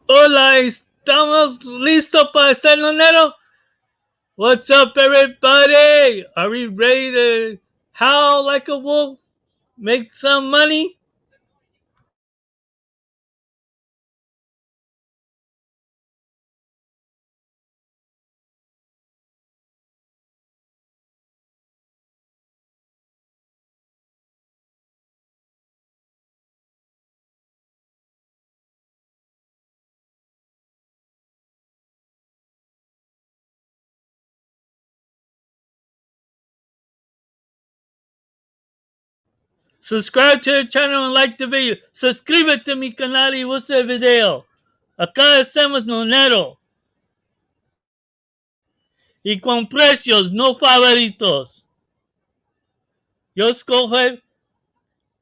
Hola, estamos listos para hacer lunero. What's up, everybody? Are we ready to howl like a wolf? Make some money? Subscribe to the channel and like the video. Suscríbete a mi canal y gusta el video. Acá hacemos lunero. Y con precios no favoritos. Yo escoge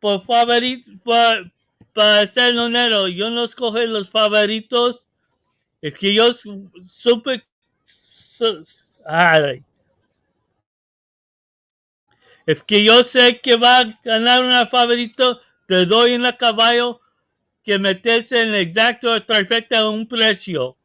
por favorito para hacer lunero. Yo no escoge los favoritos. Es que yo supe. Ay, es que yo sé que va a ganar un favorito. Te doy en la caballo que metes en el exacto perfecto a un precio.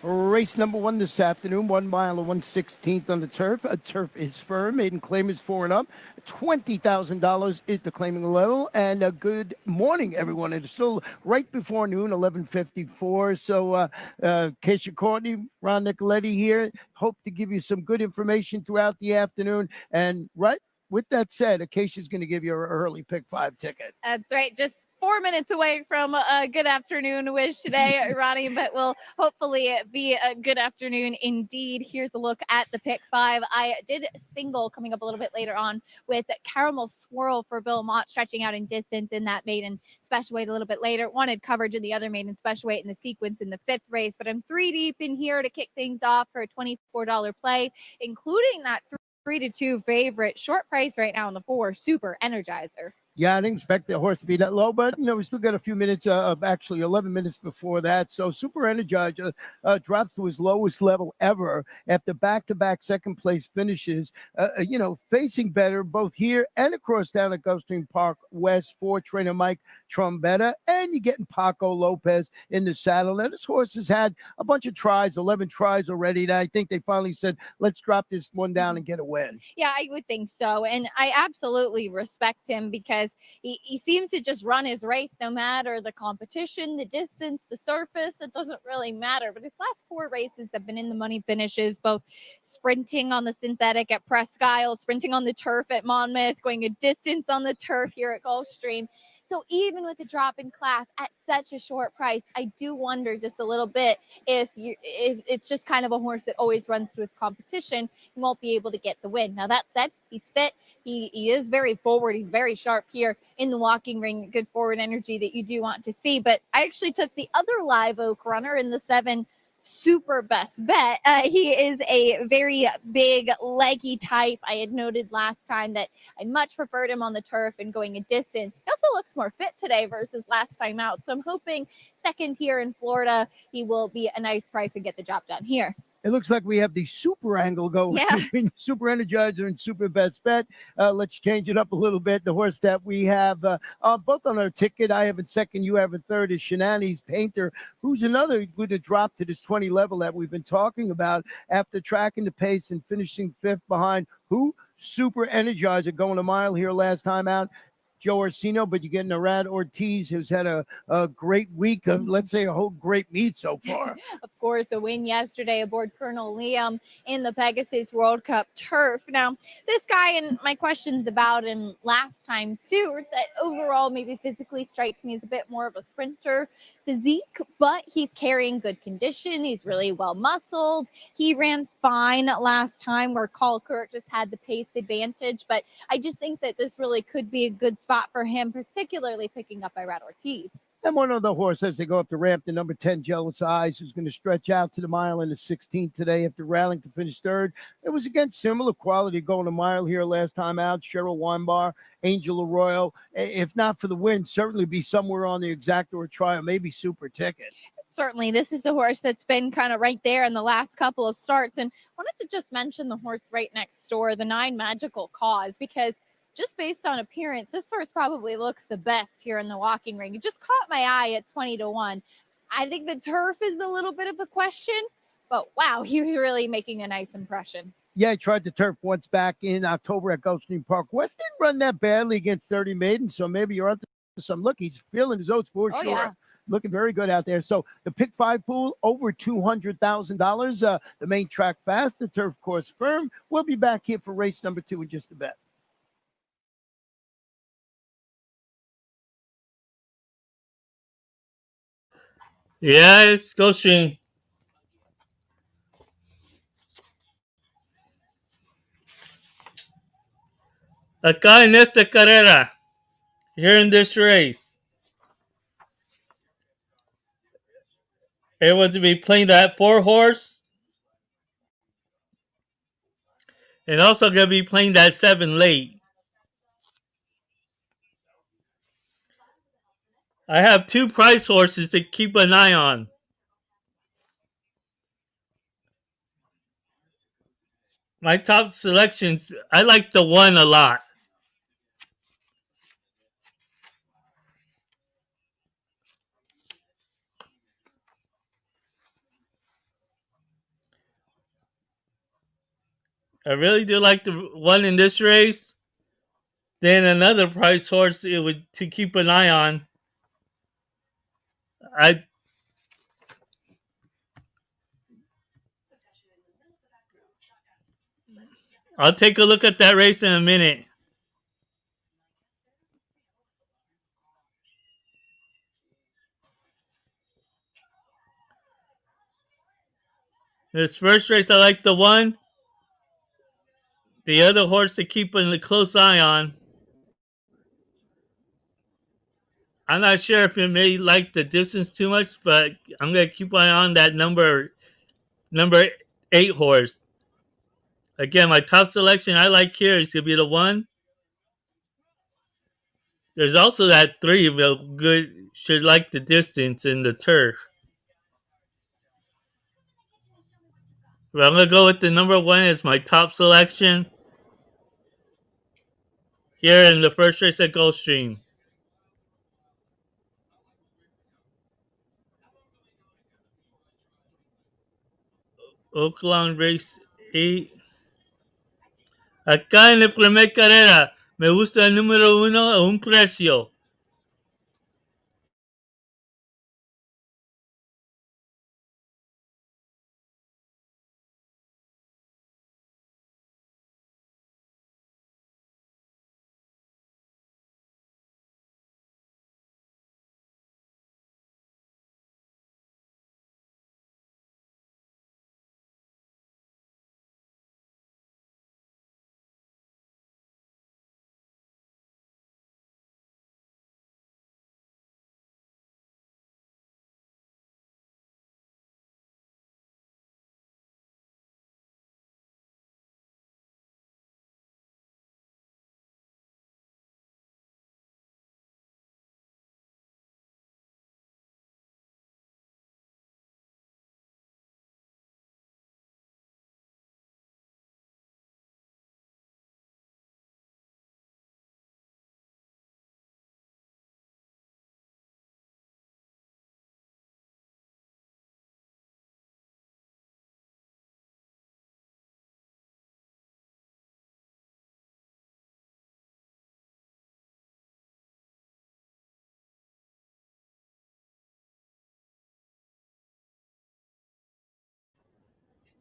Race number one this afternoon, 1 mile and 1/16th on the turf. A turf is firm. Maiden claim is 4 and up. $20,000 is the claiming level. And a good morning, everyone. It's still right before noon, 11:54. So, Keisha Courtney, Ron Nicoletti here. Hope to give you some good information throughout the afternoon. And right with that said, Acacia's going to give you an early pick 5 ticket. That's right. Just 4 minutes away from a good afternoon wish today, Ronnie, but will hopefully be a good afternoon indeed. Here's a look at the pick 5. I did single coming up a little bit later on with Caramel Swirl for Bill Mott stretching out in distance in that maiden special weight a little bit later. Wanted coverage in the other maiden special weight in the sequence in the 5th race, but I'm 3 deep in here to kick things off for a $24 play, including that 3-2 favorite short price right now on the 4 Super Energizer. Yeah, I didn't expect the horse to be that low, but we still got a few minutes of actually 11 minutes before that. So Super Energizer drops to his lowest level ever after back-to-back second place finishes. Facing better both here and across down at Gulfstream Park West for trainer Mike Trombetta, and you're getting Paco Lopez in the saddle. And this horse has had a bunch of tries, 11 tries already. And I think they finally said, let's drop this one down and get a win. Yeah, I would think so. And I absolutely respect him because he seems to just run his race no matter the competition, the distance, the surface. It doesn't really matter. But his last 4 races have been in the money finishes, both sprinting on the synthetic at Presque Isle, sprinting on the turf at Monmouth, going a distance on the turf here at Gulfstream. So even with the drop in class at such a short price, I do wonder just a little bit if it's just kind of a horse that always runs to his competition, he won't be able to get the win. Now that said, he's fit. He is very forward. He's very sharp here in the walking ring. Good forward energy that you do want to see. But I actually took the other live oak runner in the 7 super best bet. He is a very big leggy type. I had noted last time that I much preferred him on the turf and going a distance. He also looks more fit today versus last time out. So I'm hoping second here in Florida, he will be a nice price and get the job done here. It looks like we have the super angle going between Super Energizer and Super Best Bet. Let's change it up a little bit. The horse that we have both on our ticket, I have in second, you have in third, is Shenani's Painter, who's another good to drop to this 20 level that we've been talking about after tracking the pace and finishing fifth behind who? Super Energizer going a mile here last time out. Joe Orsino, but you're getting Arad Ortiz, who's had a great week of, let's say, a whole great meet so far. Of course, a win yesterday aboard Colonel Liam in the Pegasus World Cup turf. Now, this guy, and my questions about him last time too, are that overall maybe physically strikes me as a bit more of a sprinter physique, but he's carrying good condition. He's really well muscled. He ran fine last time where Colquitt just had the pace advantage, but I just think that this really could be a good spot for him, particularly picking up Irad Ortiz. And one other horse as they go up the ramp, the number 10, Jealous Eyes, who's going to stretch out to the mile in the 16th today after rallying to finish third. It was against similar quality going a mile here last time out. Cheryl Weinbar, Angel Arroyo. If not for the win, certainly be somewhere on the exact or trial, maybe super ticket. Certainly, this is a horse that's been kind of right there in the last couple of starts. And wanted to just mention the horse right next door, the 9 Magical Cause, because just based on appearance, this horse probably looks the best here in the walking ring. It just caught my eye at 20-1. I think the turf is a little bit of a question, but wow, he's really making a nice impression. Yeah, he tried the turf once back in October at Gulfstream Park. West didn't run that badly against 30 maidens, so maybe you're onto some look. He's feeling his oats for sure. Yeah. Looking very good out there. So the pick 5 pool, over $200,000. The main track fast, the turf course firm. We'll be back here for race number 2 in just a bit. Yeah, it's Gulfstream. Acá en esta carrera, here in this race, it was to be playing that 4 horse, and also going to be playing that 7 late. I have 2 price horses to keep an eye on. My top selections, I like the 1 a lot. I really do like the 1 in this race. Then another price horse it would to keep an eye on. I'll take a look at that race in a minute. This first race, I like the 1. The other horse to keep a close eye on. I'm not sure if it may like the distance too much, but I'm gonna keep an eye on that number 8 horse. Again, my top selection I like here is gonna be the 1. There's also that 3 that good should like the distance in the turf. But I'm gonna go with the number 1 as my top selection here in the first race at Gulfstream. Oakland Race 8. Acá en la primera carrera, me gusta el número 1 a un precio.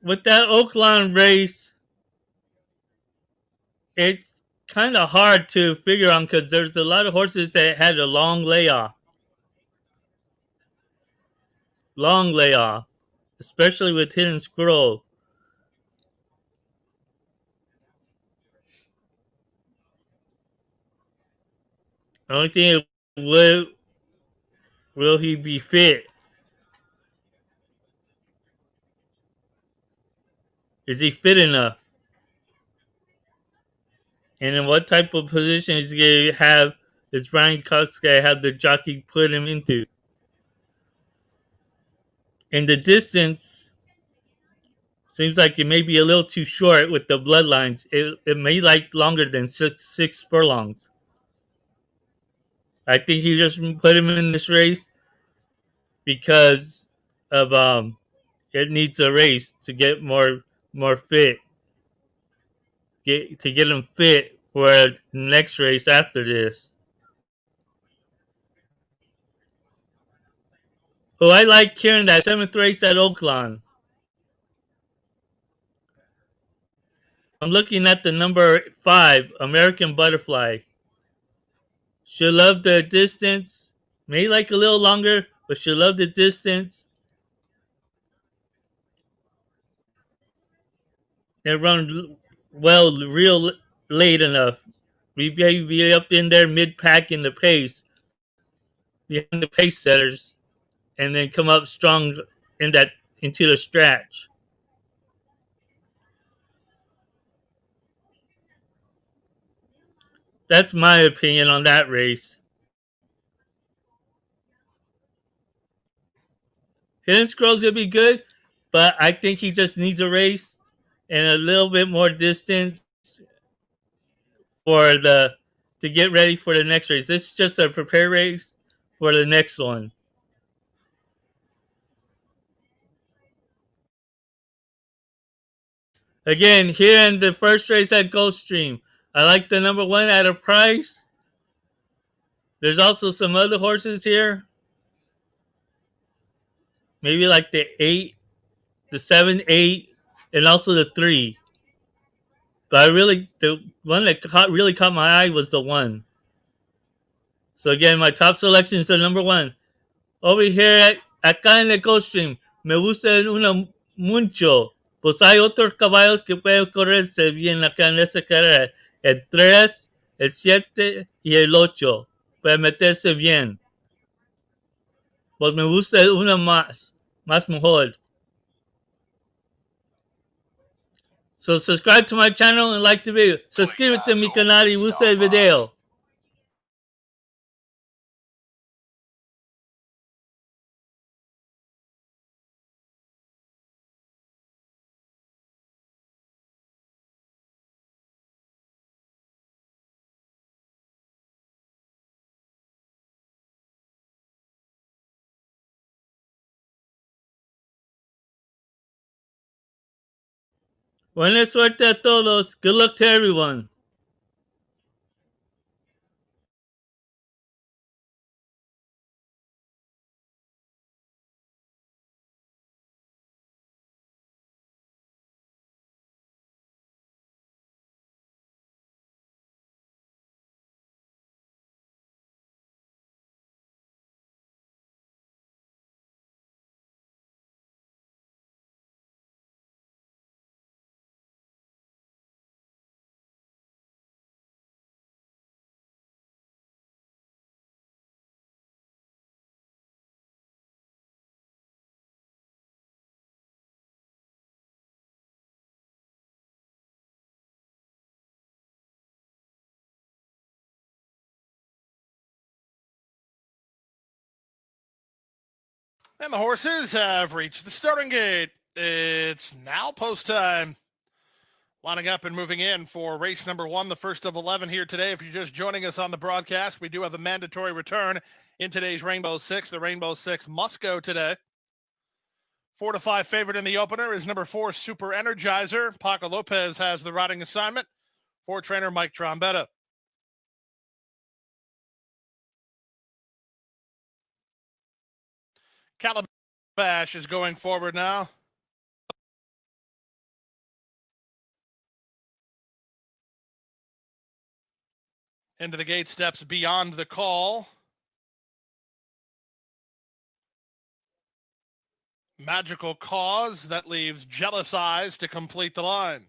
with that Oaklawn race, it's kind of hard to figure on because there's a lot of horses that had a long layoff, especially with Hidden Scroll. The only thing is, will he be fit? Is he fit enough? And in what type of position is he going to have? Is Ryan Cox going to have the jockey put him into? And the distance seems like it may be a little too short with the bloodlines. It may like longer than six furlongs. I think he just put him in this race because of it needs a race to get more fit. Get him fit for the next race after this. Oh, I like hearing that seventh race at Oakland. I'm looking at the number 5, American Butterfly. She'll love the distance. May like a little longer, but she'll love the distance. And run well real late enough. We may be up in there mid pack in the pace, behind the pace setters, and then come up strong in that into the stretch. That's my opinion on that race. Hidden Scroll's gonna be good, but I think he just needs a race and a little bit more distance for the to get ready for the next race. This is just a prepare race for the next one. Again, here in the first race at Gulfstream, I like the number 1 at a price. There's also some other horses here. Maybe like the 8, the 7, 8, and also the 3. But the one that really caught my eye was the 1. So again, my top selection is the number 1. Over here, acá en el Gulfstream, me gusta una mucho. Pues hay otros caballos que pueden correrse bien acá en esta carrera. El 3, el 7 y el 8. Pueden meterse bien. Pues me gusta una más mejor. So subscribe to my channel and like the video. Suscríbete a mi canal y gusta el video. Buena suerte a todos. Good luck to everyone. And the horses have reached the starting gate. It's now post time. Lining up and moving in for race number 1, the first of 11 here today. If you're just joining us on the broadcast, we do have a mandatory return in today's Rainbow Six. The Rainbow Six must go today. 4 to 5 favorite in the opener is number 4, Super Energizer. Paco Lopez has the riding assignment for trainer Mike Trombetta. Calabash is going forward now. Into the gate steps Beyond the Call. Magical Cause, that leaves Jealous Eyes to complete the line.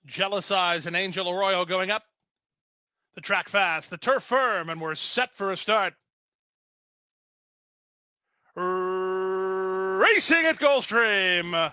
Jealous Eyes and Angel Arroyo going up. The track fast, the turf firm, and we're set for a start. Racing at Gulfstream.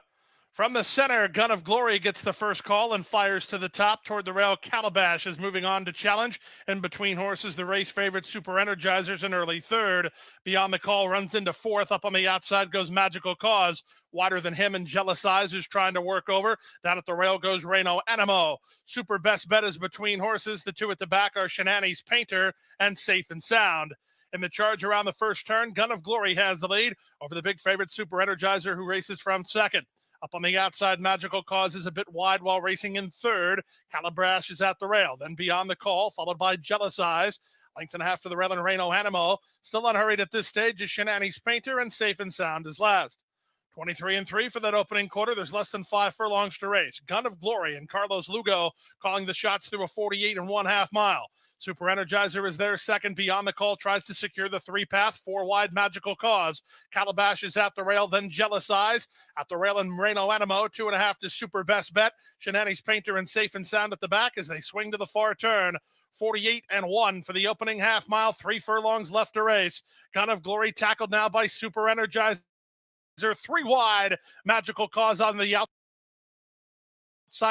From the center, Gun of Glory gets the first call and fires to the top toward the rail. Calabash is moving on to challenge. And between horses, the race favorite Super Energizers in early third. Beyond the Call runs into fourth. Up on the outside goes Magical Cause. Wider than him and Jealous Eyes, who's trying to work over. Down at the rail goes Reno Animo. Super Best Bet is between horses. The two at the back are Shenani's Painter and Safe and Sound. In the charge around the first turn, Gun of Glory has the lead over the big favorite Super Energizer, who races from second. Up on the outside, Magical Cause is a bit wide while racing in third. Calabash is at the rail. Then Beyond the Call, followed by Jealous Eyes. Length and a half for the rail and Reno Animo. Still unhurried at this stage is Shenani's Painter, and Safe and Sound is last. 23-3 for that opening quarter. There's less than 5 furlongs to race. Gun of Glory and Carlos Lugo calling the shots through a 48 1/2 mile. Super Energizer is there second. Beyond the Call tries to secure the 3-path. 4 wide Magical Cause. Calabash is at the rail, then Jealous Eyes. At the rail and Reno Animo. 2.5 to Super Best Bet. Shenani's Painter and Safe and Sound at the back as they swing to the far turn. 48 1 for the opening half mile. 3 furlongs left to race. Gun of Glory tackled now by Super Energizer. 3 wide. Magical Cause on the outside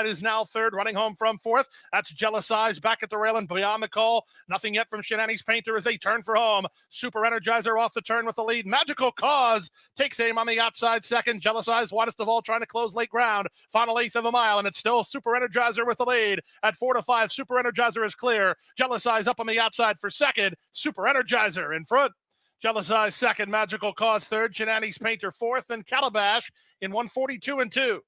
is now third, running home from fourth. That's Jealous Eyes back at the rail and Beyond the Call. Nothing yet from Shenani's Painter as they turn for home. Super Energizer off the turn with the lead. Magical Cause takes aim on the outside second. Jealous Eyes widest of all, trying to close late ground. Final eighth of a mile, and it's still Super Energizer with the lead. At 4 to 5, Super Energizer is clear. Jealous Eyes up on the outside for second. Super Energizer in front. Jealous Eyes second, Magical Cause third, Shenani's Painter fourth, and Calabash in 142 2.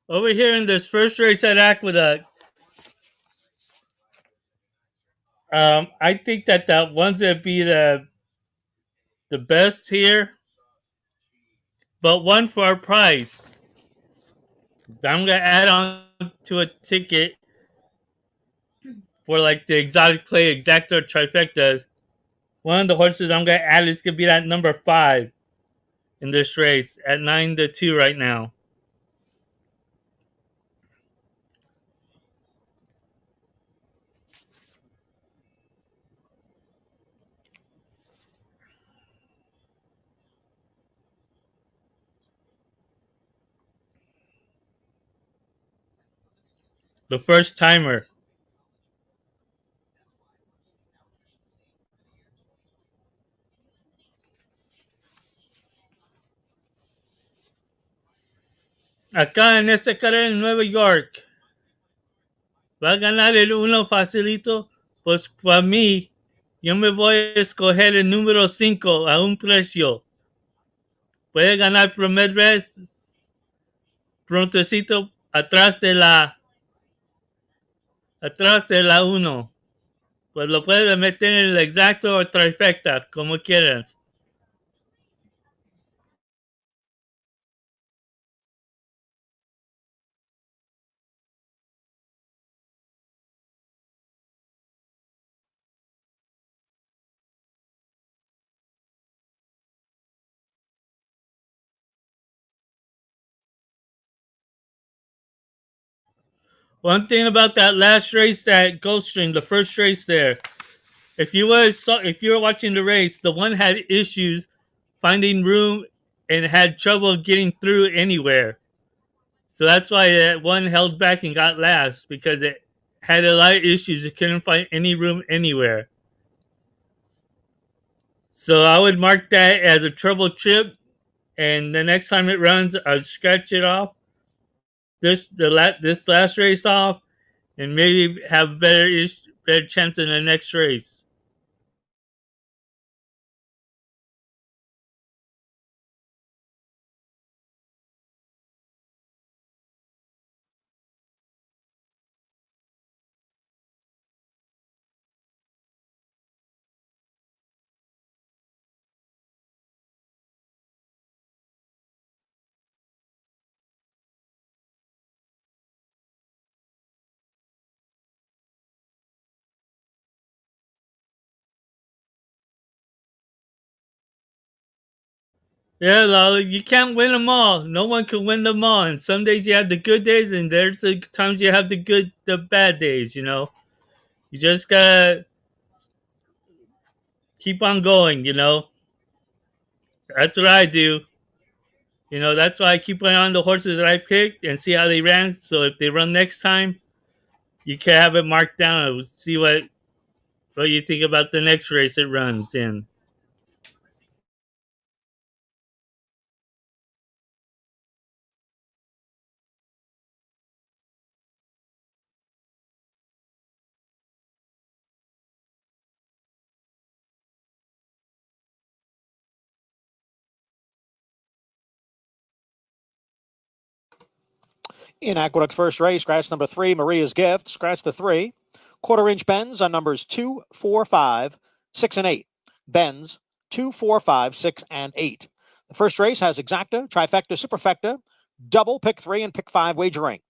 Over here in this first race at Aqueduct, I think that the ones that be the best here, but one for our price. I'm gonna add on to a ticket for like the exotic play exacta trifecta. One of the horses I'm gonna add is gonna be that number 5 in this race at 9 to 2 right now. The first timer. Acá en esta carrera en Nueva York va a ganar el uno facilito. Pues para mí, yo me voy a escoger el número 5 a un precio. Puede ganar primer vez prontecito atrás de la 1. Pues lo puedes meter en el exacto o trifecta, como quieras. One thing about that last race at Gulfstream, the first race there, if you were watching the race, the one had issues finding room and had trouble getting through anywhere. So that's why that one held back and got last because it had a lot of issues. It couldn't find any room anywhere. So I would mark that as a trouble trip, and the next time it runs, I'll scratch it off. This last race off, and maybe have better chance in the next race. Yeah, Lala, you can't win them all. No one can win them all. And some days you have the good days, and there's the times you have the bad days. You just gotta keep on going. That's what I do. That's why I keep on the horses that I picked and see how they ran. So if they run next time, you can have it marked down and see what you think about the next race it runs in. In Aqueduct's first race, scratch number 3, Maria's Gift. Scratch the 3. Quarter-inch bends on numbers 2, 4, 5, 6, and 8. Bends 2, 4, 5, 6, and 8. The first race has exacta, trifecta, superfecta, double, pick 3, and pick 5 wagering.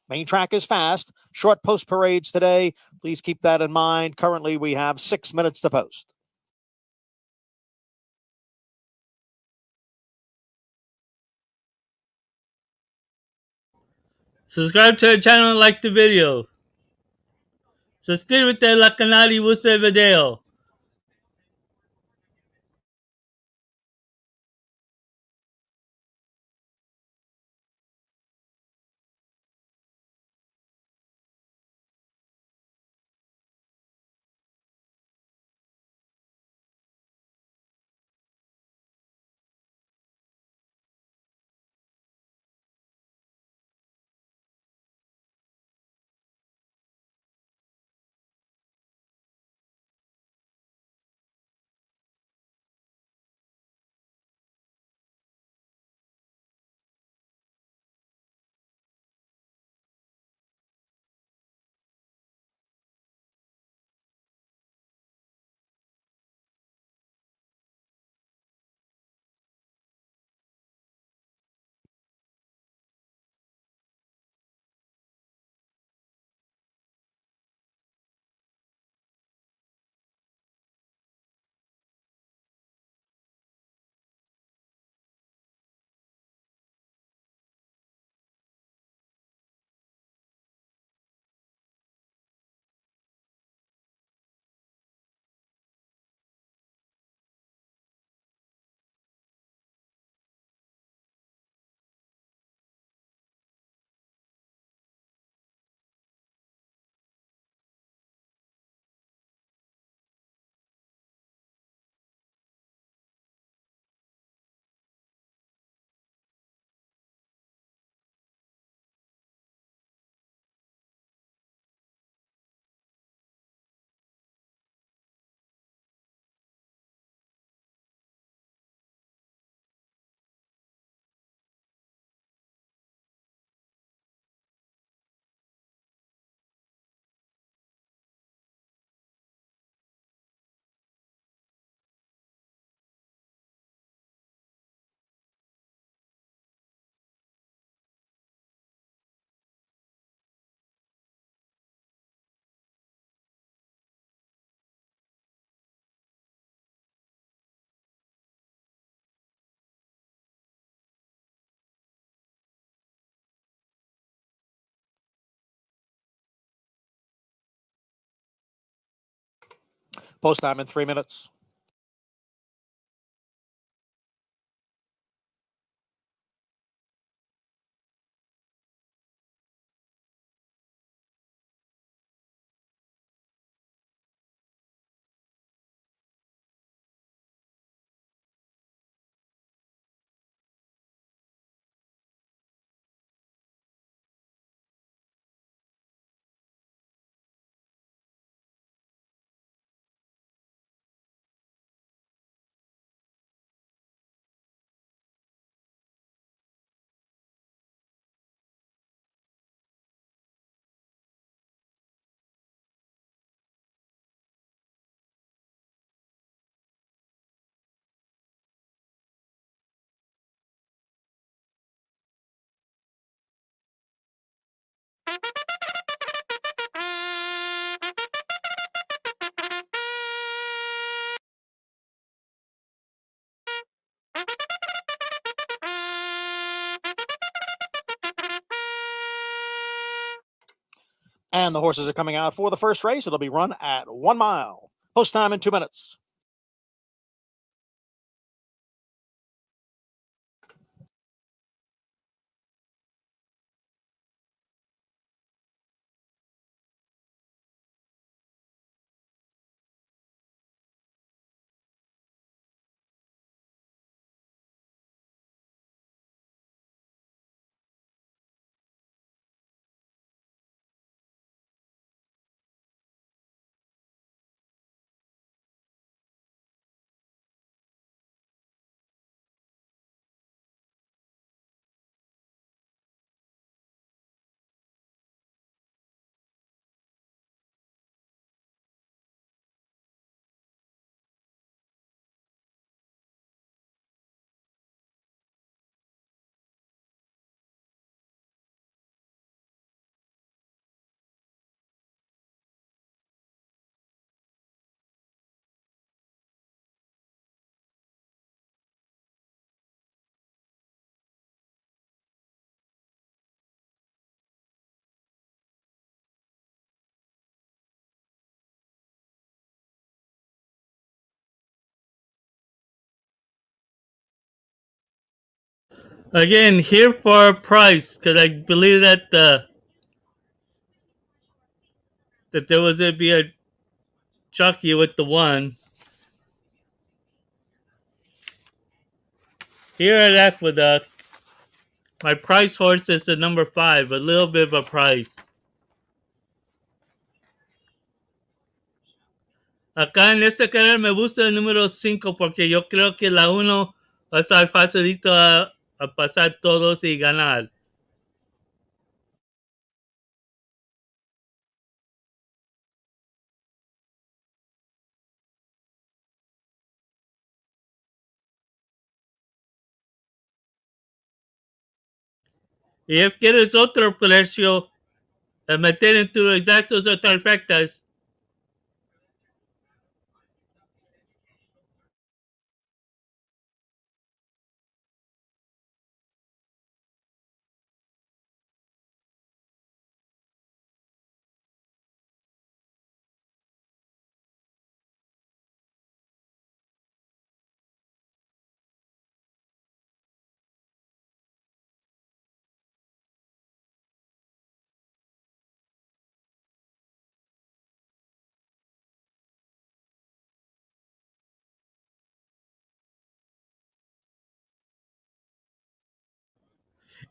Main track is fast. Short post parades today. Please keep that in mind. Currently, we have 6 minutes to post. Subscribe to the channel and like the video. Suscríbete al canal y gusta el video. Post time in 3 minutes. And the horses are coming out for the first race. It'll be run at 1 mile. Post time in 2 minutes. Again, here for a price, because I believe that that there was going to be a jockey with the one. Here at Aqueduct, my price horse is the number 5, a little bit of a price. Acá en este canal me gusta el número 5 porque yo creo que la 1 va a estar facilito a pasar todos y ganar. Y si quieres otro precio, meter en tus exactos o perfectas.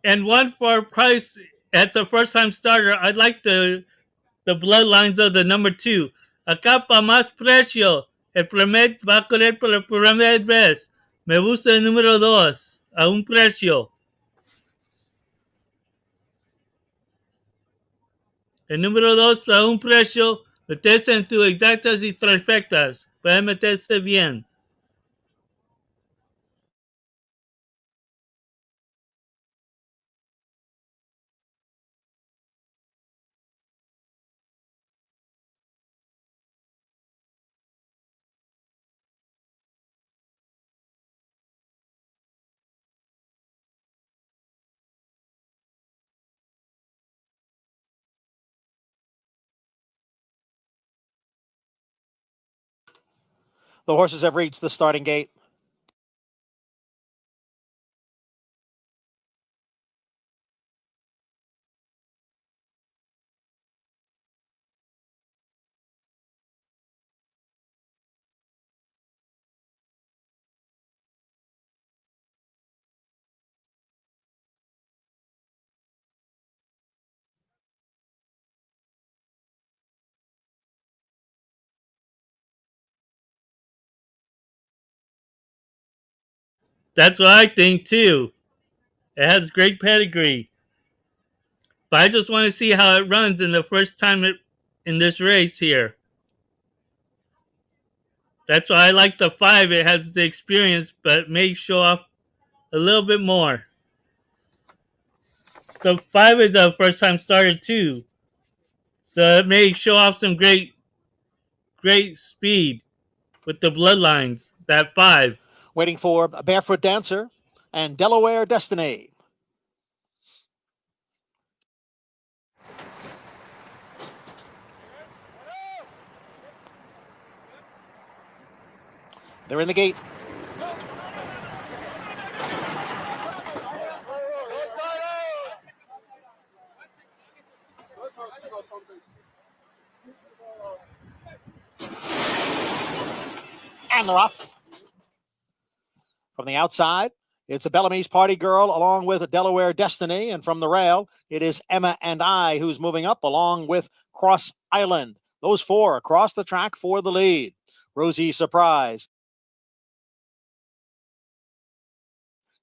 And one for price, as a first time starter, I'd like the bloodlines of the number 2. Acá para más precio, el primer va a correr por la primera vez. Me gusta el número 2, a un precio. El número 2 a un precio, meterse en tus exactas y perfectas. Puede meterse bien. The horses have reached the starting gate. That's what I think too. It has great pedigree. But I just want to see how it runs in the first time in this race here. That's why I like the 5. It has the experience, but may show off a little bit more. The 5 is a first time starter too. So it may show off some great speed with the bloodlines. That 5. Waiting for Barefoot Dancer and Delaware Destiny. They're in the gate. And they're off. From the outside, it's a Bellamy's Party Girl along with a Delaware Destiny. And from the rail, it is Emma and I who's moving up along with Cross Island. Those 4 across the track for the lead. Rosie Surprise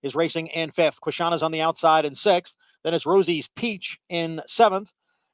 is racing in 5th. Quishana's on the outside in 6th. Then it's Rosie's Peach in 7th.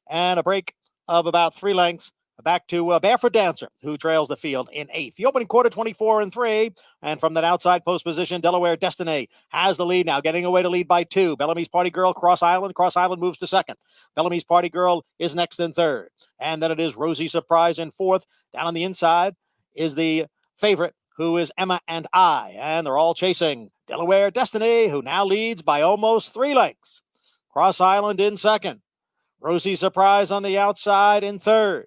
And a break of about 3 lengths back to Barefoot Dancer, who trails the field in 8th. The opening quarter, 24-3. And from that outside post position, Delaware Destiny has the lead now, getting away to lead by 2. Bellamy's Party Girl, Cross Island. Cross Island moves to 2nd. Bellamy's Party Girl is next in 3rd. And then it is Rosie Surprise in 4th. Down on the inside is the favorite, who is Emma and I. And they're all chasing Delaware Destiny, who now leads by almost 3 lengths. Cross Island in 2nd. Rosie Surprise on the outside in 3rd.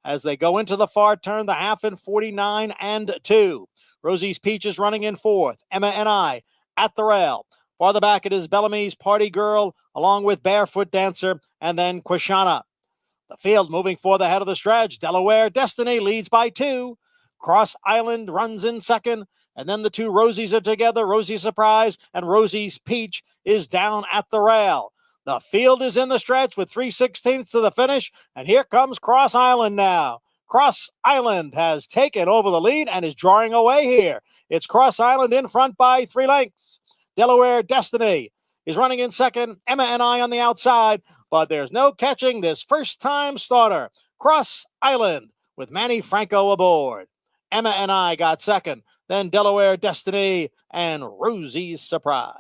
As they go into the far turn, the half in 49-2. Rosie's Peach is running in 4th. Emma and I at the rail. Farther back, it is Bellamy's Party Girl along with Barefoot Dancer and then Quishana. The field moving for the head of the stretch. Delaware Destiny leads by 2. Cross Island runs in 2nd. And then the 2 Rosies are together. Rosie Surprise and Rosie's Peach is down at the rail. The field is in the stretch with 3/16 to the finish. And here comes Cross Island now. Cross Island has taken over the lead and is drawing away here. It's Cross Island in front by 3 lengths. Delaware Destiny is running in 2nd. Emma and I on the outside. But there's no catching this first-time starter, Cross Island, with Manny Franco aboard. Emma and I got 2nd, then Delaware Destiny and Rosie's Surprise.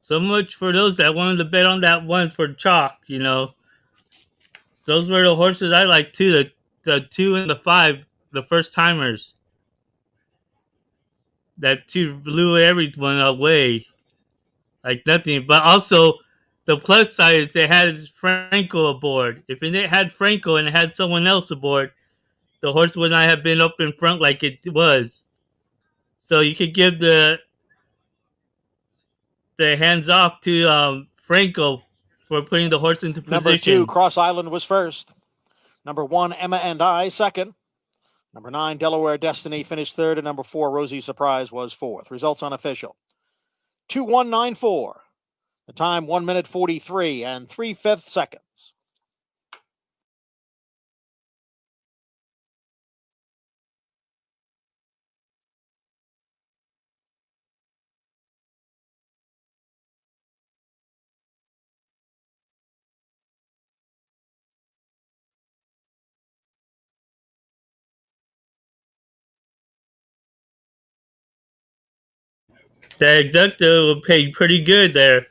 So much for those that wanted to bet on that one for chalk, you know. Those were the horses I like too. The 2 and the 5, the first timers. That 2 blew everyone away like nothing. But also, the plus side is they had Franco aboard. If it had Franco and it had someone else aboard, the horse would not have been up in front like it was. So you could give the hands off to Franco for putting the horse into position. Number 2, Cross Island was first. Number 1, Emma and I, 2nd. Number 9, Delaware Destiny finished 3rd. And number 4, Rosie Surprise was 4th. Results unofficial. 2:194. The time 1 minute 43 and 3/5 seconds. The executive will pay pretty good there.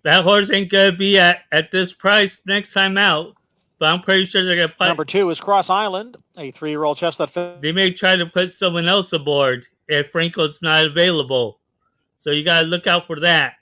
That horse ain't gonna be at this price next time out, but I'm pretty sure they're gonna Number 2 is Cross Island, a 3-year-old chestnut. They may try to put someone else aboard if Franco's not available. So you gotta look out for that.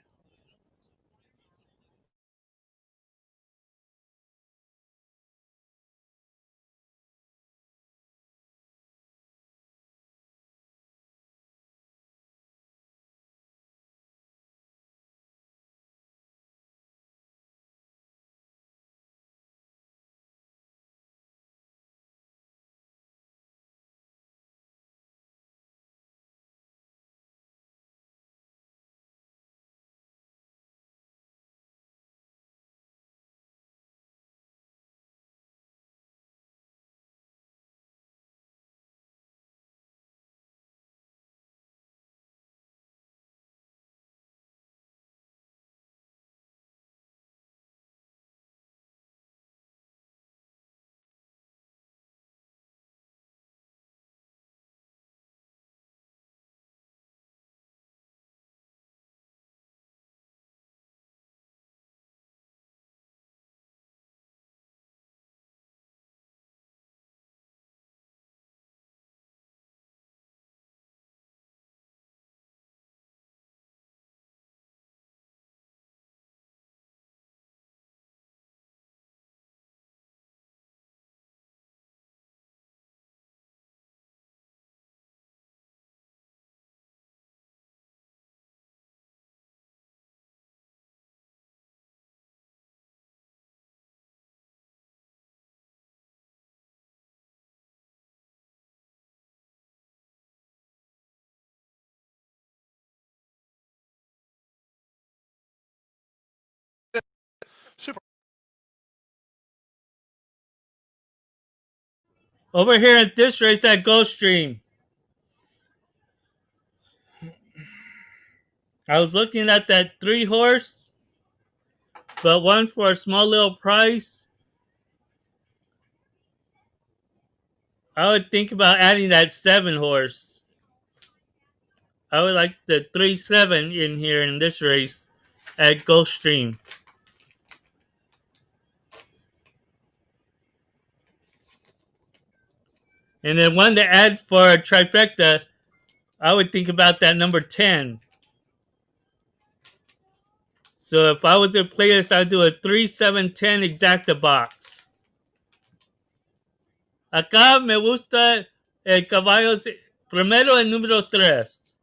Super. Over here at this race at Gulfstream, I was looking at that 3-horse, but one for a small little price. I would think about adding that 7-horse. I would like the 3-7 in here in this race at Gulfstream. And then one to add for a trifecta, I would think about that number 10. So if I was to play this, I'd do a 3-7-10 exacta box. Acá me gusta el caballo primero el número 3.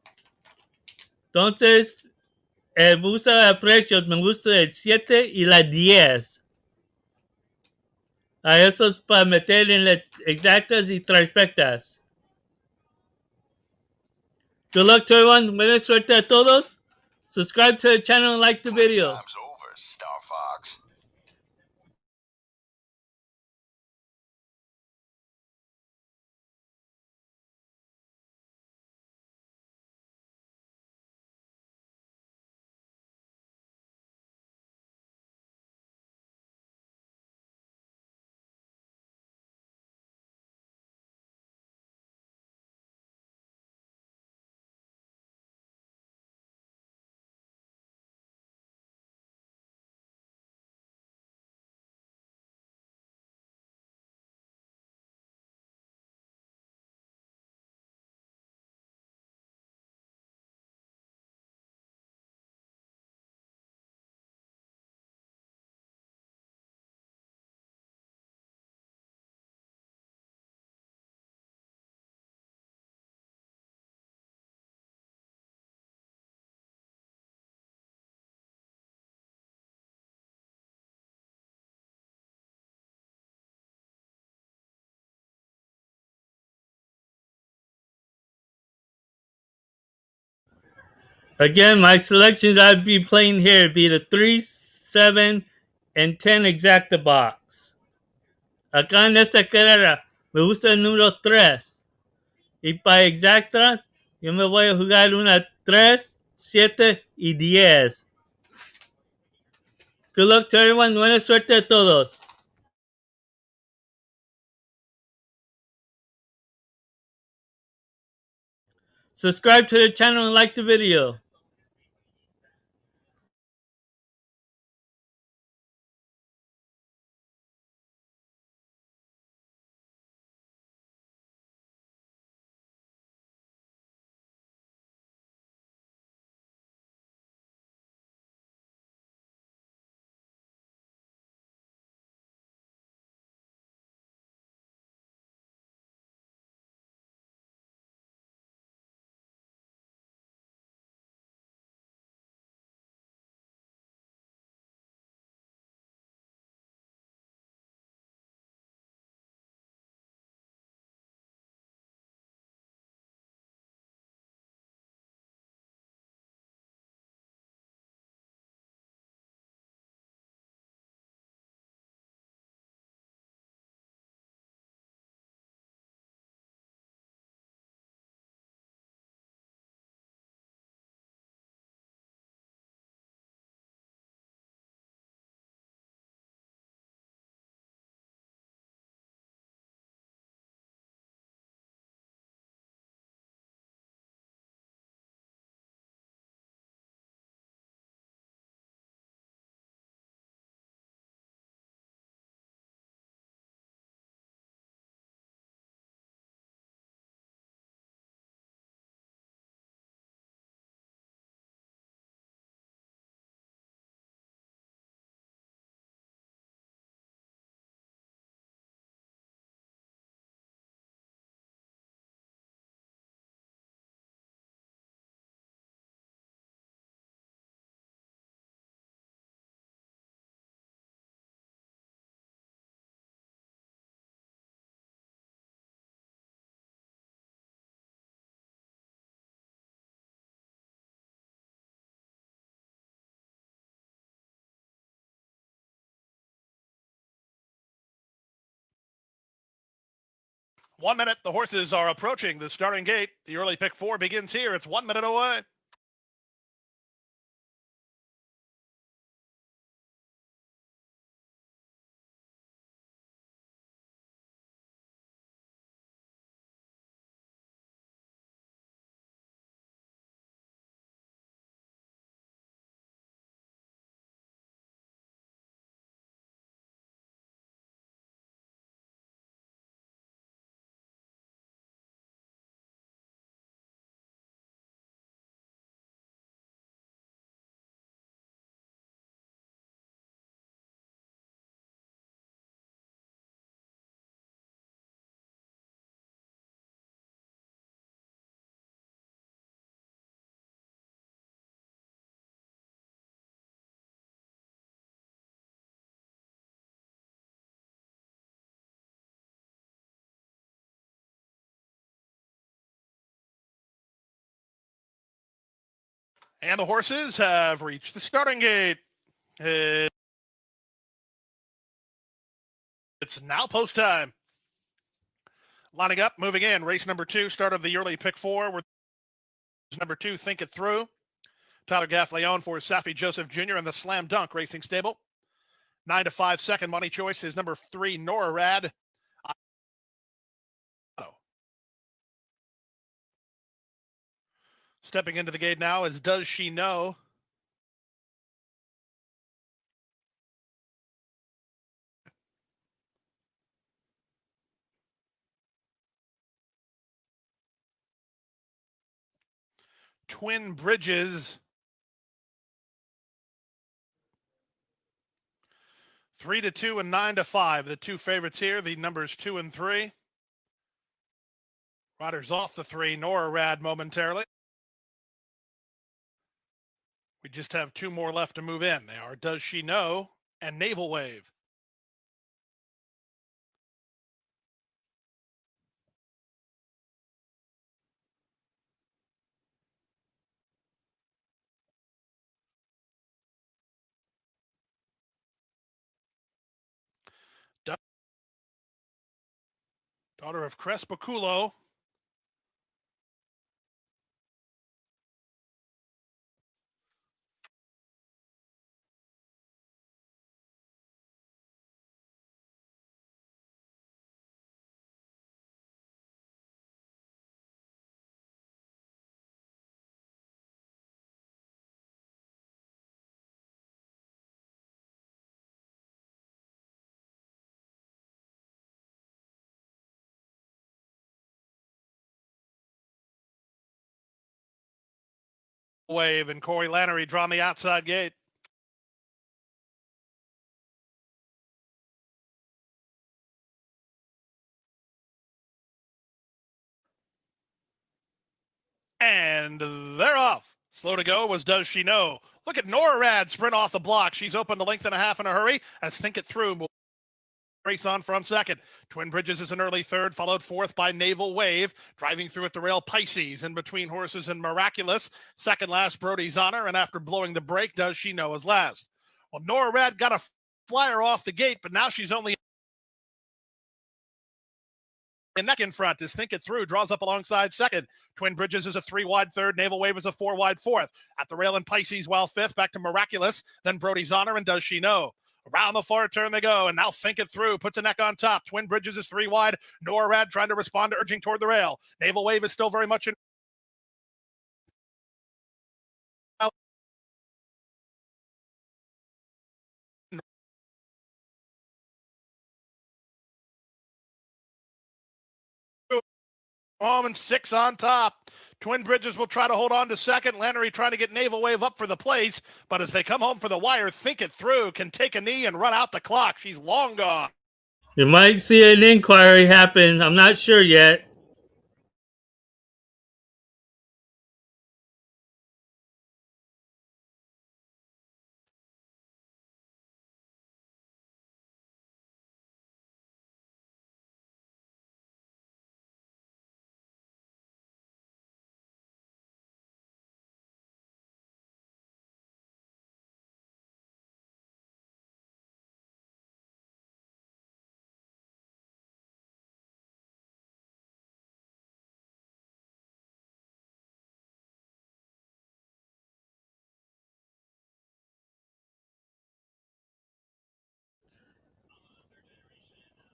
Entonces, me gusta precios, me gusta el 7 y la 10. A esos para meter en las exactas y trifectas. Good luck to everyone. Buena suerte a todos. Subscribe to the channel and like the video. Time's over, Star Fox. Again, my selections I'd be playing here be the 3, 7, and 10 exacta box. Acá en esta carrera me gusta el número 3. Y para exactas, yo me voy a jugar una 3, 7 y 10. Good luck to everyone. Buena suerte a todos. Subscribe to the channel and like the video. One minute, the horses are approaching the starting gate. The early pick 4 begins here. It's 1 minute away. And the horses have reached the starting gate. It's now post time. Lining up, moving in. Race number 2, start of the early pick 4. With number 2, Think It Through. Tyler Gaffleon for Safi Joseph Jr. in the Slam Dunk Racing Stable. 9 to 5 second money choice is number 3, Nora Rad. Stepping into the gate now is Does She Know? Twin Bridges. 3 to 2 and 9 to 5. The two favorites here, the numbers 2 and 3. Riders off the 3, Nora Rad momentarily. We just have 2 more left to move in. They are Does She Know and Naval Wave. daughter of Crespoculo. Wave and Corey Lannery draw on the outside gate. And they're off. Slow to go was Does She Know? Look at Norad sprint off the block. She's opened a length and a half in a hurry as Think It Through race on from second. Twin Bridges is an early third, followed fourth by Naval Wave. Driving through at the rail, Pisces in between horses and Miraculous. Second last, Brody's Honor. And after blowing the brake, Does She Know is last. Well, Norad got a flyer off the gate, but now she's only neck in front as Think It Through draws up alongside second. Twin Bridges is a 3 wide third. Naval Wave is a 4 wide fourth. At the rail and Pisces while fifth. Back to Miraculous. Then Brody's Honor and Does She Know? Around the far turn they go, and now Think It Through puts a neck on top. Twin Bridges is 3 wide. Norad trying to respond, urging toward the rail. Naval Wave is still very much in. Home and 6 on top. Twin Bridges will try to hold on to second. Lannery trying to get Naval Wave up for the place, but as they come home for the wire, Think It Through can take a knee and run out the clock. She's long gone. You might see an inquiry happen. I'm not sure yet.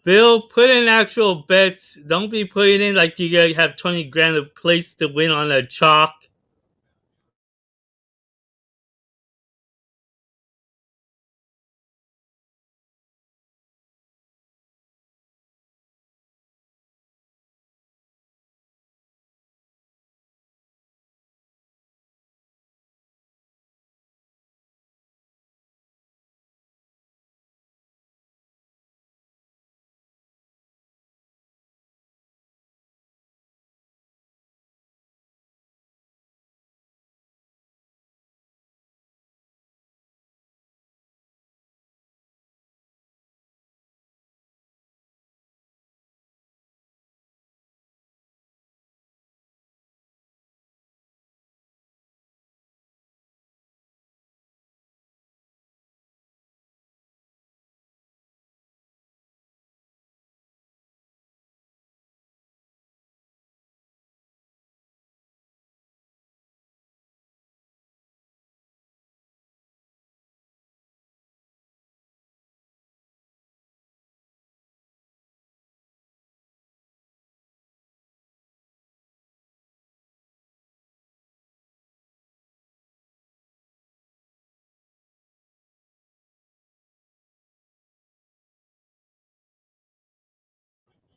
Bill, put in actual bets. Don't be putting in like you gotta have 20 grand a place to win on a chalk.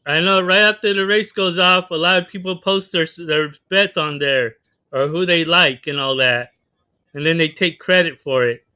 I know right after the race goes off, a lot of people post their bets on there or who they like and all that. And then they take credit for it.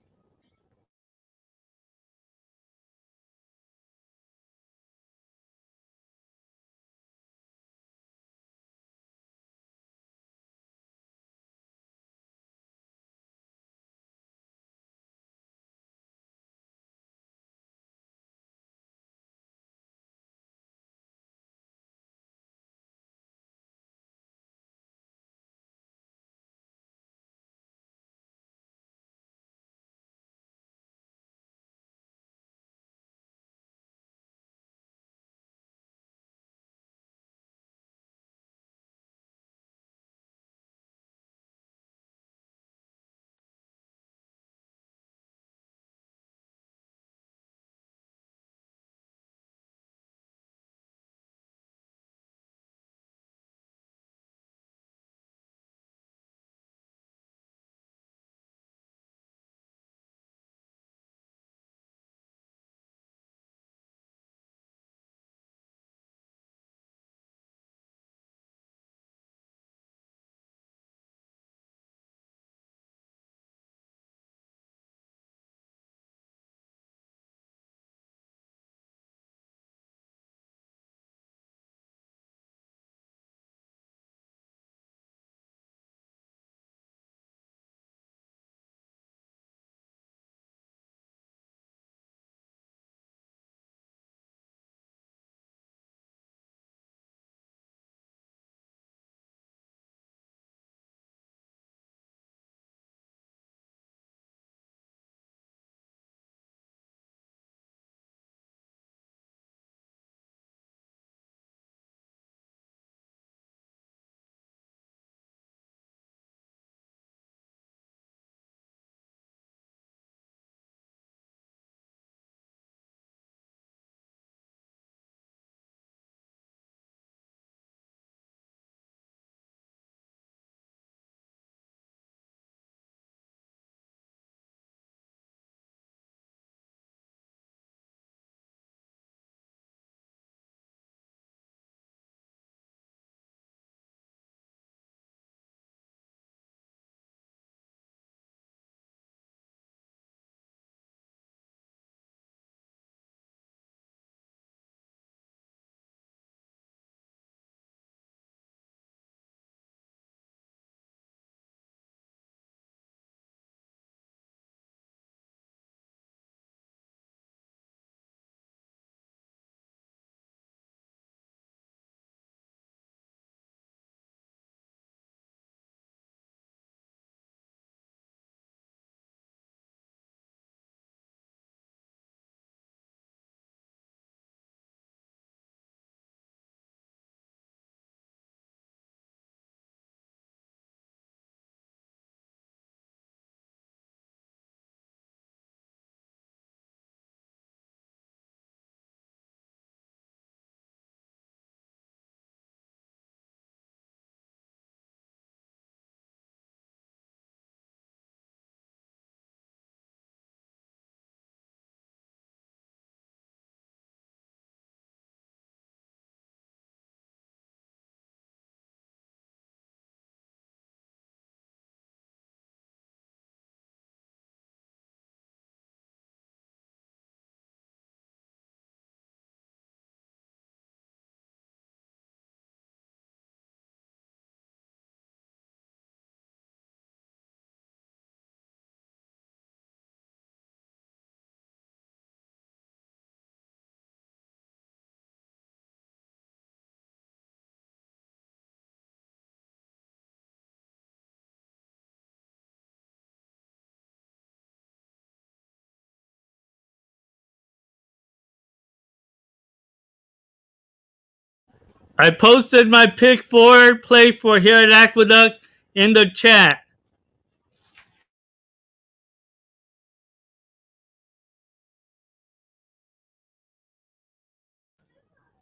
I posted my pick 4 play for here at Aqueduct in the chat.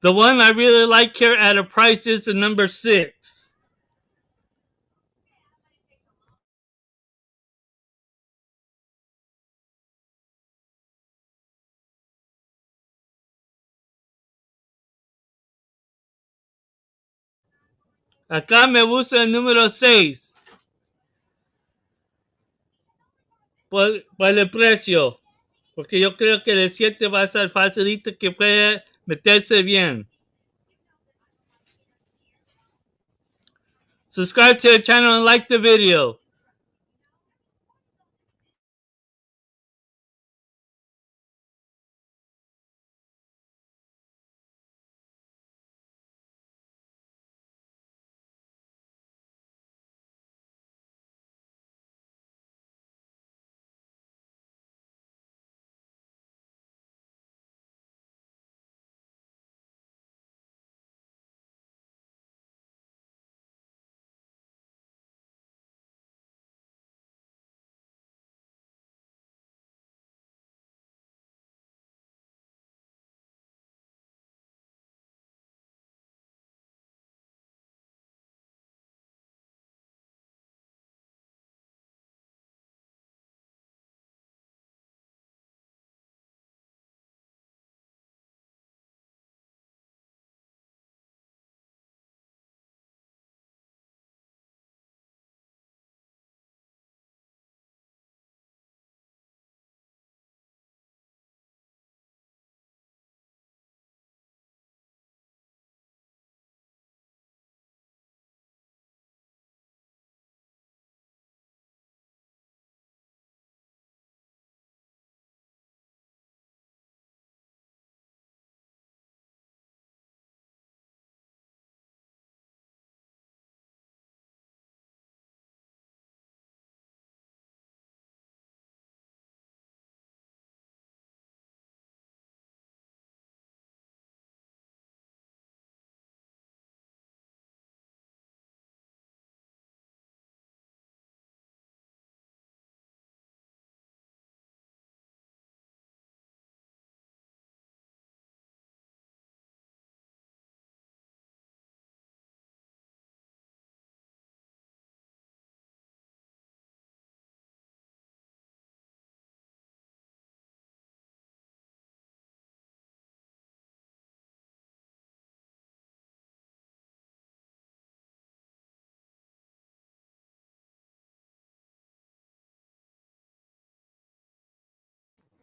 The one I really like here at a price is the number 6. Acá me gusta el número 6 por el precio. Porque yo creo que el 7 va a ser facilito que puede meterse bien. Subscribe to the channel and like the video.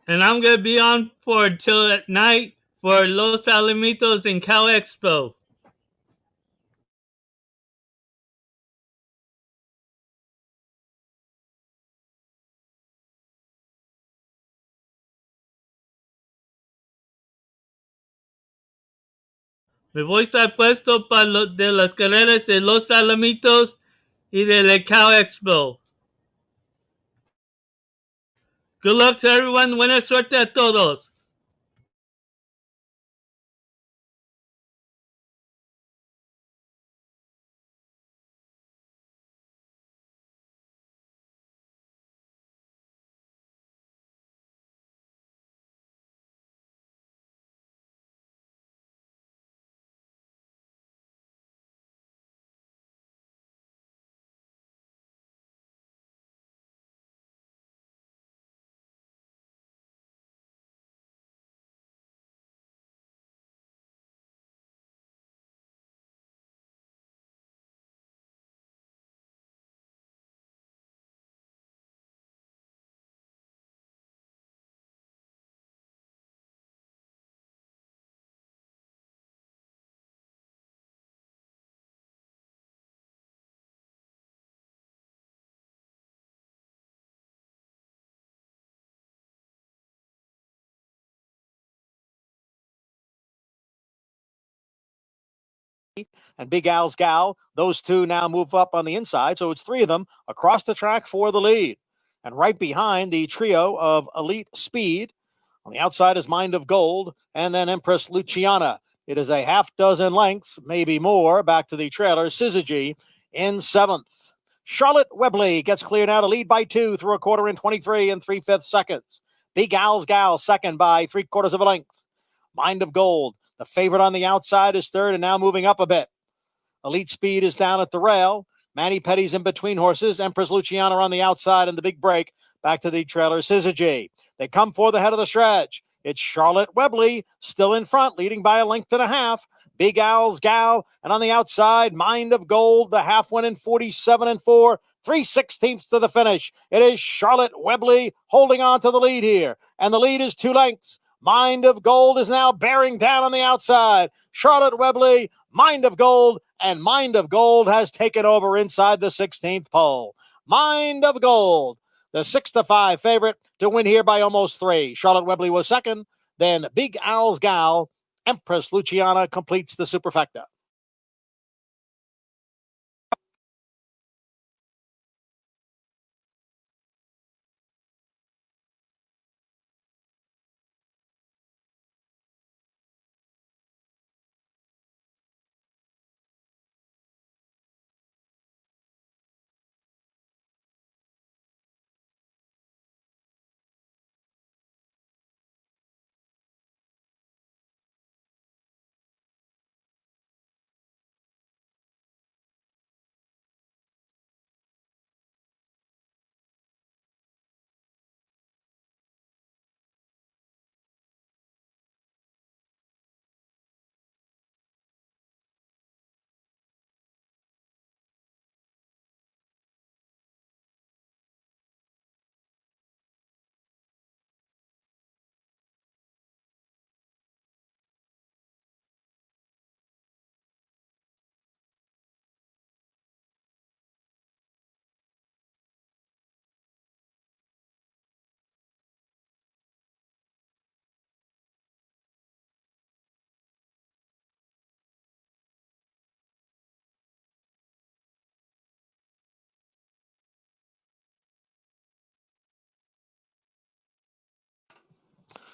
And I'm going to be on for till at night for Los Alamitos and Cal Expo. Me voy a estar puesto para de las carreras de Los Alamitos y de Cal Expo. Good luck to everyone. Buena suerte a todos. And Big Al's gal, those two now move up on the inside. So it's 3 of them across the track for the lead. And right behind the trio of Elite Speed. On the outside is Mind of Gold and then Empress Luciana. It is a half dozen lengths, maybe more, back to the trailer. Syzygy in 7th. Charlotte Webley gets clear now to lead by 2 through a quarter in 23 and 3/5 seconds. Big Al's Gal second by 3/4 of a length. Mind of Gold, the favorite on the outside, is third and now moving up a bit. Elite Speed is down at the rail. Manny Petty's in between horses. Empress Luciana on the outside in the big break. Back to the trailer, Syzygy. They come for the head of the stretch. It's Charlotte Webley still in front, leading by a length and a half. Big Al's Gal, and on the outside, Mind of Gold, the half went in 47 and 4, 3/16 to the finish. It is Charlotte Webley holding on to the lead here, and the lead is 2 lengths. Mind of Gold is now bearing down on the outside. Charlotte Webley, Mind of Gold, and Mind of Gold has taken over inside the 16th pole. Mind of Gold, the 6-5 favorite to win here by almost 3. Charlotte Webley was second. Then Big Al's Gal, Empress Luciana completes the superfecta.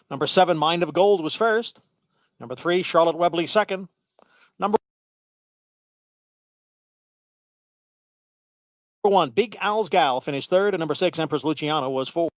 Number 7, Mind of Gold was first. Number 3, Charlotte Webley second. Number 1, Big Al's Gal finished third, and number 6, Empress Luciana was fourth.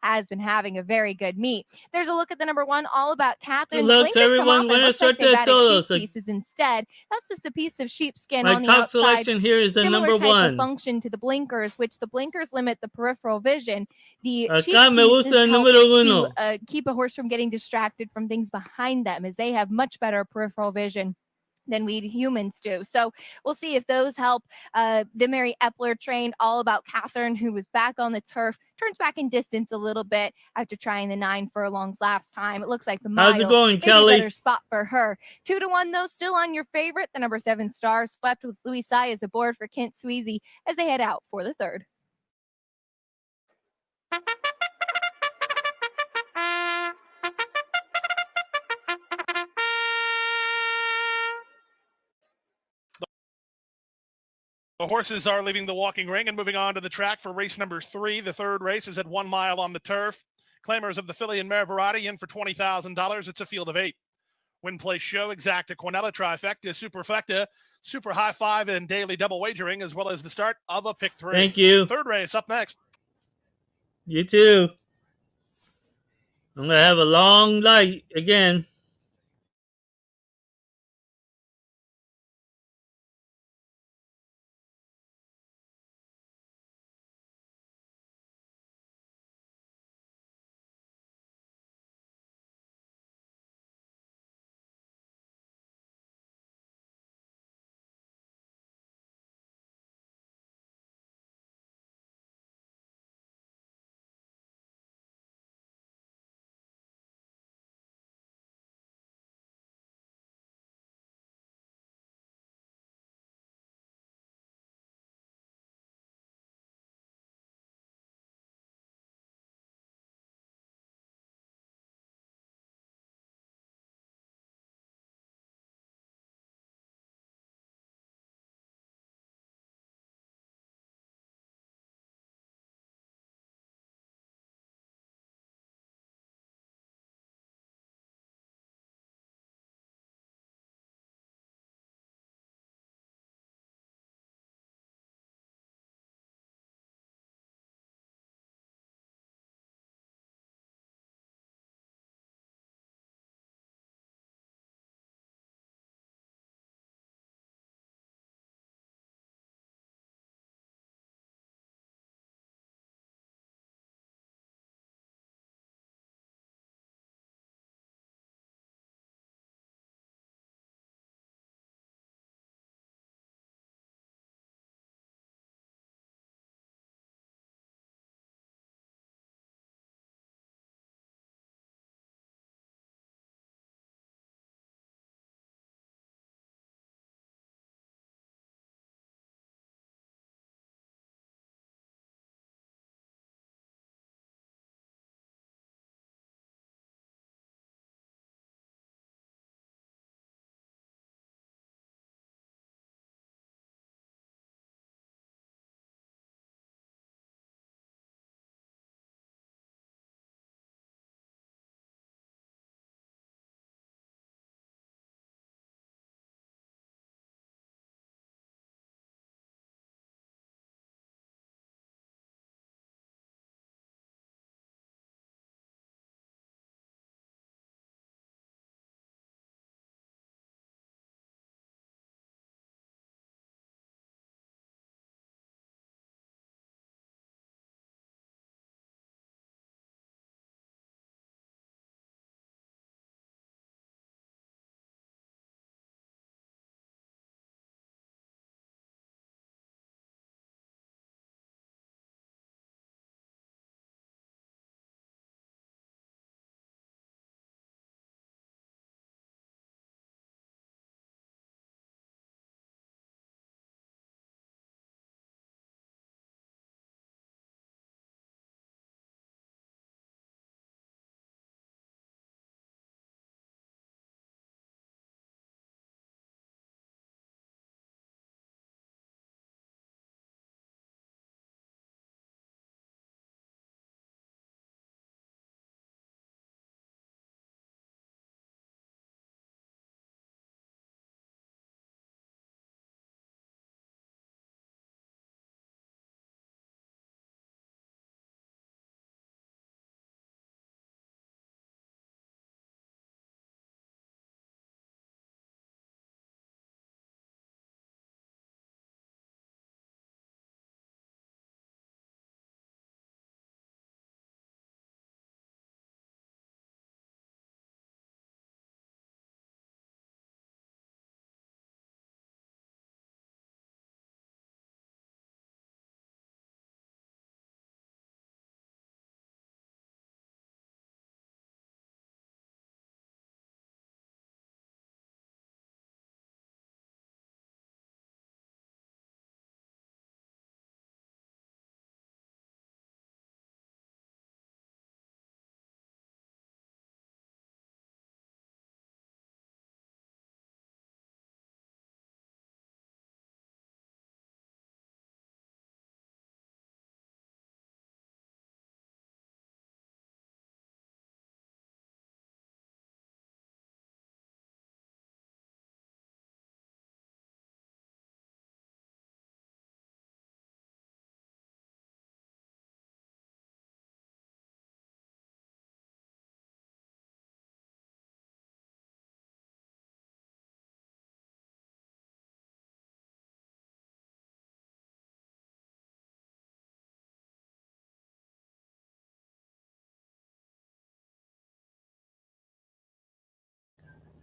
has been having a very good meet. There's a look at the number 1, All About Catherine. Good luck Blinkers to come everyone. off. It Buena looks like they've suerte a added cheek todos. pieces instead. That's just a piece of sheepskin My on the top outside. selection here is the Similar number type of 1. function to the blinkers, which the blinkers limit the peripheral vision. The cheek Acá me gusta pieces el help número to 1. keep a horse from getting distracted from things behind them, as they have much better peripheral vision than we humans do. So we'll see if those help. The Mary Epler trained All About Catherine, who was back on the turf, turns back in distance a little bit after trying the 9 furlongs last time. It looks like the How's it mile going, maybe a Kelly? better spot for her. 2-1 though, still on your favorite. The number 7 Star Swept with Louis Sayas aboard for Kent Sweezy as they head out for the 3rd. The horses are leaving the walking ring and moving on to the track for race number 3. The 3rd race is at 1 mile on the turf. Claimers of the filly and mare variety in for $20,000. It's a field of 8. Win Place Show, Exacta, Quinella, Trifecta, Superfecta, Super High Five, and Daily Double Wagering, as well as the start of a pick 3. Thank you. 3rd race up next. You too. I'm going to have a long night again.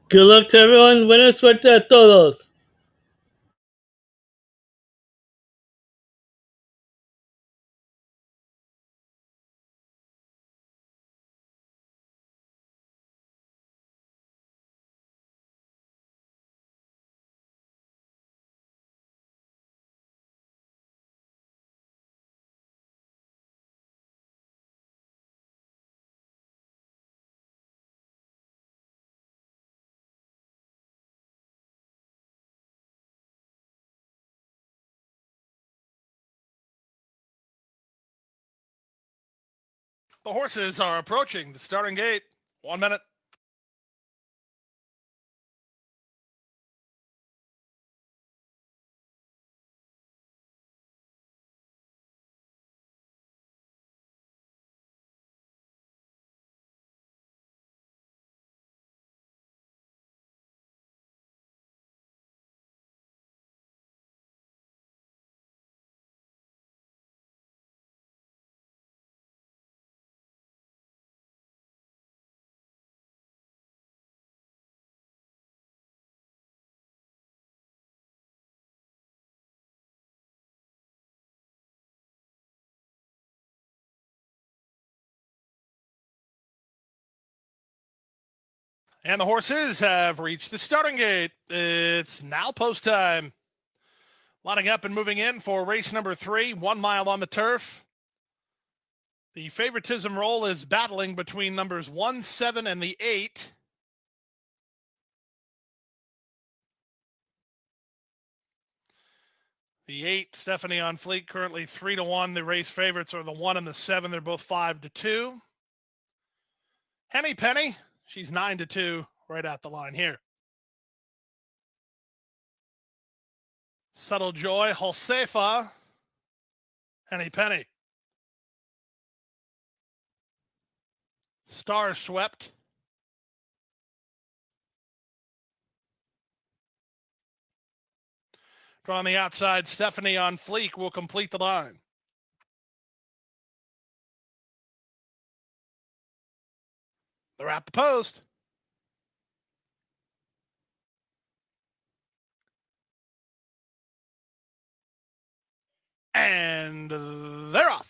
Good luck to everyone. Buena suerte a todos. The horses are approaching the starting gate. 1 minute. And the horses have reached the starting gate. It's now post time. Lining up and moving in for race number 3, 1 mile on the turf. The favoritism roll is battling between numbers 1, 7, and the 8. The 8, Stephanie on Fleet, currently 3-1. The race favorites are the 1 and the 7. They're both 5-2. Henny Penny, she's 9-2, right at the line here. Subtle Joy, Josefa, Henny Penny. Star Swept. Draw on the outside, Stephanie on Fleek will complete the line. They're at the post. And they're off.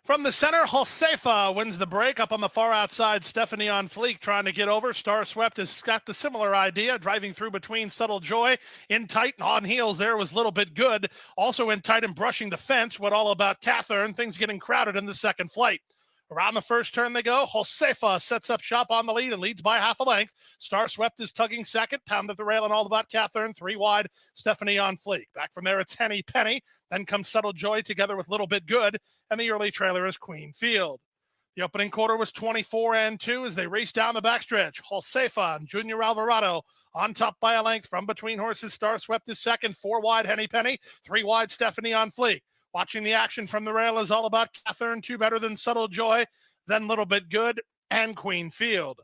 From the center, Josefa wins the break. Up on the far outside, Stephanie on Fleek trying to get over. Star Swept has got the similar idea, driving through between Subtle Joy. In tight and on heels there was Little Bit Good. Also in tight and brushing the fence. What all about Catherine? Things getting crowded in the second flight. Around the first turn they go. Josefa sets up shop on the lead and leads by half a length. Star Swept is tugging second. Pound at the rail and all about Catherine. 3 wide. Stephanie on Fleek. Back from there, it's Henny Penny. Then comes Subtle Joy together with Little Bit Good. And the early trailer is Queen Field. The opening quarter was 24-2 as they raced down the backstretch. Josefa and Junior Alvarado on top by a length from between horses. Star Swept is second. 4 wide, Henny Penny. 3 wide, Stephanie on Fleek. Watching the action from the rail is all about Catherine, 2 better than Subtle Joy, then Little Bit Good, and Queen Field.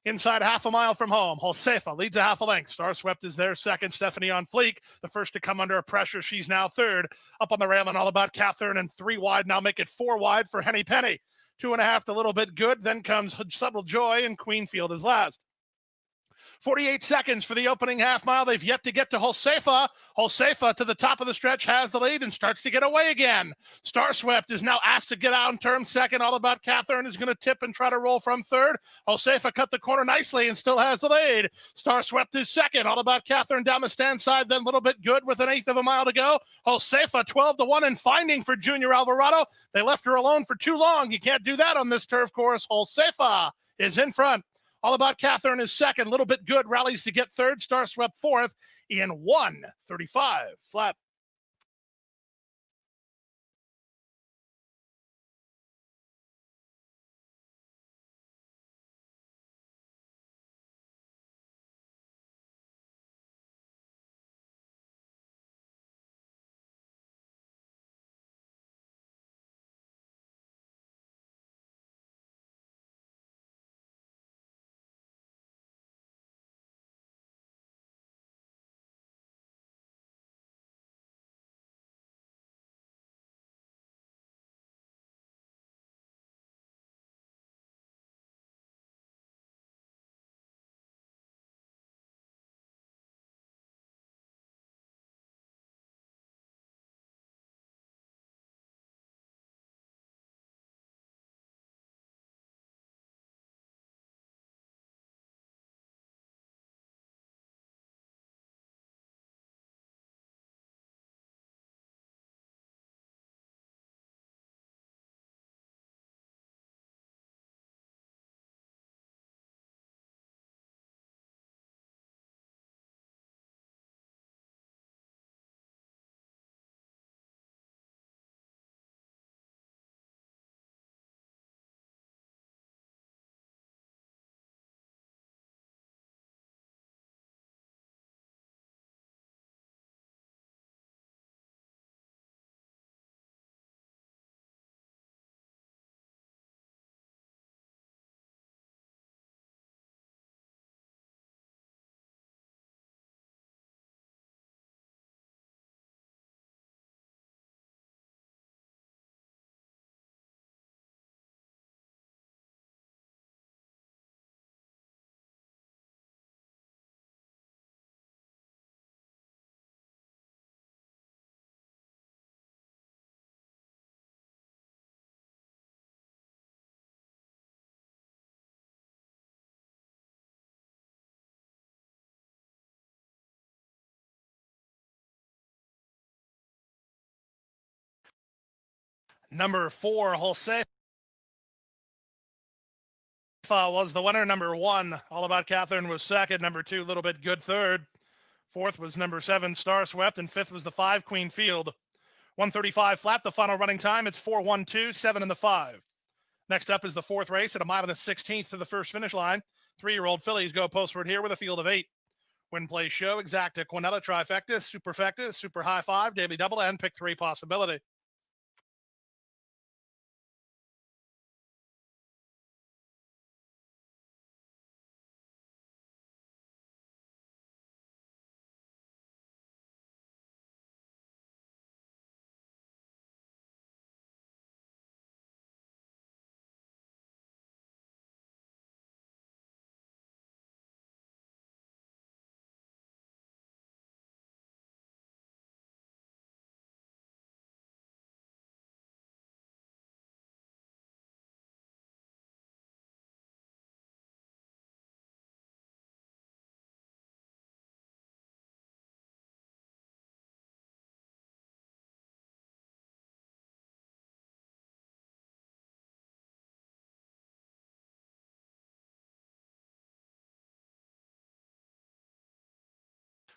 Inside half a mile from home, Josefa leads a half a length. Star Swept is there second. Stephanie on Fleek, the first to come under pressure. She's now third. Up on the rail and all about Catherine, and 3 wide. Now make it 4 wide for Henny Penny. 2.5 to Little Bit Good. Then comes Subtle Joy, and Queen Field is last. 48 seconds for the opening half mile. They've yet to get to Josefa. Josefa to the top of the stretch has the lead and starts to get away again. Star Swept is now asked to get out in turn second. All about Catherine is going to tip and try to roll from third. Josefa cut the corner nicely and still has the lead. Star Swept is second. All about Catherine down the stand side, then Little Bit Good with 1/8 of a mile to go. Josefa 12-1 and finding for Junior Alvarado. They left her alone for too long. You can't do that on this turf course. Josefa is in front. All about Catherine is second. Little Bit Good rallies to get third. Star Swept fourth in 1:35 flat. Number 4, Josefa was the winner. Number 1, All About Catherine, was second. Number 2, Little Bit Good, third. Fourth was number 7, Star Swept. And fifth was the 5, Queen Field. 135 flat, the final running time. It's 4:1:2, 7 in the 5. Next up is the fourth race at a mile and a 16th to the first finish line. 3-year-old fillies go postward here with a field of 8. Win, play, show, exacta, quinella, trifecta, superfecta, super high 5, daily double, and pick 3 possibility.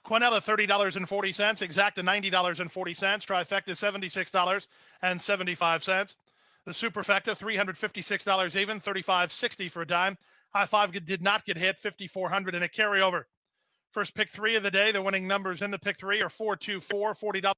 Quinella, $30.40. Exacta, $90.40. Trifecta, $76.75. The superfecta, $356 even, $35.60 for a dime. High 5 did not get hit, $5,400 in a carryover. First pick 3 of the day. The winning numbers in the pick 3 are 4, 2, 4, $40.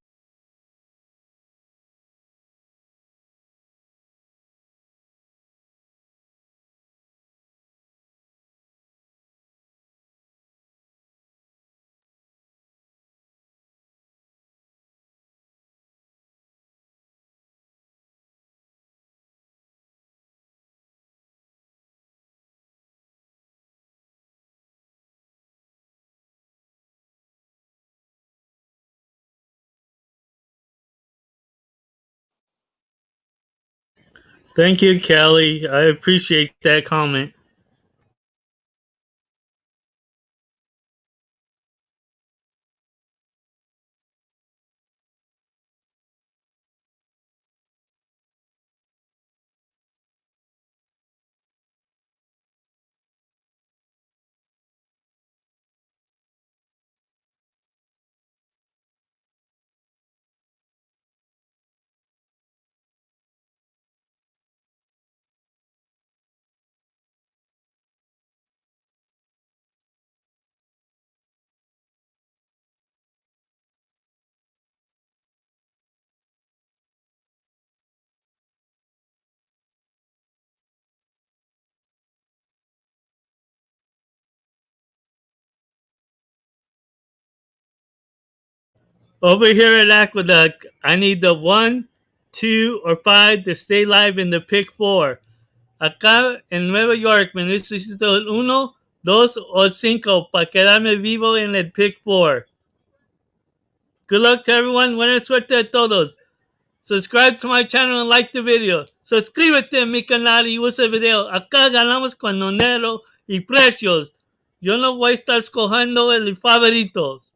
Thank you, Kelly. I appreciate that comment. Over here at Aqueduct, I need the 1, 2, or 5 to stay live in the pick 4. Acá en Nueva York me necesito el 1, 2 o 5 para quedarme vivo en el pick 4. Good luck to everyone. Buena suerte a todos. Subscribe to my channel and like the video. Suscríbete a mi canal y usa el video. Acá ganamos con dinero y precios. Yo no voy a estar escogiendo el favoritos.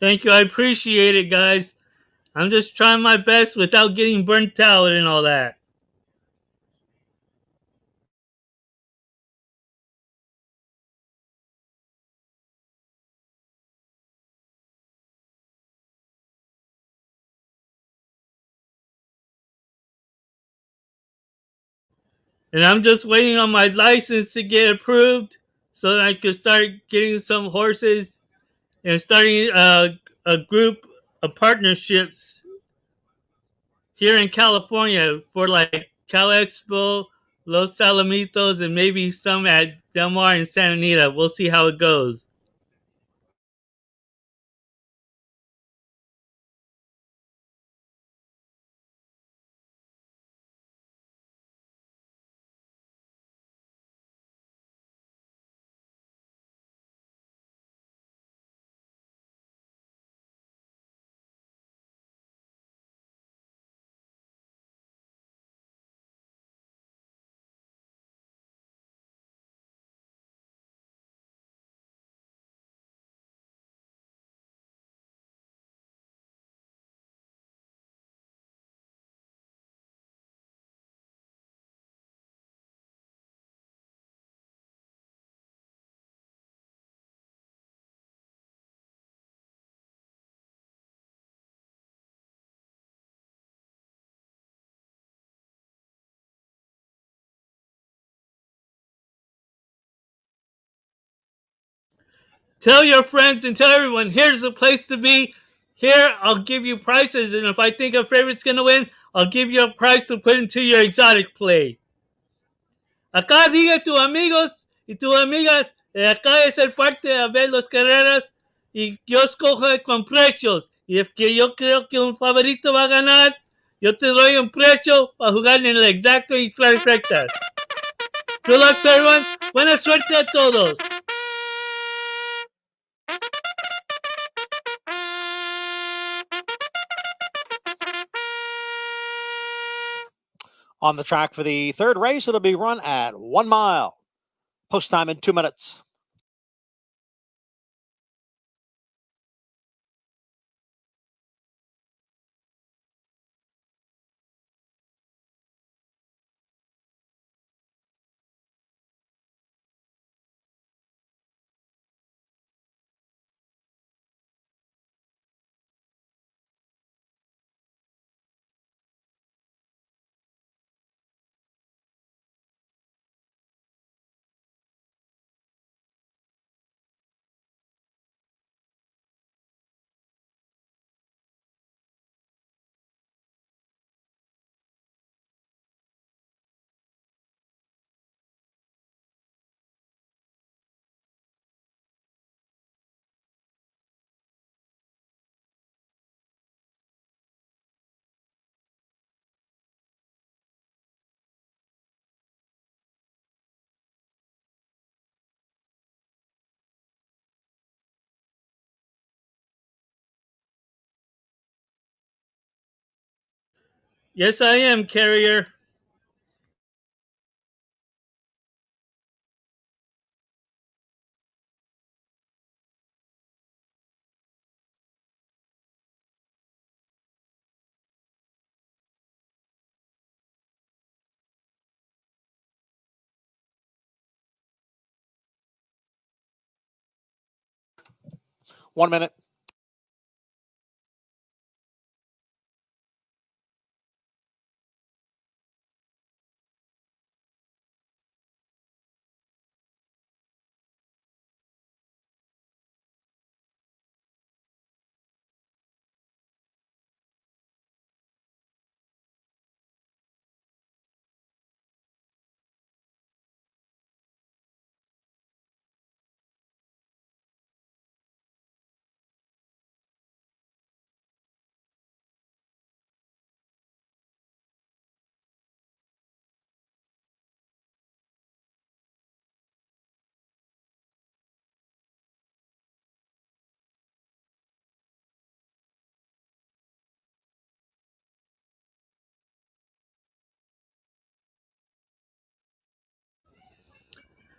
Thank you. I appreciate it, guys. I'm just trying my best without getting burnt out and all that. And I'm just waiting on my license to get approved so that I can start getting some horses and starting a group of partnerships here in California for like Cal Expo, Los Alamitos, and maybe some at Del Mar and Santa Anita. We'll see how it goes. Tell your friends and tell everyone, here's the place to be. Here, I'll give you prizes, and if I think a favorite's going to win, I'll give you a prize to put into your exotic play. Acá diga tus amigos y tus amigas, acá de ser parte de ver las carreras y yo escojo con precios. Y es que yo creo que un favorito va a ganar, yo te doy un precio para jugar en el exacto y trifecta. Good luck to everyone. Buena suerte a todos. On the track for the third race, it'll be run at 1 mile. Post time in 2 minutes. Yes, I am, Carrier. One minute.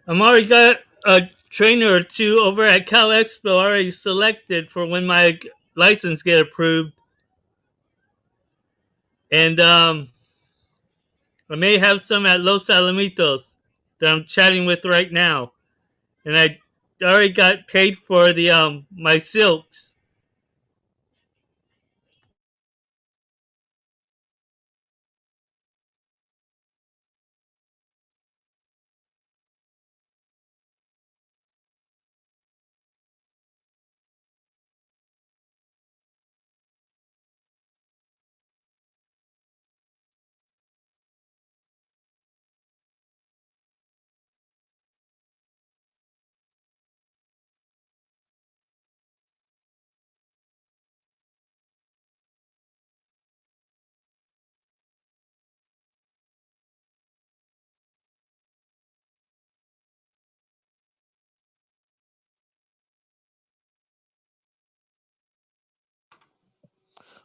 I'm already got a trainer or two over at Cal Expo already selected for when my license get approved. And I may have some at Los Alamitos that I'm chatting with right now. And I already got paid for the my silks.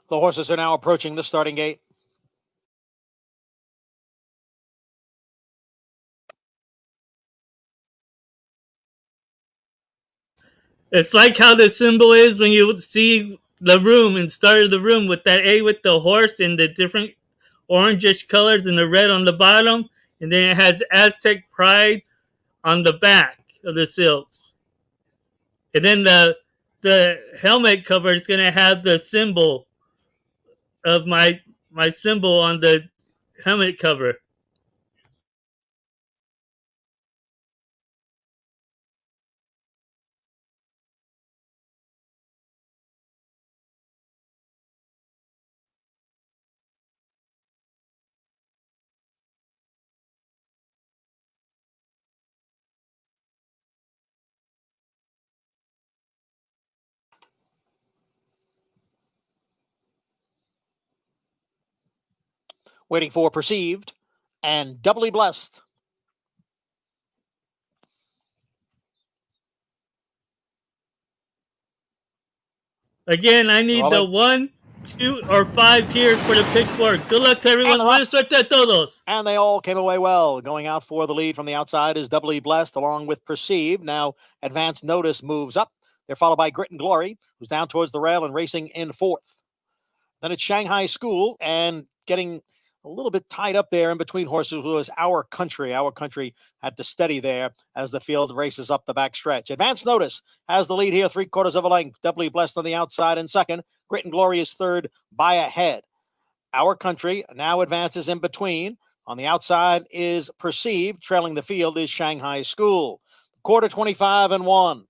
The horses are now approaching the starting gate. It's like how the symbol is when you see the room and start of the room with that A with the horse and the different orangish colors and the red on the bottom. And then it has Aztec Pride on the back of the silks. And then the helmet cover is gonna have the symbol of my symbol on the helmet cover. Waiting for Perceived and Doubly Blessed. Again, I need the Rolling. 1, 2, or 5 here for the pick 4. Good luck to everyone. And Buena suerte a todos. And they all came away well. Going out for the lead from the outside is Doubly Blessed along with Perceived. Now Advanced Notice moves up. They're followed by Grit and Glory, who's down towards the rail and racing in fourth. Then it's Shanghai School and getting a little bit tied up there in between horses was Our Country. Our Country had to steady there as the field races up the back stretch. Advanced Notice has the lead here, 3/4 of a length. Doubly Blessed on the outside in second. Grit and Glory is third by a head. Our Country now advances in between. On the outside is Perceived. Trailing the field is Shanghai School. Quarter 25 and 1.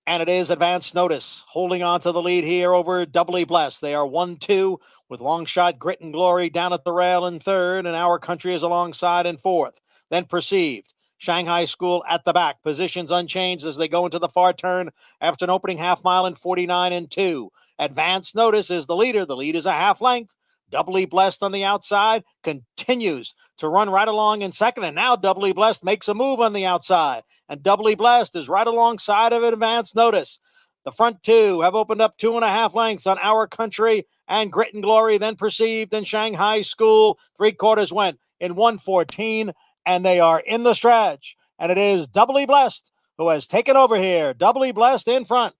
And it is Advanced Notice holding on to the lead here over Doubly Blessed. They are 1-2 with Long Shot, Grit and Glory down at the rail in third, and Our Country is alongside in fourth. Then Perceived. Shanghai School at the back. Positions unchanged as they go into the far turn after an opening half mile in 49 and 2. Advanced Notice is the leader. The lead is a half length. Doubly Blessed on the outside continues to run right along in second, and now Doubly Blessed makes a move on the outside, and Doubly Blessed is right alongside of Advanced Notice. The front two have opened up 2.5 lengths on Our Country and Grit and Glory, then Perceived and Shanghai School. 3/4 went in 1:14, and they are in the stretch, and it is Doubly Blessed who has taken over here. Doubly Blessed in front.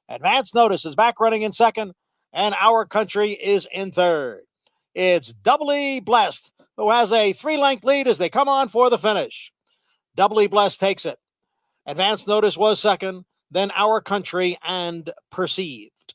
Advanced Notice is back running in second, and Our Country is in third. It's Doubly Blessed who has a 3-length lead as they come on for the finish. Doubly Blessed takes it. Advanced Notice was second, then Our Country and Perceived.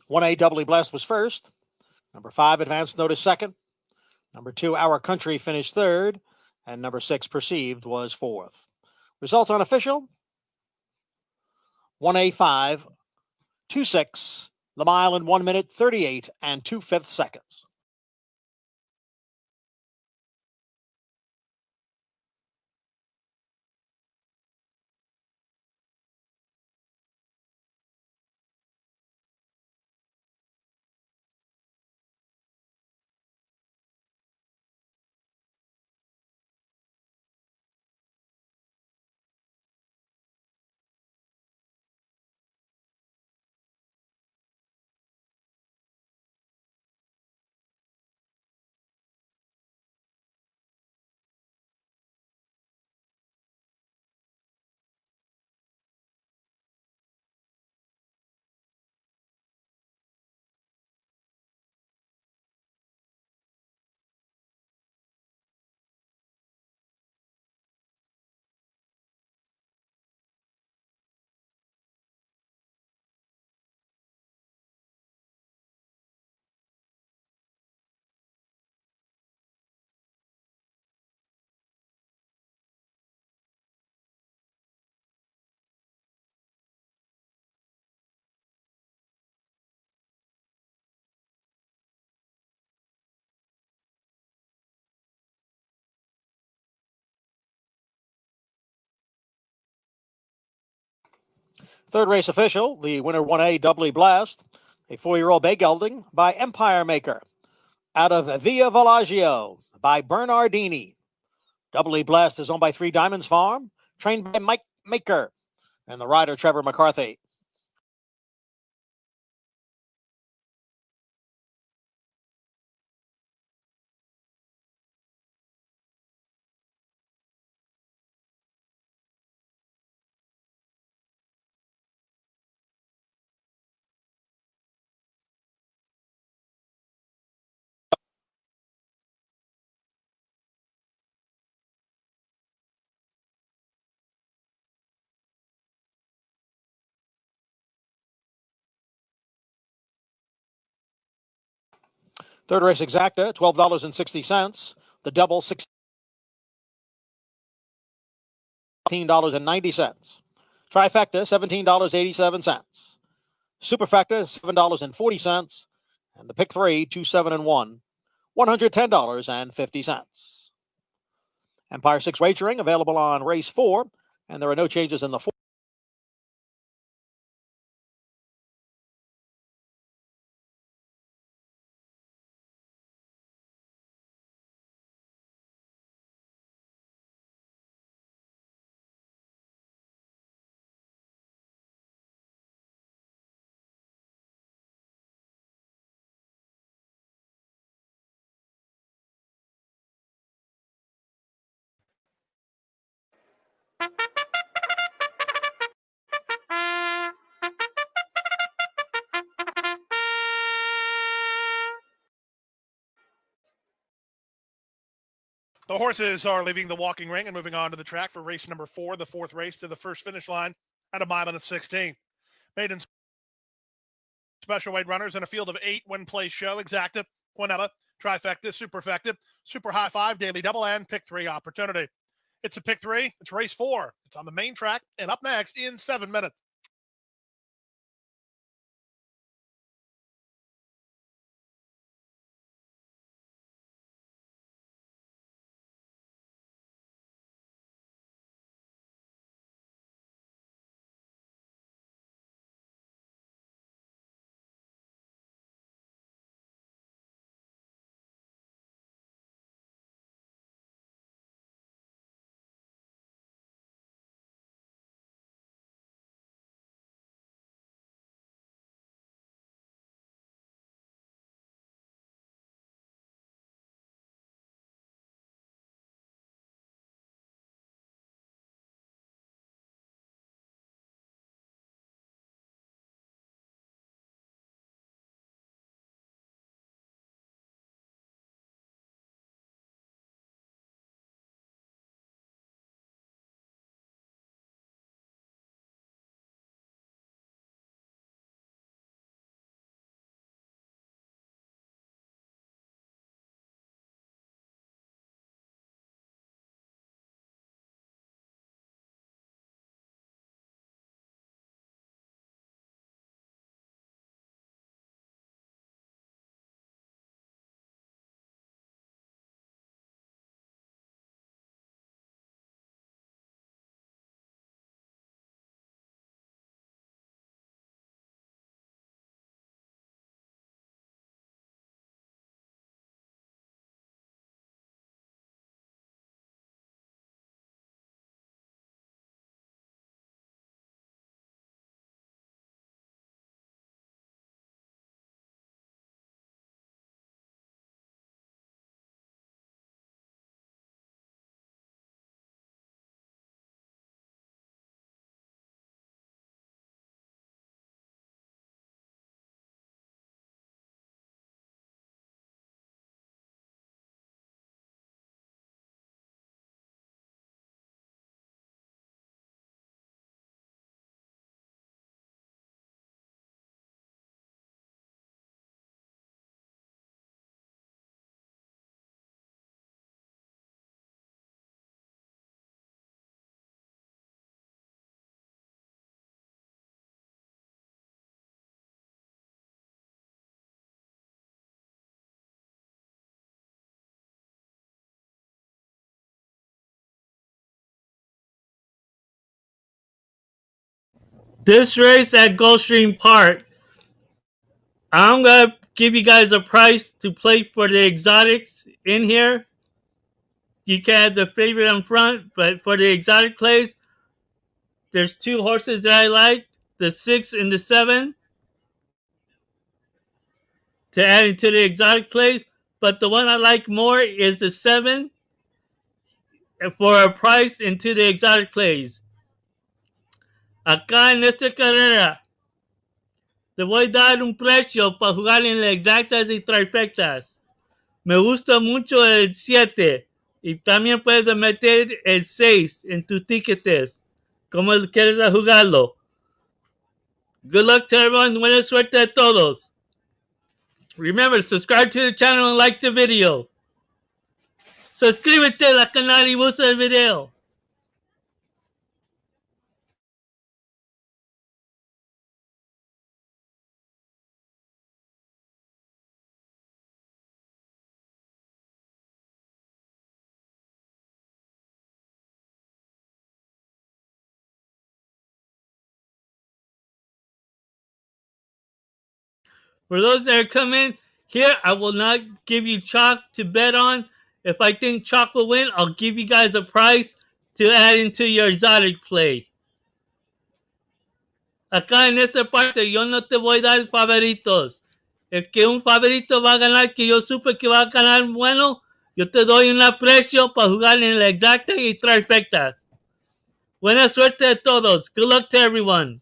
One A Doubly Blessed was first. Number 5 Advanced Notice second. Number 2 Our Country finished third, and number 6 Perceived was fourth. Results unofficial. 1A5, 2-6, the mile in 1 minute 38 and 2/5 seconds. Third race official, the winner 1A Doubly Blessed, a 4-year-old bay gelding by Empire Maker. Out of Via Villaggio by Bernardini. Doubly Blessed is owned by 3 Diamonds Farm, trained by Mike Maker, and the rider Trevor McCarthy. Third race exacta, $12.60. The double, $16.90. Trifecta, $17.87. Superfecta, $7.40. And the pick three, 2, 7, and 1, $110.50. Empire 6 wagering available on race 4, and there are no changes in the 4. The horses are leaving the walking ring and moving on to the track for race number 4, the fourth race to the first finish line at 1.16 miles. Maiden special weight runners in a field of 8 when-play show, exacta, quinella, trifecta, superfecta, super high 5, daily double, and pick 3 opportunity. It's a pick 3. It's race 4. It's on the main track and up next in 7 minutes. This race at Gulfstream Park, I'm going to give you guys a price to play for the exotics in here. You can have the favorite in front, but for the exotic plays, there's 2 horses that I like, the 6 and the 7, to add into the exotic plays. But the one I like more is the 7 for a price into the exotic plays. Acá en esta carrera, te voy a dar un precio para jugar en las exactas y trifectas. Me gusta mucho el 7. Y también puedes meter el 6 en tus tickets. Como quieres jugarlo. Good luck to everyone. Buena suerte a todos. Remember, subscribe to the channel and like the video. Suscríbete al canal y gusta el video. For those that are coming here, I will not give you chalk to bet on. If I think chalk will win, I'll give you guys a price to add into your exotic play. Acá en esta parte yo no te voy a dar favoritos. El que un favorito va a ganar, que yo supe que va a ganar bueno, yo te doy un precio para jugar en la exacta y trifectas. Buena suerte a todos. Good luck to everyone.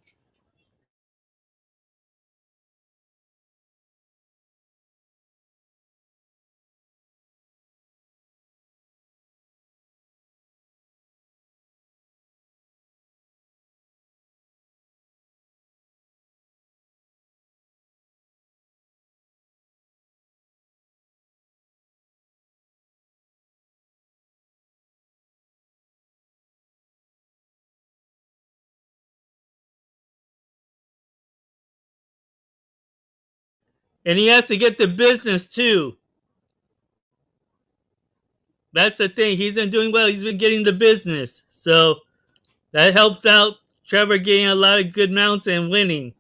And he has to get the business too. That's the thing. He's been doing well. He's been getting the business. So that helps out Trevor getting a lot of good mounts and winning.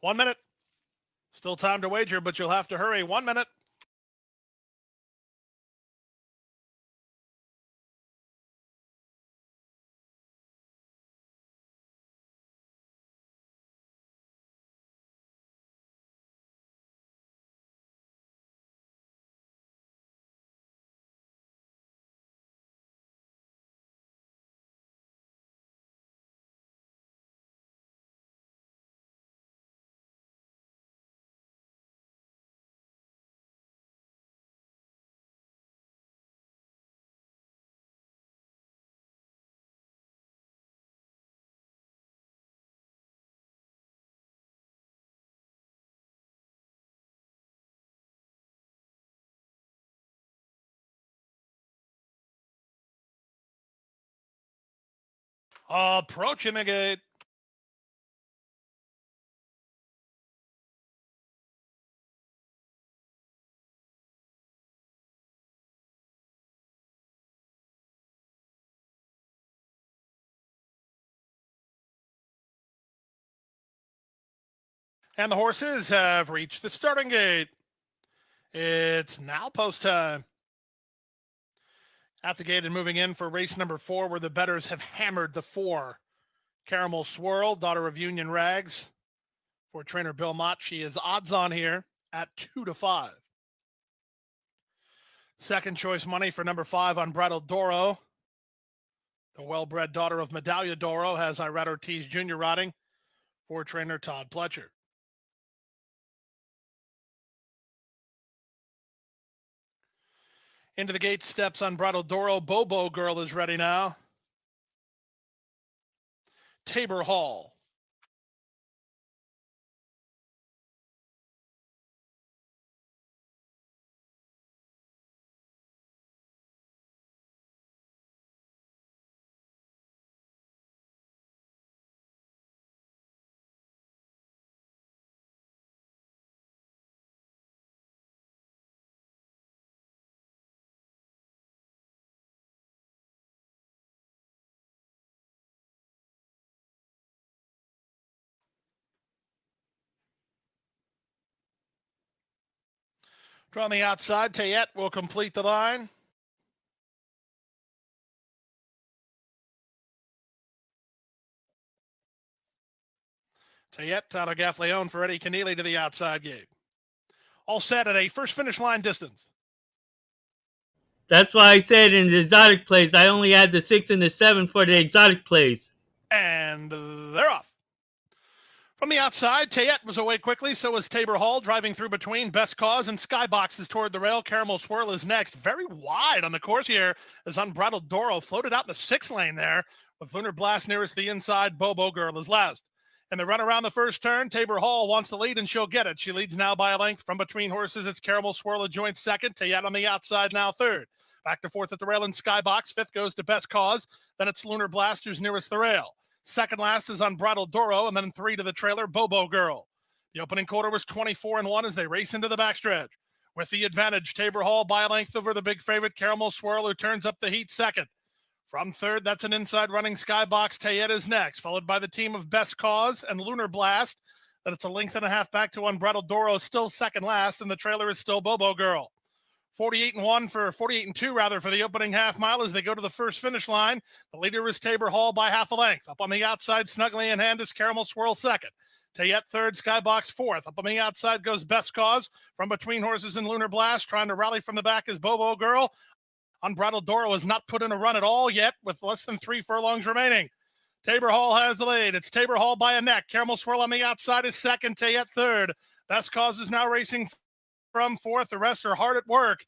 One minute. Still time to wager, but you'll have to hurry. 1 minute. Approaching the gate. And the horses have reached the starting gate. It's now post time. At the gate and moving in for race number 4, where the bettors have hammered the 4. Caramel Swirl, daughter of Union Rags. For trainer Bill Mott, she is odds on here at 2-5. Second choice money for number 5, Unbridled Doro. The well-bred daughter of Medallia Doro has Irad Ortiz Jr. riding for trainer Todd Pletcher. Into the gate steps Unbridled Doro. Bobo Girl is ready now. Tabor Hall. From the outside, Tayet will complete the line. Tayet, Tyler Gaffleone for Eddie Keneally to the outside gate. All set at a first finish line distance. That's why I said in the exotic plays, I only had the 6 and the 7 for the exotic plays. and they're off. From the outside, Tayet was away quickly, so was Tabor Hall, driving through between Best Cause and Skyboxes toward the rail. Caramel Swirl is next. Very wide on the course here as Unbridled Doro floated out in the 6 lane there, with Lunar Blast nearest the inside. Bobo Girl is last. And the run around the first turn, Tabor Hall wants the lead, and she'll get it. She leads now by a length from between horses. It's Caramel Swirl, a joint second. Tayet on the outside now third. Back to fourth at the rail in Skybox. Fifth goes to Best Cause. Then it's Lunar Blast, who's nearest the rail. Second last is Unbridled Doro, and then 3 to the trailer, Bobo Girl. The opening quarter was 24-1 as they race into the backstretch. With the advantage, Tabor Hall by a length over the big favorite, Caramel Swirl, who turns up the heat second. From third, that's an inside running Skybox. Tayet is next, followed by the team of Best Cause and Lunar Blast. Then it's a length and a half back to Unbridled Doro, still second last, and the trailer is still Bobo Girl. 48-2 rather for the opening half mile as they go to the first finish line. The leader is Tabor Hall by half a length. Up on the outside, snugly in hand is Caramel Swirl second. Tayet third, Skybox fourth. Up on the outside goes Best Cause. From between horses and Lunar Blast, trying to rally from the back is Bobo Girl. Unbridled Doro has not put in a run at all yet with less than 3 furlongs remaining. Tabor Hall has the lead. It's Tabor Hall by a neck. Caramel Swirl on the outside is second. Tayet third. Best Cause is now racing from fourth. The rest are hard at work.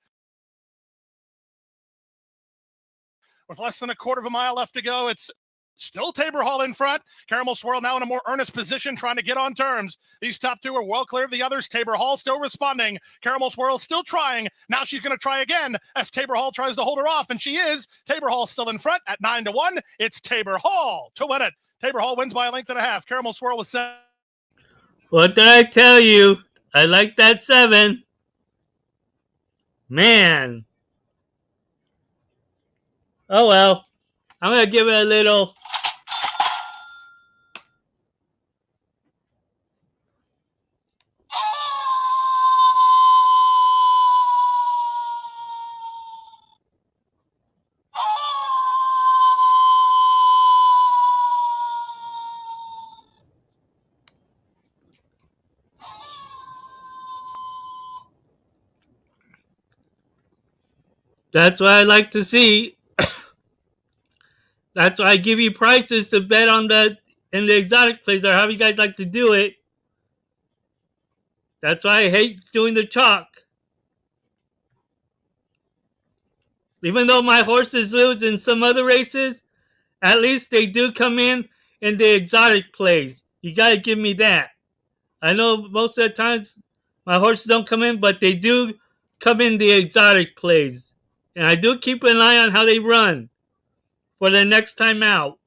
With less than a quarter of a mile left to go, it's still Tabor Hall in front. Caramel Swirl now in a more earnest position, trying to get on terms. These top two are well clear of the others. Tabor Hall still responding. Caramel Swirl still trying. Now she's going to try again as Tabor Hall tries to hold her off, and she is. Tabor Hall still in front at 9-1. It's Tabor Hall to win it. Tabor Hall wins by a length and a half. Caramel Swirl was 7. What did I tell you? I like that 7. Man. Oh well. I'm going to give it a little. That's what I like to see. That's why I give you prices to bet on in the exotic plays, or how you guys like to do it. That's why I hate doing the chalk. Even though my horses lose in some other races, at least they do come in the exotic plays. You gotta give me that. I know most of the times my horses don't come in, but they do come in the exotic plays. And I do keep an eye on how they run for the next time out.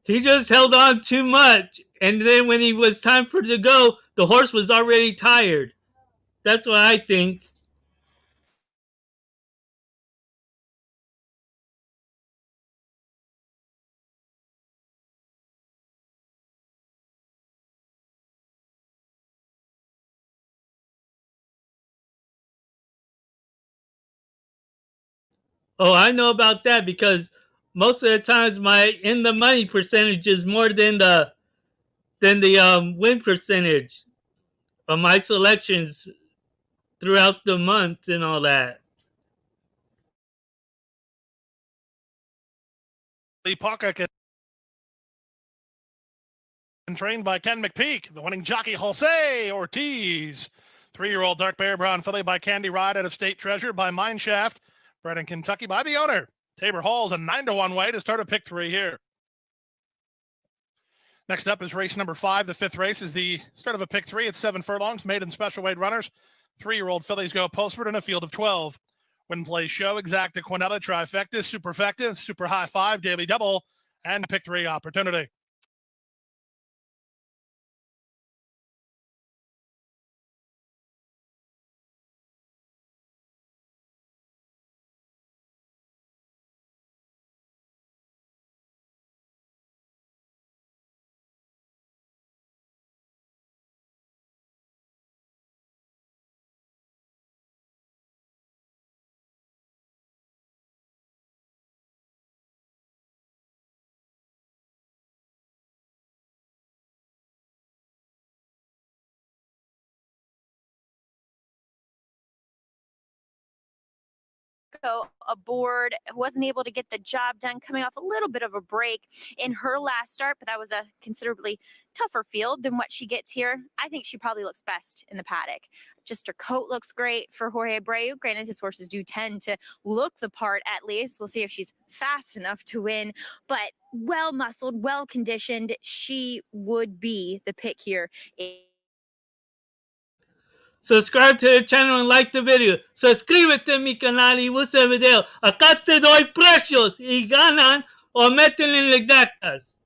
He just held on too much, and then when it was time for it to go, the horse was already tired. That's what I think. Oh, I know about that because most of the times my in the money percentage is more than the win percentage of my selections throughout the month and all that. Lee Pocket and trained by Ken McPeak, the winning jockey Jose Ortiz. 3-year-old dark bear brown filly by Candy Ride out of State Treasure by Mineshaft, bred in Kentucky by the owner. Tabor Hall's a 9-1 way to start a pick 3 here. Next up is race number 5. The 5th race is the start of a pick 3. It's 7 furlongs, maiden special weight runners. 3-year-old fillies go postward in a field of 12. Win, play, show, exacta, quinella, trifecta, superfecta, super high 5, daily double, and pick 3 opportunity. aboard, wasn't able to get the job done, coming off a little bit of a break in her last start, but that was a considerably tougher field than what she gets here. I think she probably looks best in the paddock. Just her coat looks great for Jorge Abreu. Granted, his horses do tend to look the part at least. We'll see if she's fast enough to win, but well muscled, well conditioned. She would be the pick here. Subscribe to the channel and like the video. Suscríbete a mi canal y busca el video. Acá te doy precios y ganan o meten en las exactas.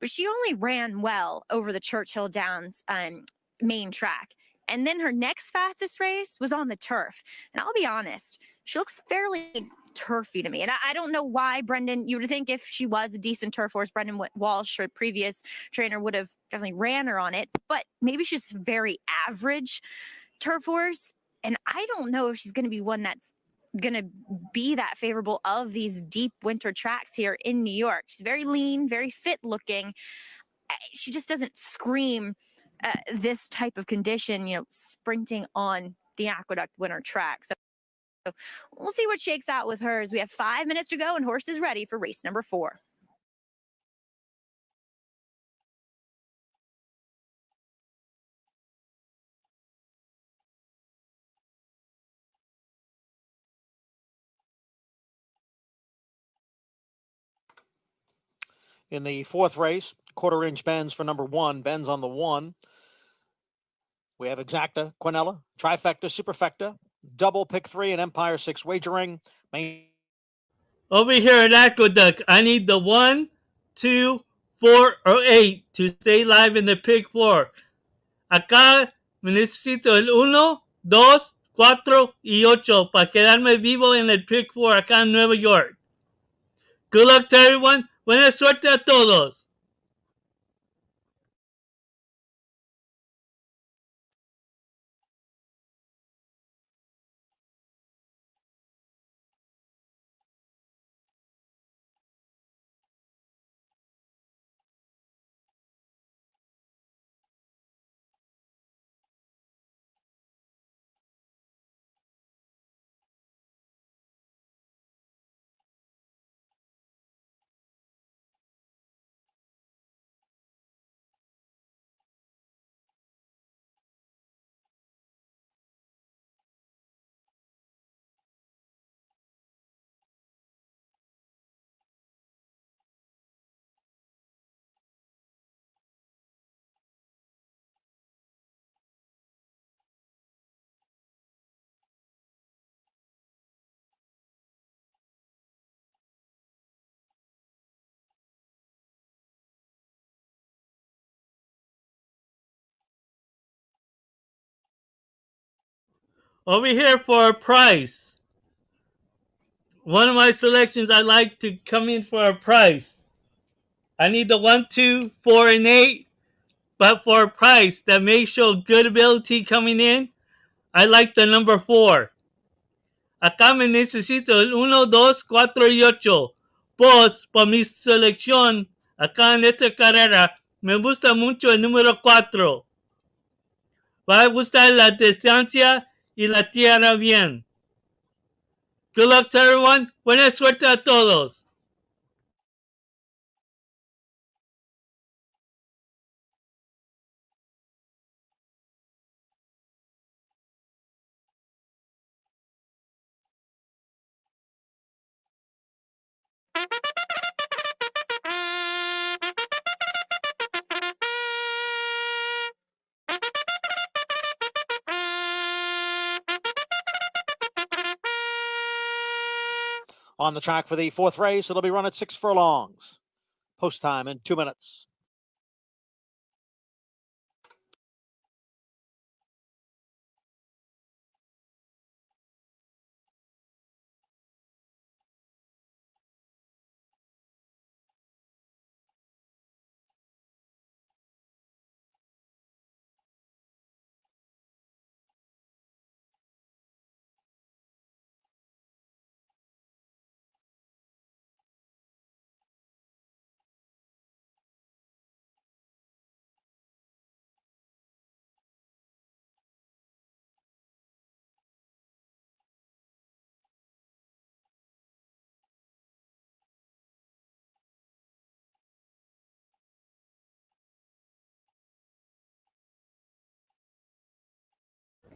But she only ran well over the Churchill Downs main track. And then her next fastest race was on the turf. And I'll be honest, she looks fairly turfy to me. And I don't know why Brendan, you would think if she was a decent turf horse, Brendan Walsh, her previous trainer, would have definitely ran her on it. But maybe she's very average turf horse. And I don't know if she's going to be one that's going to be that favorable of these deep winter tracks here in New York. She's very lean, very fit looking. She just doesn't scream this type of condition, sprinting on the Aqueduct winter track. So we'll see what shakes out with hers. We have 5 minutes to go and horses ready for race number 4. In the fourth race, quarter-inch bends for number 1, bends on the 1. We have Exacta, Quinella, Trifecta, Superfecta, Double Pick 3, and Empire 6 Wagering. Over here at Aqueduct, I need the 1, 2, 4, or 8 to stay live in the pick 4. Acá me necesito el 1, 2, 4 y 8 para quedarme vivo en el pick 4 acá en Nueva York. Good luck to everyone. Buena suerte a todos. Over here for a price. One of my selections I like to come in for a price. I need the 1, 2, 4, and 8. But for a price that may show good ability coming in, I like the number 4. Acá me necesito el 1, 2, 4 y 8. Pues, por mi selección, acá en esta carrera, me gusta mucho el número 4. Va a gustar la distancia y la tierra bien. Good luck to everyone. Buena suerte a todos. On the track for the fourth race, it'll be run at 6 furlongs. Post time in 2 minutes.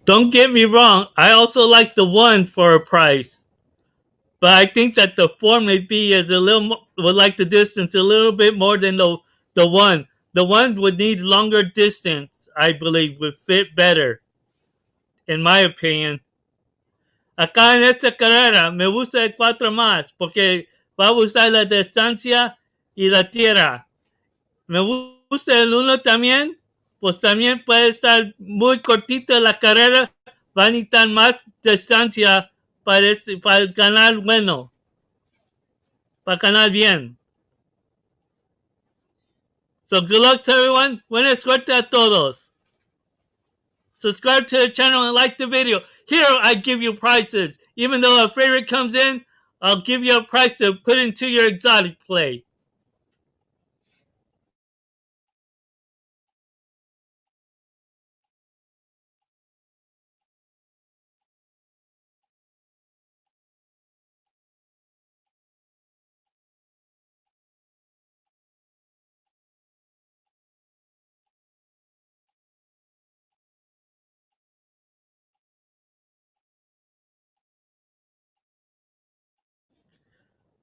Don't get me wrong, I also like the 1 for a price. But I think that the 4 may be a little would like the distance a little bit more than the 1. The 1 would need longer distance, I believe, would fit better, in my opinion. Acá en esta carrera me gusta el 4 más porque va a usar la distancia y la tierra. Me gusta el 1 también, pues también puede estar muy cortita la carrera, va a necesitar más distancia para ganar bueno, para ganar bien. So good luck to everyone. Buena suerte a todos. Subscribe to the channel and like the video. Here I give you prizes. Even though a favorite comes in, I'll give you a prize to put into your exotic play.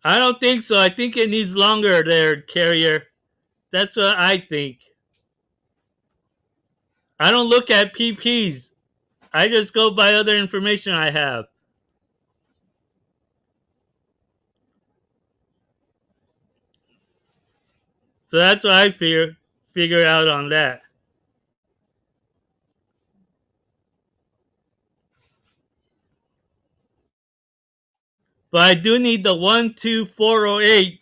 I don't think so. I think it needs longer there, carrier. That's what I think. I don't look at PPs. I just go by other information I have. So that's what I figure out on that. But I do need the 1, 2, 4, or 8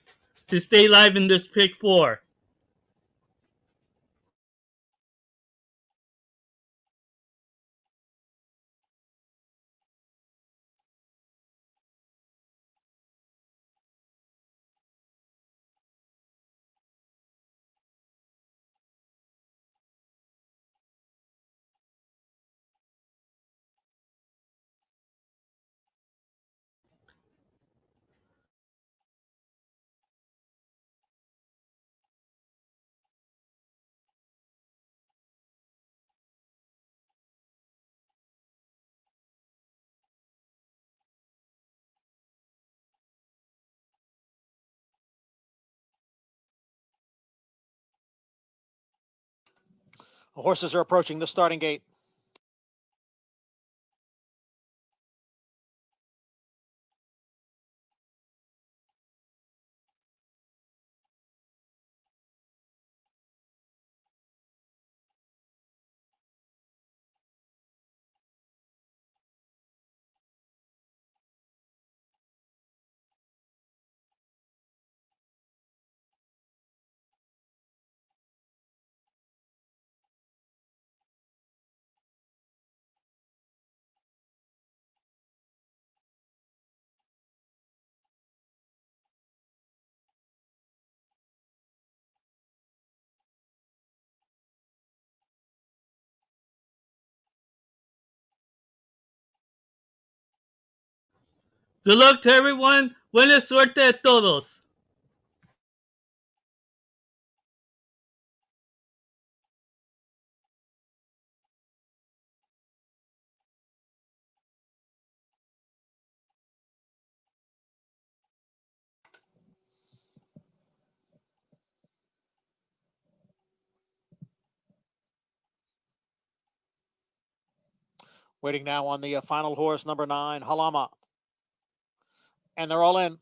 to stay live in this pick 4. The horses are approaching the starting gate. Good luck to everyone. Buena suerte a todos. Waiting now on the final horse, number 9, Halama. And they're all in.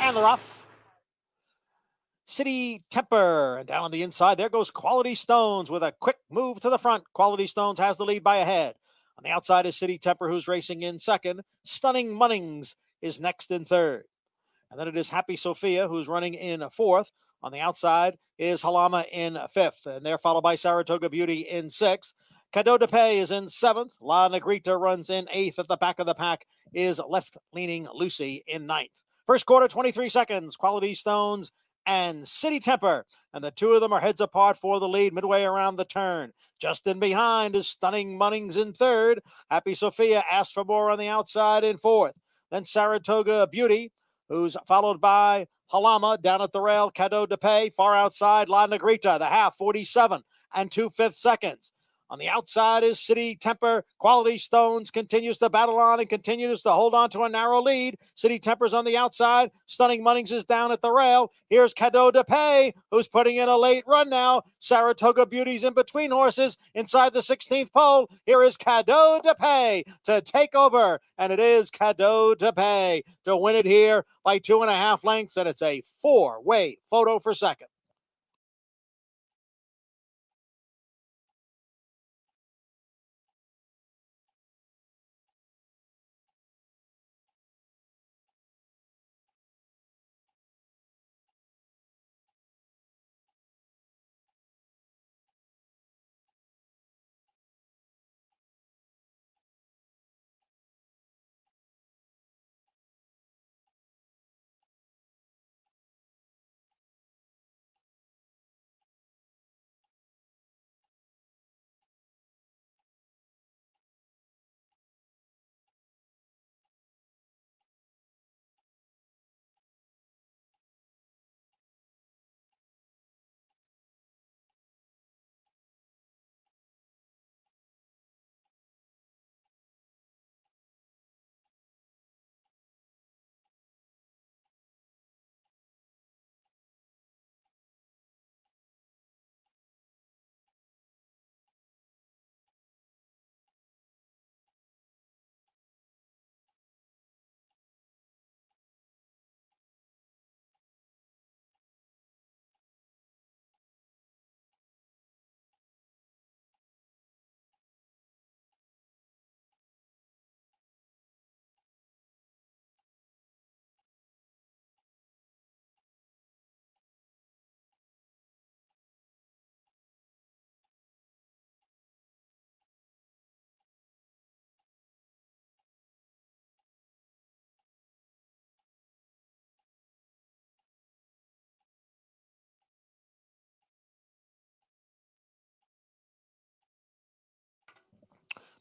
And they're off. City Temper. And down on the inside, there goes Quality Stones with a quick move to the front. Quality Stones has the lead by a head. On the outside is City Temper, who's racing in second. Stunning Munnings is next in third. And then it is Happy Sophia, who's running in fourth. On the outside is Halama in fifth. And they're followed by Saratoga Beauty in sixth. Cadeau de Pay is in seventh. La Negrita runs in eighth. At the back of the pack is Left-Leaning Lucy in ninth. First quarter, 23 seconds. Quality Stones and City Temper. And the two of them are heads apart for the lead midway around the turn. Just in behind is Stunning Munnings in third. Happy Sophia asks for more on the outside in fourth. Then Saratoga Beauty, who's followed by Halama down at the rail. Cadeau de Pay far outside. La Negrita, the half, 47 and 2/5 seconds. On the outside is City Temper. Quality Stones continues to battle on and continues to hold on to a narrow lead. City Temper's on the outside. Stunning Munnings is down at the rail. Here's Cadeau de Pay, who's putting in a late run now. Saratoga Beauty's in between horses inside the 16th pole. Here is Cadeau de Pay to take over, and it is Cadeau de Pay to win it here by 2.5 lengths, and it's a 4-way photo for second.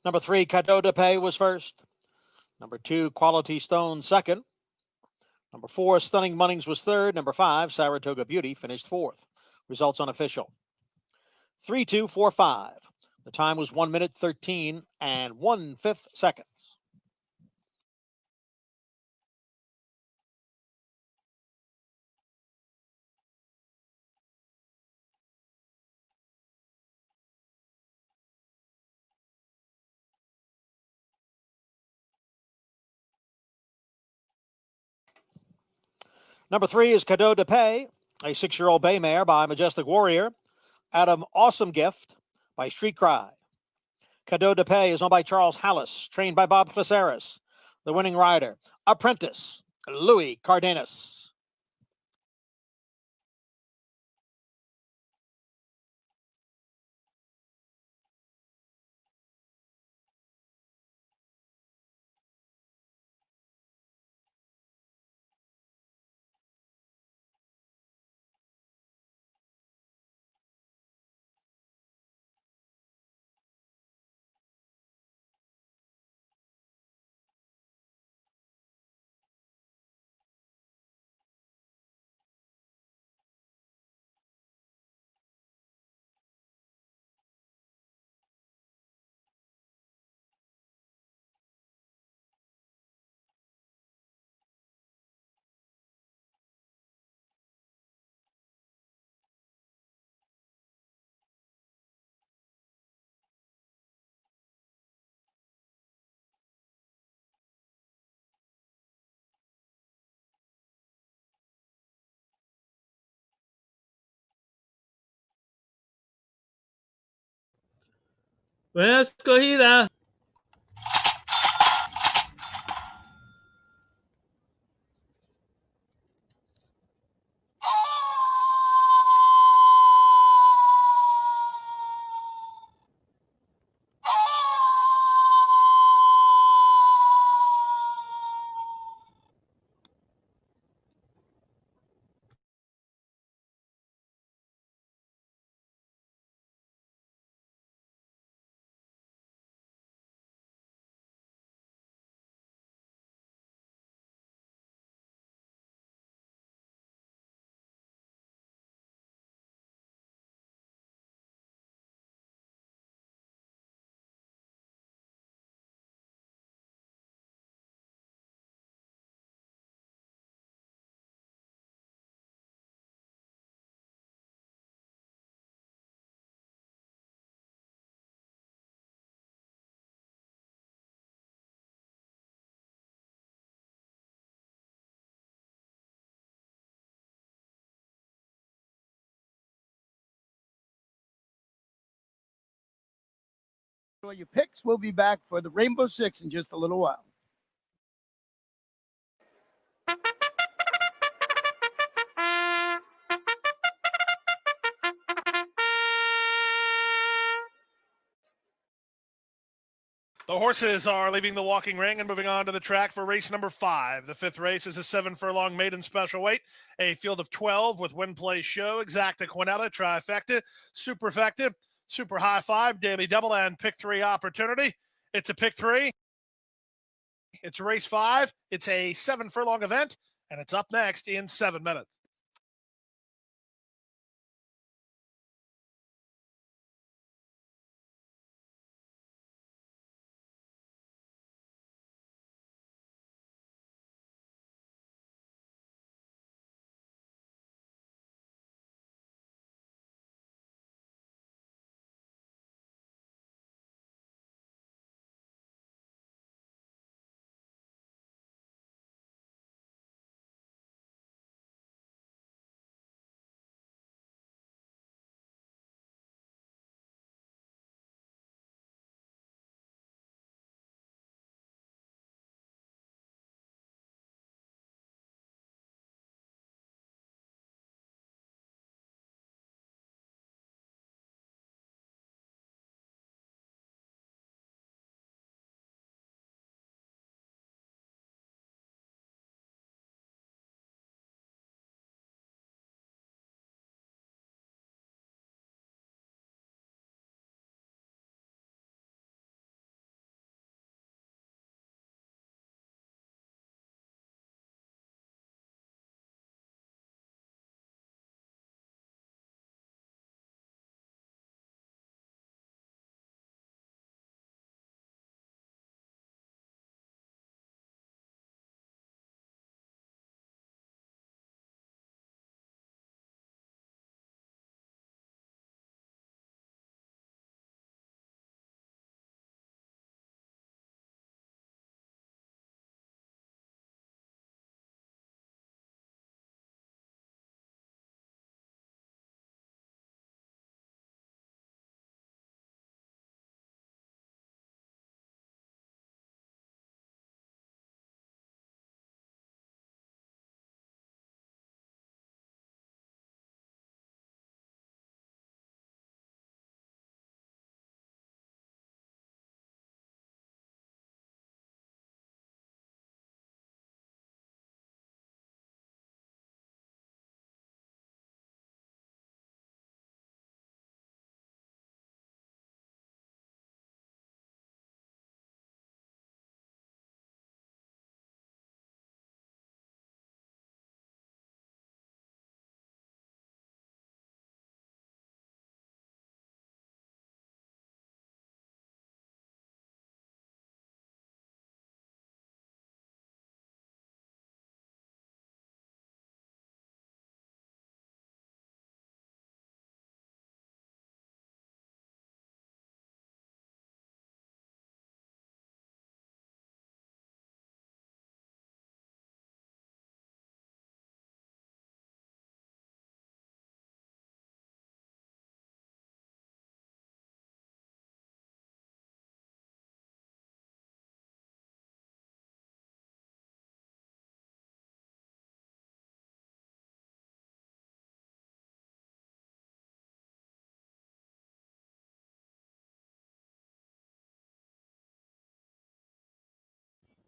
Number 3, Cadeau de Pay was first. Number 2, Quality Stone second. Number 4, Stunning Munnings was third. Number 5, Saratoga Beauty finished fourth. Results unofficial. 3-2-4-5. The time was 1 minute 13 and 1/5 seconds. Number 3 is Cadeau de Pay, a 6-year-old bay mare by Majestic Warrior. Adam Awesome Gift by Street Cry. Cadeau de Pay is owned by Charles Hallis, trained by Bob Clisaris. The winning rider, Apprentice, Louis Cardenas. Buena escogida. Your picks. We'll be back for the Rainbow Six in just a little while. The horses are leaving the walking ring and moving on to the track for race number 5. The 5th race is a 7-furlong maiden special weight, a field of 12 with Win Play Show, Exacta Quinella, Trifecta, Superfecta, Super High Five, Daily Double, and Pick 3 opportunity. It's a Pick 3. It's race 5. It's a 7-furlong event, and it's up next in 7 minutes.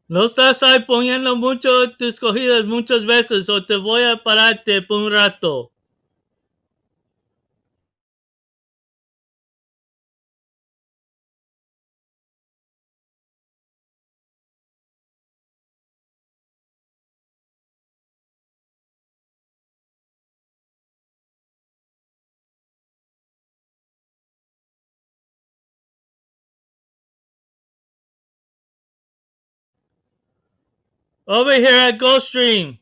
No estás ahí poniendo mucho tus cogidas muchas veces o te voy a pararte por un rato. Over here at Gulfstream,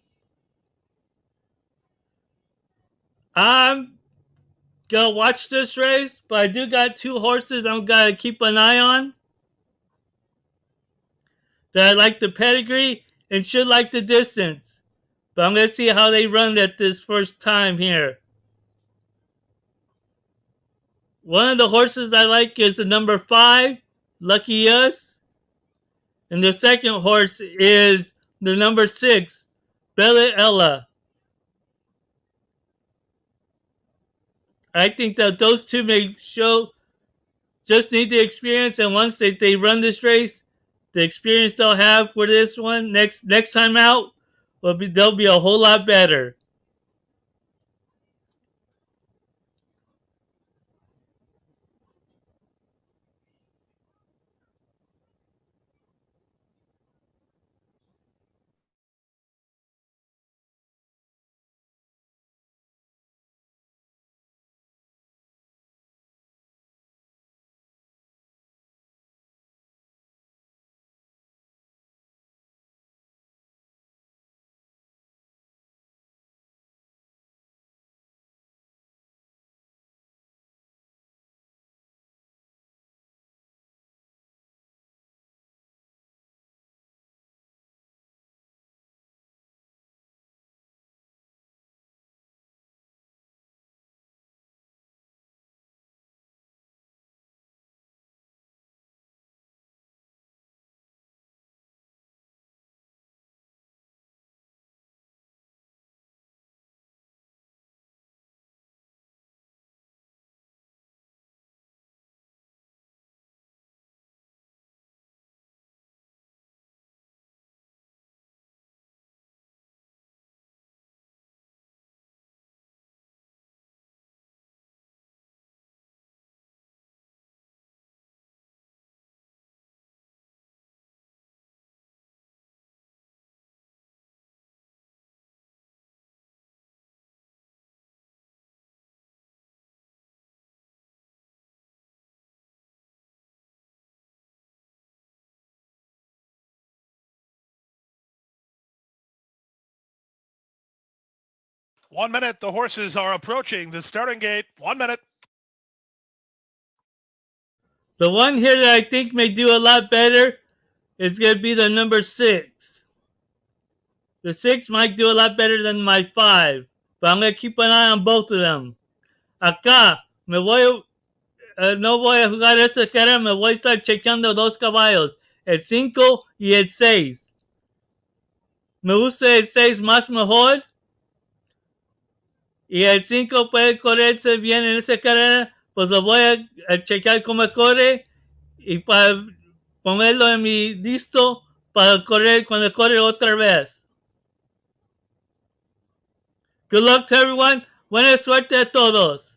I'm gonna watch this race, but I do got 2 horses I'm gonna keep an eye on that I like the pedigree and should like the distance. But I'm gonna see how they run at this first time here. One of the horses I like is the number 5, Lucky Us. And the second horse is the number 6, Bella Ella. I think that those two may show, just need the experience, and once they run this race, the experience they'll have for this one next time out they'll be a whole lot better. One minute. The horses are approaching the starting gate. 1 minute. The one here that I think may do a lot better is going to be the number 6. The 6 might do a lot better than my 5, but I'm going to keep an eye on both of them. Acá no voy a jugar esta carrera, me voy a estar chequeando dos caballos, el 5 y el 6. Me gusta el 6 más mejor, y el 5 puede correrse bien en esa carrera, pues lo voy a checar cómo corre y para ponerlo en mi listo para correr cuando corre otra vez. Good luck to everyone. Buena suerte a todos.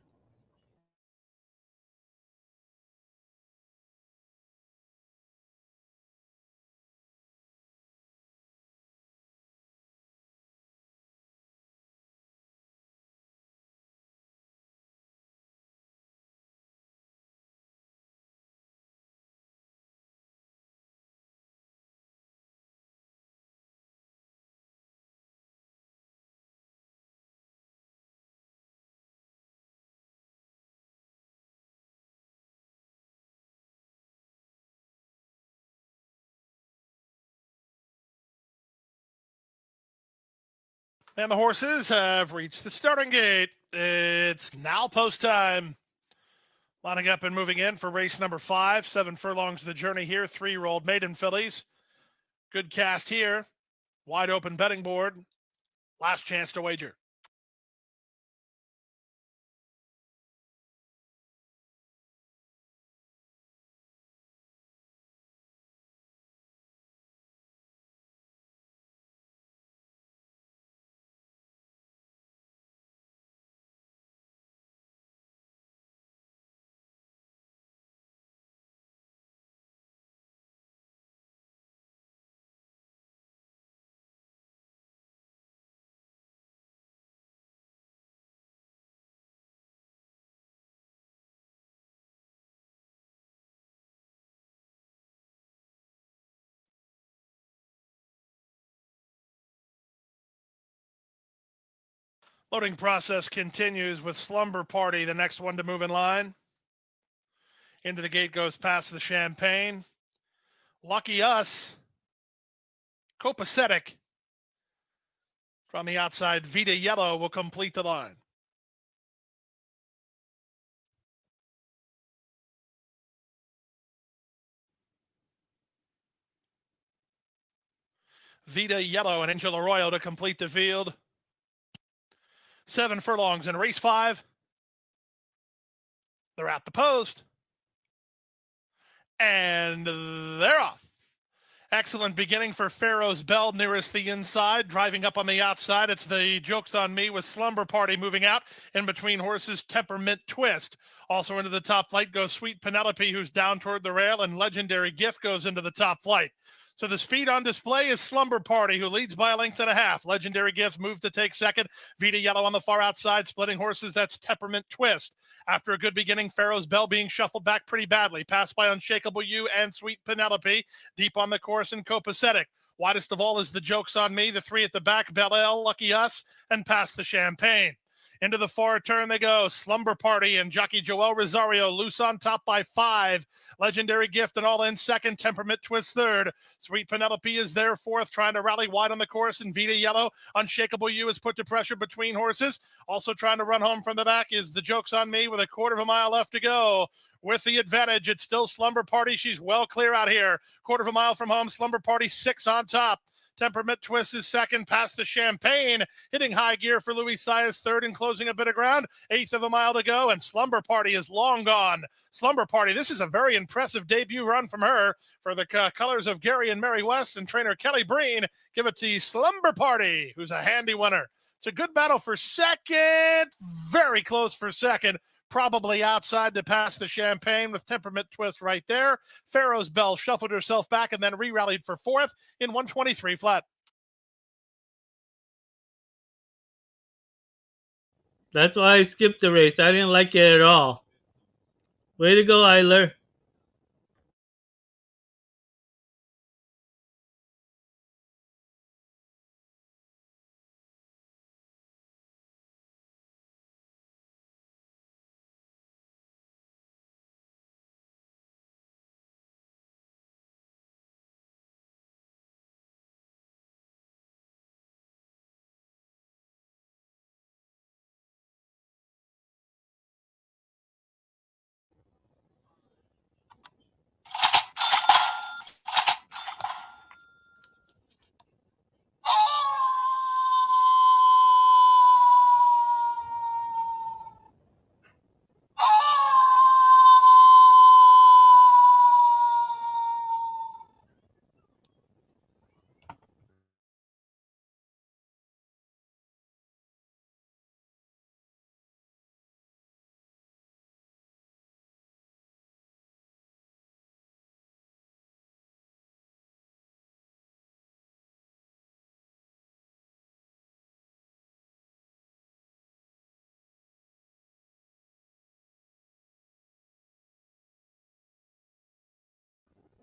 And the horses have reached the starting gate. It's now post time. Lining up and moving in for race number 5. 7 furlongs of the journey here. 3-year-old maiden fillies. Good cast here. Wide open betting board. Last chance to wager. Loading process continues with Slumber Party, the next one to move in line. Into the gate goes past the Champagne. Lucky Us. Copacetic. From the outside, Vita Yellow will complete the line. Vita Yellow and Angel Arroyo to complete the field. 7 furlongs in race 5. They're at the post. And they're off. Excellent beginning for Pharaoh's Bell, nearest the inside. Driving up on the outside, it's the Joke's on Me with Slumber Party moving out. In between horses, Temperament Twist. Also into the top flight goes Sweet Penelope, who's down toward the rail, and Legendary Gift goes into the top flight. So the speed on display is Slumber Party, who leads by a length and a half. Legendary Gifts move to take second. Vita Yellow on the far outside, splitting horses. That's Temperament Twist. After a good beginning, Pharaoh's Bell being shuffled back pretty badly. Passed by Unshakable You and Sweet Penelope. Deep on the course and Copacetic. Widest of all is the Joke's on Me. The 3 at the back, Belle Elle, Lucky Us, and Past the Champagne. Into the far turn they go. Slumber Party and Jockey Joel Rosario loose on top by 5. Legendary Gift and All In second. Temperament Twist third. Sweet Penelope is there fourth, trying to rally wide on the course. And Vita Yellow, Unshakable You is put to pressure between horses. Also trying to run home from the back is the Joke's on Me with a quarter of a mile left to go. With the advantage, it's still Slumber Party. She's well clear out here. Quarter of a mile from home. Slumber Party 6 on top. Temperament Twist is second, past the Champagne, hitting high gear for Louis Sias third and closing a bit of ground. 1/8 of a mile to go, and Slumber Party is long gone. Slumber Party, this is a very impressive debut run from her for the colors of Gary and Mary West and trainer Kelly Breen. Give it to Slumber Party, who's a handy winner. It's a good battle for second, very close for second. Probably outside to pass the Champagne with Temperament Twist right there. Pharaoh's Bell shuffled herself back and then re-rallied for fourth in 123 flat. That's why I skipped the race. I didn't like it at all. Way to go, Eiler.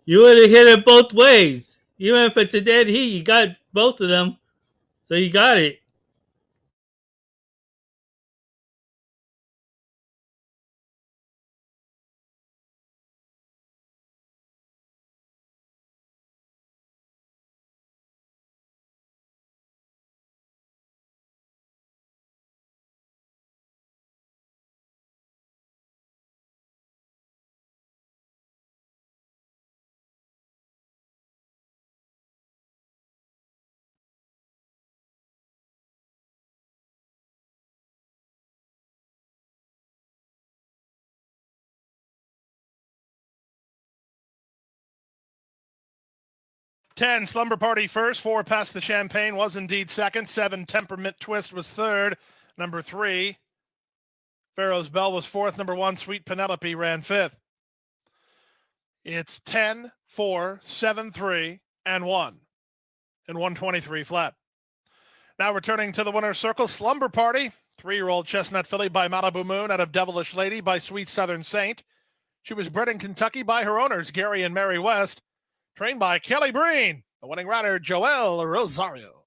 You would have hit it both ways. Even if it's a dead heat, you got both of them. So you got it. Ten, Slumber Party first. 4, Past the Champagne was indeed second. 7, Temperament Twist was third. Number 3, Pharaoh's Bell was fourth. Number 1, Sweet Penelope ran fifth. It's 10, 4, 7, 3, and 1 in 123 flat. Now returning to the winner's circle, Slumber Party. 3-year-old chestnut filly by Malibu Moon out of Devilish Lady by Sweet Southern Saint. She was bred in Kentucky by her owners, Gary and Mary West. Trained by Kelly Breen, the winning rider, Joel Rosario.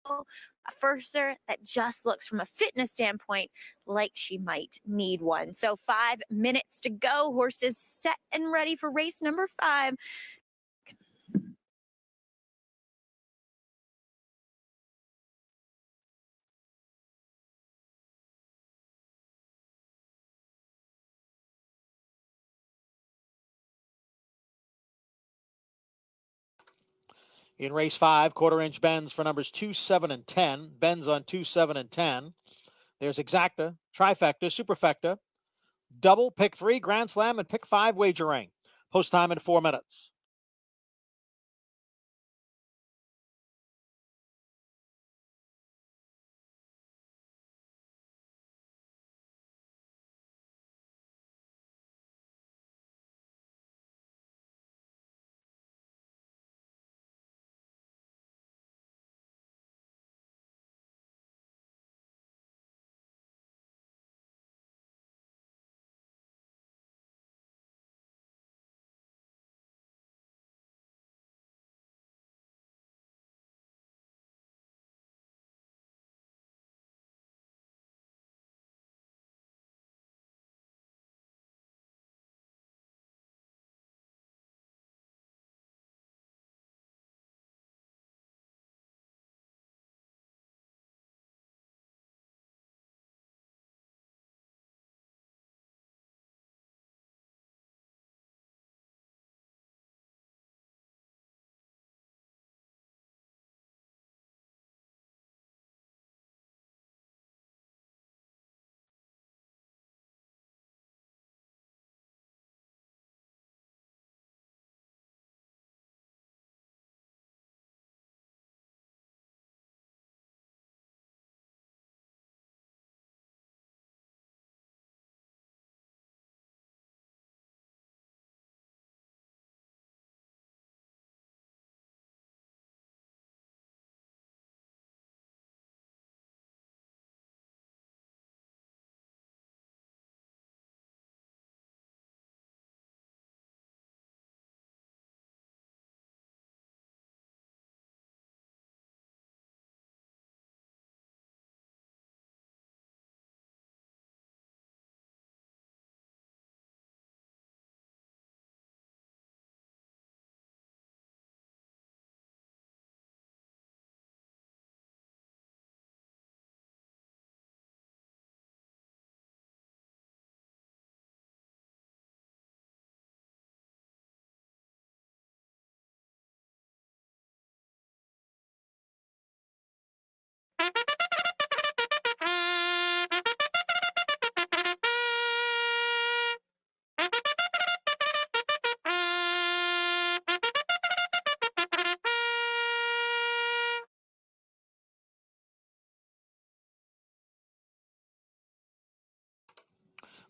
a firster that just looks from a fitness standpoint like she might need one. So 5 minutes to go. Horses set and ready for race number 5. In race 5, quarter-inch bends for numbers 2, 7, and 10. Bends on 2, 7, and 10. There's exacta, trifecta, superfecta, double, pick 3, grand slam, and pick 5 wagering. Post time in 4 minutes.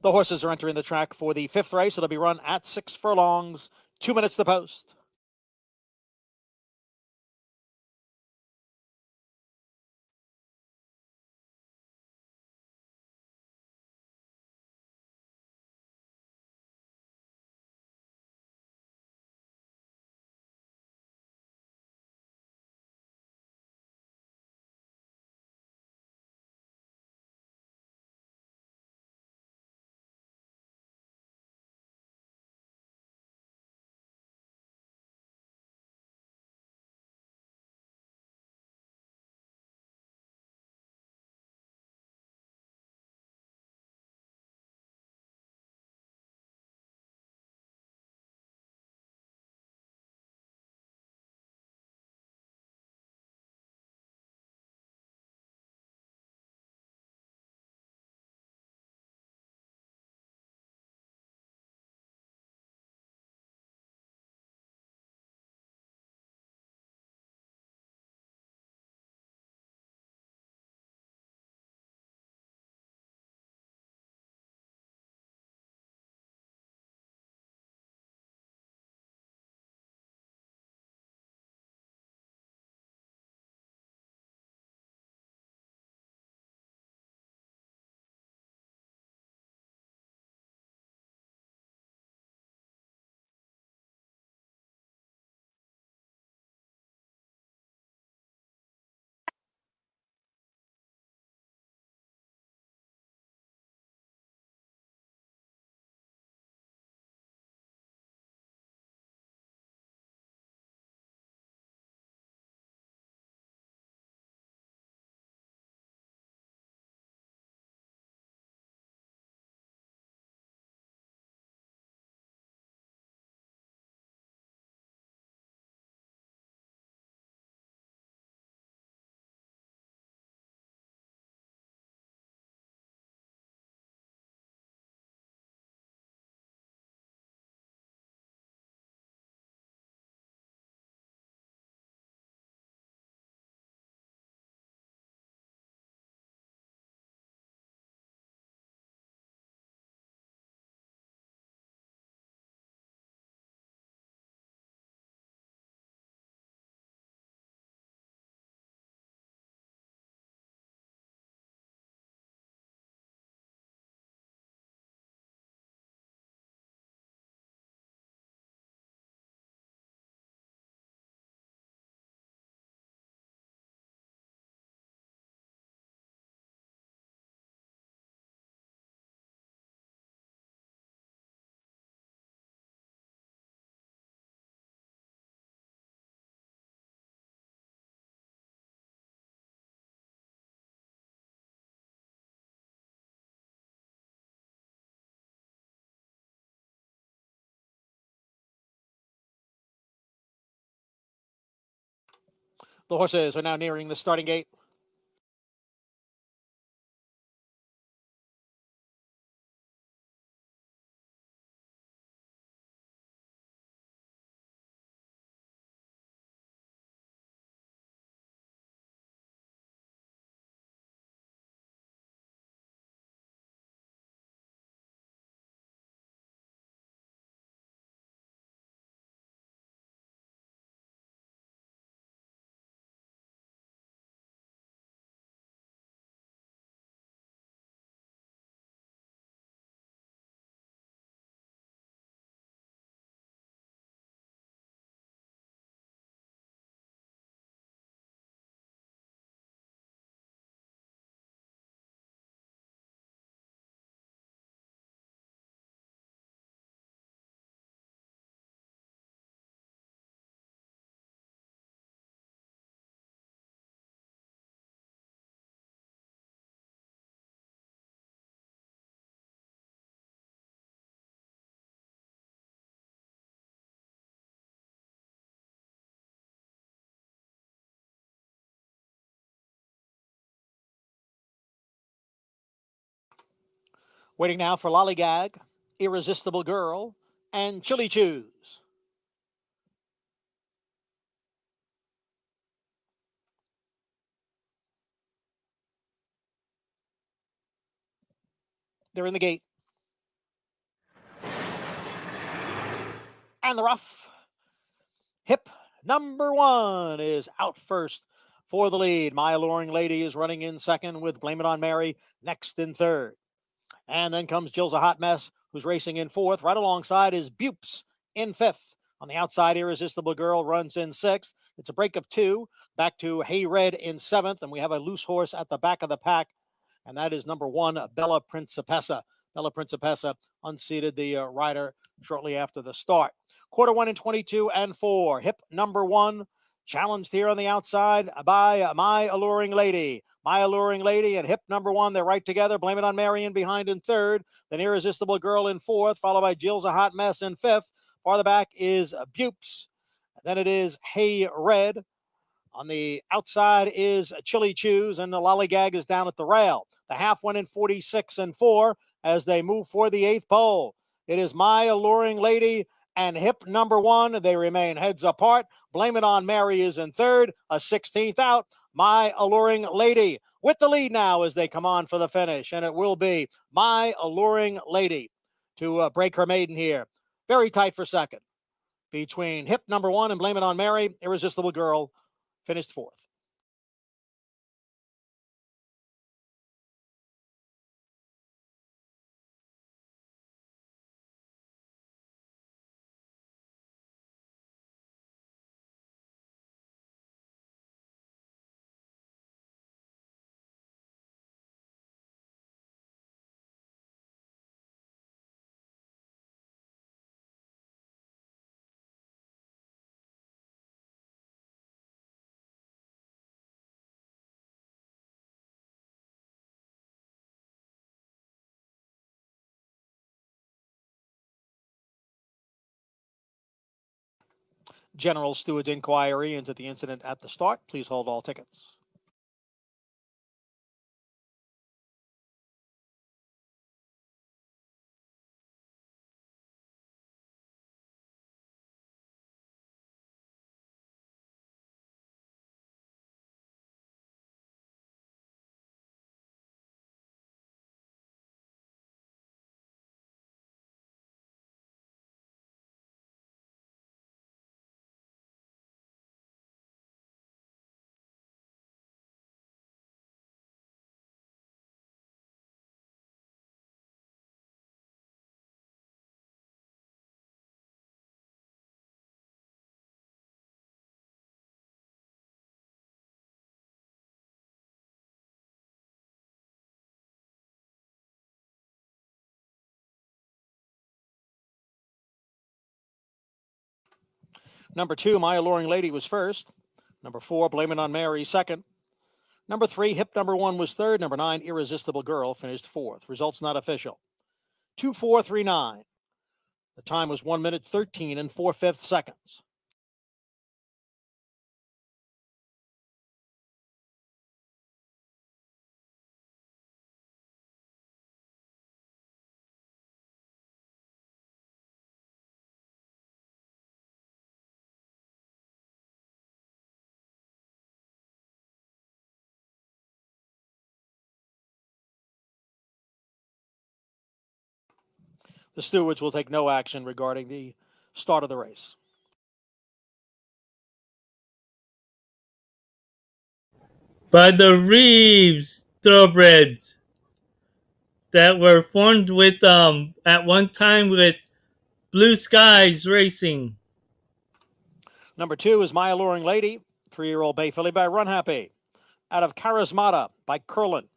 The horses are entering the track for the 5th race. It'll be run at 6 furlongs, 2 minutes to post. The horses are now nearing the starting gate. Waiting now for Lollygag, Irresistible Girl, and Chili Chews. They're in the gate. And the rough. Hip number 1 is out first for the lead. My Alluring Lady is running in second with Blame It on Mary next in third. And then comes Jill's a Hot Mess, who's racing in fourth. Right alongside is Bupes in fifth. On the outside, Irresistible Girl runs in sixth. It's a break of 2. Back to Hey Red in seventh. And we have a loose horse at the back of the pack. And that is number 1, Bella Principessa. Bella Principessa unseated the rider shortly after the start. Quarter 1 and 22 and 4. Hip number 1. Challenged here on the outside by My Alluring Lady. My Alluring Lady and Hip number 1, they're right together. Blame It on Marion behind in third. Then Irresistible Girl in fourth, followed by Jill's a Hot Mess in fifth. Farther back is Bupes. Then it is Hey Red. On the outside is Chili Chews, and the Lollygag is down at the rail. The half went in 46 and 4 as they move for the 8th pole. It is My Alluring Lady and Hip number 1. They remain heads apart. Blame It on Mary is in third, a 16th out. My Alluring Lady with the lead now as they come on for the finish, and it will be My Alluring Lady to break her maiden here. Very tight for second between Hip number 1 and Blame It on Mary. Irresistible Girl finished fourth. General Steward's inquiry into the incident at the start. Please hold all tickets. Number 2, My Alluring Lady was first. Number 4, Blame It on Mary, second. Number 3, Hip number 1 was third. Number 9, Irresistible Girl finished fourth. Results not official. 2:4:39. The time was 1 minute 13 and 4/5 seconds. The stewards will take no action regarding the start of the race. By the Reeves thoroughbreds that were formed with at one time with Blue Skies Racing. Number 2 is My Alluring Lady, 3-year-old bay filly by Run Happy. Out of Charismata by Curlin.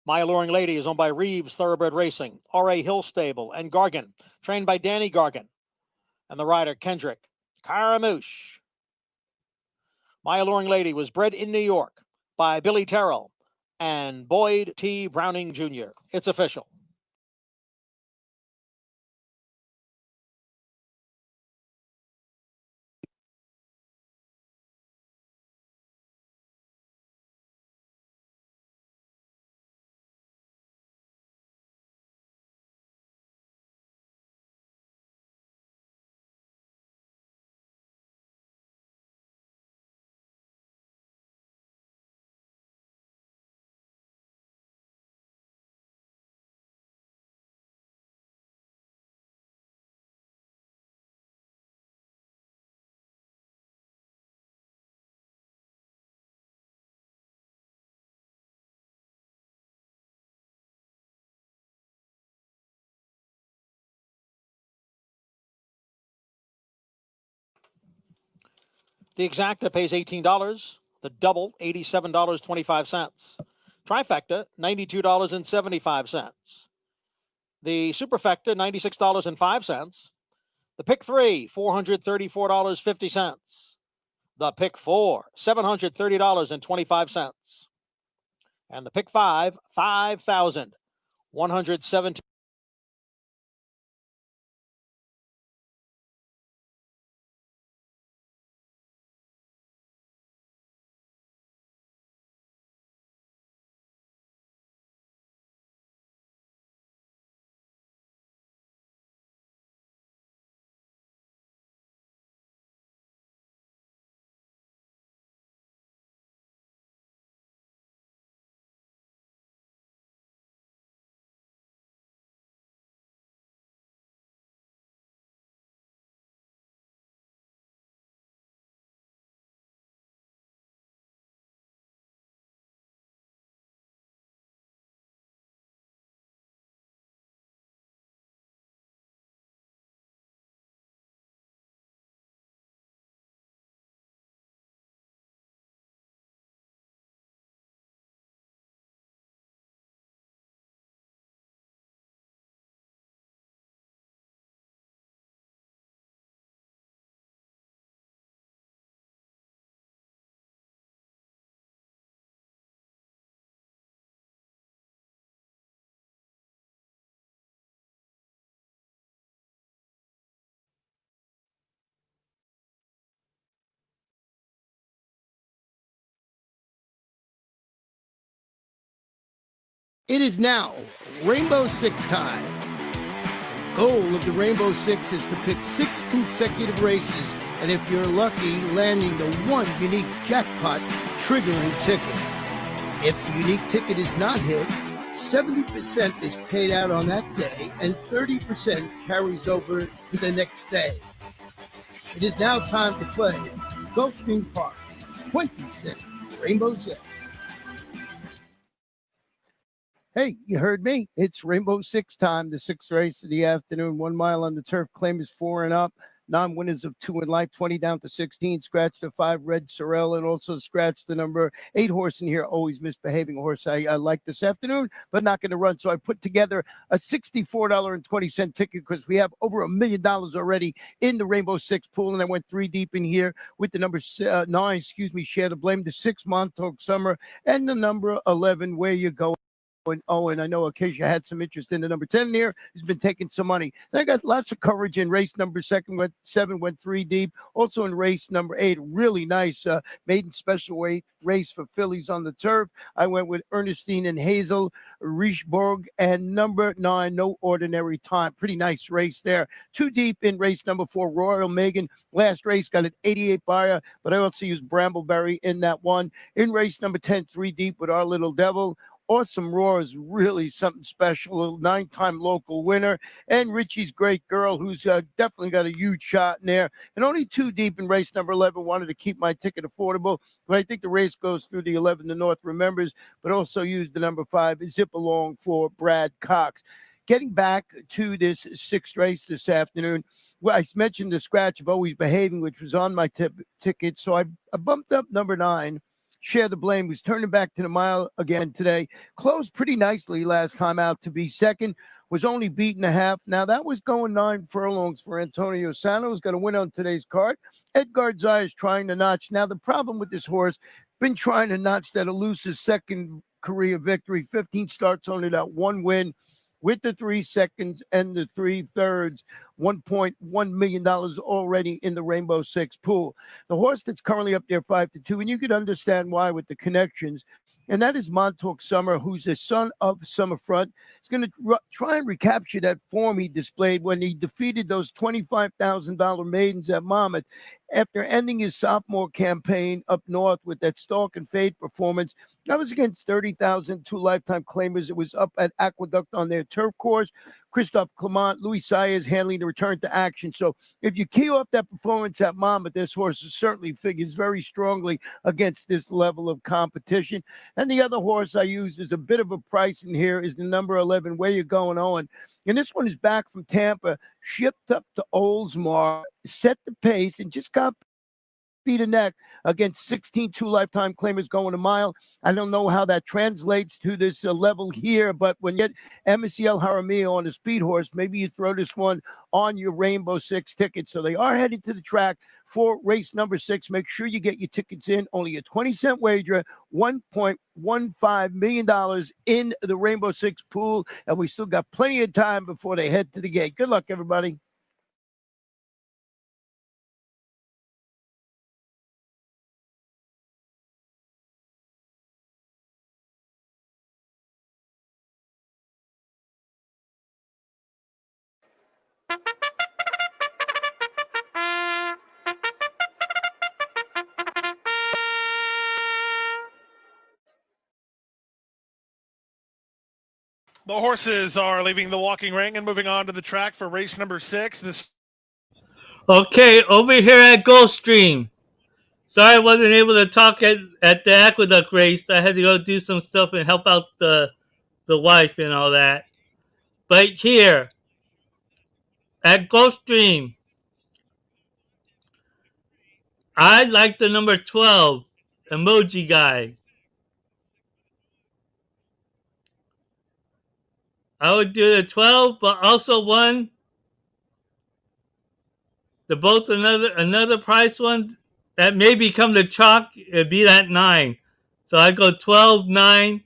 My Alluring Lady is owned by Reeves Thoroughbred Racing, R.A. Hill Stable, and Gargan, trained by Danny Gargan. And the rider, Kendrick Caramouche. My Alluring Lady was bred in New York by Billy Terrell and Boyd T. Browning Jr. It's official. The exacta pays $18. The double, $87.25. Trifecta, $92.75. The superfecta, $96.05. The pick 3, $434.50. The pick 4, $730.25. And the pick 5, $5,117. It is now Rainbow Six time. The goal of the Rainbow Six is to pick 6 consecutive races, and if you're lucky, landing the one unique jackpot triggering ticket. If the unique ticket is not hit, 70% is paid out on that day, and 30% carries over to the next day. It is now time to play Gulfstream Park's 20-cent Rainbow Six. Hey, you heard me. It's Rainbow Six time, the 6th race of the afternoon. 1 mile on the turf. Claim is 4 and up. Non-winners of 2 in life, 20 down to 16. Scratch the 5 Red Sorrel, and also scratch the number 8 horse in here. Always misbehaving horse I like this afternoon, but not going to run. So I put together a $64.20 ticket because we have over $1 million already in the Rainbow Six pool, and I went 3 deep in here with the number 9. Share the blame, the 6 Montauk Summer, and the number 11. Where you go? And I know Acacia had some interest in the number 10 here. He's been taking some money. And I got lots of coverage in race number 7, went 3 deep. Also in race number 8, really nice maiden special weight race for fillies on the turf. I went with Ernestine and Hazel, Richebourg, and number 9, No Ordinary Time. Pretty nice race there. 2 deep in race number 4, Royal Megan. Last race got an 88 buyer, but I also used Brambleberry in that one. In race number 10, 3 deep with Our Little Devil. Awesome Roar is really something special. A 9-time local winner. And Richie's Great Girl, who's definitely got a huge shot in there. And only 2 deep in race number 11. Wanted to keep my ticket affordable. But I think the race goes through the 11 the North remembers, but also used the number 5, Zip Along for Brad Cox. Getting back to this 6th race this afternoon, well, I mentioned the scratch of Always Behaving, which was on my ticket. So I bumped up number 9. Share the Blame, who's turning back to the mile again today. Closed pretty nicely last time out to be second. Was only beaten a half. Now, that was going 9 furlongs for Antonio Sano's going to win on today's card. Edgar Zayas trying to notch. Now, the problem with this horse, been trying to notch that elusive second career victory. 15 starts, only that 1 win with the 3 seconds and the 3/3. $1.1 million already in the Rainbow Six pool. The horse that's currently up there 5-2, and you could understand why with the connections. And that is Montauk Summer, who's a son of Summerfront. He's going to try and recapture that form he displayed when he defeated those $25,000 maidens at Monmouth after ending his sophomore campaign up north with that Stalk and Fade performance. That was against 30,000, 2 lifetime claimers. It was up at Aqueduct on their turf course. Christophe Clement, Louis Sayers handling the return to action. So if you key off that performance at Monmouth, this horse certainly figures very strongly against this level of competition. And the other horse I use is a bit of a price in here is the number 11, Where You Going On. And this one is back from Tampa, shipped up to Oldsmar, set the pace, and just got feet a neck against 16 2 lifetime claimers going a mile. I don't know how that translates to this level here, but when you get MCL Jaramillo on a speed horse, maybe you throw this one on your Rainbow Six ticket. So they are heading to the track for race number 6. Make sure you get your tickets in. Only a 20-cent wager, $1.15 million in the Rainbow Six pool. And we still got plenty of time before they head to the gate. Good luck, everybody. The horses are leaving the walking ring and moving on to the track for race number 6. This Okay, over here at Gulfstream. Sorry I wasn't able to talk at the Aqueduct race. I had to go do some stuff and help out the wife and all that. But here at Gulfstream, I like the number 12, Emoji Guy. I would do the 12, but also one, the both another price one that may become the chalk. It'd be that 9. So I go 12, 9,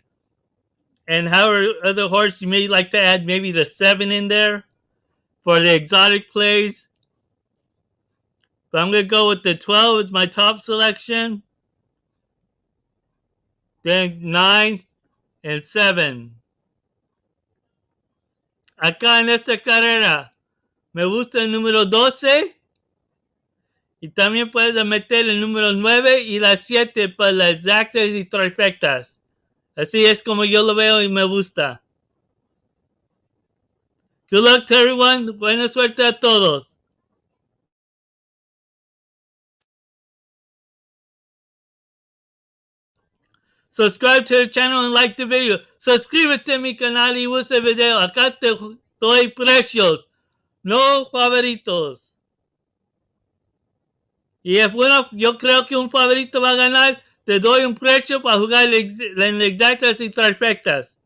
and however other horse you may like to add maybe the 7 in there for the exotic plays. But I'm going to go with the 12 as my top selection. Then 9 and 7. Acá en esta carrera me gusta el número 12. Y también puedes meter el número 9 y la 7 para las exactas y trifectas. Así es como yo lo veo y me gusta. Good luck to everyone. Buena suerte a todos. Subscribe to the channel and like the video. Suscríbete a mi canal y usa el video. Acá te doy precios, no favoritos. Y es bueno, yo creo que un favorito va a ganar. Te doy un precio para jugar en exactas y trifectas.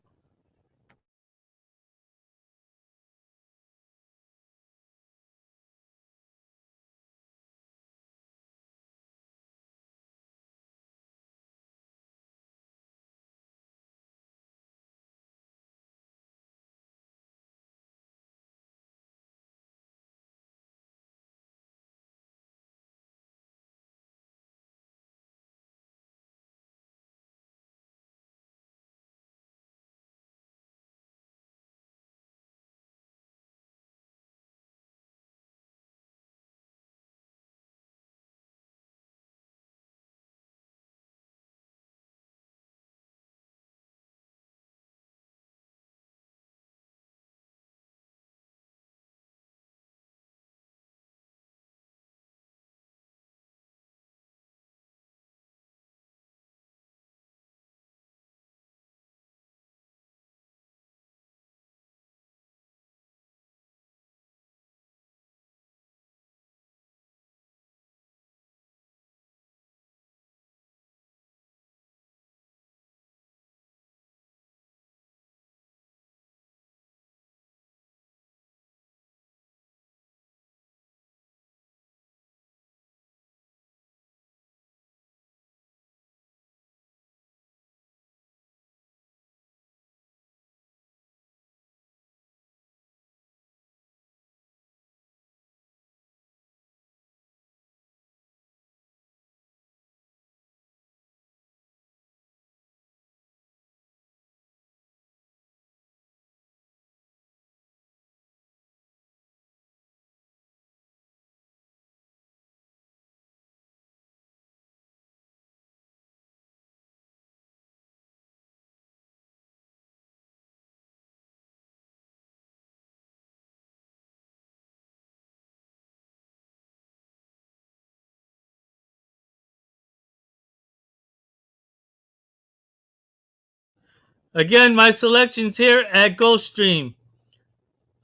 Again, my selections here at Gulfstream.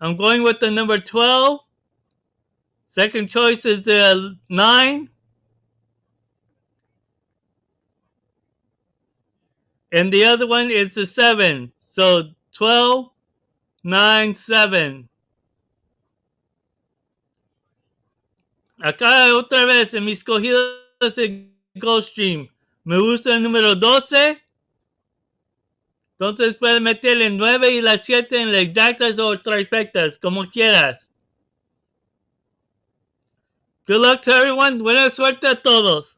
I'm going with the number 12. Second choice is the 9. And the other one is the 7. So 12, 9, 7. Acá otra vez en mis cogidas de Gulfstream. Me gusta el número 12. Entonces puedes meter el 9 y la 7 en las exactas o trifectas, como quieras. Good luck to everyone. Buena suerte a todos.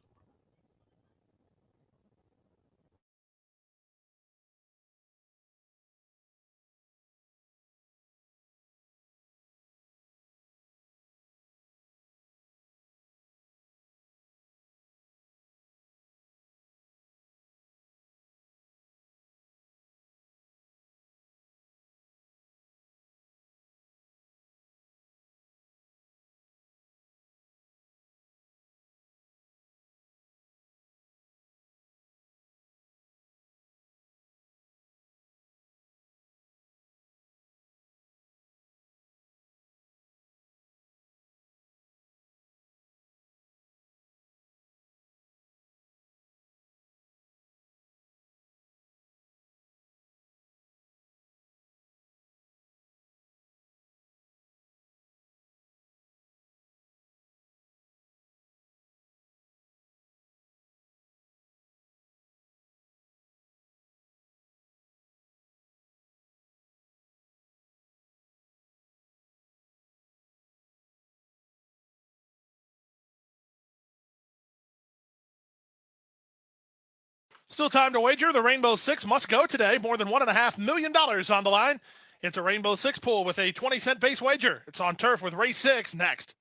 Still time to wager. The Rainbow Six must go today. More than $1.5 million on the line. It's a Rainbow Six pool with a 20-cent base wager. It's on turf with race 6 next.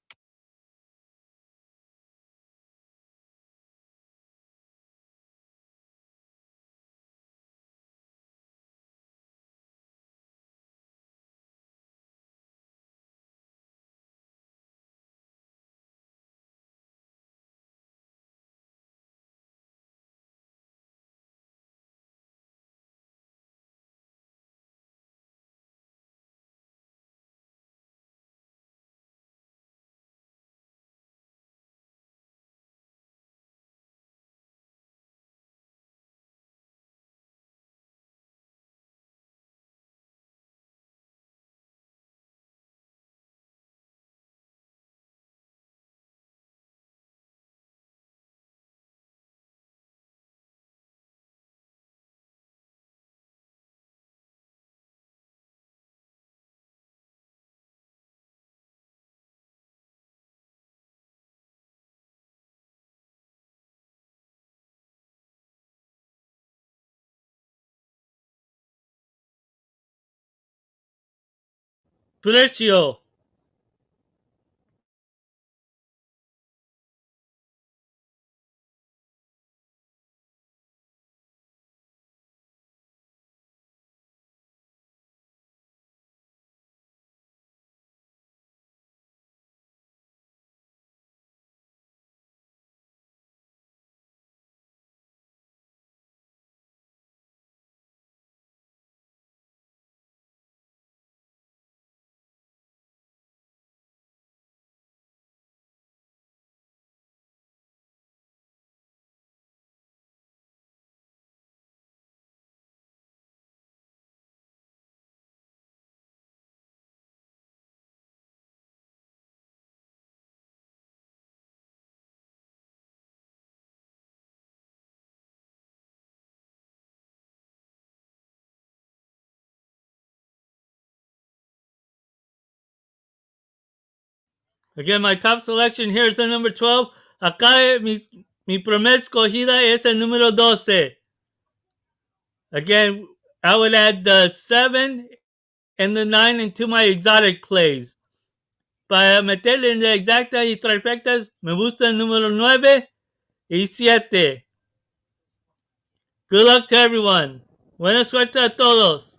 Precio. Again, my top selection here is the number 12. Acá mi primer escogida es el número 12. Again, I would add the 7 and the 9 into my exotic plays. Para meterle en la exacta y trifectas, me gusta el número 9 y 7. Good luck to everyone. Buena suerte a todos.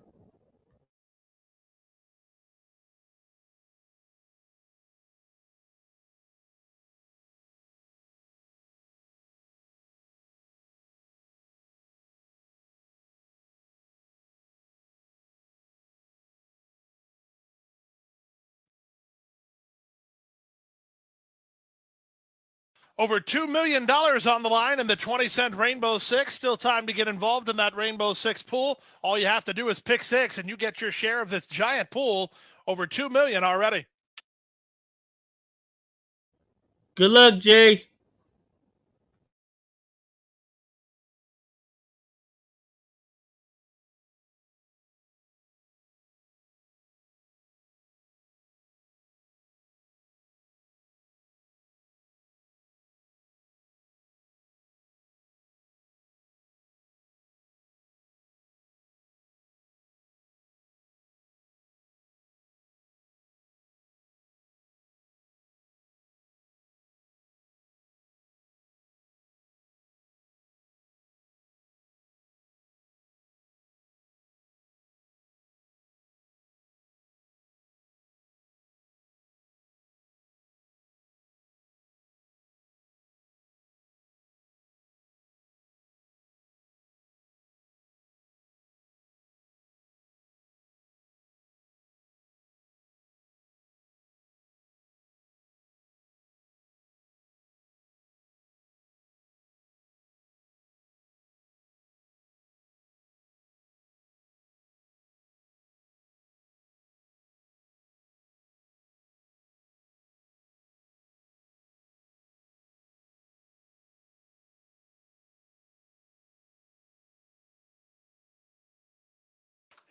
Over $2 million on the line in the 20-cent Rainbow Six. Still time to get involved in that Rainbow Six pool. All you have to do is pick six, and you get your share of this giant pool. Over $2 million already. Good luck, Jay.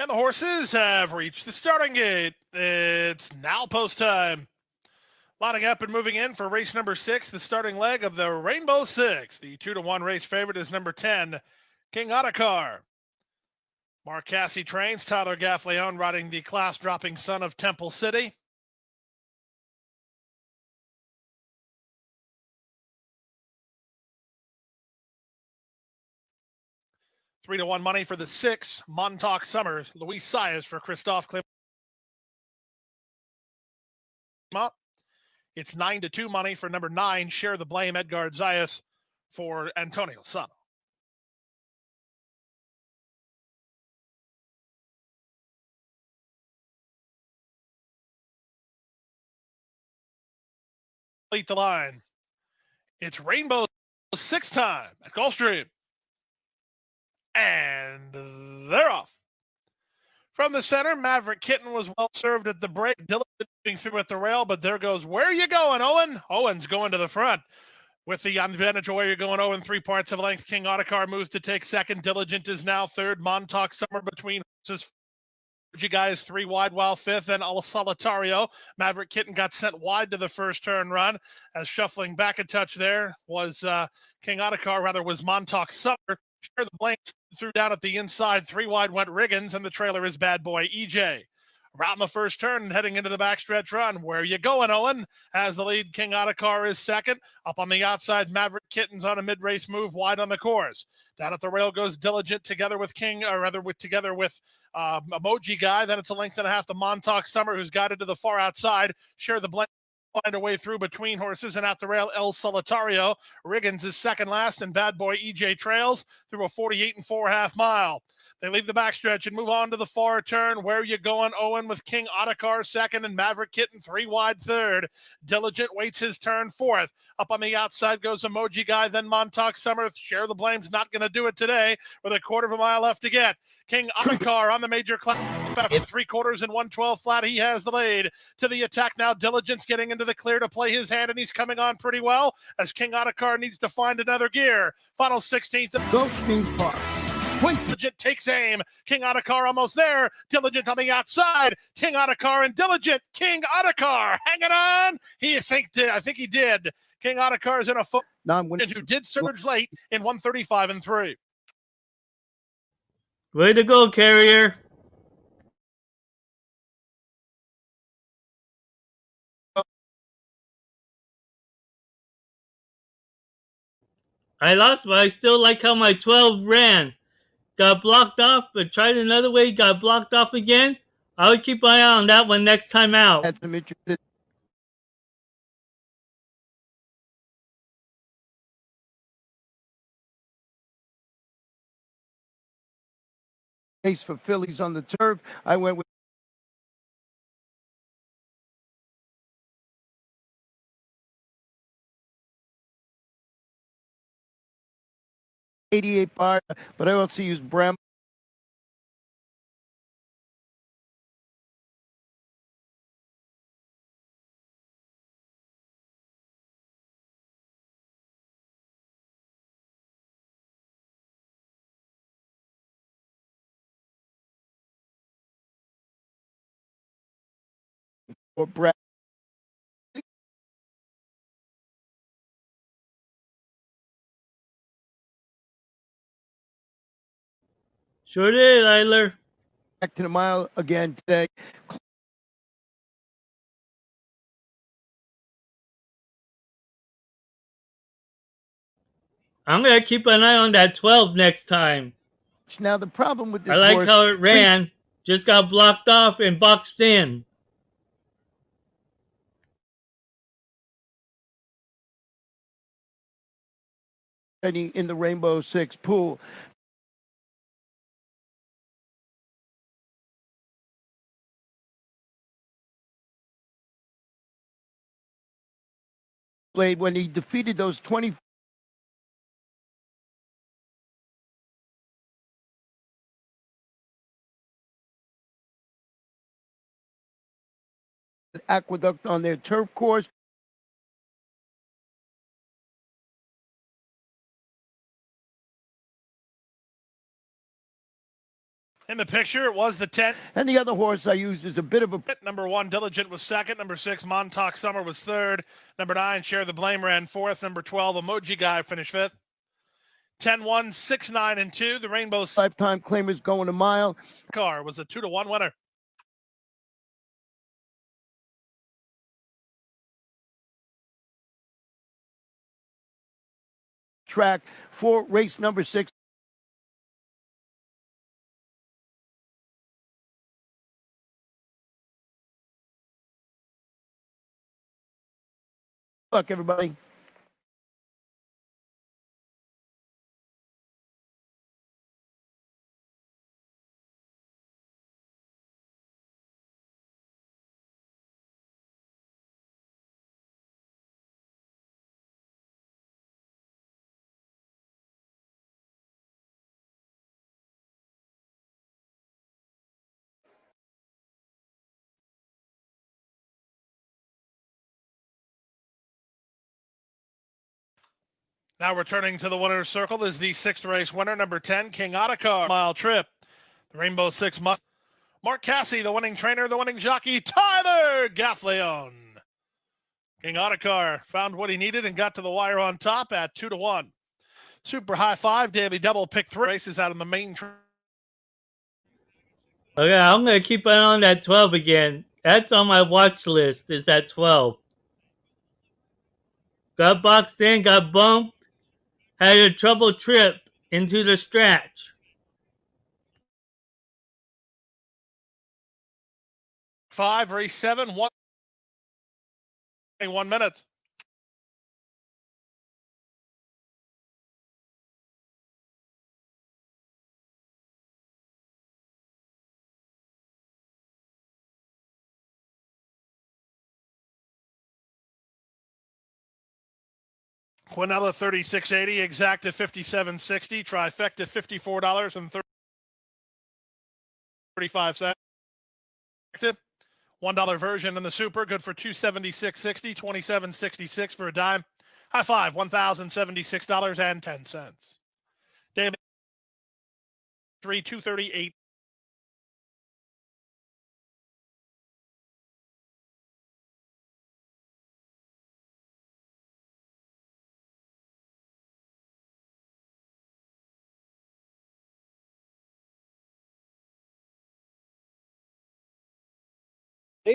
And the horses have reached the starting gate. It's now post time. Lining up and moving in for race number 6, the starting leg of the Rainbow Six. The 2-1 race favorite is number 10, King Ottakar. Mark Casse trains, Tyler Gaffleone riding the class-dropping son of Temple City. $3-1 money for the 6, Montauk Summer. Luis Saez for Christophe Clement. It's 9-2 money for number 9, Share the Blame, Edgard Zayas for Antonio Sano. Lead the line. It's Rainbow Six time at Gulfstream. And they're off. From the center, Maverick Kitten was well served at the break. Diligent moving through at the rail, but there goes, where are you going, Owen? Owen's going to the front. With the advantage of where you're going, Owen, 3 parts of length. King Ottakar moves to take second. Diligent is now third. Montauk Summer between horses. You guys 3 wide while 5th, and El Solitario. Maverick Kitten got sent wide to the first turn run. As shuffling back a touch there was King Ottakar, rather was Montauk Summer. Share the Blame threw down at the inside. 3 wide went Riggins, and the trailer is Bad Boy EJ. Around the first turn and heading into the backstretch run. Where are you going, Owen? As the lead, King Ottakar is second. Up on the outside, Maverick Kitten's on a mid-race move wide on the course. Down at the rail goes Diligent together with Emoji Guy. Then it's a length and a half to Montauk Summer, who's guided to the far outside. Share the Blame. Find a way through between horses, and at the rail, El Solitario. Riggins is second last, and Bad Boy EJ trails through a 48 4.5 mile. They leave the backstretch and move on to the far turn. Where are you going, Owen, with King Ottakar second and Maverick Kitten 3 wide third. Diligent waits his turn fourth. Up on the outside goes Emoji Guy, then Montauk Summer. Share the Blame's not going to do it today with a quarter of a mile left to get. King Ottakar on the major class after 3/4 and 112 flat. He has the lead. To the attack now. Diligence getting into the clear to play his hand, and he's coming on pretty well as King Ottakar needs to find another gear. Final 16th. Gulfstream Parks. Diligent takes aim. King Ottakar almost there. Diligent on the outside. King Ottakar and Diligent. King Ottakar hanging on. I think he did. King Ottakar is in a foot who did surge late in 135 3. Way to go, Carrier. I lost, but I still like how my 12 ran. Got blocked off, but tried another way, got blocked off again. I would keep my eye on that one next time out. Had some interested case for fillies on the turf. I went with 88 bar, but I also use Bram. Or Brad. Sure did, Eiler. Back to the mile again today. I'm going to keep an eye on that 12 next time. Now the problem with this I like horse, how it ran. Just got blocked off and boxed in. in the Rainbow Six pool. Played when he defeated those 20 Aqueduct on their turf course. In the picture, it was the 10. And the other horse I used is a bit of a Number 1, Diligent was second. Number 6, Montauk Summer was third. Number 9, Share the Blame ran fourth. Number 12, Emoji Guy finished fifth. 10-1, 6-9, and 2. The Rainbow lifetime claimers going a mile. Car was a 2-1 winner. Track for race number 6. Look, everybody. Now returning to the winner's circle is the 6th race winner, number 10, King Ottakar. Mile trip. The Rainbow Six Mark Cassie, the winning trainer, the winning jockey, Tyler Gaffleon. King Ottakar found what he needed and got to the wire on top at 2-1. Super high five, daily double, pick 3 races out on the main track. Okay, I'm going to keep an eye on that 12 again. That's on my watch list, is that 12. Got boxed in, got bumped, had a trouble trip into the stretch. 5, race 7, 1 minute. Quinella 36.80, exacta 57.60, trifecta $54.35. $1 version in the super, good for $276.60, $27.66 for a dime. High five, $1,076.10. Daily 238.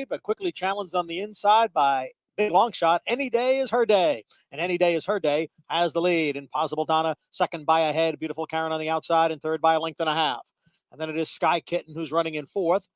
But quickly challenged on the inside by Big Long Shot. Any Day is Her Day. And Any Day is Her Day has the lead. Impossible Donna, second by a head. Beautiful Karen on the outside, and third by a length and a half. And then it is Sky Kitten who's running in fourth,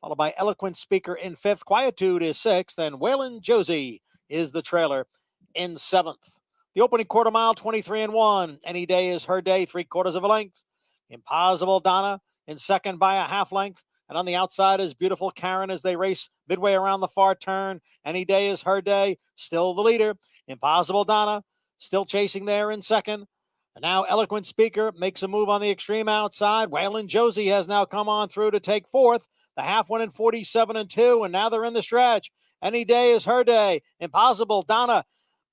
followed by Eloquent Speaker in fifth. Quietude is sixth, and Waylon Josie is the trailer in seventh. The opening quarter mile, 23-1. Any Day is Her Day, 3/4 of a length. Impossible Donna in second by a half length. And on the outside is Beautiful Karen as they race midway around the far turn. Any Day is Her Day, still the leader. Impossible Donna still chasing there in second. And now Eloquent Speaker makes a move on the extreme outside. Waylon Josie has now come on through to take fourth. The half went in 47-2, and now they're in the stretch. Any day is her day. Impossible Donna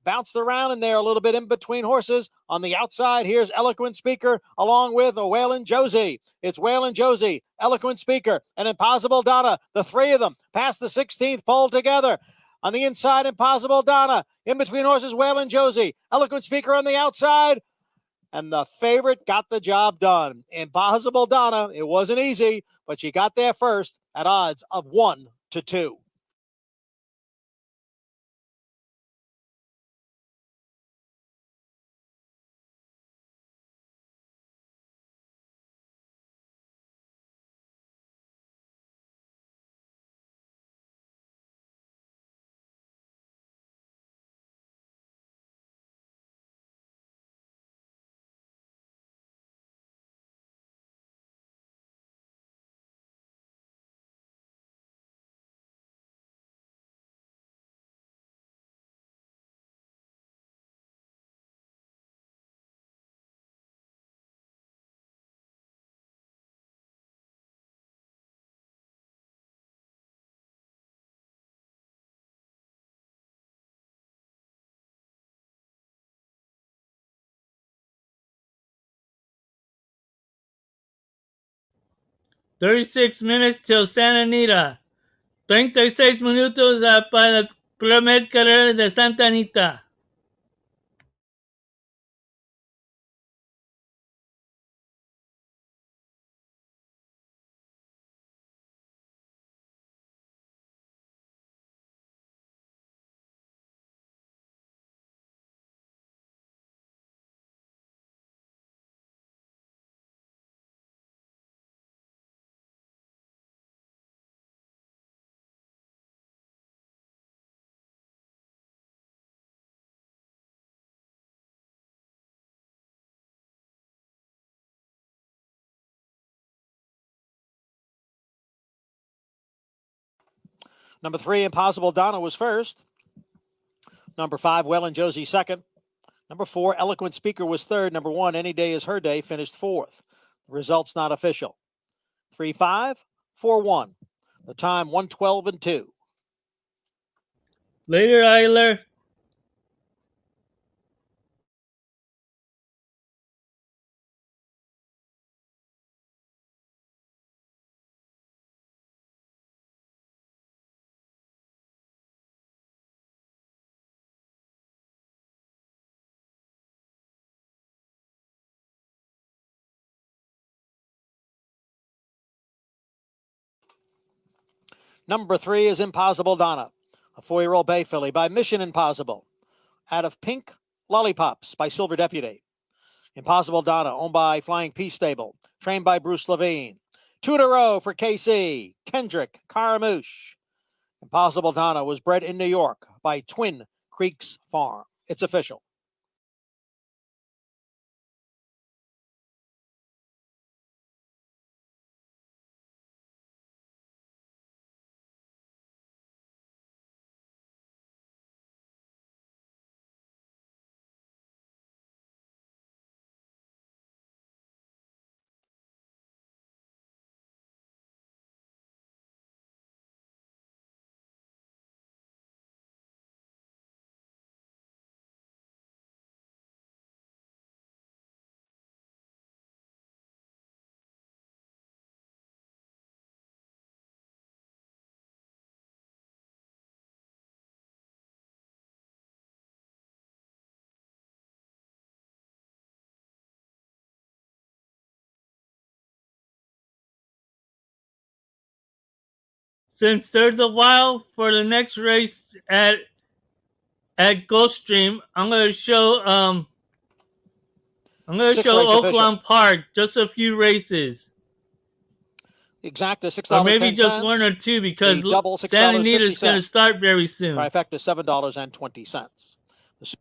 bounced around in there a little bit in between horses. On the outside, here's Eloquent Speaker along with Waylon Josie. It's Waylon Josie, Eloquent Speaker, and Impossible Donna. The three of them past the 16th pole together. On the inside, Impossible Donna. In between horses, Waylon Josie. Eloquent Speaker on the outside. And the favorite got the job done. Impossible Donna. It wasn't easy, but she got there first at odds of 1-2. $36 minutes till Santa Anita. 36 minutos para el primer carrera de Santa Anita. Number 3, Impossible Donna was first. Number 5, Waylon Josie second. Number 4, Eloquent Speaker was third. Number 1, Any Day is Her Day, finished fourth. The results not official. 3-5, 4-1. The time 1:12-2. Later, Eiler. Number 3 is Impossible Donna, a 4-year-old bay filly by Mission Impossible. Out of Pink Lollipops by Silver Deputy. Impossible Donna, owned by Flying Peace Stable, trained by Bruce Levine. 2 in a row for KC, Kendrick Caramouche. Impossible Donna was bred in New York by Twin Creeks Farm. It's official. Since there's a while for the next race at Gulfstream, I'm gonna show Oakland Park, just a few races. Exact is $6.10. Or maybe just one or two, because Santa Anita is going to start very soon. Trifecta $7.20. The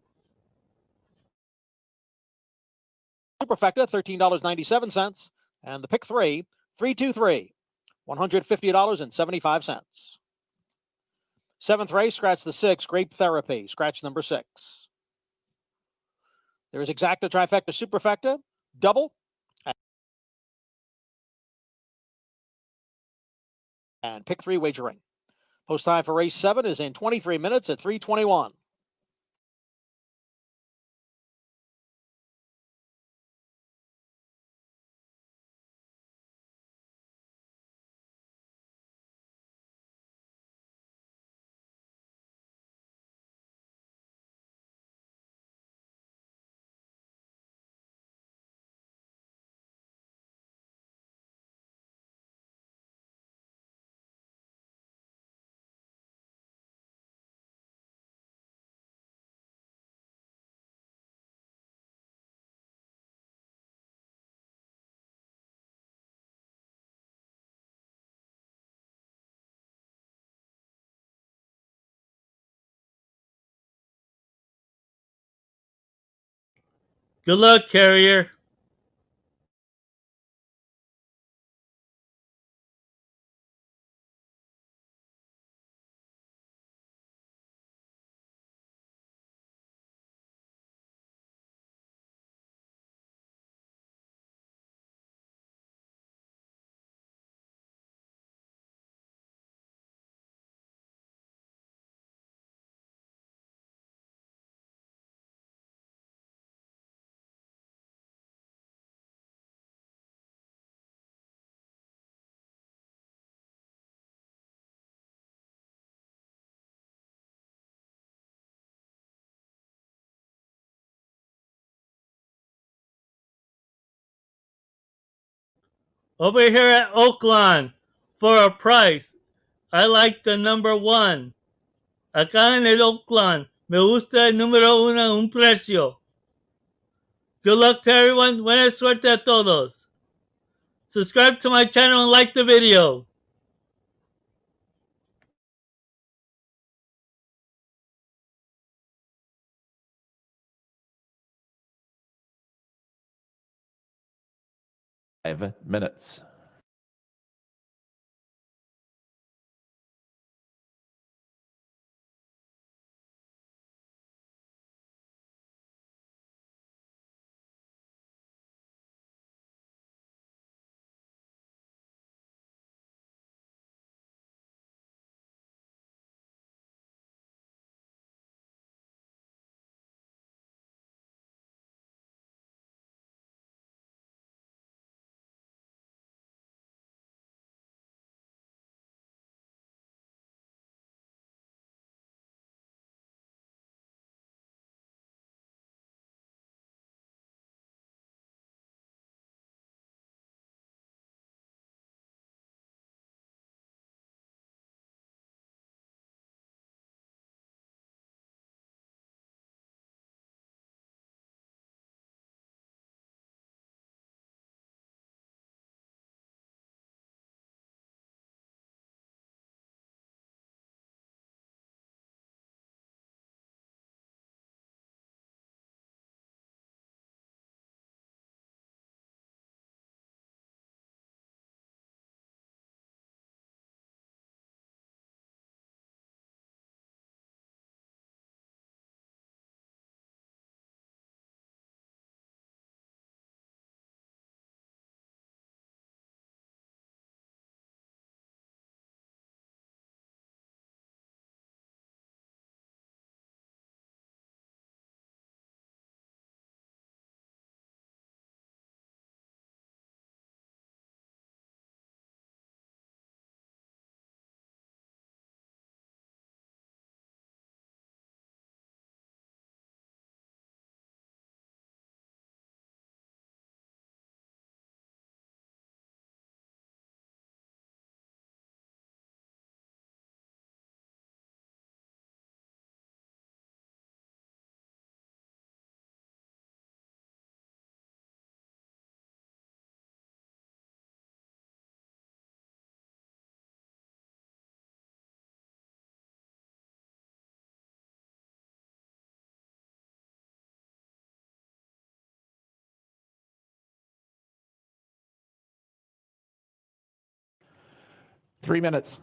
Superfecta $13.97. And the pick 3, 323, $150.75. Seventh race, scratch the 6, Grape Therapy, scratch number 6. There's exacta, trifecta, superfecta, double, and pick 3 wagering. Post time for race 7 is in 23 minutes at 3:21. Good luck, Carrier. Over here at Oakland, for a price, I like the number 1. Acá en el Oakland, me gusta el número 1 en un precio. Good luck to everyone. Buena suerte a todos. Subscribe to my channel and like the video. Minutes. Three minutes.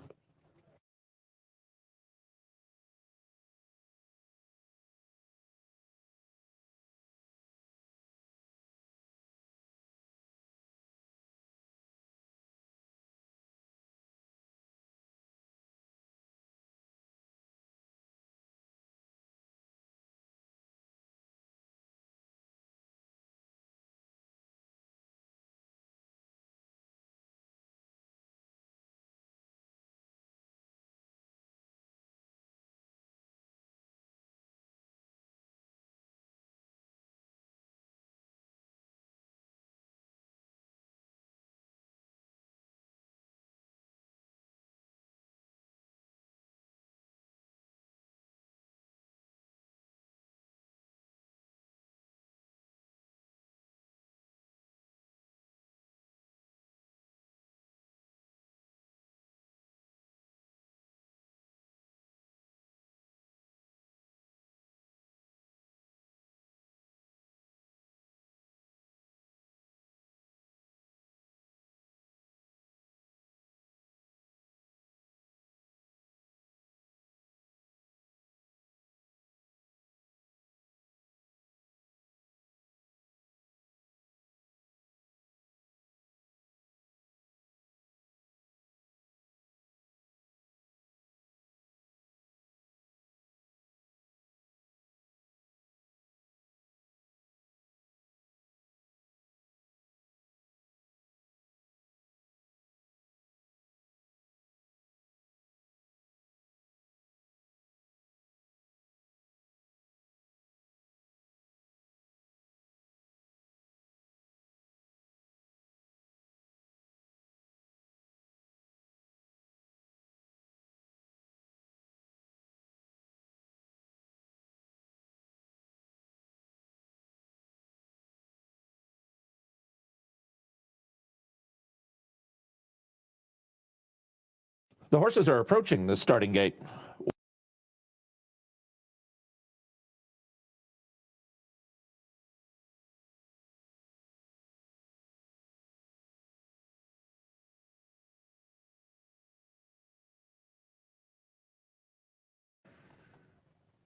The horses are approaching the starting gate.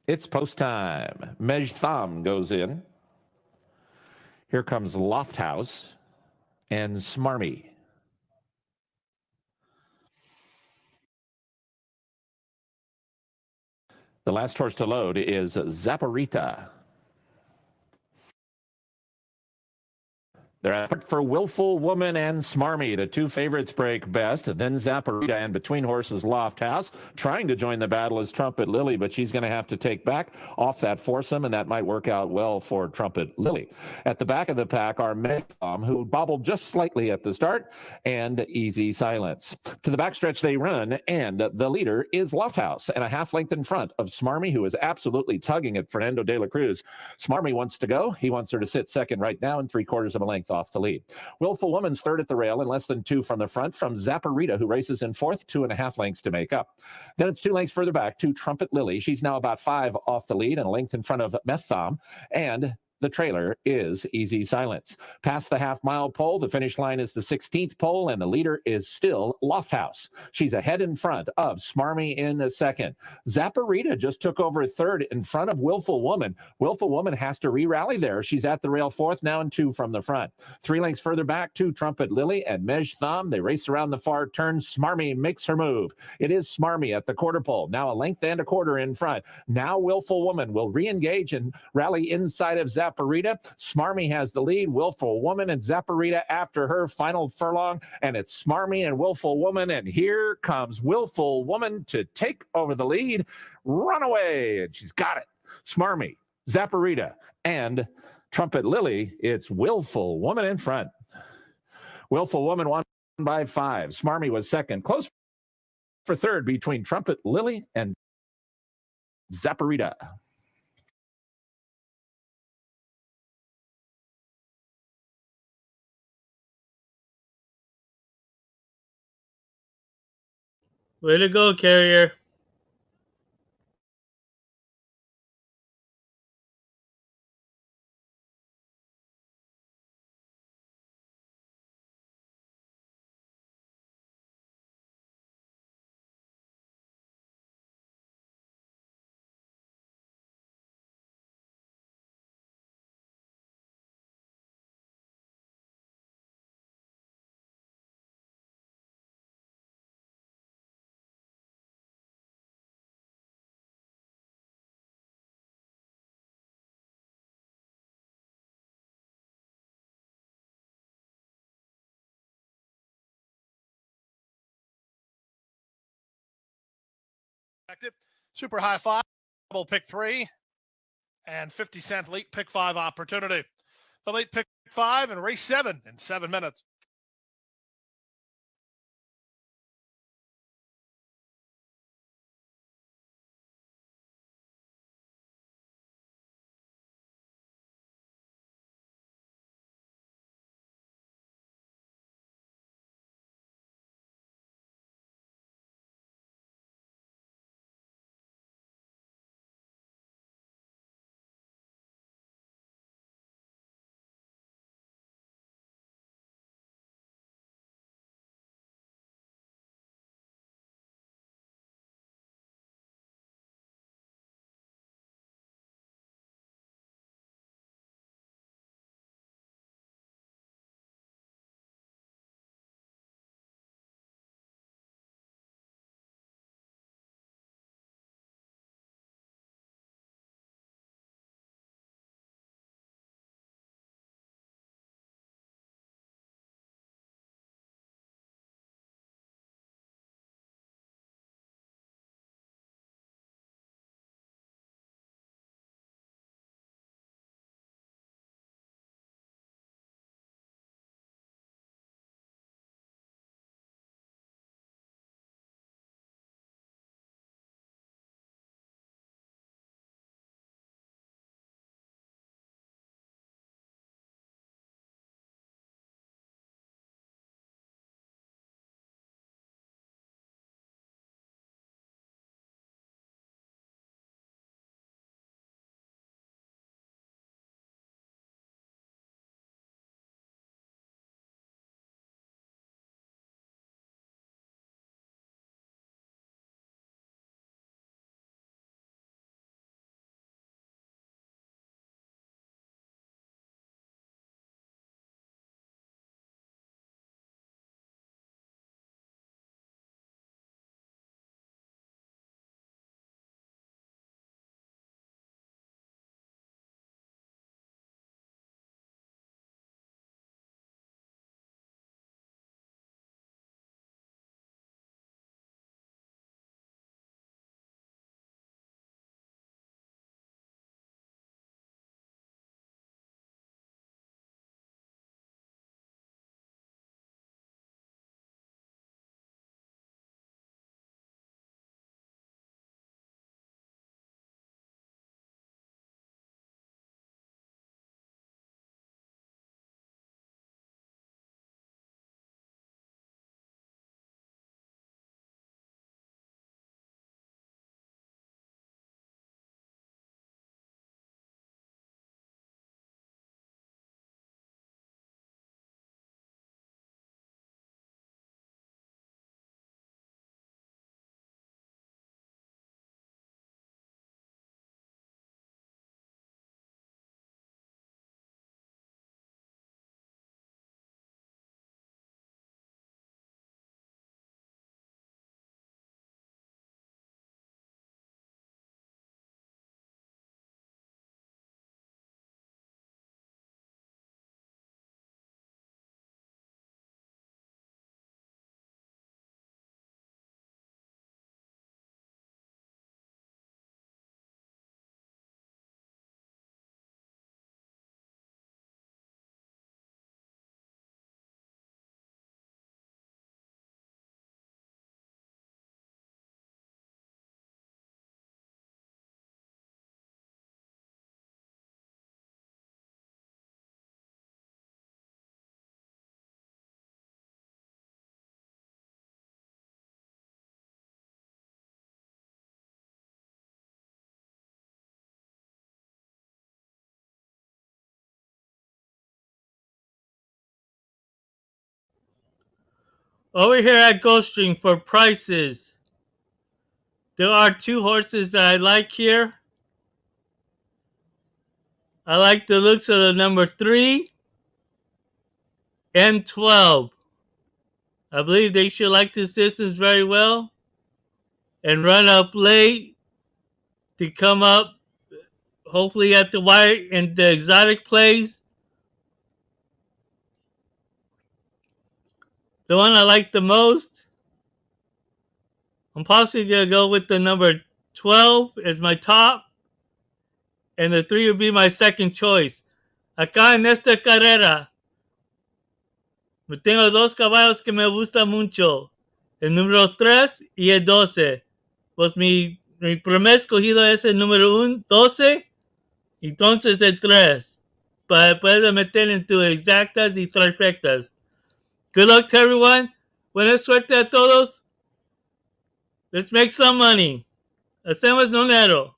It's post time. Mej Thom goes in. Here comes Loft House and Smarmy. The last horse to load is Zaporita. They're at for Willful Woman and Smarmy. The two favorites break best. Then Zaporita and between horses Loft House. Trying to join the battle is Trumpet Lily, but she's going to have to take back off that foursome, and that might work out well for Trumpet Lily. At the back of the pack are Medcom, who bobbled just slightly at the start, and Easy Silence. To the backstretch they run, and the leader is Loft House, and a half length in front of Smarmy, who is absolutely tugging at Fernando de la Cruz. Smarmy wants to go. He wants her to sit second right now, and 3/4 of a length off the lead. Willful Woman's third at the rail and less than 2 from the front from Zaporita, who races in fourth, 2.5 lengths to make up. Then it's 2 lengths further back to Trumpet Lily. She's now about 5 off the lead and a length in front of Methom, and the trailer is Easy Silence. Past the half-mile pole, the finish line is the 16th pole, and the leader is still Loft House. She's ahead in front of Smarmy in the second. Zaporita just took over third in front of Willful Woman. Willful Woman has to re-rally there. She's at the rail fourth now and 2 from the front. 3 lengths further back to Trumpet Lily and Mej Thom. They race around the far turn. Smarmy makes her move. It is Smarmy at the quarter pole. Now a length and a quarter in front. Now Willful Woman will re-engage and rally inside of Zaporita. Smarmy has the lead. Willful Woman and Zaporita after her final furlong, and it's Smarmy and Willful Woman, and here comes Willful Woman to take over the lead. Run away, and she's got it. Smarmy, Zaporita, and Trumpet Lily. It's Willful Woman in front. Willful Woman won by 5. Smarmy was second. Close for third between Trumpet Lily and Zaporita. Way to go, Carrier. Super high five, double pick 3, and 50-cent late pick 5 opportunity. The late pick 5 and race 7 in 7 minutes. Over here at Gulfstream for prices, there are 2 horses that I like here. I like the looks of the number 3 and 12. I believe they should like this distance very well and run up late to come up hopefully at the wire in the exotic plays. The one I like the most, I'm possibly going to go with the number 12 as my top, and the 3 would be my second choice. Acá en esta carrera, me tengo 2 caballos que me gustan mucho, el número 3 y el 12. Pues mi primer escogido es el número 12, entonces el 3, para poder meter en tus exactas y trifectas. Good luck to everyone. Buena suerte a todos. Let's make some money. Hacemos dinero.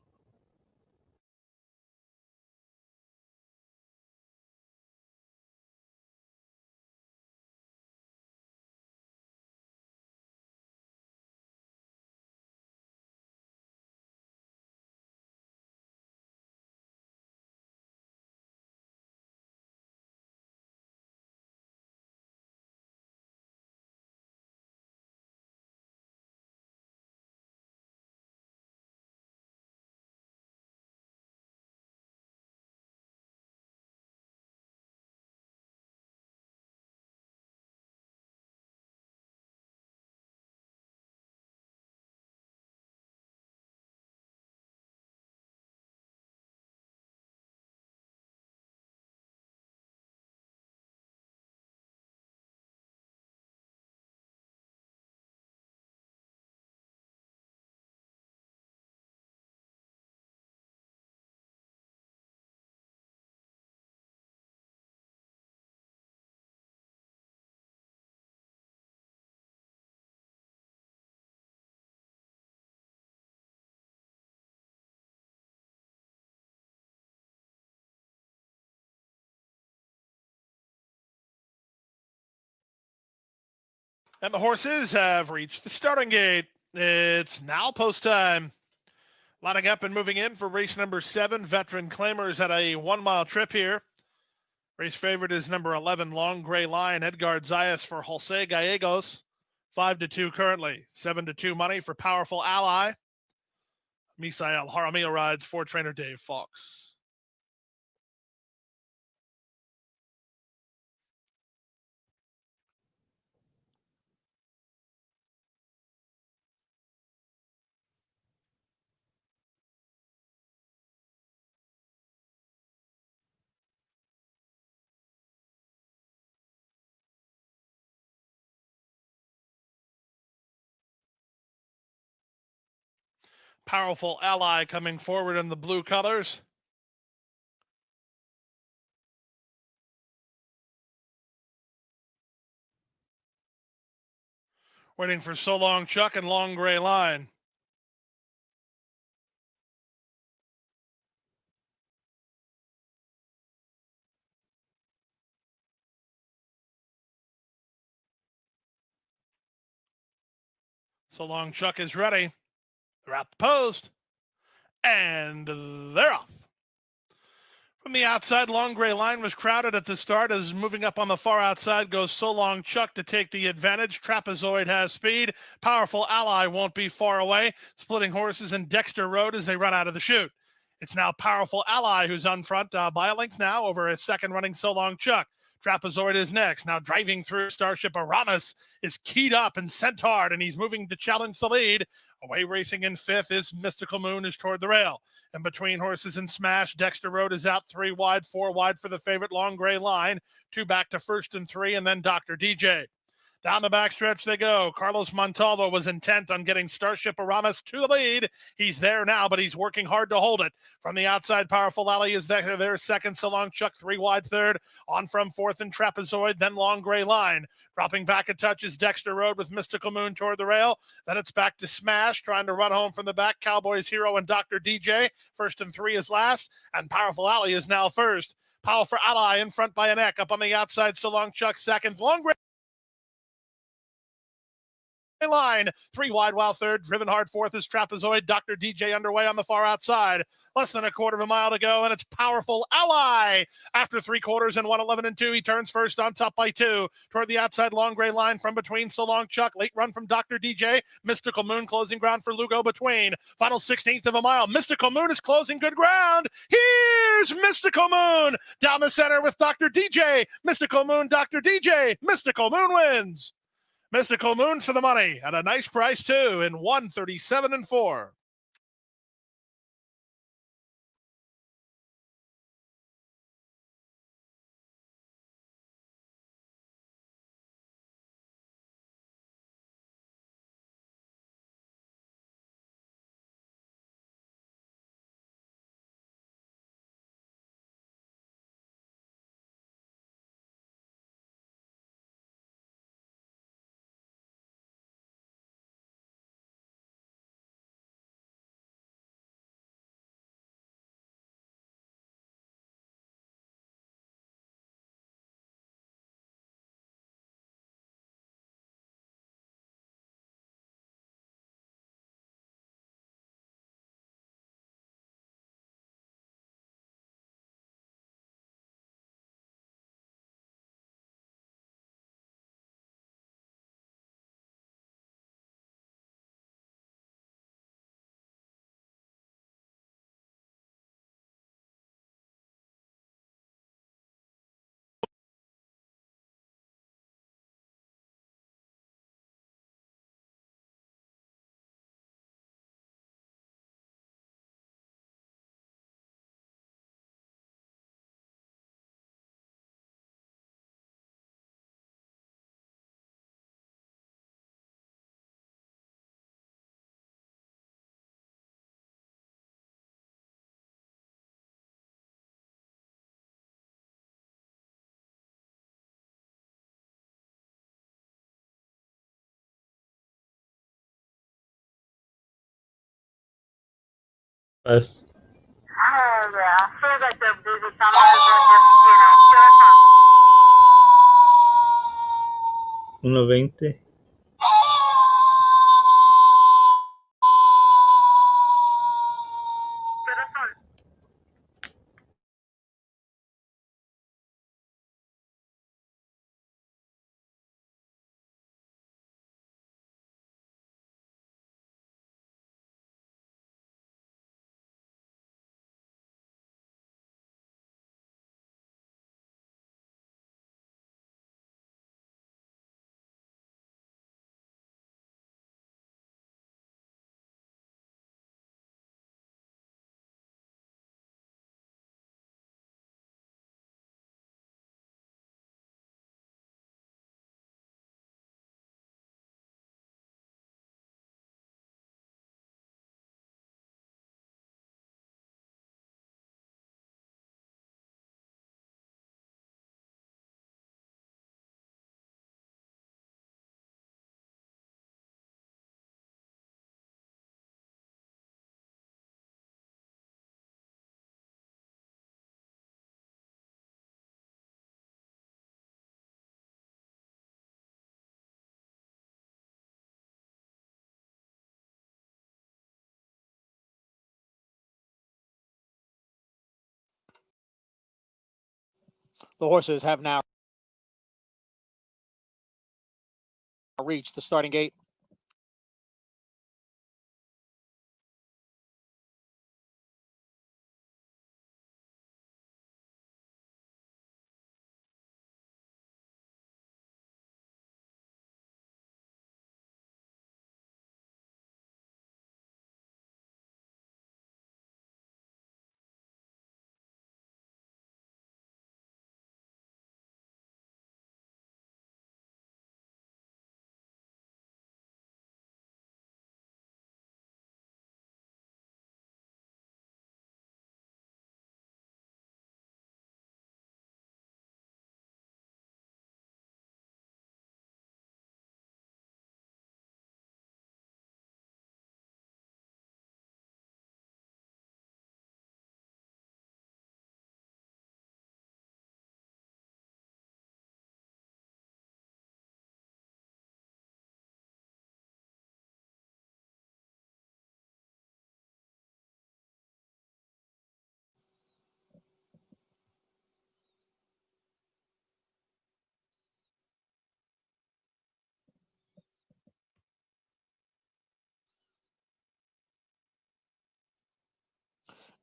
And the horses have reached the starting gate. It's now post time. Lining up and moving in for race number 7. Veteran Claimers at a 1-mile trip here. Race favorite is number 11, Long Gray Lion, Edgar Zayas for Jose Gallegos. 5-2 currently. 7-2 money for Powerful Ally. Misael Jaramillo rides for trainer Dave Fox. Powerful Ally coming forward in the blue colors. Waiting for So Long Chuck and Long Gray Line. So Long Chuck is ready. They're at the post. And they're off. From the outside, Long Gray Line was crowded at the start. As moving up on the far outside goes So Long Chuck to take the advantage. Trapezoid has speed. Powerful Ally won't be far away. Splitting horses in Dexter Road as they run out of the chute. It's now Powerful Ally who's on front by a length now over his second running So Long Chuck. Trapezoid is next. Now driving through Starship Aramis is keyed up and sent hard, and he's moving to challenge the lead. Away racing in 5th is Mystical Moon is toward the rail. And between Horses and Smash, Dexter Road is out 3 wide, 4 wide for the favorite Long Gray Line. 2 back to 1st and 3, and then Dr. DJ. Down the backstretch they go. Carlos Montalvo was intent on getting Starship Aramis to the lead. He's there now, but he's working hard to hold it. From the outside, Powerful Ally is there second. So Long Chuck 3 wide third. On from 4th and Trapezoid, then Long Gray Line. Dropping back a touch is Dexter Road with Mystical Moon toward the rail. Then it's back to Smash, trying to run home from the back. Cowboys Hero and Dr. DJ. 1st and 3 is last, and Powerful Ally is now first. Powerful Ally in front by a neck. Up on the outside, So Long Chuck second. Long Gray line. 3 wide, while third. Driven hard fourth is Trapezoid. Dr. DJ underway on the far outside. Less than a quarter of a mile to go, and it's Powerful Ally. After 3/4 and 1:11 and 2, he turns first on top by 2. Toward the outside long gray line from between So Long Chuck. Late run from Dr. DJ. Mystical Moon closing ground for Lugo between. Final 16th of a mile. Mystical Moon is closing good ground. Here's Mystical Moon down the center with Dr. DJ. Mystical Moon, Dr. DJ. Mystical Moon wins. Mystical Moon for the money at a nice price too in 137 and 4. Pues, I feel like they're busy. Some of them are just, you know, 1:20. The horses have now reached the starting gate.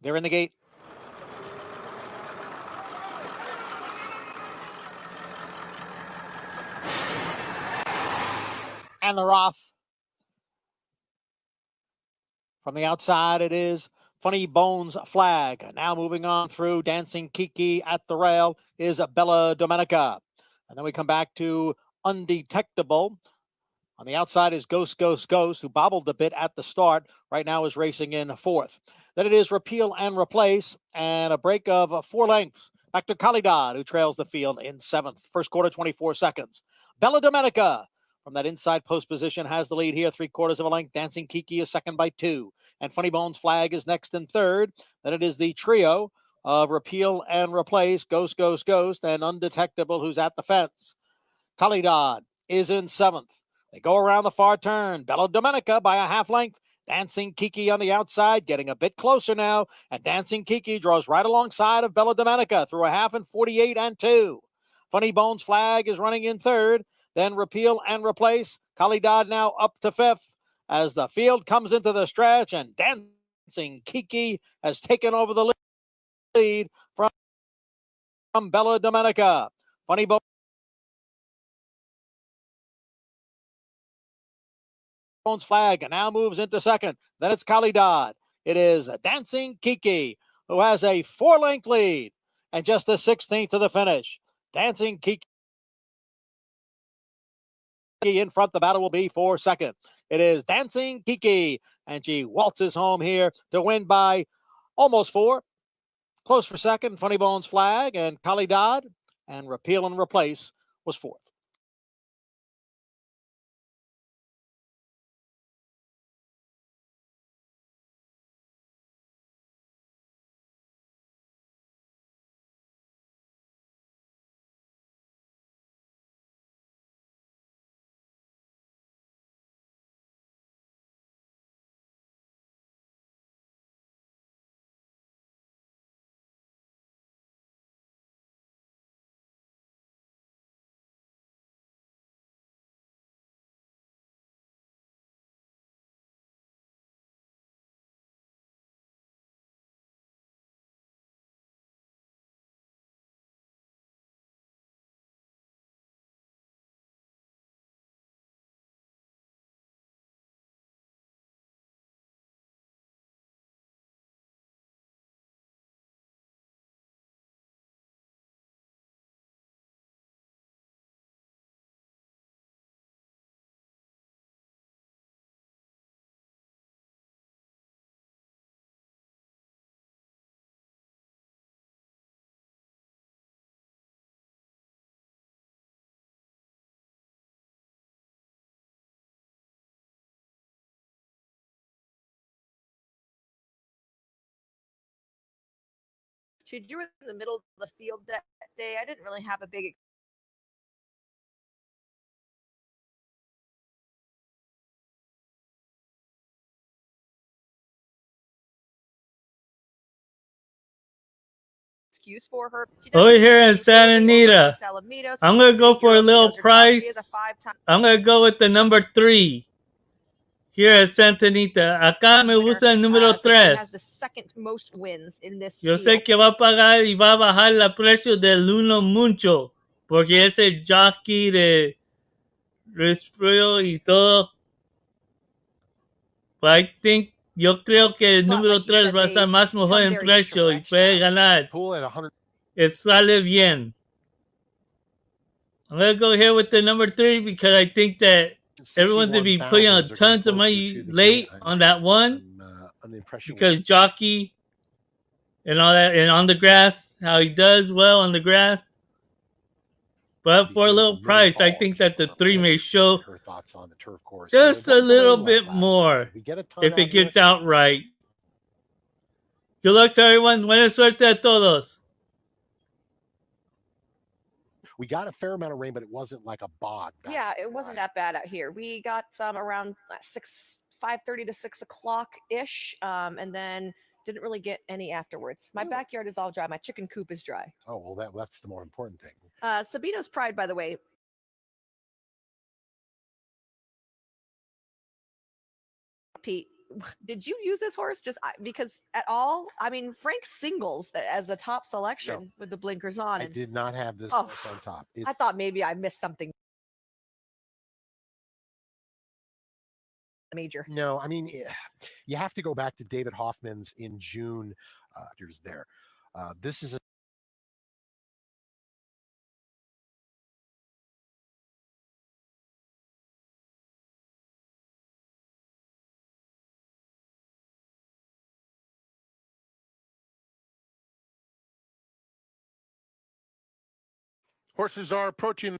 They're in the gate. And they're off. From the outside, it is Funny Bones Flag. Now moving on through Dancing Kiki at the rail is Bella Domenica. And then we come back to Undetectable. On the outside is Ghost, Ghost, Ghost, who bobbled a bit at the start. Right now is racing in fourth. Then it is Repeal and Replace, and a break of 4 lengths. Back to Calidad, who trails the field in seventh. First quarter, 24 seconds. Bella Domenica from that inside post position has the lead here, 3/4 of a length. Dancing Kiki is second by 2. And Funny Bones Flag is next in third. Then it is the trio of Repeal and Replace, Ghost, Ghost, Ghost, and Undetectable, who's at the fence. Calidad is in seventh. They go around the far turn. Bella Domenica by a half length. Dancing Kiki on the outside, getting a bit closer now. And Dancing Kiki draws right alongside of Bella Domenica through a half in 48 and 2. Funny Bones Flag is running in third. Then Repeal and Replace. Calidad now up to fifth as the field comes into the stretch, and Dancing Kiki has taken over the lead from Bella Domenica. Funny Bones Flag now moves into second. Then it's Calidad. It is Dancing Kiki, who has a 4-length lead and just the 16th to the finish. Dancing Kiki in front. The battle will be for second. It is Dancing Kiki, and she waltzes home here to win by almost 4. Close for second, Funny Bones Flag, and Calidad, and Repeal and Replace was fourth. She drew in the middle of the field that day. I didn't really have a big excuse for her. Over here in Santa Anita, I'm going to go for a little price. I'm going to go with the number 3. Here at Santa Anita. Acá me gusta el número 3. Yo sé que va a pagar y va a bajar el precio del 1 mucho. Porque es el jockey de resfrío y todo. But I think, yo creo que el número 3 va a estar más mejor en precio y puede ganar. If sale bien. I'm going to go here with the number 3 because I think that everyone's going to be putting on tons of money late on that one. Because jockey and all that, and on the grass, how he does well on the grass. But for a little price, I think that the 3 may show just a little bit more if it gets out right. Good luck to everyone. Buena suerte a todos. We got a fair amount of rain, but it wasn't like a bog. Yeah, it wasn't that bad out here. We got some around 5:30 to 6 o'clock ish, and then didn't really get any afterwards. My backyard is all dry. My chicken coop is dry. Oh, well, that's the more important thing. Sabino's Pride, by the way. Pete, did you use this horse just because at all? I mean, Frank singles as the top selection with the blinkers on. I And did not have this Oh, horse on top. I thought maybe I missed something major. No, I mean, you have to go back to David Hoffman's in June. Here's there. This is a Horses are approaching.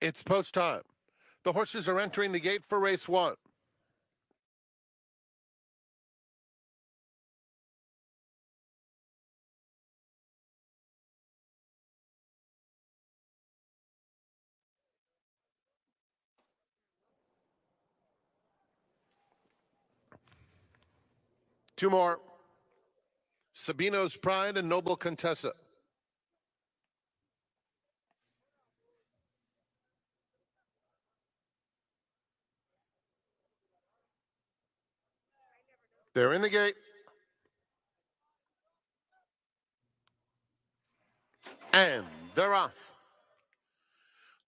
It's post time. The horses are entering the gate for race 1. Two more. Sabino's Pride and Noble Contessa. They're in the gate. And they're off.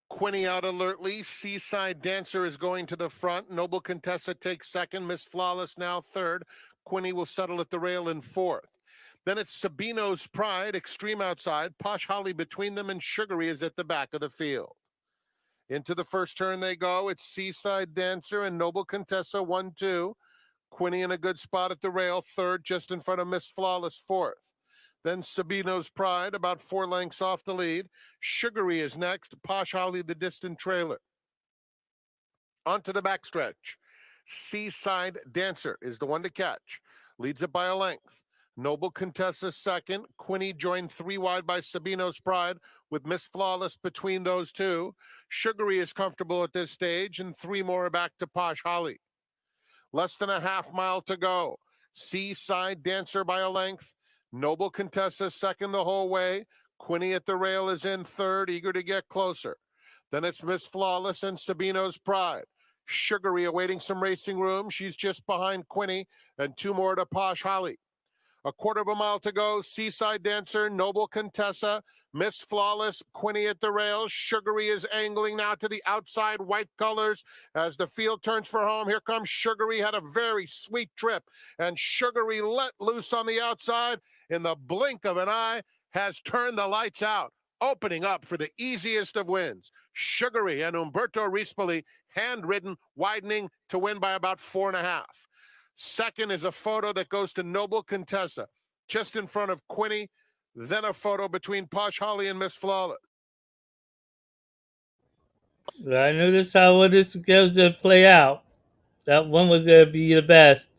Quinny out alertly. Seaside Dancer is going to the front. Noble Contessa takes second. Miss Flawless now third. Quinny will settle at the rail in fourth. Then it's Sabino's Pride, Extreme outside. Posh Holly between them, and Sugary is at the back of the field. Into the first turn they go. It's Seaside Dancer and Noble Contessa 1-2. Quinny in a good spot at the rail, third, just in front of Miss Flawless, fourth. Then Sabino's Pride, about 4 lengths off the lead. Sugary is next. Posh Holly, the distant trailer. Onto the backstretch. Seaside Dancer is the one to catch. Leads it by a length. Noble Contessa second. Quinny joined 3 wide by Sabino's Pride with Miss Flawless between those two. Sugary is comfortable at this stage, and 3 more back to Posh Holly. Less than a half mile to go. Seaside Dancer by a length. Noble Contessa second the whole way. Quinny at the rail is in third, eager to get closer. Then it's Miss Flawless and Sabino's Pride. Sugary awaiting some racing room. She's just behind Quinny, and 2 more to Posh Holly. A quarter of a mile to go. Seaside Dancer, Noble Contessa, Miss Flawless, Quinny at the rails. Sugary is angling now to the outside, white colors. As the field turns for home, here comes Sugary. Had a very sweet trip, and Sugary let loose on the outside. In the blink of an eye, has turned the lights out, opening up for the easiest of wins. Sugary and Umberto Rispoli, hand-ridden, widening to win by about 4.5. Second is a photo that goes to Noble Contessa, just in front of Quinny. Then a photo between Posh Holly and Miss Flawless. I knew this how this was going to play out. That one was going to be the best.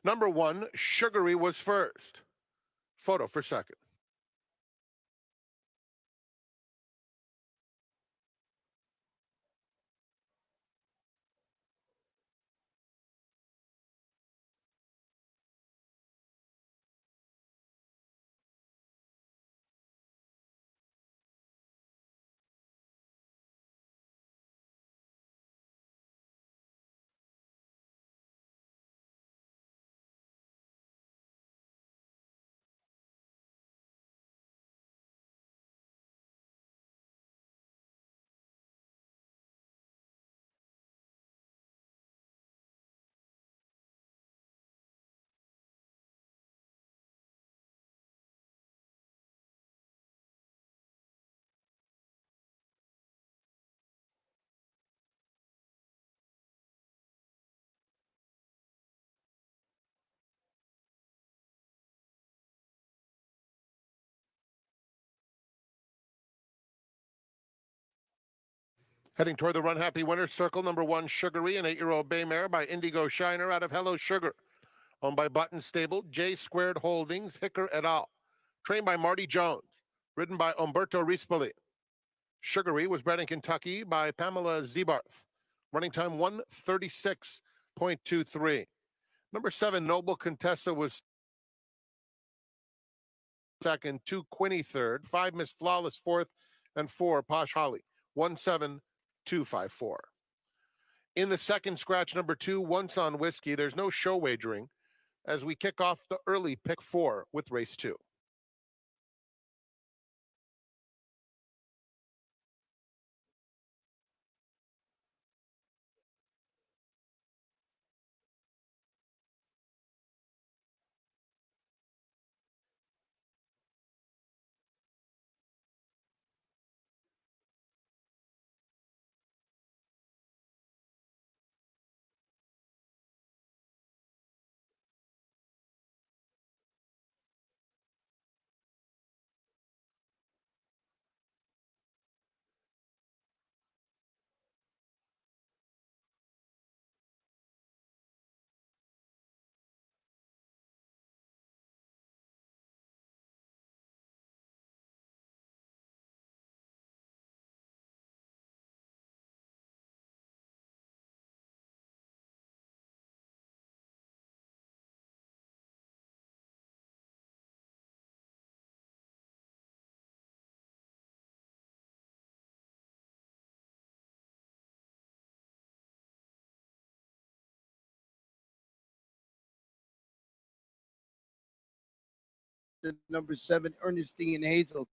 Number 1, Sugary was first. Photo for second. Heading toward the run happy winner circle, number 1, Sugary, an 8-year-old bay mare by Indigo Shiner out of Hello Sugar. Owned by Button Stable, J Squared Holdings, Hicker et al. Trained by Marty Jones. Ridden by Umberto Rispoli. Sugary was bred in Kentucky by Pamela Zebarth. Running time 1:36.23. Number 7, Noble Contessa was second, 2 Quinny third, 5 Miss Flawless fourth, and 4 Posh Holly. 17254. In the second scratch, number 2, Once on Whiskey. There's no show wagering as we kick off the early pick 4 with race 2. Number 7, Ernestine Hazel.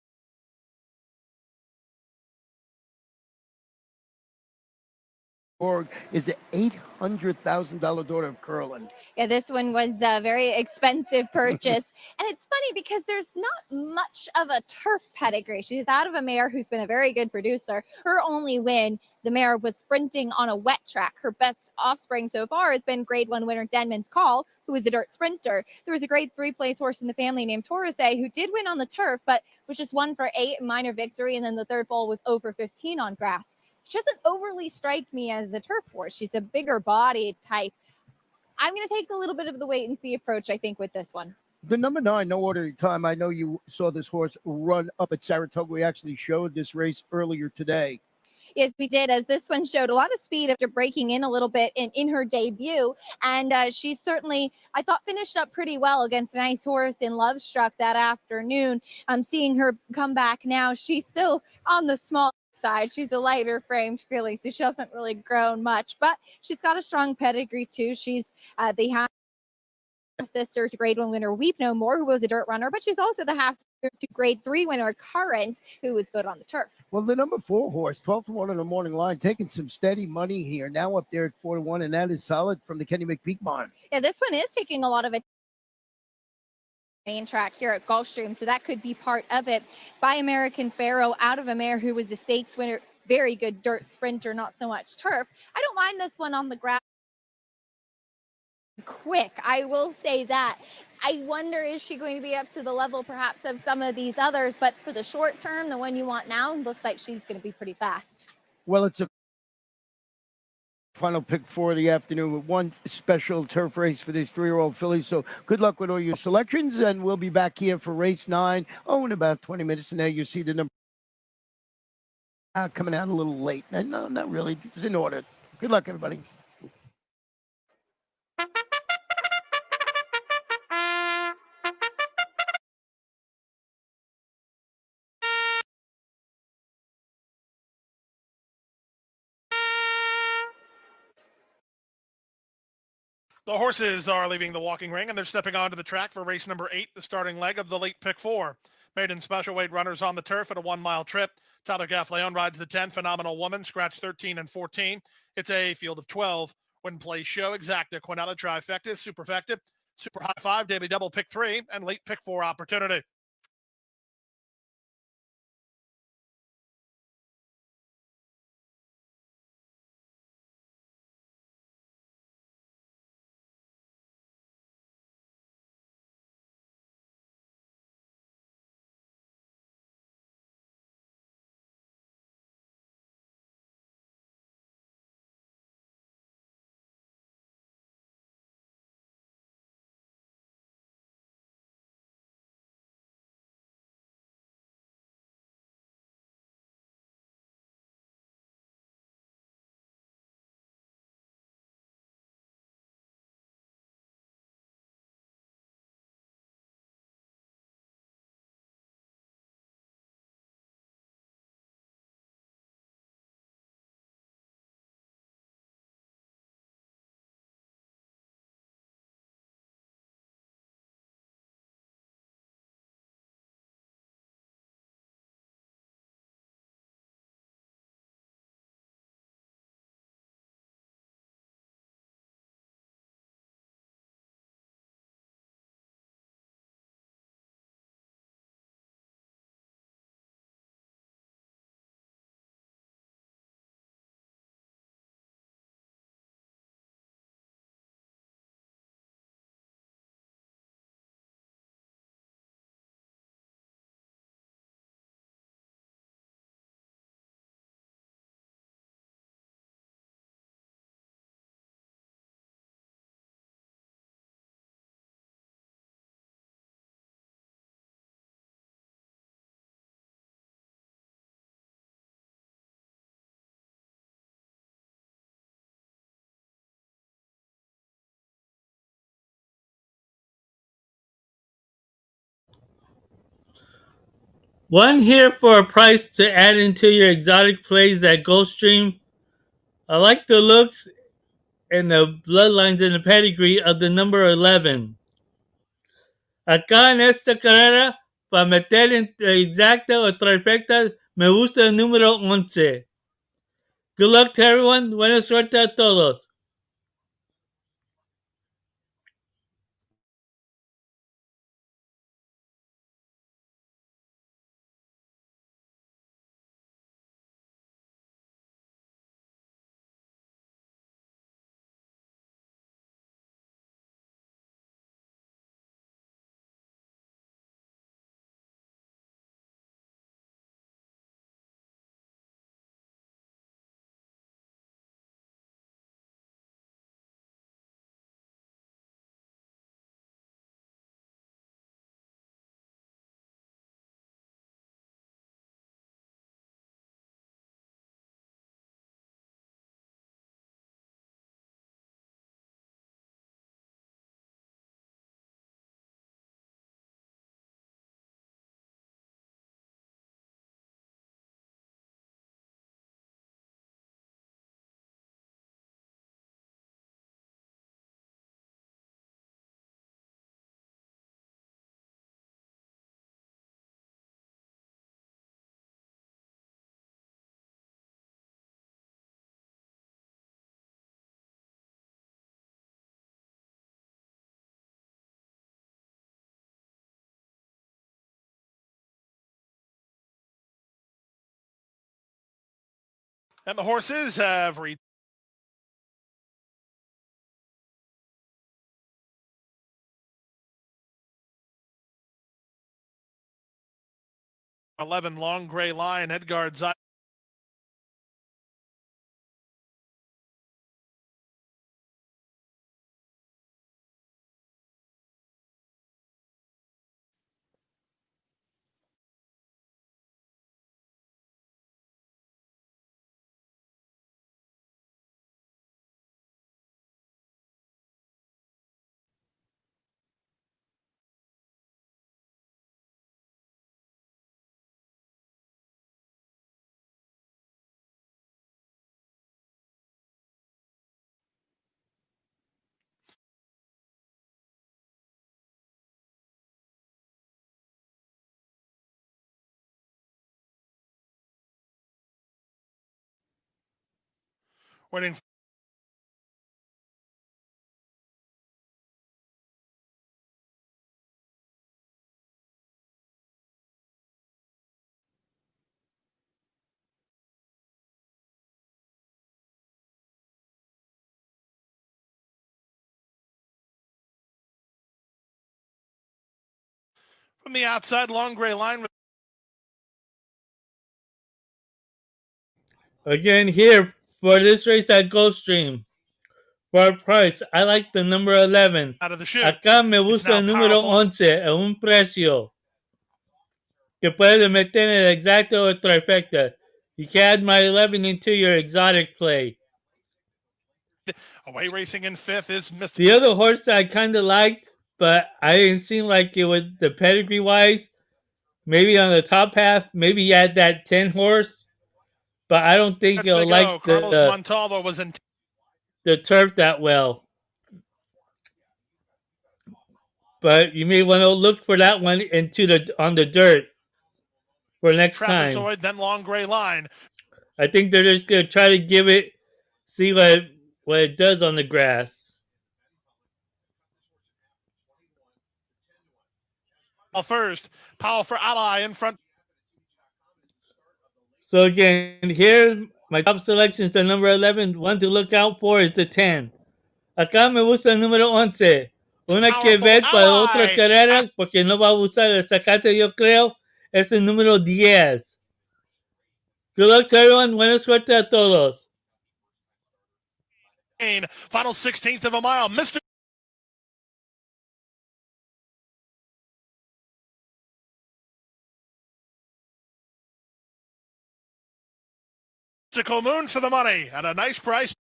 Is the $800,000 daughter of Curlin. Yeah, this one was a very expensive purchase. And it's funny because there's not much of a turf pedigree. She's out of a mare who's been a very good producer. Her only win, the mare was sprinting on a wet track. Her best offspring so far has been grade 1 winner Denman's Call, who was a dirt sprinter. There was a grade 3 place horse in the family named Torresay who did win on the turf, but was just 1 for 8, minor victory. And then the third foal was 0 for 15 on grass. She doesn't overly strike me as a turf horse. She's a bigger bodied type. I'm going to take a little bit of the wait and see approach, I think, with this one. The number 9, No Ordinary Time. I know you saw this horse run up at Saratoga. We actually showed this race earlier today. Yes, we did, as this one showed a lot of speed after breaking in a little bit in her debut. And she certainly, I thought, finished up pretty well against a nice horse in Love Struck that afternoon. I'm seeing her come back now. She's still on the small side. She's a lighter framed filly, so she hasn't really grown much. But she's got a strong pedigree, too. She's the half sister to grade 1 winner Weep No More, who was a dirt runner, but she's also the half sister to grade 3 winner Current, who was good on the turf. Well, the number 4 horse, 12-1 on the morning line, taking some steady money here. Now up there at 4-1, and that is solid from the Kenny McPeak barn. Yeah, this one is taking a lot of it. Main track here at Gulfstream, so that could be part of it. By American Pharaoh, out of a mare who was a stakes winner, very good dirt sprinter, not so much turf. I don't mind this one on the grass. Quick, I will say that. I wonder, is she going to be up to the level perhaps of some of these others? But for the short term, the one you want now, looks like she's going to be pretty fast. Well, it's a final pick 4 of the afternoon with one special turf race for these 3-year-old fillies. So good luck with all your selections, and we'll be back here for race 9. In about 20 minutes. And now you see the number coming out a little late. No, not really. It's in order. Good luck, everybody. The horses are leaving the walking ring and they're stepping onto the track for race number 8, the starting leg of the late pick 4. Maiden special weight runners on the turf at a 1-mile trip. Tyler Gaffleon rides the 10, Phenomenal Woman, scratch 13 and 14. It's a field of 12. When play show, Exacta, Quinella, Trifecta, Superfecta, Super High 5, Daily Double pick 3, and late pick 4 opportunity. One here for a price to add into your exotic plays at Gulfstream. I like the looks and the bloodlines and the pedigree of the number 11. Acá en esta carrera, para meter entre exacta o trifecta, me gusta el número 11. Good luck to everyone. Buena suerte a todos. And the horses have reached 11 long gray line, Edgard's eye. Waiting from the outside, long gray line. Again, here for this race at Gulfstream. For a price, I like the number 11. Out of the chute. Acá me It's gusta now el número powerful. 11 a un precio que puede meter en el exacto o trifecta. You can add my 11 into your exotic play. Away racing in fifth is Mr. The other horse I kind of liked, but I didn't seem like it was the pedigree wise. Maybe on the top half, maybe you had that 10 horse, but I don't think They you'll go. like Carlos Montalvo was in the turf that well. But you may want to look for that one on the dirt for next time. trapezoid, then long gray line. I think they're just gonna try to give it, see what it does on the grass. First, powerful ally in front. So again, here my top selection is the number 11. One to look out for is the 10. Acá me gusta el número 11. Una que Powerful ver para otra ally. carrera, porque no va a usar el sacate, yo creo, es el número 10. Good luck to everyone. Buena suerte a todos. Final 16th of a mile. Mr. Moon for the money at a nice price.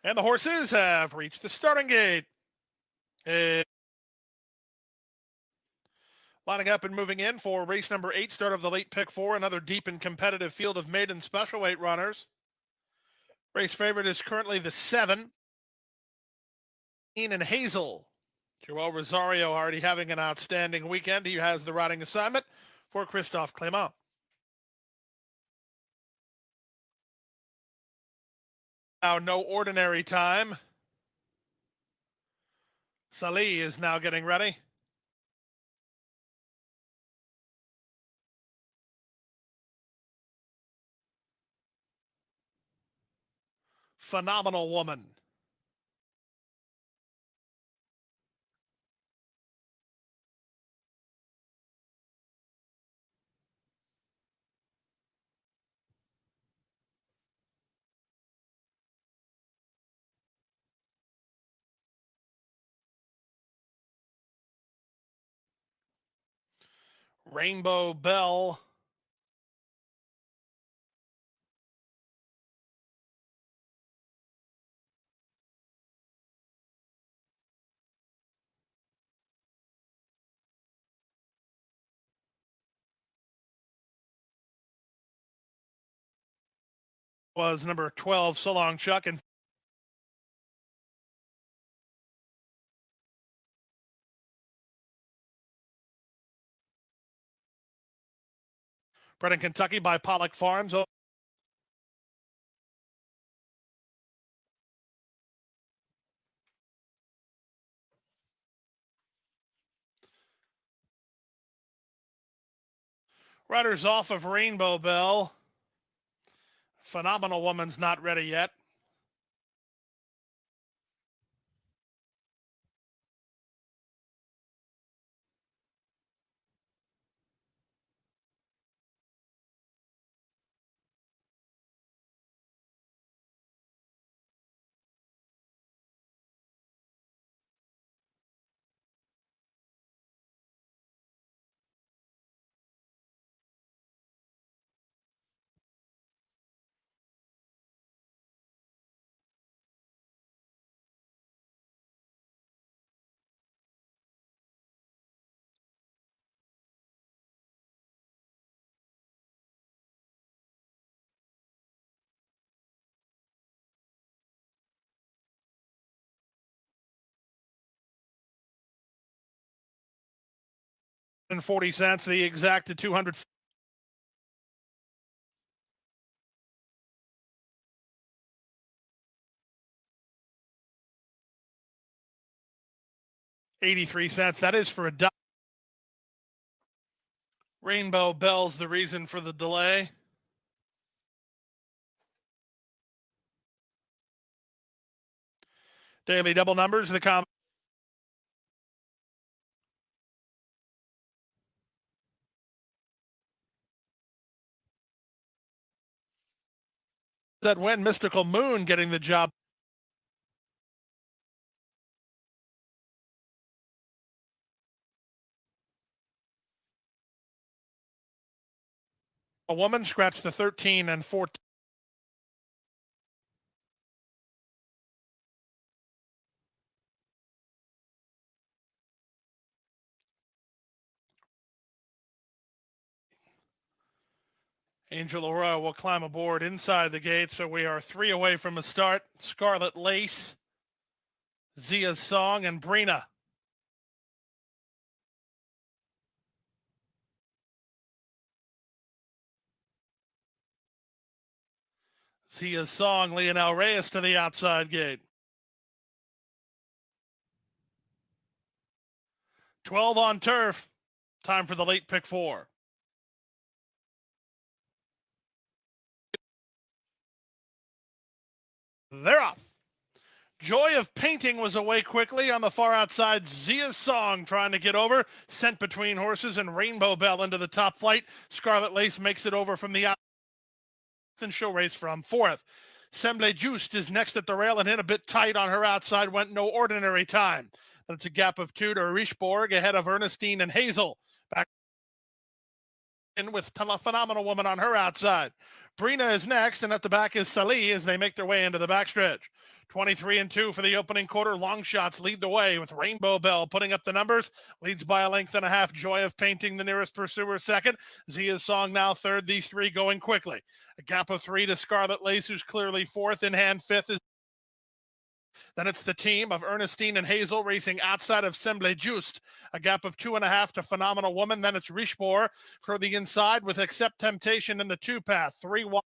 And the horses have reached the starting gate. Lining up and moving in for race number 8, start of the late pick 4, another deep and competitive field of maiden special weight runners. Race favorite is currently the 7, Ian and Hazel. Joel Rosario already having an outstanding weekend. He has the riding assignment for Christophe Clément. Now no ordinary time. Salih is now getting ready. Phenomenal woman. Rainbow Bell. Was number 12, So Long Chuck, and bred in Kentucky by Pollock Farms. Riders off of Rainbow Bell. Phenomenal woman's not ready yet. And 40 cents, the exact to 200. $0.83. That is for a $1. Rainbow Bell's the reason for the delay. Daily double numbers, the com. That win, Mystical Moon getting the job. A woman scratched the 13 and 14. Angel Aurora will climb aboard inside the gate, so we are 3 away from a start. Scarlet Lace, Zia's Song, and Brina. Zia's Song, Leonel Reyes to the outside gate. 12 on turf. Time for the late pick 4. They're off. Joy of Painting was away quickly on the far outside. Zia's Song trying to get over. Sent between horses, and Rainbow Bell into the top flight. Scarlet Lace makes it over from the outside. And she'll race from 4th. Semble Juste is next at the rail and in a bit tight on her outside. Went no ordinary time. That's a gap of 2 to Richborg ahead of Ernestine and Hazel. Back with Phenomenal Woman on her outside. Brina is next, and at the back is Salih as they make their way into the backstretch. 23-2 for the opening quarter. Long shots lead the way with Rainbow Bell putting up the numbers. Leads by a length and a half. Joy of Painting, the nearest pursuer, second. Zia's Song now third. These three going quickly. A gap of 3 to Scarlet Lace, who's clearly fourth. In hand, fifth is. Then it's the team of Ernestine and Hazel racing outside of Semble Juste. A gap of 2.5 to Phenomenal Woman. Then it's Richebourg for the inside with Accept Temptation in the 2-path. 3 wide.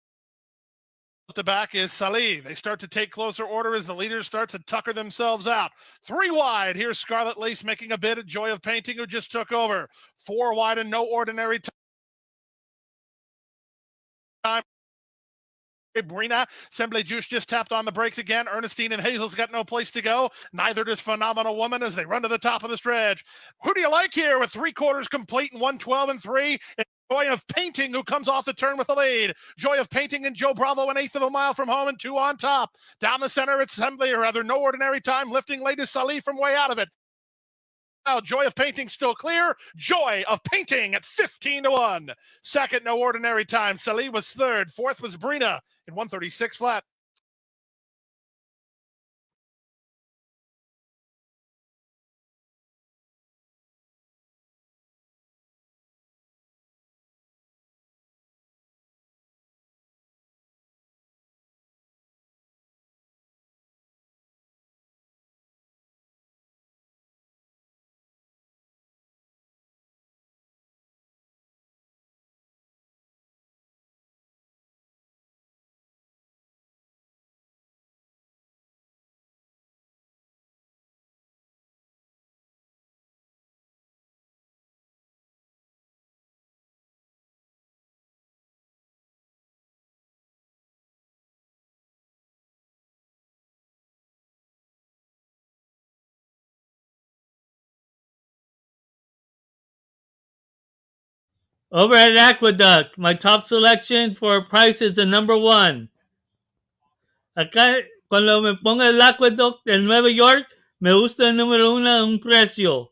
At the back is Salih. They start to take closer order as the leaders start to tucker themselves out. 3 wide. Here's Scarlet Lace making a bid at Joy of Painting, who just took over. 4 wide and No Ordinary Time. Brina, Semble Juice just tapped on the brakes again. Ernestine and Hazel's got no place to go. Neither does Phenomenal Woman as they run to the top of the stretch. Who do you like here with 3/4 complete and 1:12-3? It's Joy of Painting who comes off the turn with the lead. Joy of Painting and Joe Bravo 1/8 of a mile from home and 2 on top. Down the center, it's Semble, or rather No Ordinary Time, lifting late is Salih from way out of it. Now Joy of Painting still clear. Joy of Painting at 15-1. Second, No Ordinary Time. Salih was third. Fourth was Brina in 1:36 flat. Over at Aqueduct, my top selection for price is the number 1. Acá, cuando me ponga el Aqueduct en Nueva York, me gusta el número 1 a un precio.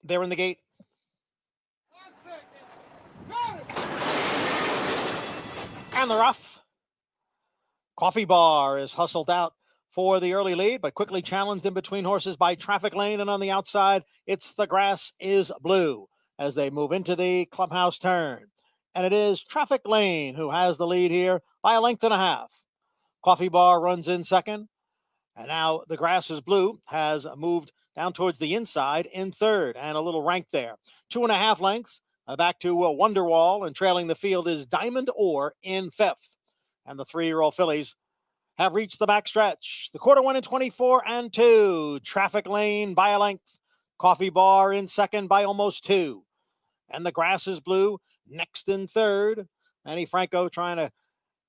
There in the gate. And the rough. Coffee Bar is hustled out for the early lead, but quickly challenged in between horses by Traffic Lane. And on the outside, it's The Grass is Blue as they move into the clubhouse turn. And it is Traffic Lane who has the lead here by a length and a half. Coffee Bar runs in second. And now The Grass is Blue has moved down towards the inside in third and a little rank there. 2.5 lengths back to Wonderwall, and trailing the field is Diamond Ore in fifth. And the 3-year-old fillies have reached the backstretch. The quarter 1 in 24-2. Traffic Lane by a length. Coffee Bar in second by almost 2. And The Grass is Blue next in third. Annie Franco trying to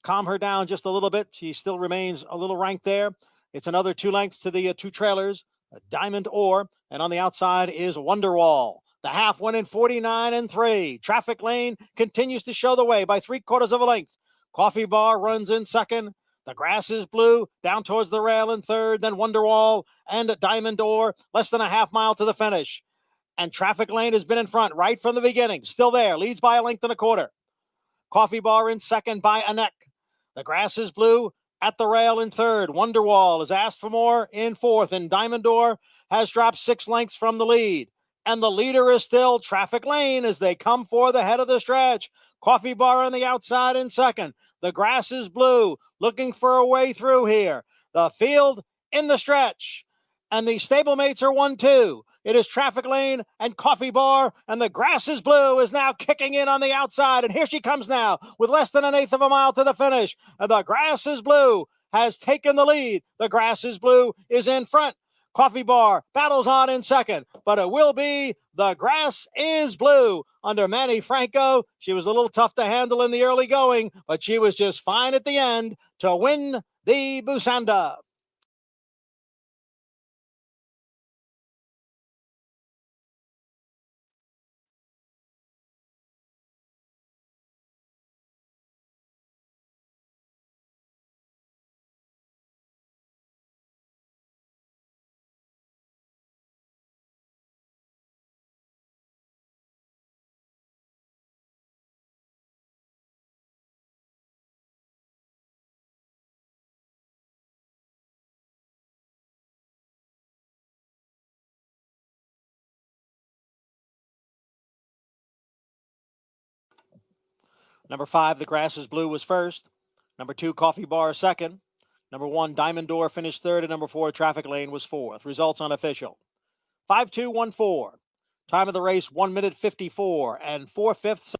calm her down just a little bit. She still remains a little ranked there. It's another 2 lengths to the 2 trailers. Diamond Ore, and on the outside is Wonderwall. The half went in 49-3. Traffic Lane continues to show the way by 3/4 of a length. Coffee Bar runs in second. The Grass is Blue down towards the rail in third. Then Wonderwall and Diamond Ore less than a half mile to the finish. And Traffic Lane has been in front right from the beginning. Still there, leads by a length and a quarter. Coffee Bar in second by a neck. The Grass is Blue at the rail in third. Wonderwall is asked for more in fourth, and Diamond Ore has dropped 6 lengths from the lead. And the leader is still Traffic Lane as they come for the head of the stretch. Coffee Bar on the outside in second. The Grass is Blue looking for a way through here. The field in the stretch. And the stablemates are 1-2. It is Traffic Lane and Coffee Bar, and the Grass is Blue is now kicking in on the outside, and here she comes now with less than an eighth of a mile to the finish. And the Grass is Blue has taken the lead. The Grass is Blue is in front. Coffee Bar battles on in second, but it will be the Grass is Blue under Manny Franco. She was a little tough to handle in the early going, but she was just fine at the end to win the Busanda. Number 5, The Grass is Blue was first. Number 2, Coffee Bar second. Number 1, Diamond Door finished third, and number 4, Traffic Lane was fourth. Results unofficial. 5-2-1-4. Time of the race, 1 minute 54 and 4/5.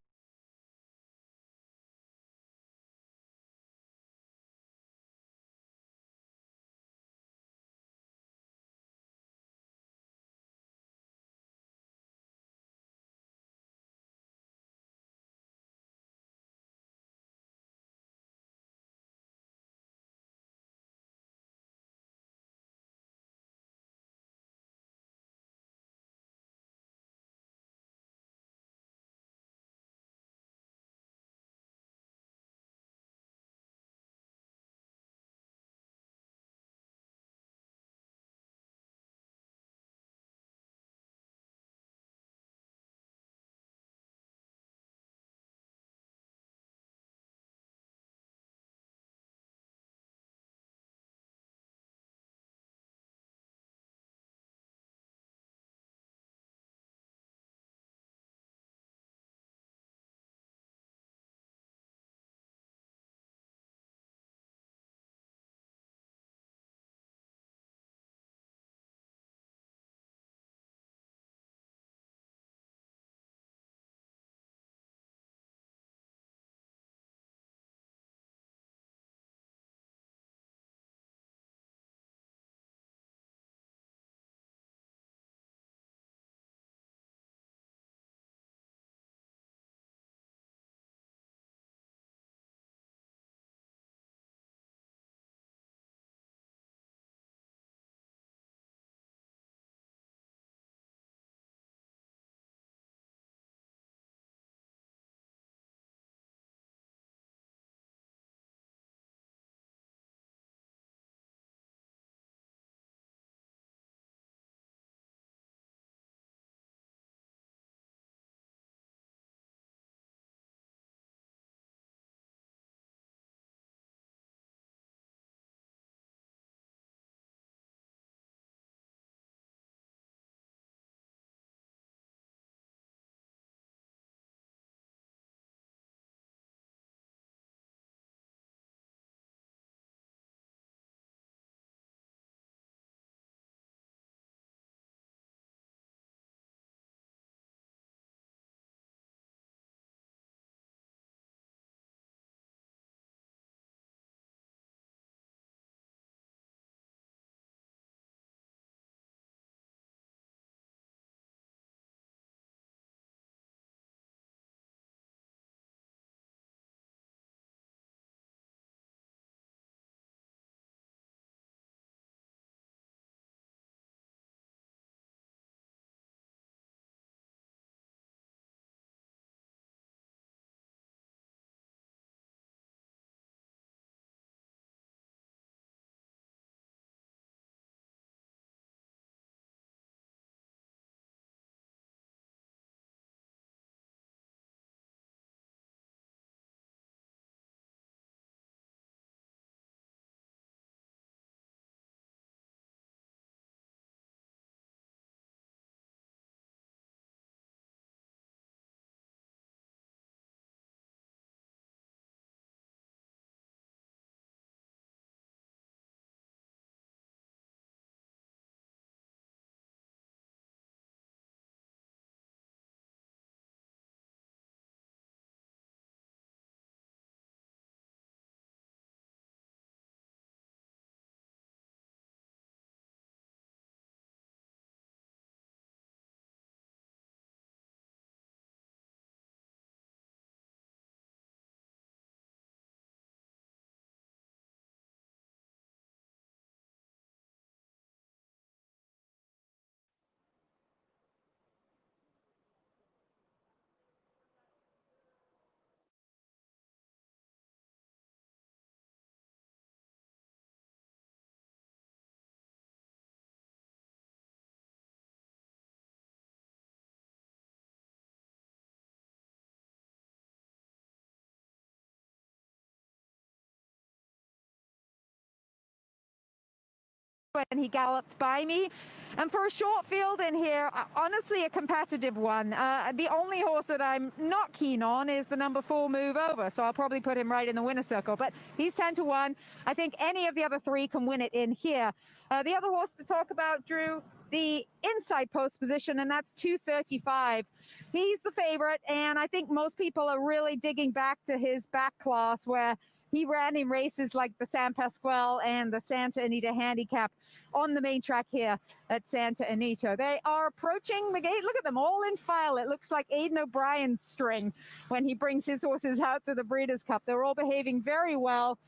when he galloped by me. And for a short field in here, honestly, a competitive one. The only horse that I'm not keen on is the number 4 Move Over, so I'll probably put him right in the winner's circle. But he's 10-1. I think any of the other 3 can win it in here. The other horse to talk about, Drew, the inside post position, and that's 235. He's the favorite, and I think most people are really digging back to his back class where he ran in races like the San Pasquale and the Santa Anita Handicap on the main track here at Santa Anita. They are approaching the gate. Look at them all in file. It looks like Aidan O'Brien's string when he brings his horses out to the Breeders' Cup. They're all behaving very well.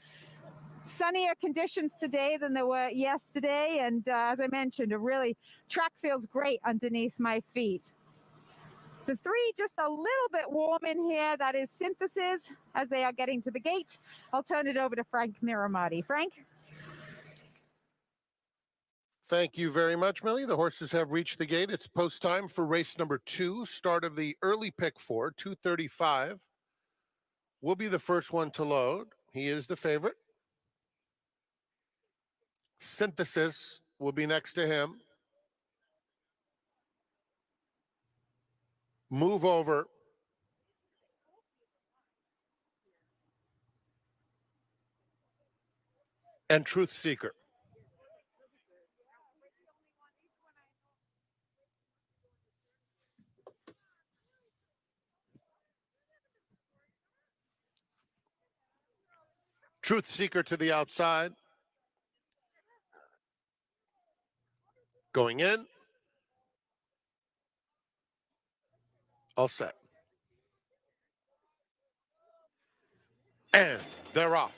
Sunnier conditions today than there were yesterday. And as I mentioned, track feels great underneath my feet. The 3 just a little bit warm in here. That is Synthesis as they are getting to the gate. I'll turn it over to Frank Miramati. Frank? Thank you very much, Millie. The horses have reached the gate. It's post time for race number 2, start of the early pick 4, 235. Will be the first one to load. He is the favorite. Synthesis will be next to him. Move Over. And Truth Seeker. Truth Seeker to the outside. Going in. All set. And they're off.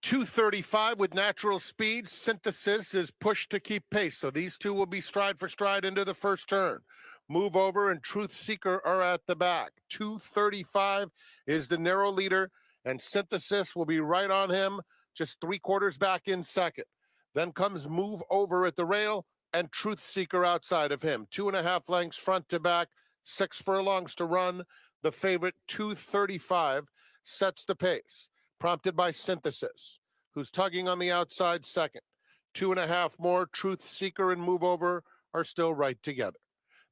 235 with natural speed. Synthesis is pushed to keep pace. So these 2 will be stride for stride into the first turn. Move Over and Truth Seeker are at the back. 235 is the narrow leader, and Synthesis will be right on him, just 3/4 back in second. Then comes Move Over at the rail, and Truth Seeker outside of him. 2.5 lengths front to back, 6 furlongs to run. The favorite 235 sets the pace, prompted by Synthesis, who's tugging on the outside second. 2.5 more. Truth Seeker and Move Over are still right together.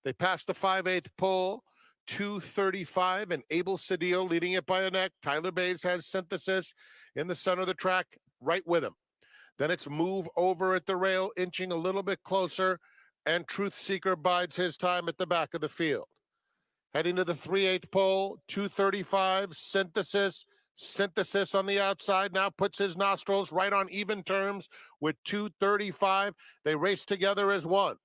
They passed the 5/8 pole. 235 and Abel Cedillo leading it by a neck. Tyler Bays has Synthesis in the center of the track right with him. Then it's Move Over at the rail, inching a little bit closer, and Truth Seeker bides his time at the back of the field. Heading to the 3/8 pole, 235, Synthesis on the outside now puts his nostrils right on even terms with 235. They race together as one.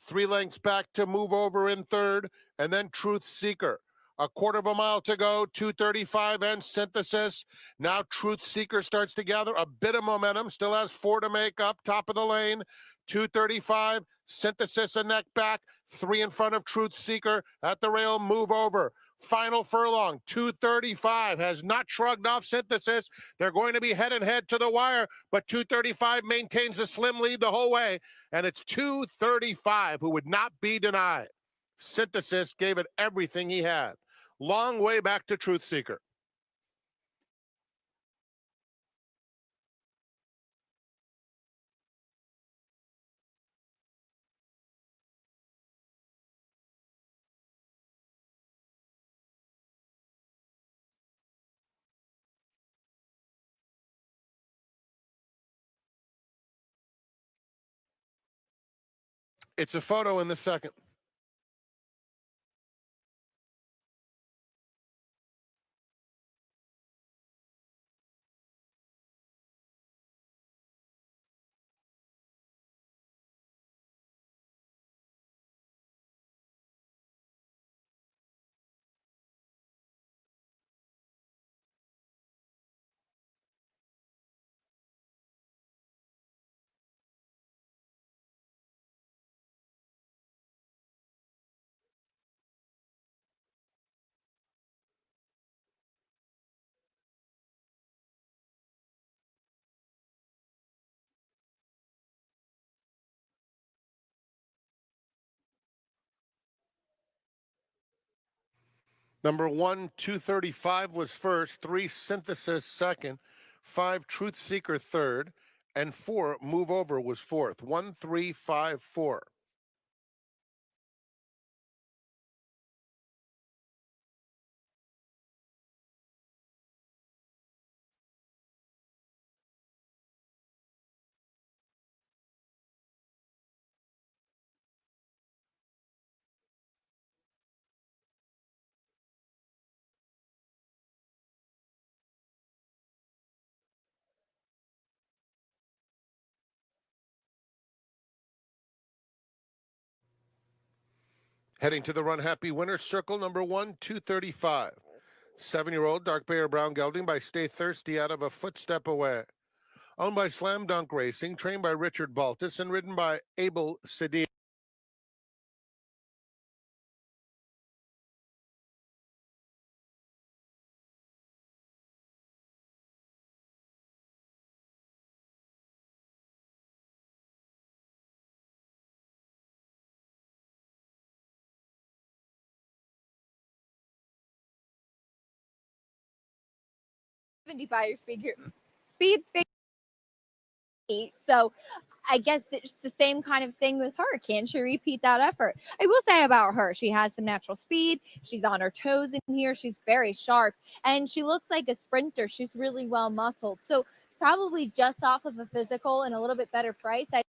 3 lengths back to Move Over in third, and then Truth Seeker. 1/4 mile to go, 235 and Synthesis. Now Truth Seeker starts to gather a bit of momentum, still has 4 to make up, top of the lane. 235, Synthesis a neck back, 3 in front of Truth Seeker at the rail, Move Over. Final furlong, 235 has not shrugged off Synthesis. They're going to be head and head to the wire, but 235 maintains a slim lead the whole way, and it's 235 who would not be denied. Synthesis gave it everything he had. Long way back to Truth Seeker. It's a photo in the second. Number 1, 235 was first, 3 Synthesis second, 5 Truth Seeker third, and 4 Move Over was fourth. 1354. Heading to the Run Happy winner's circle, number 1, 235. 7-year-old Dark Bear Brown Gelding by Stay Thirsty out of a footstep away. Owned by Slam Dunk Racing, trained by Richard Baltus, and ridden by Abel Sadi. By your speed. So I guess it's the same kind of thing with her. Can she repeat that effort? I will say about her, she has some natural speed. She's on her toes in here. She's very sharp, and she looks like a sprinter. She's really well muscled. So probably just off of a physical and a little bit better price, I'd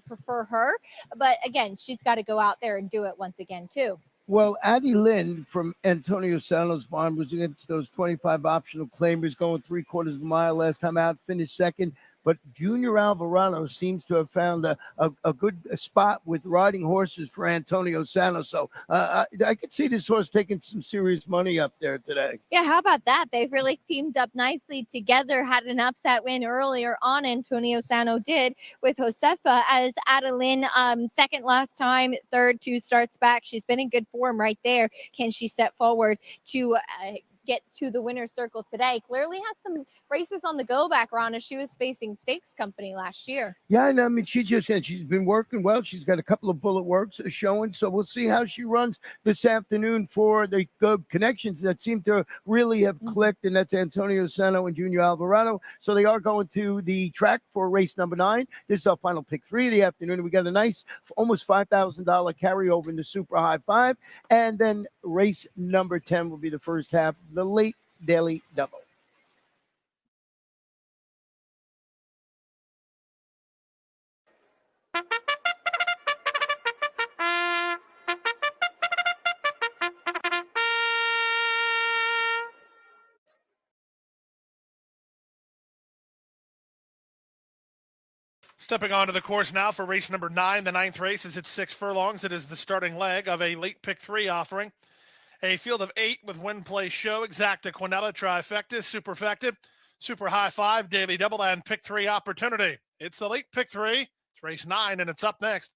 prefer her. But again, she's got to go out there and do it once again too. Well, Addie Lynn from Antonio Sano's barn was against those 25 optional claimers, going 3/4 of a mile last time out, finished second. But Junior Alvarado seems to have found a good spot with riding horses for Antonio Sano. So I could see this horse taking some serious money up there today. Yeah, how about that? They've really teamed up nicely together. Had an upset win earlier on. Antonio Sano did with Josefa as Adeline, second last time, third 2 starts back. She's been in good form right there. Can she step forward to get to the winner's circle today? Clearly has some races on the go back, Ron, as she was facing Stakes Company last year. Yeah, and I mean, she just said she's been working well. She's got a couple of bullet works showing, so we'll see how she runs this afternoon for the connections that seem to really have clicked, and that's Antonio Sano and Junior Alvarado. So they are going to the track for race number 9. This is our final pick 3 of the afternoon. We got a nice, almost $5,000 carryover in the Super High 5, and then race number 10 will be the first half of the late daily double. Stepping onto the course now for race number 9. The 9th race is at 6 furlongs. It is the starting leg of a late pick 3 offering. A field of 8 with Win Play Show, Exacta, Quinella, Trifecta, Superfecta, Super High 5, Daily Double, and pick 3 opportunity. It's the late pick 3. It's race 9, and it's up next.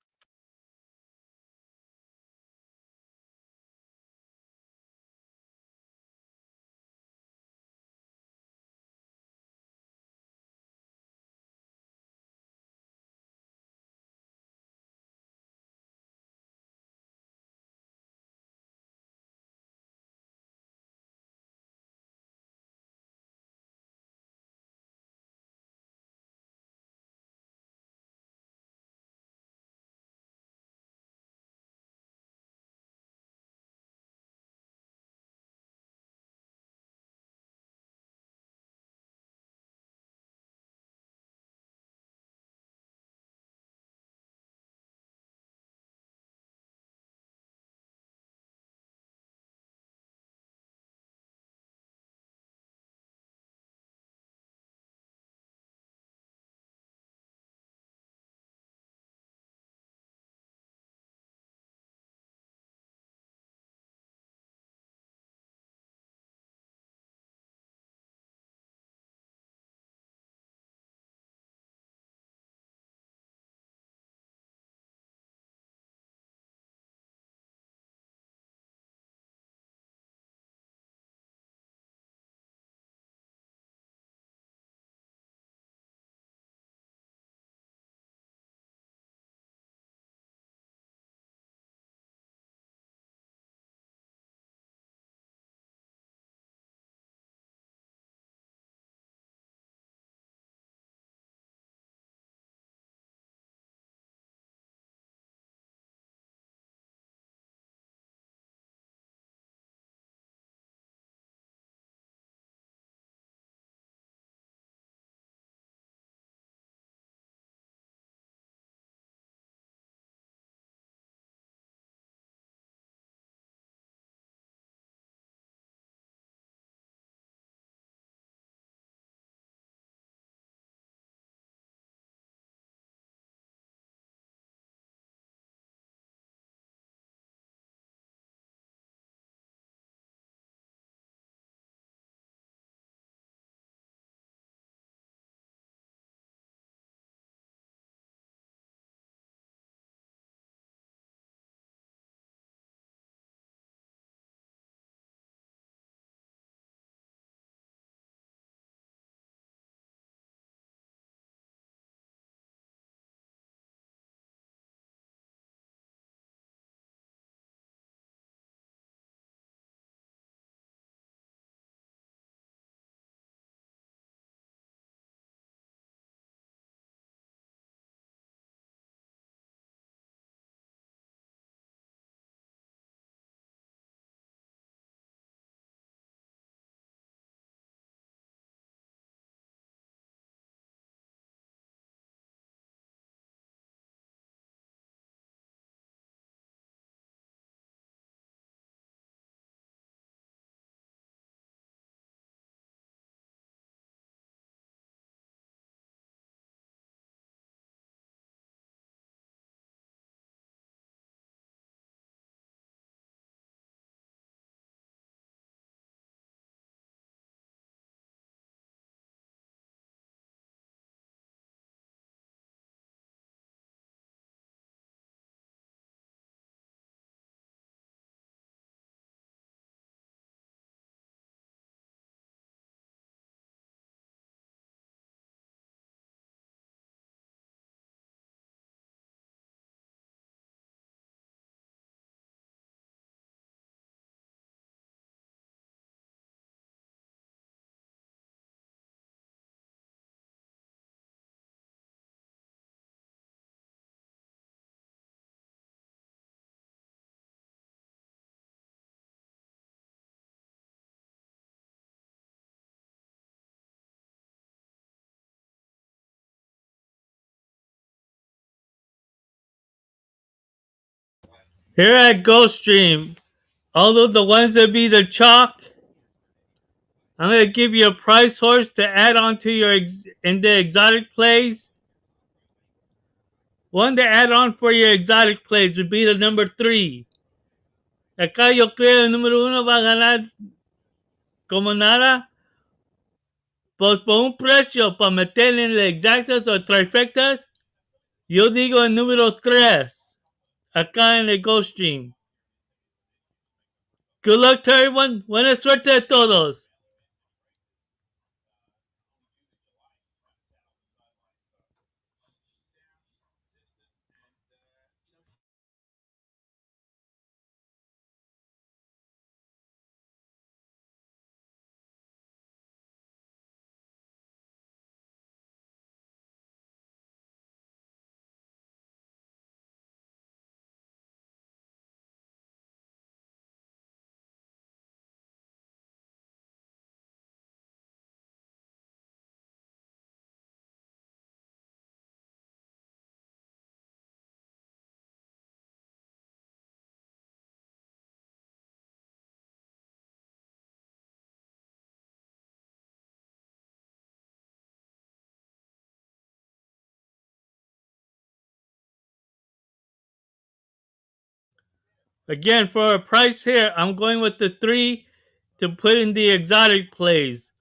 Here at Gulfstream, although the ones that be the chalk, I'm going to give you a price horse to add on to your in the exotic plays. One to add on for your exotic plays would be the number 3. Acá yo creo el número 1 va a ganar como nada. Pues por un precio para meter en las exactas o trifectas, yo digo el número 3. Acá en el Gulfstream. Good luck to everyone. Buena suerte a todos. Again, for a price here, I'm going with the 3 to put in the exotic plays.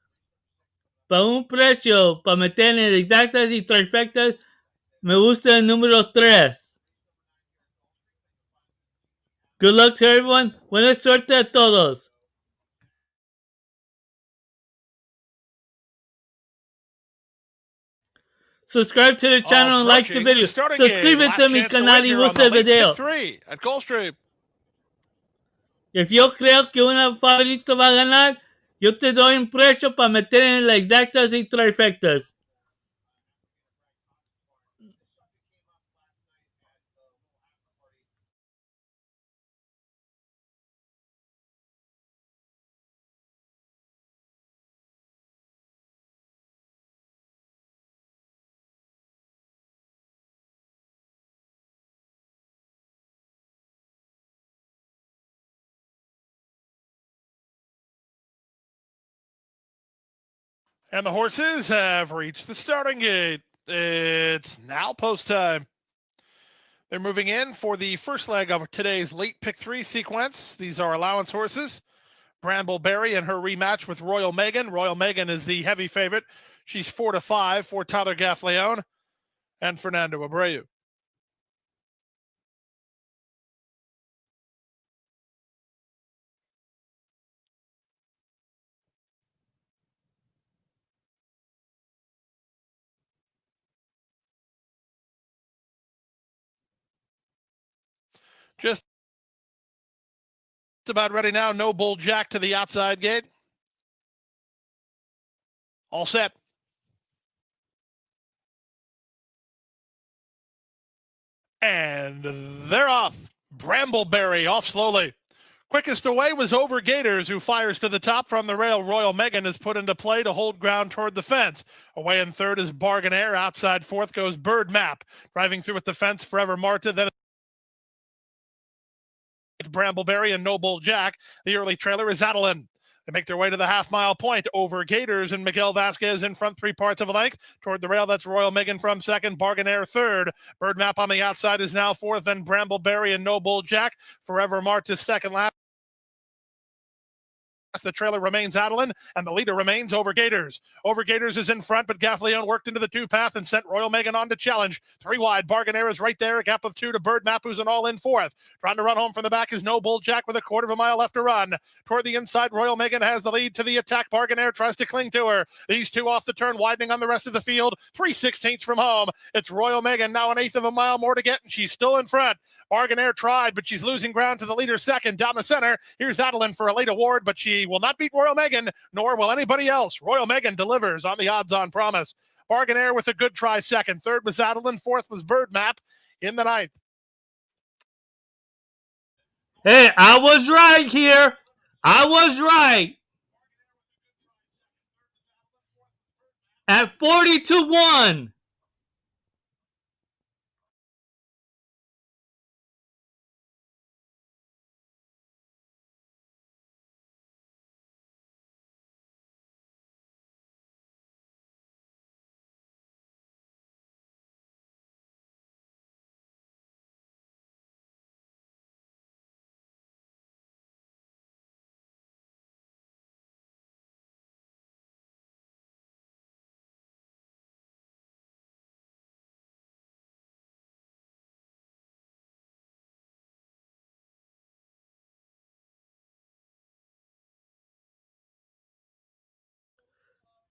Para un precio, para meter en exactas y trifectas, me gusta el número 3. Good luck to everyone. Buena suerte a todos. Subscribe to the channel and like the Approaching video. starting gate. Suscríbete a Last mi chance to canal y wager on gusta the el late pick video. 3 at Gulfstream. If yo creo que una favorito va a ganar, yo te doy un precio para meter en las exactas y trifectas. And the horses have reached the starting gate. It's now post time. They're moving in for the first leg of today's late pick 3 sequence. These are allowance horses. Brambleberry and her rematch with Royal Megan. Royal Megan is the heavy favorite. She's 4-5 for Tyler Gaffleone and Fernando Abreu. Just about ready now. No Bull Jack to the outside gate. All set. And they're off. Brambleberry off slowly. Quickest away was Over Gators, who fires to the top from the rail. Royal Megan is put into play to hold ground toward the fence. Away in third is Bargain Air. Outside fourth goes Bird Map. Driving through with the fence, Forever Marta. Then it's Brambleberry and Noble Jack. The early trailer is Adeline. They make their way to the half-mile point. Over Gators and Miguel Vasquez in front, 3/4 of a length. Toward the rail, that's Royal Megan from second. Bargain Air third. Bird Map on the outside is now fourth. Then Brambleberry and Noble Jack. Forever Marta second last. The trailer remains Adeline, and the leader remains Over Gators. Over Gators is in front, but Gaffleone worked into the 2-path and sent Royal Megan on to challenge. 3 wide. Bargain Air is right there. A gap of 2 to Bird Map, who's an all-in fourth. Trying to run home from the back is Noble Jack with a 1/4 of a mile left to run. Toward the inside, Royal Megan has the lead to the attack. Bargain Air tries to cling to her. These two off the turn, widening on the rest of the field. 3/16 from home. It's Royal Megan, now 1/8 of a mile more to get, and she's still in front. Bargain Air tried, but she's losing ground to the leader second. Down the center, here's Adeline for a late award, but she will not beat Royal Megan, nor will anybody else. Royal Megan delivers on the odds-on promise. Bargain Air with a good try second. Third was Adeline. Fourth was Bird Map in the ninth. Hey, I was right here. I was right. At 40-1.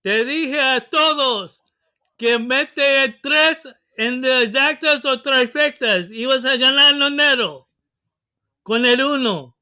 Te dije a todos que mete el 3 en de exactas o trifectas. Ibas a ganar dinero con el 1.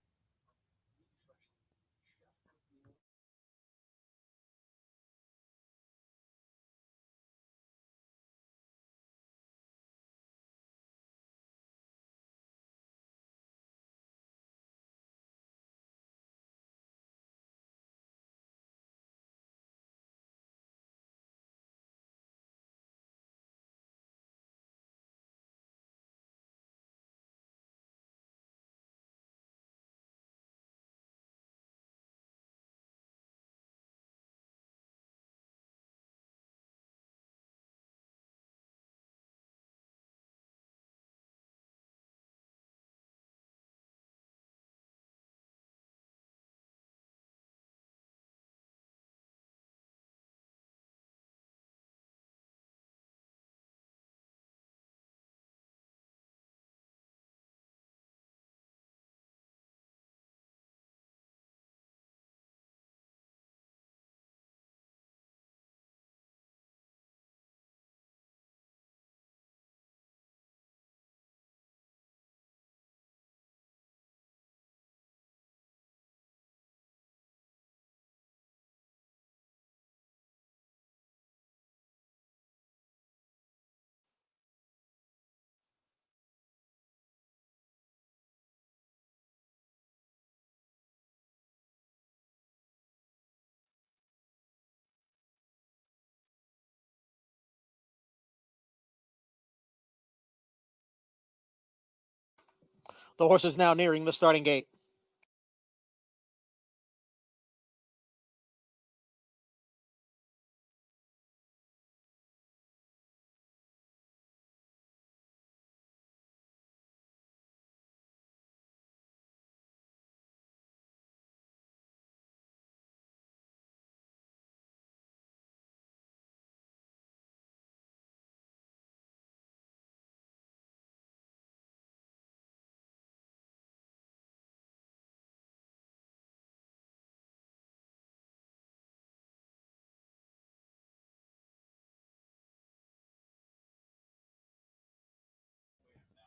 The horse is now nearing the starting gate.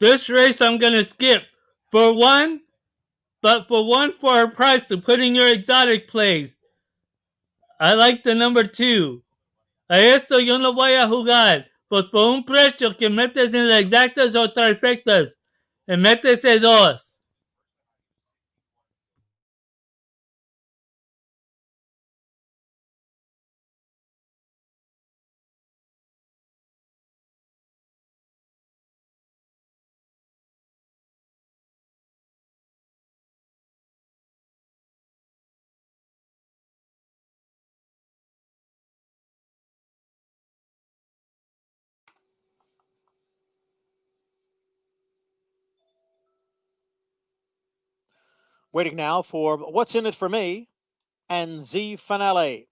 This race I'm going to skip. For one, but for one for a price to put in your exotic plays. I like the number 2. A esto yo no voy a jugar, pues por un precio que metes en las exactas o trifectas, y metes 2. Waiting now for What's in It for Me and Z Finale.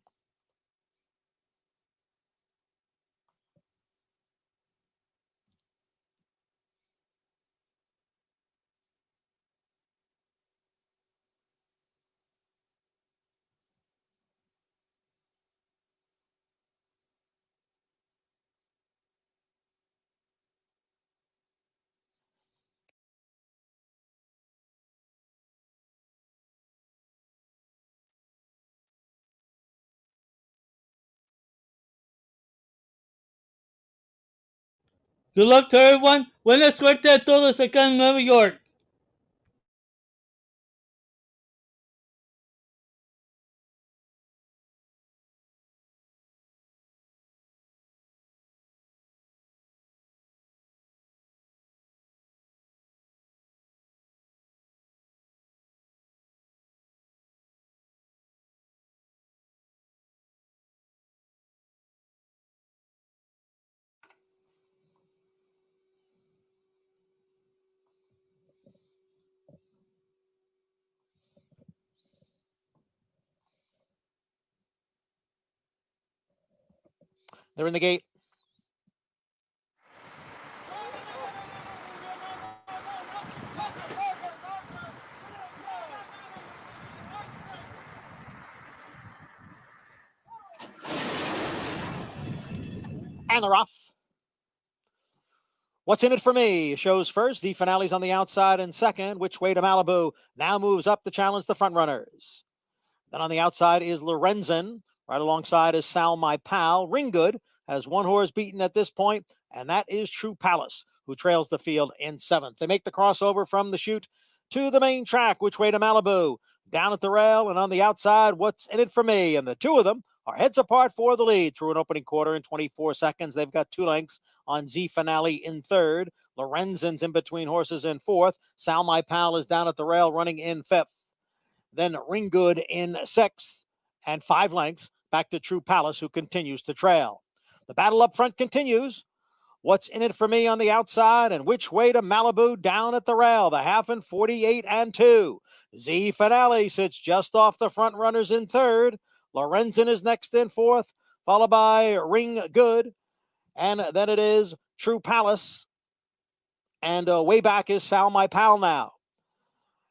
Good luck to everyone. Buena suerte a todos acá en Nueva York. They're in the gate. And they're off. What's in it for me? Shows first. The Finale's on the outside in second. Which Way to Malibu now moves up to challenge the front runners. Then on the outside is Lorenzen. Right alongside is Sal My Pal. Ringgood has one horse beaten at this point, and that is True Palace, who trails the field in seventh. They make the crossover from the chute to the main track. Which Way to Malibu? Down at the rail, and on the outside, What's in it for me? And the two of them are heads apart for the lead through an opening quarter in 24 seconds. They've got 2 lengths on Z Finale in third. Lorenzen's in between horses in fourth. Sal My Pal is down at the rail running in fifth. Then Ringgood in sixth, and 5 lengths back to True Palace, who continues to trail. The battle up front continues. What's in it for me on the outside, and Which Way to Malibu down at the rail. The half in 48 and 2. Z Finale sits just off the front runners in third. Lorenzen is next in fourth, followed by Ringgood. And then it is True Palace. And way back is Sal My Pal now.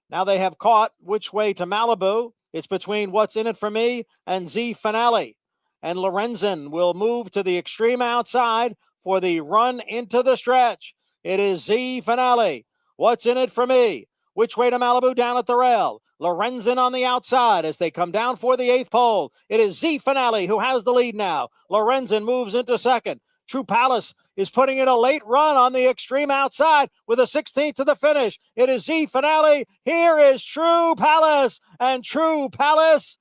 Now they have caught Which Way to Malibu. It's between What's in it for me and Z Finale. And Lorenzen will move to the extreme outside for the run into the stretch. It is Z Finale. What's in it for me? Which Way to Malibu down at the rail. Lorenzen on the outside as they come down for the 8th pole. It is Z Finale who has the lead now. Lorenzen moves into second. True Palace is putting in a late run on the extreme outside with a 16th to the finish. It is Z Finale. Here is True Palace, and True Palace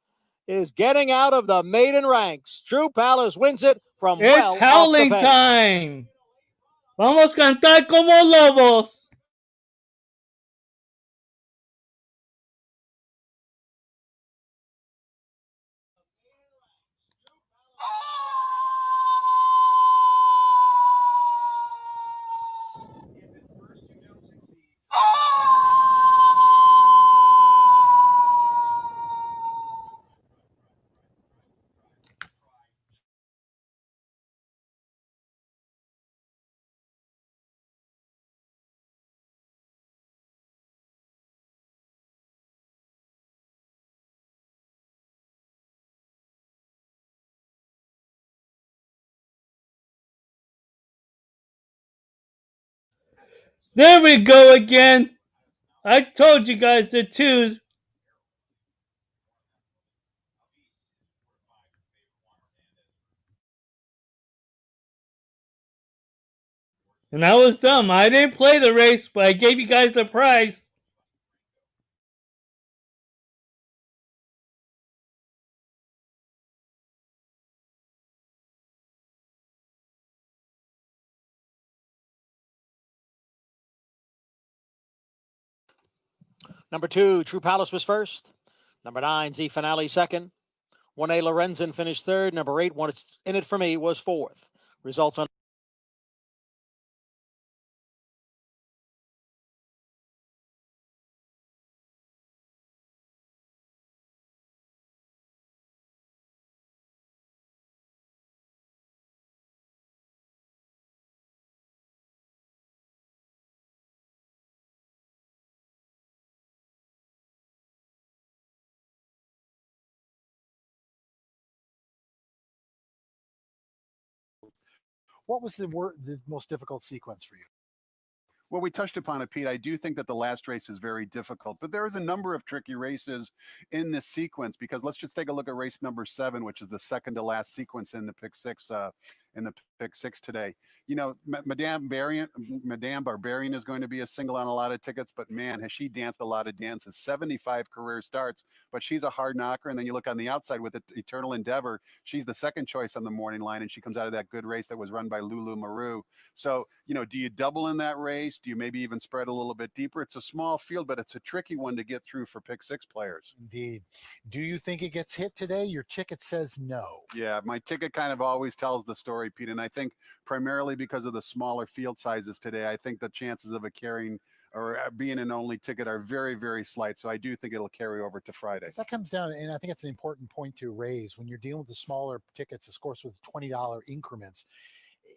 is getting out of the maiden ranks. True Palace wins it from It's well off the howling pace. time. Vamos a cantar como lobos. There we go again. I told you guys to choose. And I was dumb. I didn't play the race, but I gave you guys the prize. Number 2, True Palace was first. Number 9, Z Finale second. 1A Lorenzen finished third. Number 8, What's in it for me was fourth. Results on What was the most difficult sequence for you? Well, we touched upon it, Pete. I do think that the last race is very difficult, but there is a number of tricky races in this sequence because let's just take a look at race number 7, which is the second to last sequence in the pick six. In the pick six today, you know, Madame Barbarian is going to be a single on a lot of tickets, but man, has she danced a lot of dances. 75 career starts, but she's a hard knocker. And then you look on the outside with Eternal Endeavor. She's the second choice on the morning line, and she comes out of that good race that was run by Lulu Maru. So, you know, do you double in that race? Do you maybe even spread a little bit deeper? It's a small field, but it's a tricky one to get through for pick six players. Indeed. Do you think it gets hit today? Your ticket says no. Yeah, my ticket kind of always tells the story, Pete. And I think primarily because of the smaller field sizes today, I think the chances of it carrying or being an only ticket are very, very slight. So I do think it'll carry over to Friday. That comes down, and I think it's an important point to raise when you're dealing with the smaller tickets, of course, with $20 increments.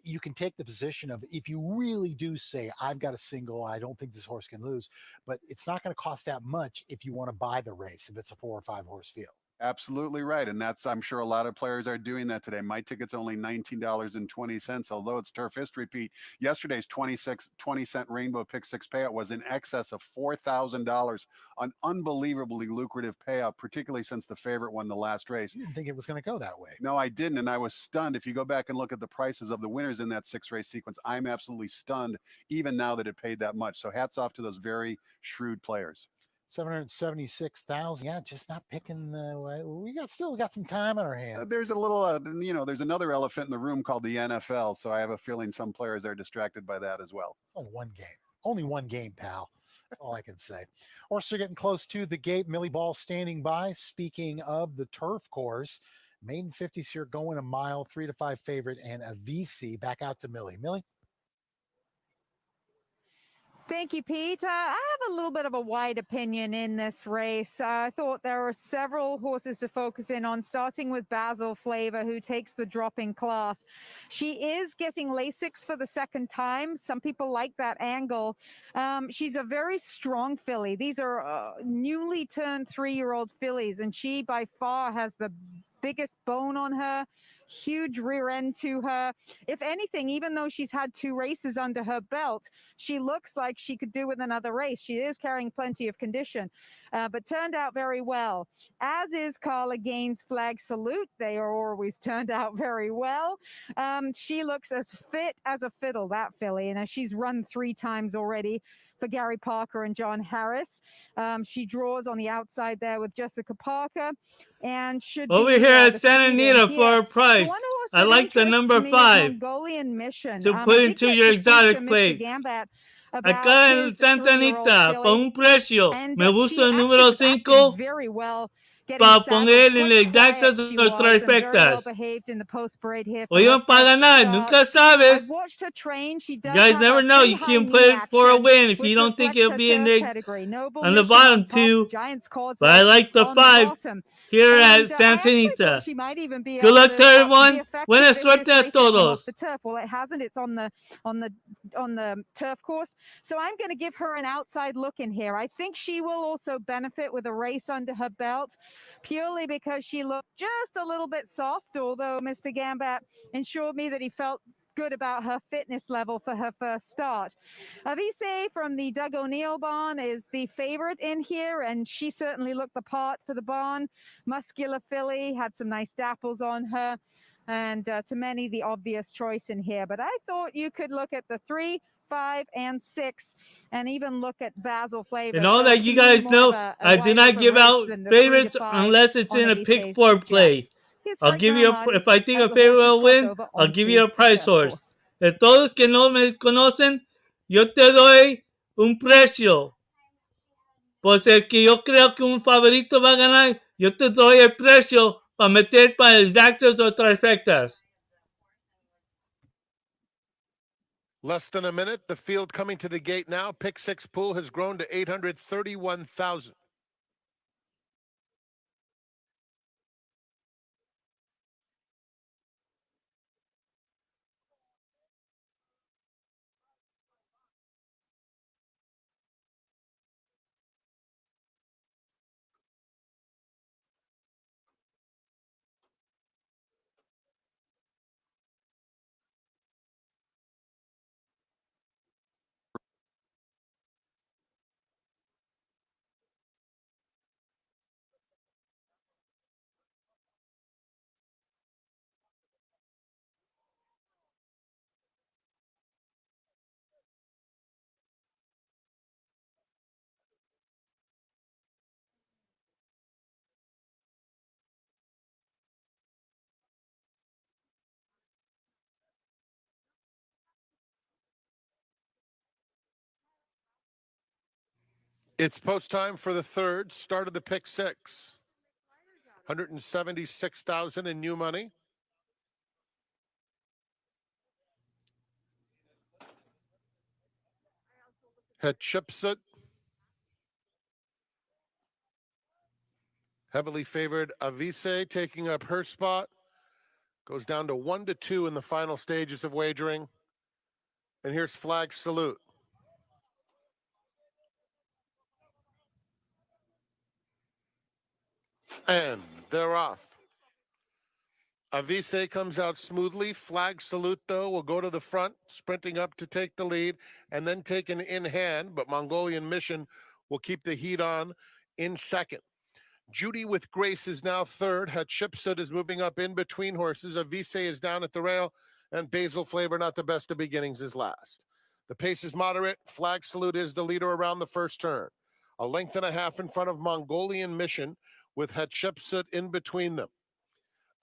You can take the position of if you really do say, I've got a single, I don't think this horse can lose, but it's not going to cost that much if you want to buy the race, if it's a 4 or 5 horse field. Absolutely right. And that's, I'm sure a lot of players are doing that today. My ticket's only $19.20, although it's turf history, Pete. Yesterday's 20-cent rainbow pick six payout was in excess of $4,000, an unbelievably lucrative payout, particularly since the favorite won the last race. You didn't think it was going to go that way. No, I didn't. And I was stunned. If you go back and look at the prices of the winners in that six race sequence, I'm absolutely stunned, even now that it paid that much. So hats off to those very shrewd players. 776,000. Yeah, just not picking the way. We still got some time on our hands. There's a little, there's another elephant in the room called the NFL. So I have a feeling some players are distracted by that as well. It's only one game. Only one game, pal. That's all I can say. Horses are getting close to the gate. Millie Ball standing by. Speaking of the turf course, maiden 50s here going a mile, 3 to 5 favorite, and a VC. Back out to Millie. Millie? Thank you, Pete. I have a little bit of a wide opinion in this race. I thought there were several horses to focus in on, starting with Basil Flavor, who takes the drop in class. She is getting Lasix for the second time. Some people like that angle. She's a very strong filly. These are newly turned 3-year-old fillies, and she by far has the biggest bone on her, huge rear end to her. If anything, even though she's had 2 races under her belt, she looks like she could do with another race. She is carrying plenty of condition, but turned out very well, as is Carla Gaines' Flag Salute. They are always turned out very well. She looks as fit as a fiddle, that filly, and she's run 3 times already for Gary Parker and John Harris. She draws on the outside there with Jessica Parker, and should Over be here at the Santa speed in Anita here. for a price. The one horse I that like the interests number me is 5 Mongolian Mission. to I put did into get your to speak to exotic Mr. plate. Gambat about Acá en his Santa 3-year-old Anita, por filly, un precio. and Me gusta she el actually número was acting 5 very well, getting para saddled. poner en Quick, quiet exactas she o was, and very well trifectas. behaved in the post parade here O for her iban para first ganar, start. nunca I've sabes. watched her train. She You does guys have never a know. pretty You high can knee put it for a action, win if which you don't think reflects it'll her be in turf there pedigree. Noble on the Mission on bottom top, 2. Giant's Causeway But I like the on the 5 bottom. here And at I Santa actually thought Anita. she might even be Good able luck to to be everyone. effective Buena if suerte this a race had come off todos. the turf. Well, it hasn't. It's on the turf course. So I'm going to give her an outside look in here. I think she will also benefit with a race under her belt, purely because she looked just a little bit soft, although Mr. Gambat ensured me that he felt good about her fitness level for her first start. Avise from the Doug O'Neill barn is the favorite in here, and she certainly looked the part for the barn. Muscular filly, had some nice dapples on her, and to many the obvious choice in here. But I thought you could look at the 3, 5, and 6, and even look at Basil Flavor. And all So that to you me, guys more of know, a I do wide not open give race out than the 3 to favorites 5 unless it's on in a pick Avise's 4 play. suggests. Here's I'll Frank give you Maramati if I think as a the favorite horses will win, cross over I'll give you onto a price the turf horse. course. De todos que no me conocen, yo te doy un precio. Pues el que yo creo que un favorito va a ganar, yo te doy el precio para meter para exactas o trifectas. Less than a minute. The field coming to the gate now. Pick six pool has grown to 831,000. It's post time for the third. Start of the pick six. 176,000 in new money. Hatshepsut. Heavily favored Avise taking up her spot. Goes down to 1-2 in the final stages of wagering. And here's Flag Salute. And They're off. Avise comes out smoothly. Flag Salute, though, will go to the front, sprinting up to take the lead, and then taken in hand. But Mongolian Mission will keep the heat on in second. Judy with Grace is now third. Hatshepsut is moving up in between horses. Avise is down at the rail, and Basil Flavor, not the best of beginnings, is last. The pace is moderate. Flag Salute is the leader around the first turn. A length and a half in front of Mongolian Mission, with Hatshepsut in between them.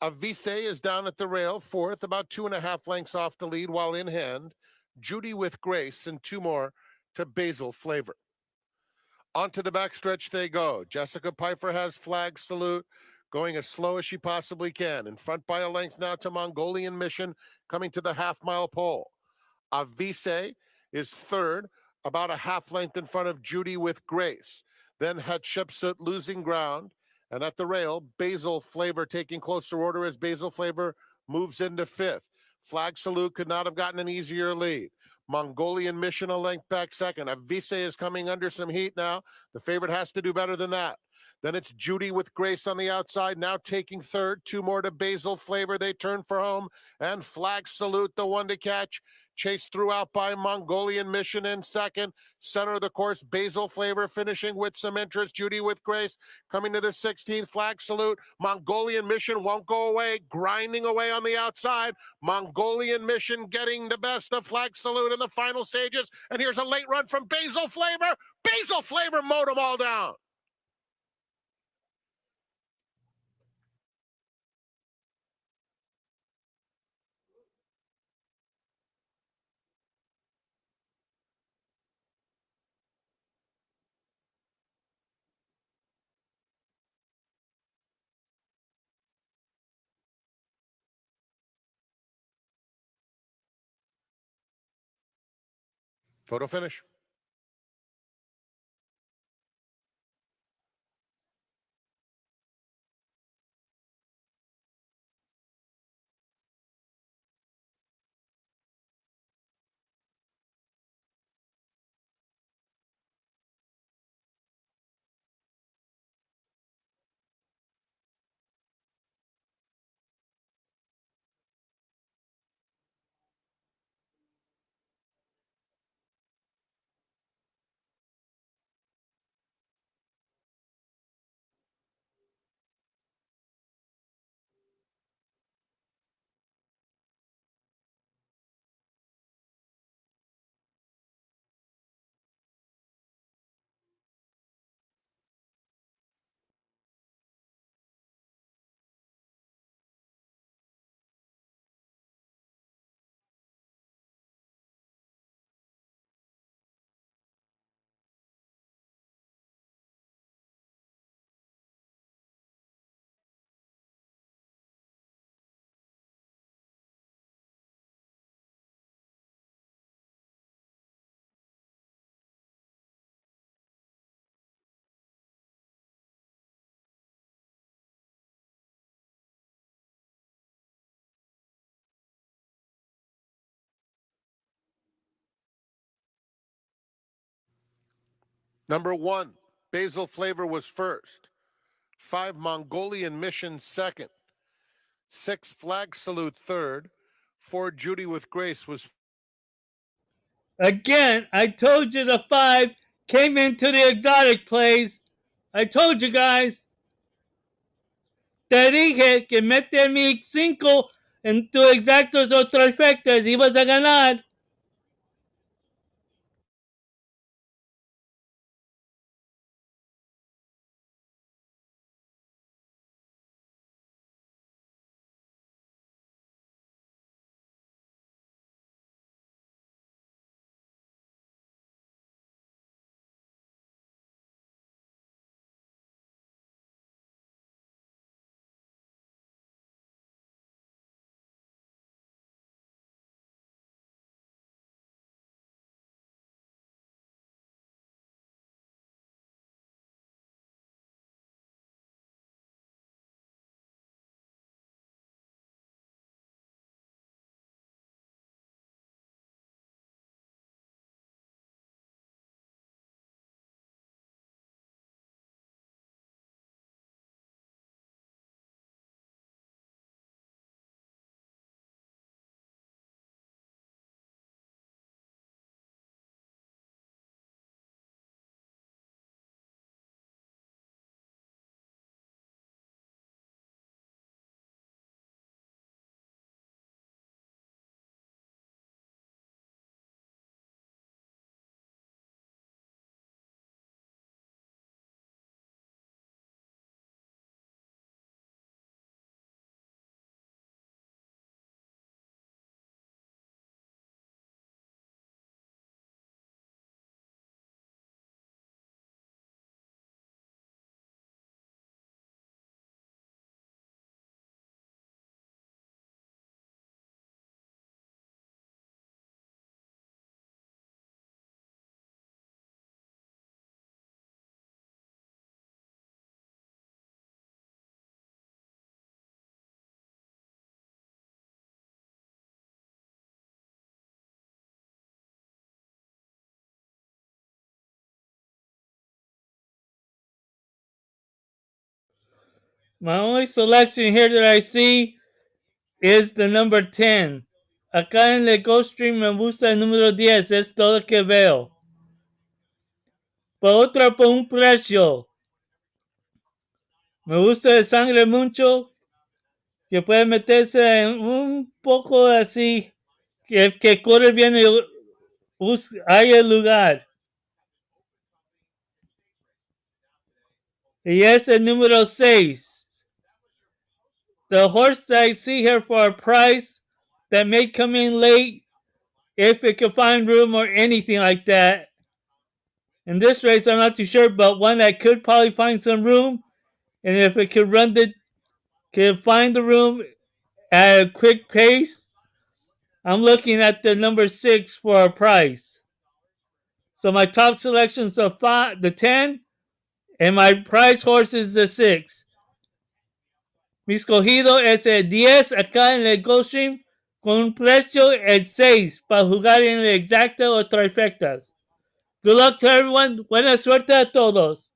Avise is down at the rail, fourth, about 2.5 lengths off the lead, while in hand. Judy with Grace, and 2 more to Basil Flavor. Onto the backstretch they go. Jessica Pfeiffer has Flag Salute, going as slow as she possibly can. In front by a length now to Mongolian Mission, coming to the half-mile pole. Avise is third, about a half length in front of Judy with Grace. Then Hatshepsut losing ground. And at the rail, Basil Flavor taking closer order as Basil Flavor moves into fifth. Flag Salute could not have gotten an easier lead. Mongolian Mission a length back second. Avise is coming under some heat now. The favorite has to do better than that. Then it's Judy with Grace on the outside, now taking third. 2 more to Basil Flavor. They turn for home. And Flag Salute, the one to catch. Chased throughout by Mongolian Mission in second. Center of the course, Basil Flavor finishing with some interest. Judy with Grace coming to the 16th. Flag Salute. Mongolian Mission won't go away, grinding away on the outside. Mongolian Mission getting the best of Flag Salute in the final stages. And here's a late run from Basil Flavor. Basil Flavor mowed them all down. Photo finish. Number 1, Basil Flavor was first. 5, Mongolian Mission second. 6, Flag Salute third. 4, Judy with Grace was. Again, I told you the 5 came into the exotic plays. I told you guys. Te dije que mete mi 5 en tu exactos o trifectas. Ibas a ganar. My only selection here that I see is the number 10. Acá en el Gulfstream me gusta el número 10, es todo lo que veo. Por un precio. Me gusta de sangre mucho, que puede meterse en un poco así, que corre bien y hay el lugar. Y es el número 6. The horse that I see here for a price that may come in late if it can find room or anything like that. In this race, I'm not too sure, but one that could probably find some room, and if it can find the room at a quick pace, I'm looking at the number 6 for a price. So my top selections are the 10, and my prize horse is the 6. Mi escogido es el 10 acá en el Gulfstream con un precio el 6 para jugar en el exacta o trifectas. Good luck to everyone. Buena suerte a todos.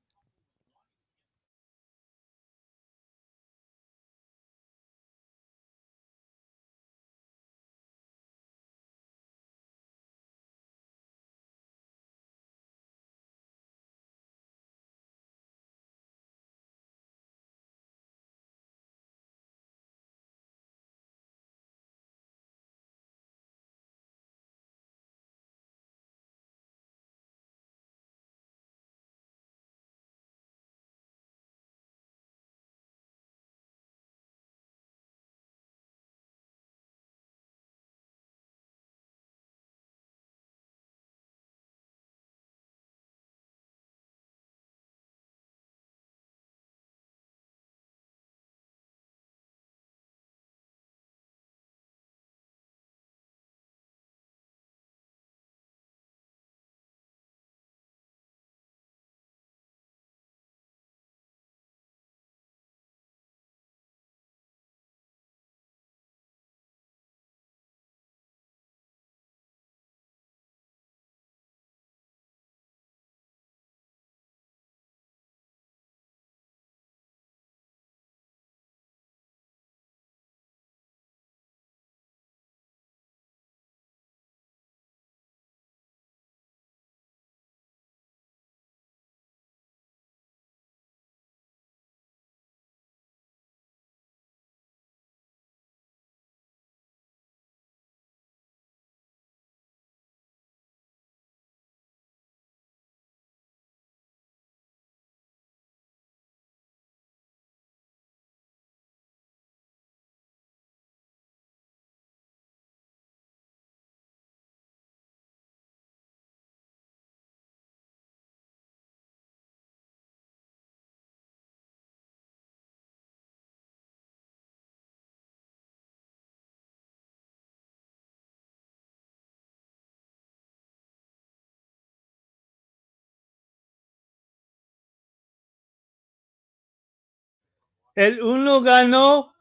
El 1 ganó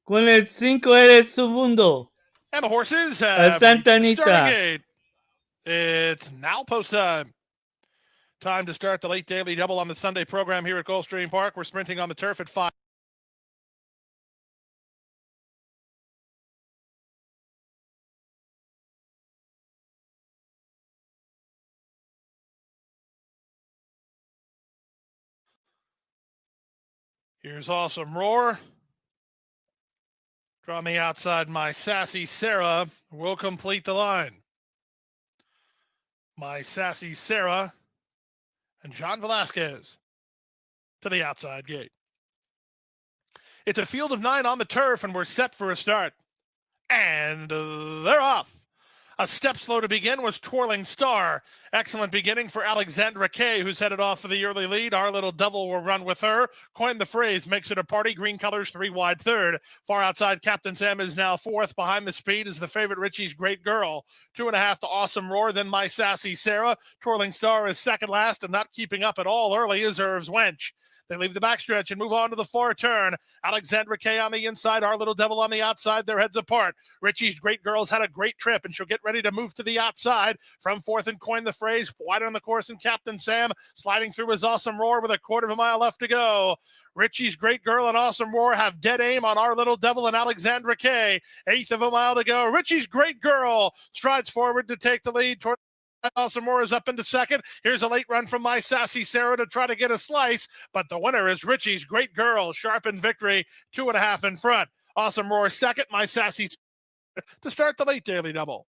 con el 5 el segundo. And the horses A have Santa reached the starting Anita. gate. It's now post time. Time to start the late daily double on the Sunday program here at Gulfstream Park. We're sprinting on the turf at 5. Here's Awesome Roar. Draw me outside. My Sassy Sarah will complete the line. My Sassy Sarah and John Velasquez to the outside gate. It's a field of 9 on the turf, and we're set for a start. And they're off. A step slow to begin was Twirling Star. Excellent beginning for Alexandra Kay, who's headed off for the early lead. Our Little Devil will run with her. Coined the phrase, makes it a party. Green colors, 3 wide third. Far outside, Captain Sam is now fourth. Behind the speed is the favorite Richie's Great Girl. 2.5 to Awesome Roar, then My Sassy Sarah. Twirling Star is second last, and not keeping up at all early is Irv's Wench. They leave the backstretch and move on to the far turn. Alexandra Kay on the inside, Our Little Devil on the outside. Their heads apart. Richie's Great Girl's had a great trip, and she'll get ready ready to move to the outside. From fourth and coin the phrase, wide on the course, and Captain Sam sliding through his Awesome Roar with a quarter of a mile left to go. Richie's Great Girl and Awesome Roar have dead aim on Our Little Devil and Alexandra Kay. Eighth of a mile to go. Richie's Great Girl strides forward to take the lead toward Awesome Roar is up into second. Here's a late run from My Sassy Sarah to try to get a slice, but the winner is Richie's Great Girl. Sharp in victory, 2.5 in front. Awesome Roar second, My Sassy to start the late daily double.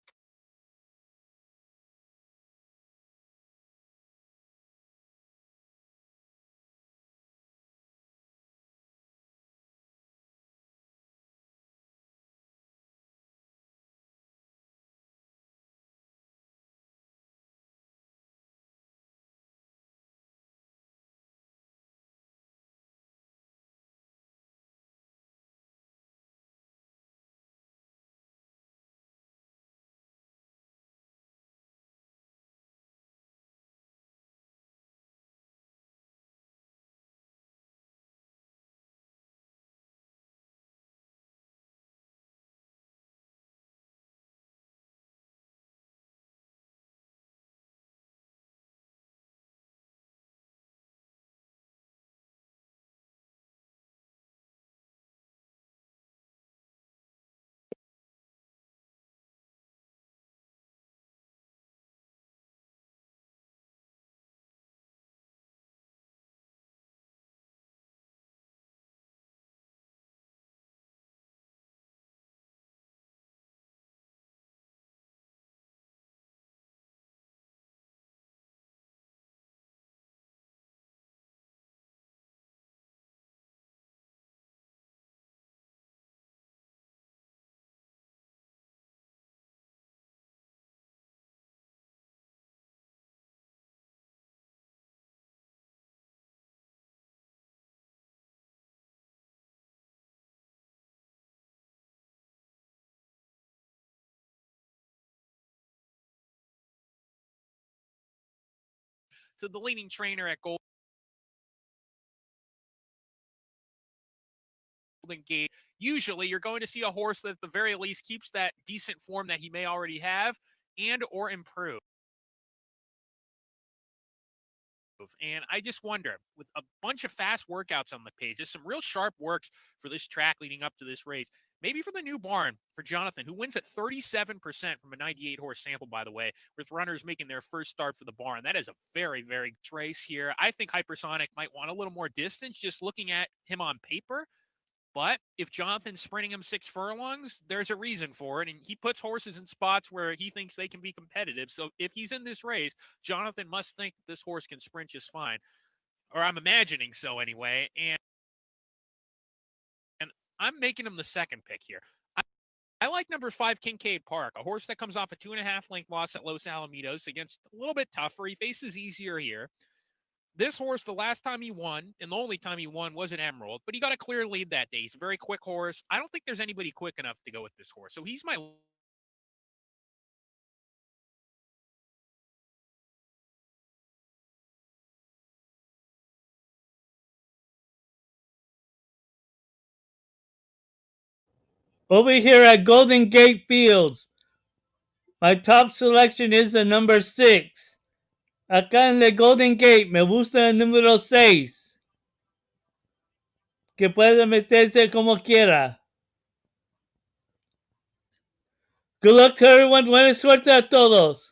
So the leading trainer at Golden Gate, usually you're going to see a horse that at the very least keeps that decent form that he may already have and or improve. And I just wonder, with a bunch of fast workouts on the page, there's some real sharp works for this track leading up to this race. Maybe for the new barn for Jonathan, who wins at 37% from a 98 horse sample, by the way, with runners making their first start for the barn. That is a very, very good race here. I think Hypersonic might want a little more distance just looking at him on paper. But if Jonathan's sprinting him 6 furlongs, there's a reason for it. And he puts horses in spots where he thinks they can be competitive. So if he's in this race, Jonathan must think this horse can sprint just fine. Or I'm imagining so anyway. And I'm making him the second pick here. I like number 5, Kincaid Park, a horse that comes off a 2.5 length loss at Los Alamitos against a little bit tougher. He faces easier here. This horse, the last time he won, and the only time he won, was at Emerald, but he got a clear lead that day. He's a very quick horse. I don't think there's anybody quick enough to go with this horse. So he's my Over here at Golden Gate Fields, my top selection is the number 6. Acá en el Golden Gate me gusta el número 6, que puede meterse como quiera. Good luck to everyone. Buena suerte a todos.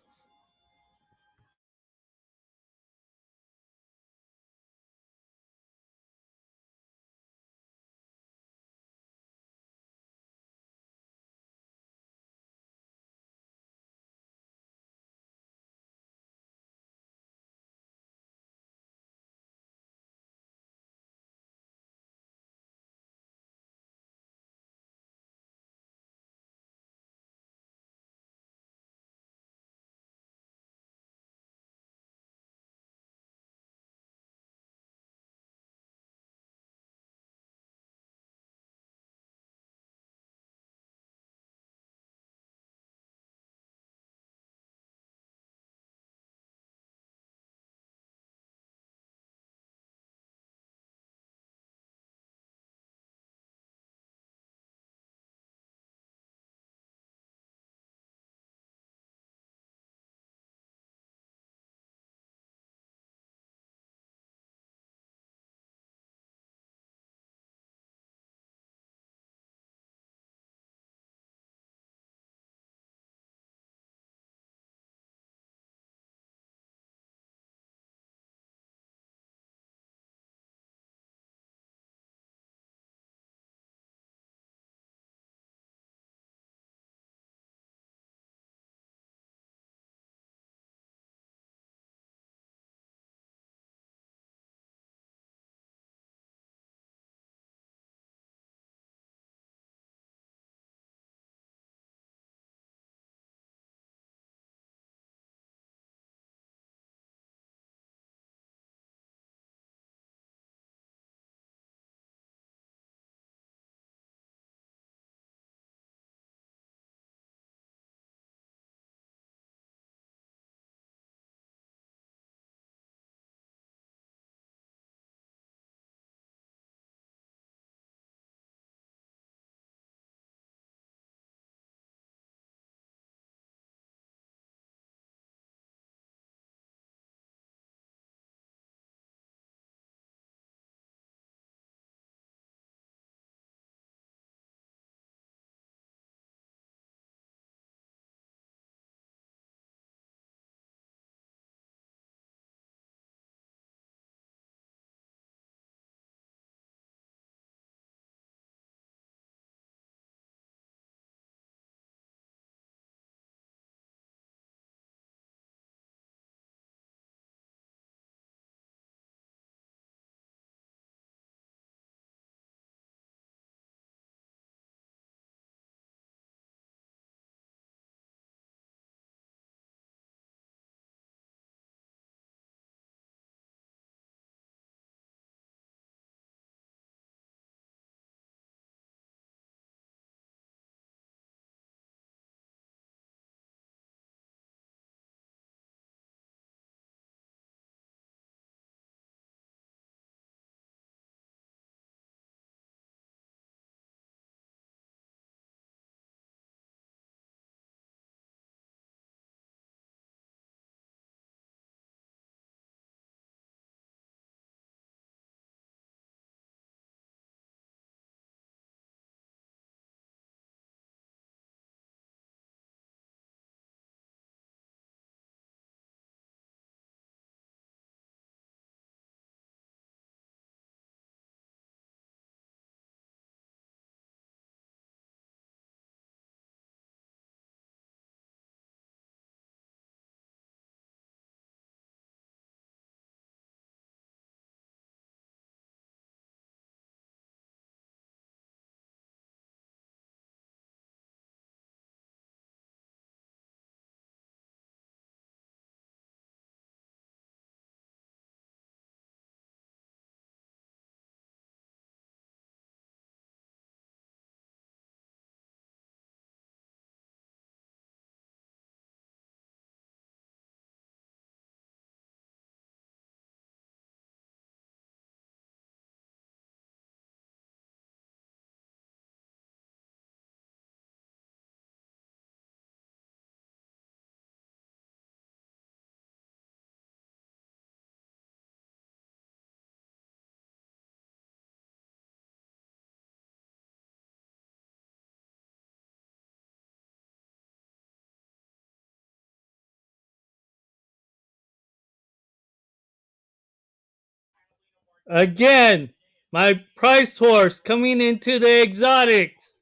Again, my price horse coming into the exotics.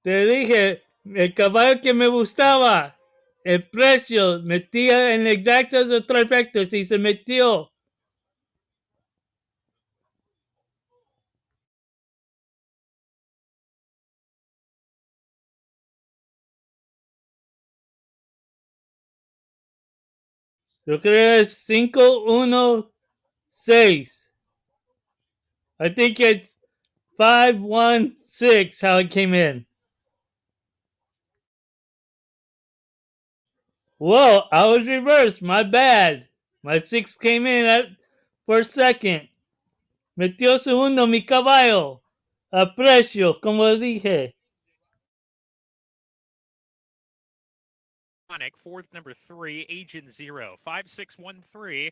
Te dije, el caballo que me gustaba, el precio, metía en exactos o trifectos y se metió. Yo creo que es 516. I think it's 516 how it came in. Whoa, I was reversed. My bad. My 6 came in for second. Metió segundo mi caballo. A precio, como dije. Fourth, number 3, Agent 0. 5613.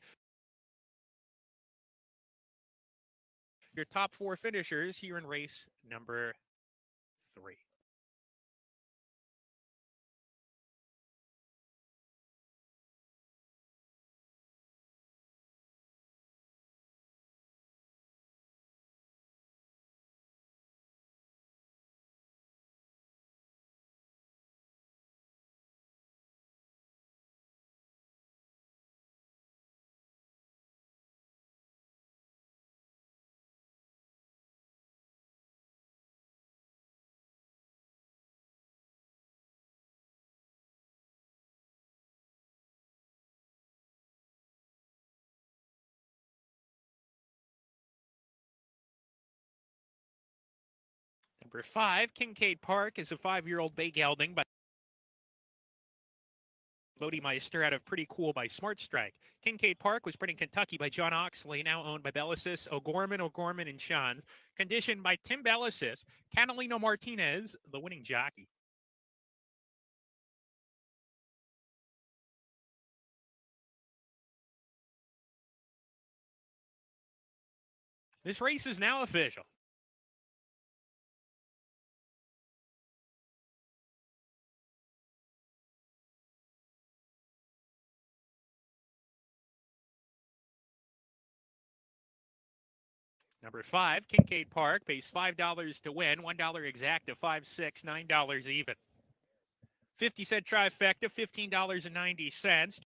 Your top 4 finishers here in race number 3. Number 5, Kincaid Park, is a 5-year-old bay gelding by Bodymeister out of Pretty Cool by Smart Strike. Kincaid Park was bred in Kentucky by John Oxley, now owned by Bellisis, O'Gorman, and Shans. Conditioned by Tim Bellisis, Catalino Martinez, the winning jockey. This race is now official. Number 5, Kincaid Park, pays $5 to win, $1 exact to 5-6, $9 even. 50-cent trifecta, $15.90.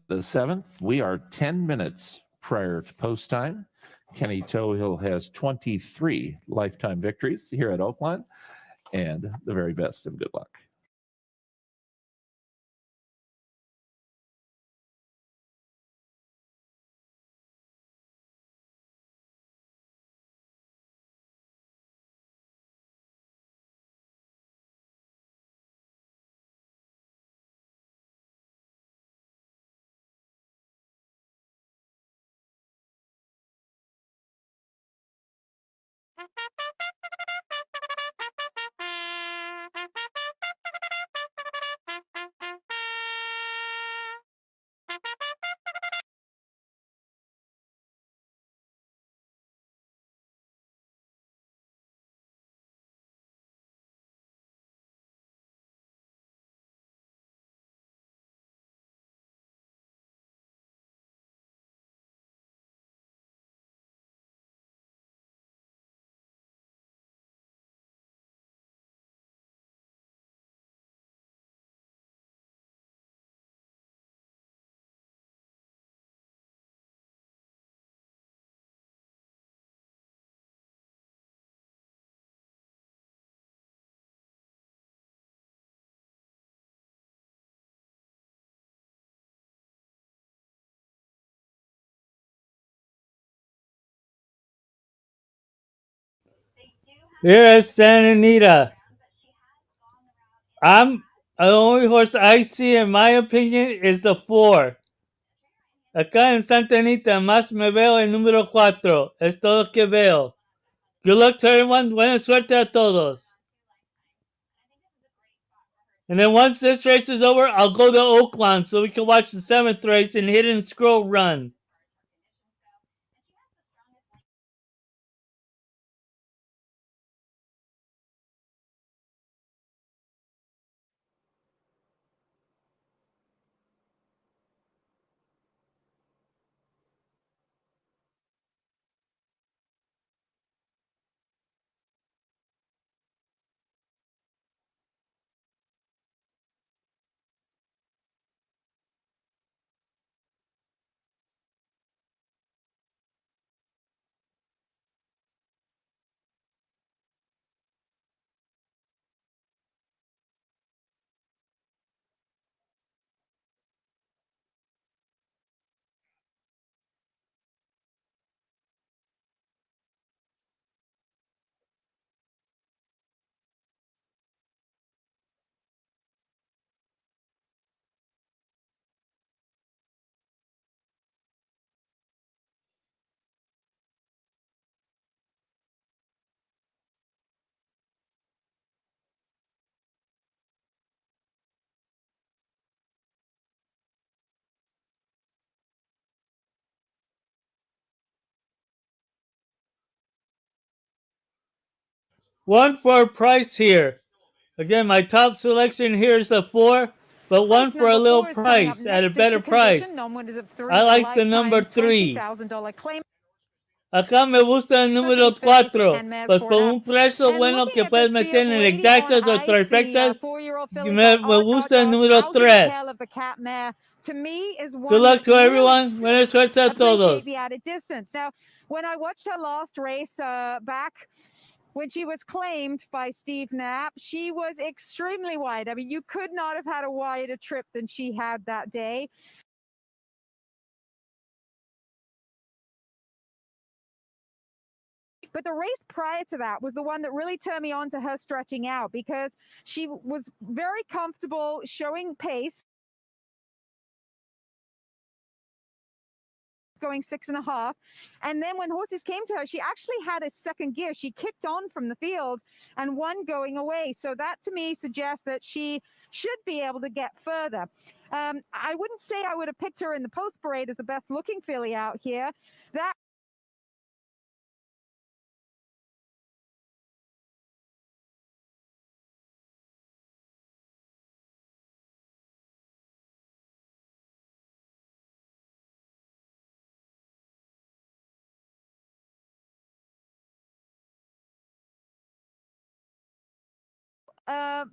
The 7th, we are 10 minutes prior to post time. Kenny Tohill has 23 lifetime victories here at Oakland, and the very best of good luck. Here is Santa Anita. The only horse I see, in my opinion, is the 4. Acá en Santa Anita, más me veo el número 4. Es todo lo que veo. Good luck to everyone. Buena suerte a todos. And then once this race is over, I'll go to Oakland so we can watch the 7th race in Hidden Scroll Run. One for a price here. Again, my top selection here is the 4, but one Race for a number little 4 is coming up price at a next. It's better a price. condition. Non-winners of 3 I of a like the number lifetime 3. $20,000 claim. Acá me gusta el número These fillies 4, and mares pues for por up. un precio And bueno looking que at puedes this meter field, en el Lady on exactas o Ice, the trifectas. 4-year-old filly Me by Arch gusta el Arch número out of the 3. tail of the cat mare, to me is Good one luck that to really everyone. Buena suerte a appreciate todos. the added distance. Now, when I watched her last race back when she was claimed by Steve Knapp, she was extremely wide. I mean, you could not have had a wider trip than she had that day. But the race prior to that was the one that really turned me on to her stretching out, because she was very comfortable showing pace, going 6.5. And then when horses came to her, she actually had a second gear. She kicked on from the field and one going away. So that to me suggests that she should be able to get further. I wouldn't say I would have picked her in the post parade as the best looking filly out here. That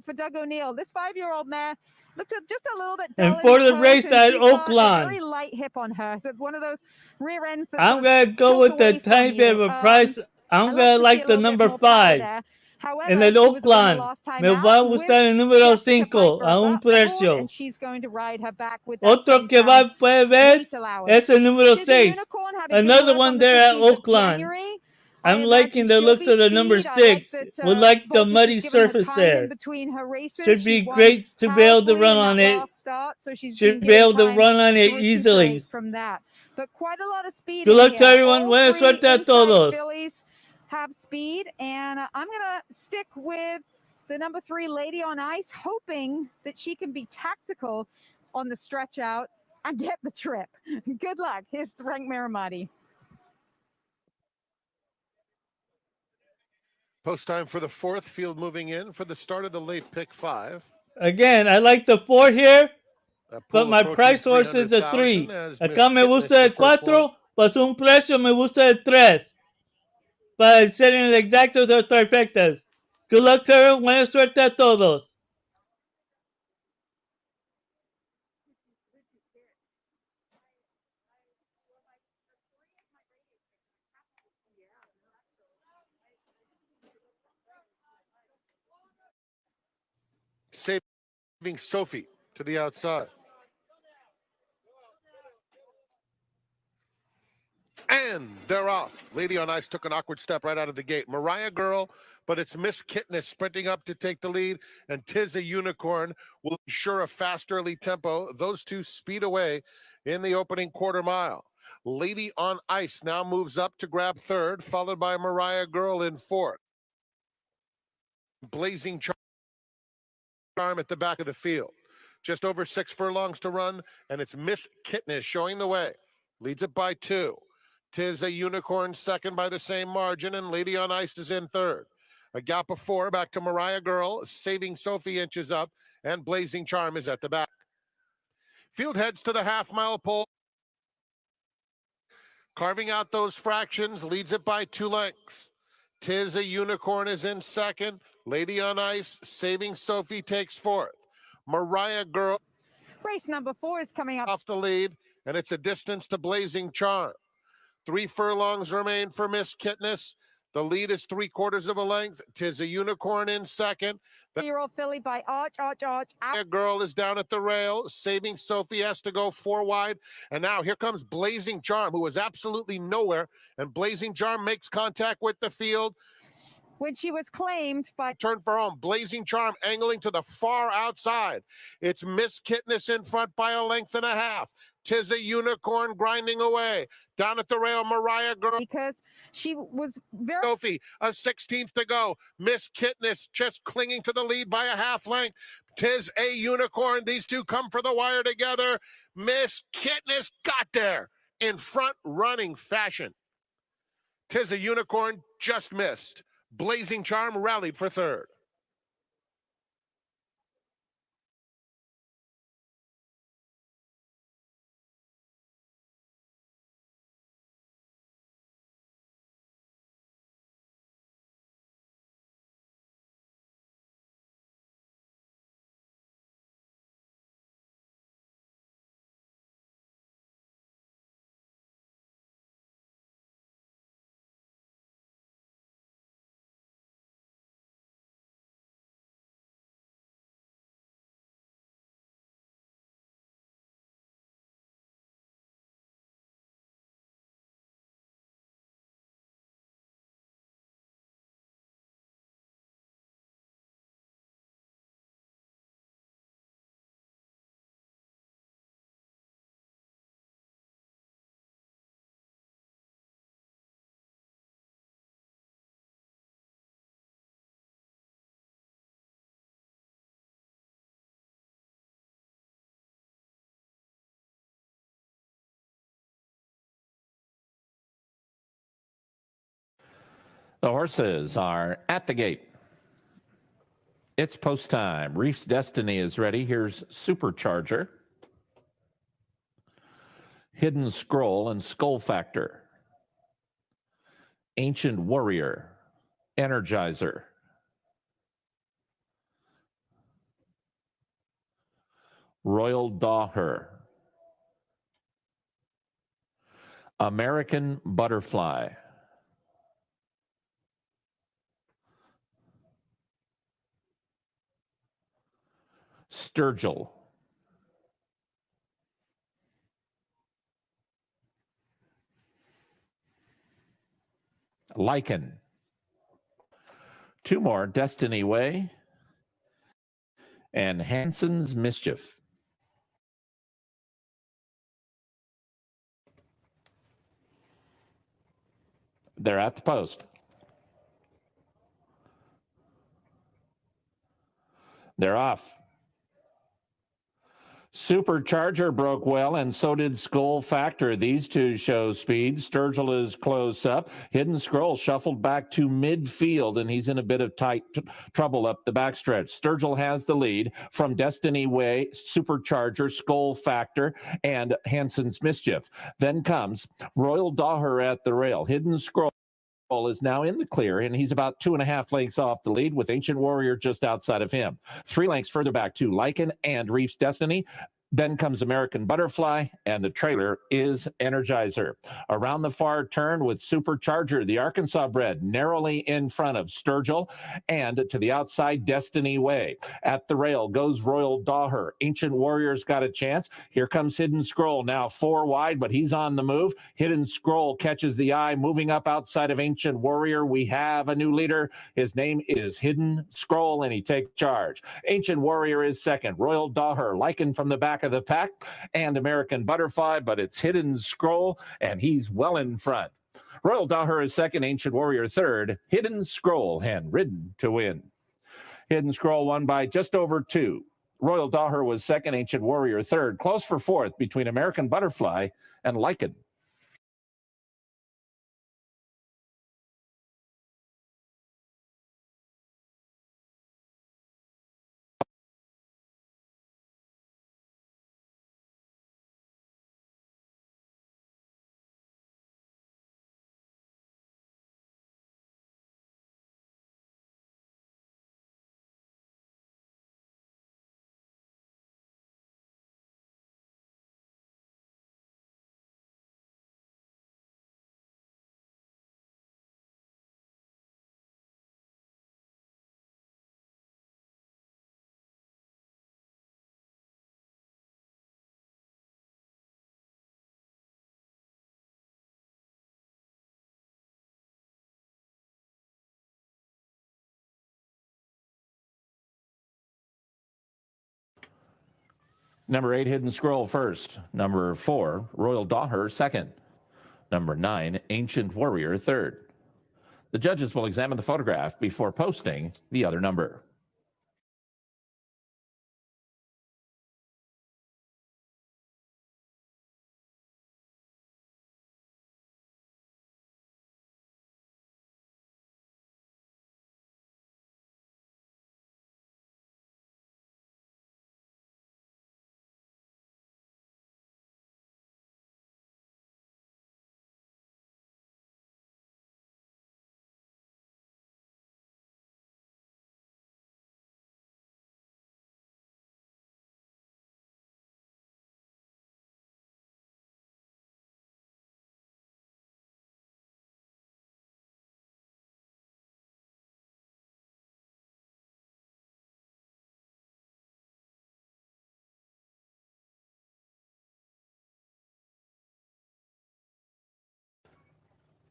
for Doug O'Neill. This 5-year-old mare looked just a little bit dull And for in the the race purse, and at she's got a Oakland, very light hip on her. So one of those rear ends that I'm sort of going to go tilt with the away from tiny bit of you. a price. I I'm like going to to see a like the little bit number more power 5. there. En However, el she was a winner Oakland, last time me out va a with gustar el número Jessica 5 Piper a un aboard, and precio. she's going to ride her back with that Otro same que pound puede ver weight allowance. es el número She's a 6. unicorn, had a good Another work on one the there at 15th of Oakland. January. I I'm imagine liking the she'll looks be of the number speed. I like 6. that Would like the Voltis muddy has given her surface time in there. between her races. Should She be won great to be able to powerfully run in that on it. last start, so she's been Should be given able to time run on it to recuperate easily. from that. But quite a lot of speed Good in luck to here. everyone. All Buena 3 suerte a inside todos. fillies have speed, and I'm going to stick with the number 3 Lady on Ice, hoping that she can be tactical on the stretch out and get the trip. Good luck. Here's Frank Miramati. Post time for the 4th field moving in for the start of the late pick 5. Again, I like the 4 here, but my approaching price horse is a 300,000 3. as Acá Miss me Kit gusta missed the el first one. 4, pues un precio me gusta el 3. Para ser en el exacto de trifectas. Good luck to everyone. Buena suerte a todos. Saving Sophie to the outside. And they're off. Lady on Ice took an awkward step right out of the gate. Mariah Girl, but it's Miss Kitness sprinting up to take the lead, and Tis a Unicorn will ensure a fast early tempo. Those two speed away in the opening quarter mile. Lady on Ice now moves up to grab third, followed by Mariah Girl in fourth. Blazing Charm at the back of the field. Just over 6 furlongs to run, and it's Miss Kitness showing the way. Leads it by 2. Tis a Unicorn second by the same margin, and Lady on Ice is in third. A gap of 4 back to Mariah Girl, Saving Sophie inches up, and Blazing Charm is at the back. Field heads to the half-mile pole. Carving out those fractions, leads it by 2 lengths. Tis a Unicorn is in second. Lady on Ice, Saving Sophie takes fourth. Mariah Girl. Race number 4 is coming up. Off the lead, and it's a distance to Blazing Charm. 3 furlongs remain for Miss Kitness. The lead is 3/4 of a length. Tis a Unicorn in second. The Year-old filly by Arch. Girl is down at the rail. Saving Sophie has to go 4 wide. And now here comes Blazing Charm, who was absolutely nowhere. And Blazing Charm makes contact with the field. When she was claimed by turn for home. Blazing Charm angling to the far outside. It's Miss Kitness in front by a length and a half. Tis a Unicorn grinding away. Down at the rail, Mariah Girl. Because she was very... Sophie, a 16th to go. Miss Kitness just clinging to the lead by a half length. Tis a Unicorn. These two come for the wire together. Miss Kitness got there in front running fashion. Tis a Unicorn just missed. Blazing Charm rallied for third. The horses are at the gate. It's post time. Reef's Destiny is ready. Here's Supercharger, Hidden Scroll, and Skull Factor. Ancient Warrior, Energizer, Royal Daughter, American Butterfly, Sturgill, Lichen. 2 more, Destiny Way and Hanson's Mischief. They're at the post. They're off. Supercharger broke well, and so did Skull Factor. These two show speed. Sturgill is close up. Hidden Scroll shuffled back to midfield, and he's in a bit of tight trouble up the backstretch. Sturgill has the lead from Destiny Way, Supercharger, Skull Factor, and Hanson's Mischief. Then comes Royal Daughter at the rail. Hidden Scroll is now in the clear, and he's about 2.5 lengths off the lead, with Ancient Warrior just outside of him. 3 lengths further back to Lichen and Reef's Destiny. Then comes American Butterfly, and the trailer is Energizer. Around the far turn with Supercharger, the Arkansas bred, narrowly in front of Sturgill, and to the outside, Destiny Way. At the rail goes Royal Daher. Ancient Warrior's got a chance. Here comes Hidden Scroll, now 4 wide, but he's on the move. Hidden Scroll catches the eye, moving up outside of Ancient Warrior. We have a new leader. His name is Hidden Scroll, and he takes charge. Ancient Warrior is second. Royal Daher, Lycan from the back of the pack, and American Butterfly, but it's Hidden Scroll, and he's well in front. Royal Daher is second, Ancient Warrior third, Hidden Scroll hand ridden to win. Hidden Scroll won by just over 2. Royal Daher was second, Ancient Warrior third, close for fourth between American Butterfly and Lycan. Number 8, Hidden Scroll first. Number 4, Royal Daher second. Number 9, Ancient Warrior third. The judges will examine the photograph before posting the other number.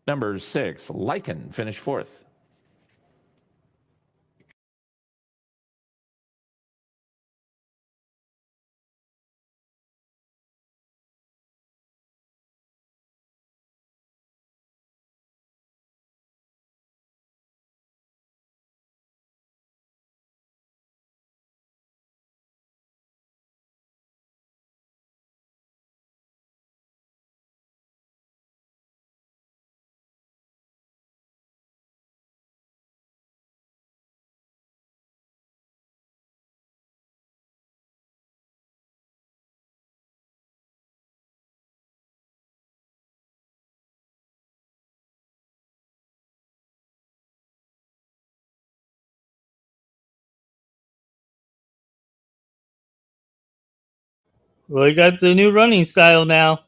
Number 6, Lycan finished fourth. We got the new running style now.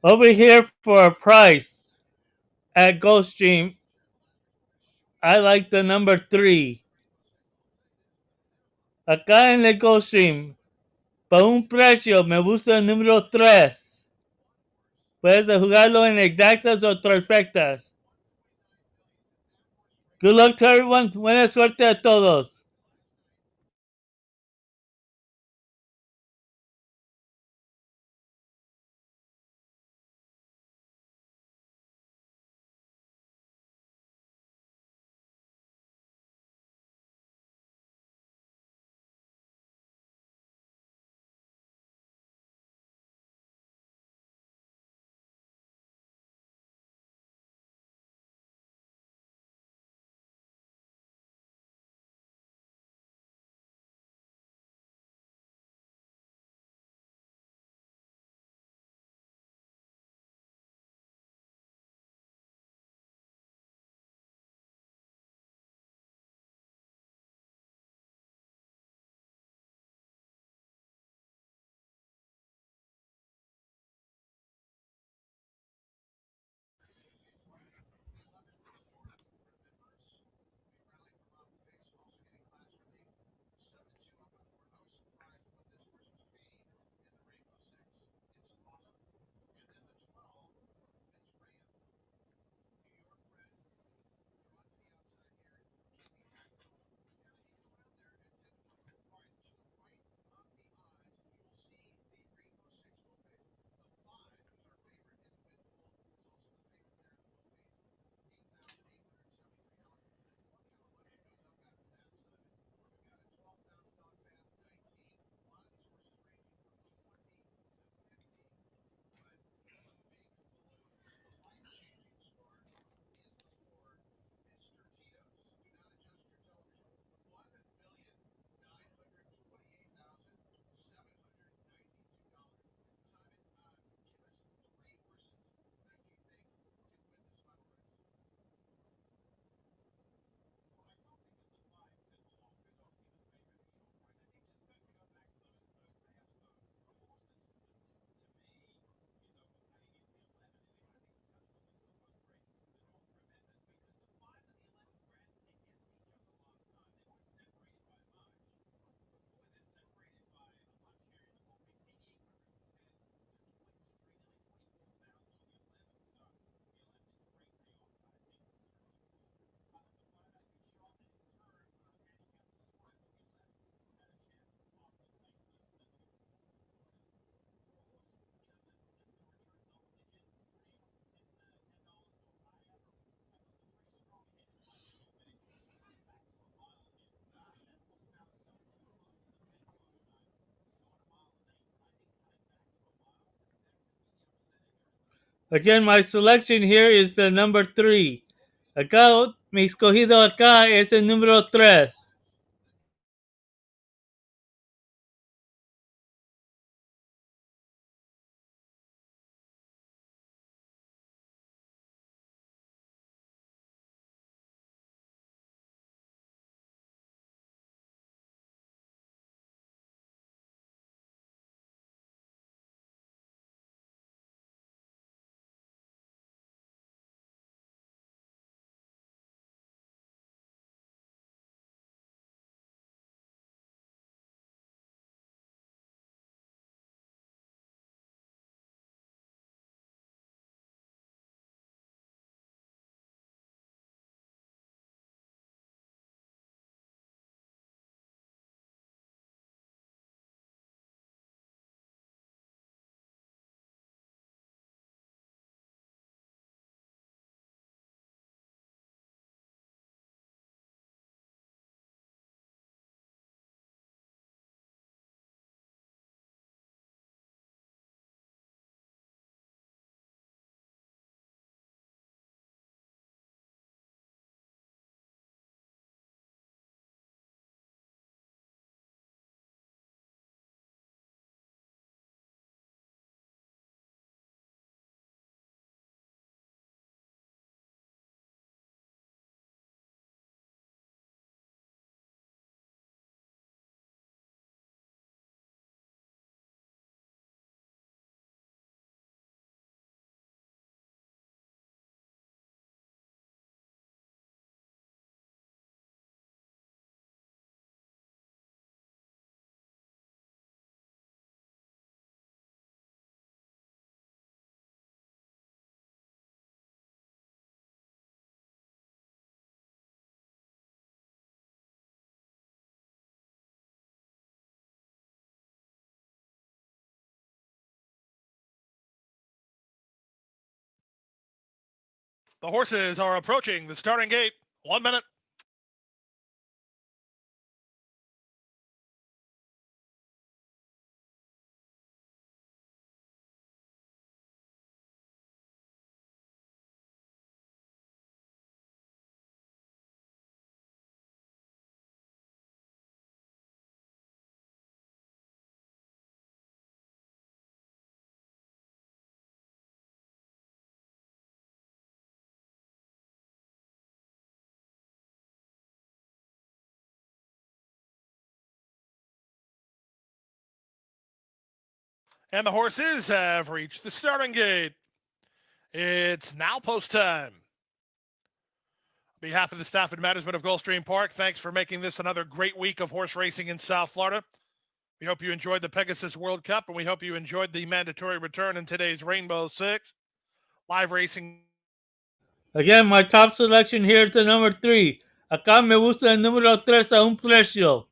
Over here for a price at Gulfstream, I like the number 3. Acá en el Gulfstream, para un precio me gusta el número 3. Puedes jugarlo en exactas o trifectas. Good luck to everyone. Buena suerte a todos. Again, my selection here is the number 3. Acá, mi escogido acá es el número 3. The horses are approaching the starting gate. 1 minute. And the horses have reached the starting gate. It's now post time. On behalf of the staff and management of Gulfstream Park, thanks for making this another great week of horse racing in South Florida. We hope you enjoyed the Pegasus World Cup, and we hope you enjoyed the mandatory return in today's Rainbow Six. Live racing. Again, my top selection here is the number 3. Acá me gusta el número 3 a un precio.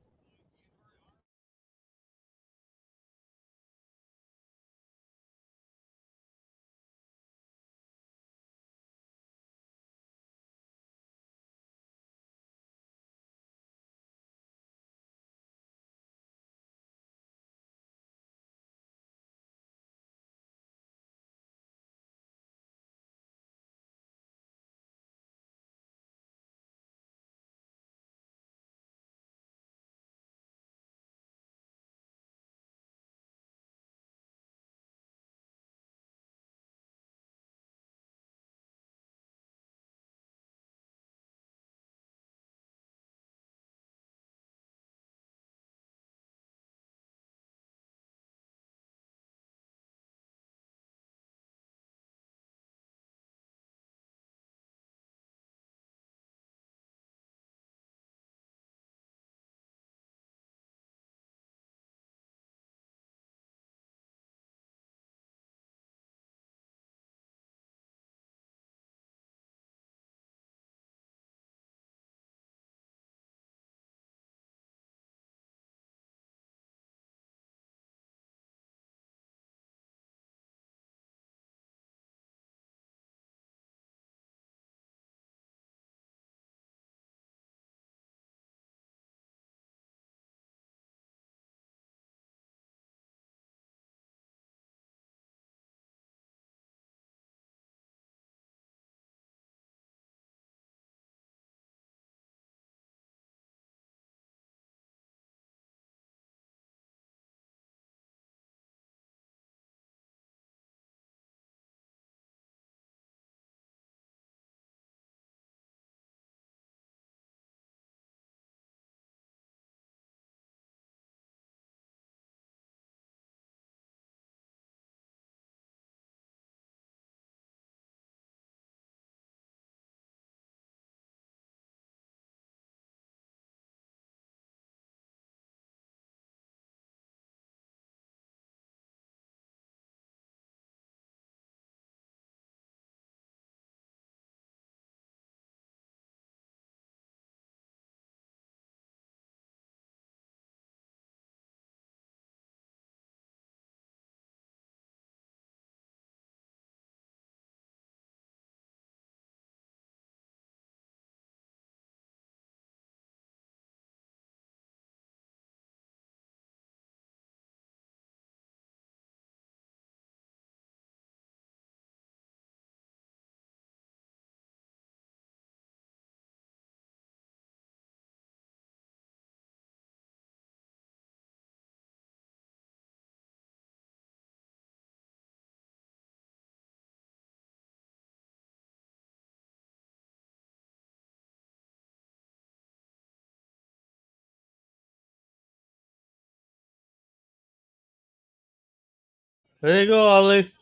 There you go, Ollie.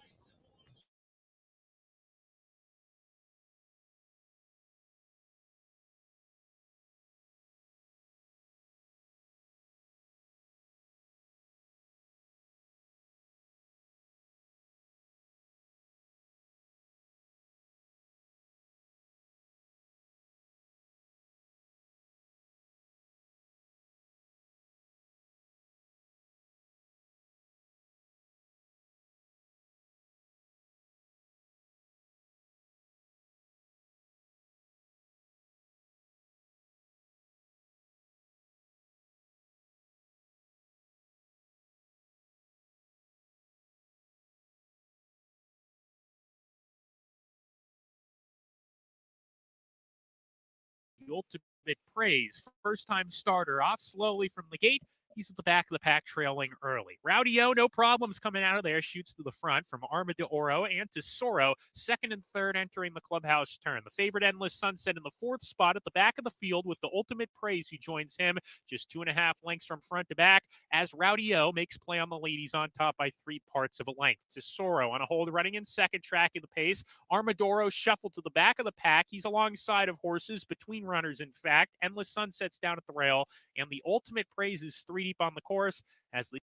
The ultimate praise. First time starter off slowly from the gate. He's at the back of the pack trailing early. Rowdy O, no problems coming out of there. Shoots to the front from Arma de Oro and Tesoro. Second and third entering the clubhouse turn. The favorite Endless Sunset in the fourth spot at the back of the field with the ultimate praise who joins him just 2.5 lengths from front to back as Rowdy O makes play on the ladies on top by 3 parts of a length. Tesoro on a hold running in second, tracking the pace. Armadoro shuffled to the back of the pack. He's alongside of horses, between runners, in fact. Endless Sunsets down at the rail, and the ultimate praise is 3 deep on the course as they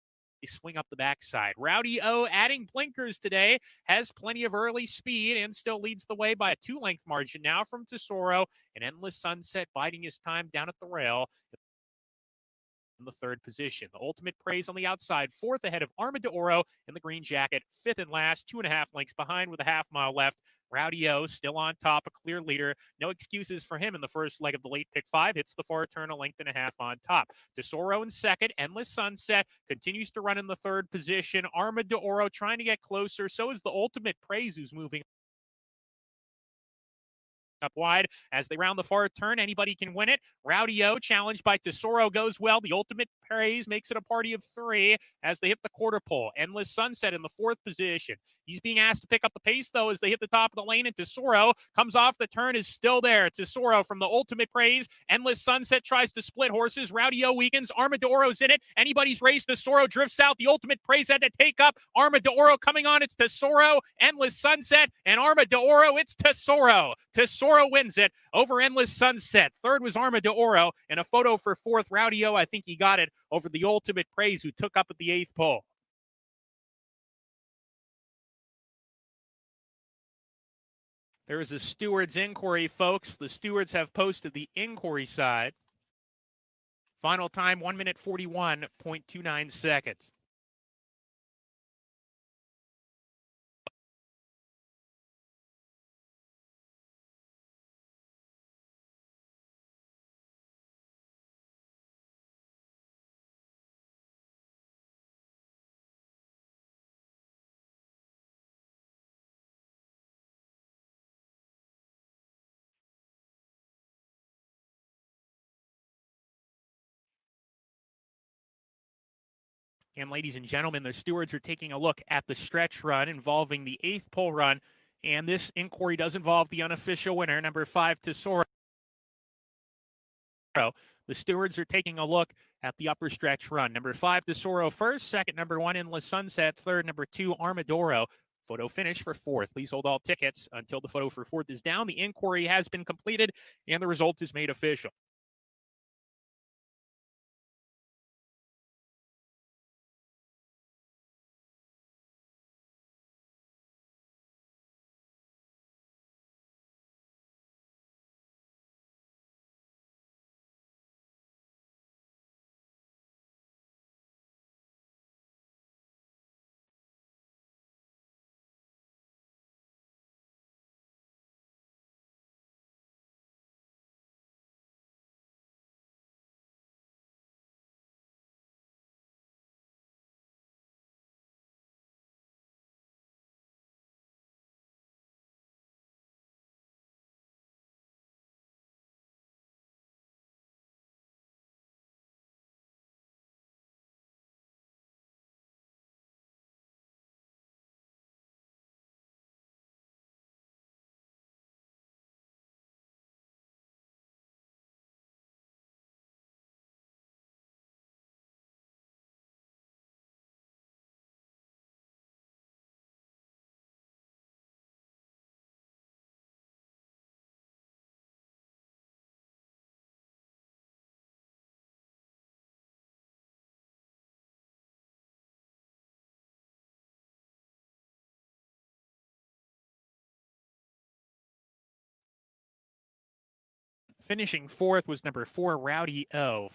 swing up the backside. Rowdy O adding blinkers today, has plenty of early speed and still leads the way by a 2-length margin now from Tesoro, and Endless Sunset biding his time down at the rail in the third position. The ultimate praise on the outside, fourth ahead of Arma de Oro in the green jacket, fifth and last, 2.5 lengths behind with a half mile left. Rowdy O still on top, a clear leader. No excuses for him in the first leg of the late pick 5. Hits the far turn, a length and a half on top. Tesoro in second. Endless Sunset continues to run in the third position. Arma de Oro trying to get closer. So is the ultimate praise, who's moving up wide as they round the far turn. Anybody can win it. Rowdy O challenged by Tesoro goes well. The ultimate praise makes it a party of 3 as they hit the quarter pole. Endless Sunset in the fourth position. He's being asked to pick up the pace, though, as they hit the top of the lane, and Tesoro comes off the turn, is still there. Tesoro from the ultimate praise. Endless Sunset tries to split horses. Rowdy O weakens. Armadoro's in it. Anybody's race. Tesoro drifts out. The ultimate praise had to take up. Armadoro coming on. It's Tesoro. Endless Sunset and Armadoro. It's Tesoro. Tesoro wins it over Endless Sunset. Third was Arma de Oro, and a photo for fourth. Rowdy O, I think he got it over the ultimate praise, who took up at the 8th pole. There is a steward's inquiry, folks. The stewards have posted the inquiry side. Final time, 1 minute 41.29 seconds. And ladies and gentlemen, the stewards are taking a look at the stretch run involving the 8th pole run. And this inquiry does involve the unofficial winner, number 5, Tesoro. The stewards are taking a look at the upper stretch run. Number 5, Tesoro first. Second, number 1, Endless Sunset. Third, number 2, Armadoro. Photo finish for fourth. Please hold all tickets until the photo for fourth is down. The inquiry has been completed and the result is made official. Finishing fourth was number 4, Rowdy O.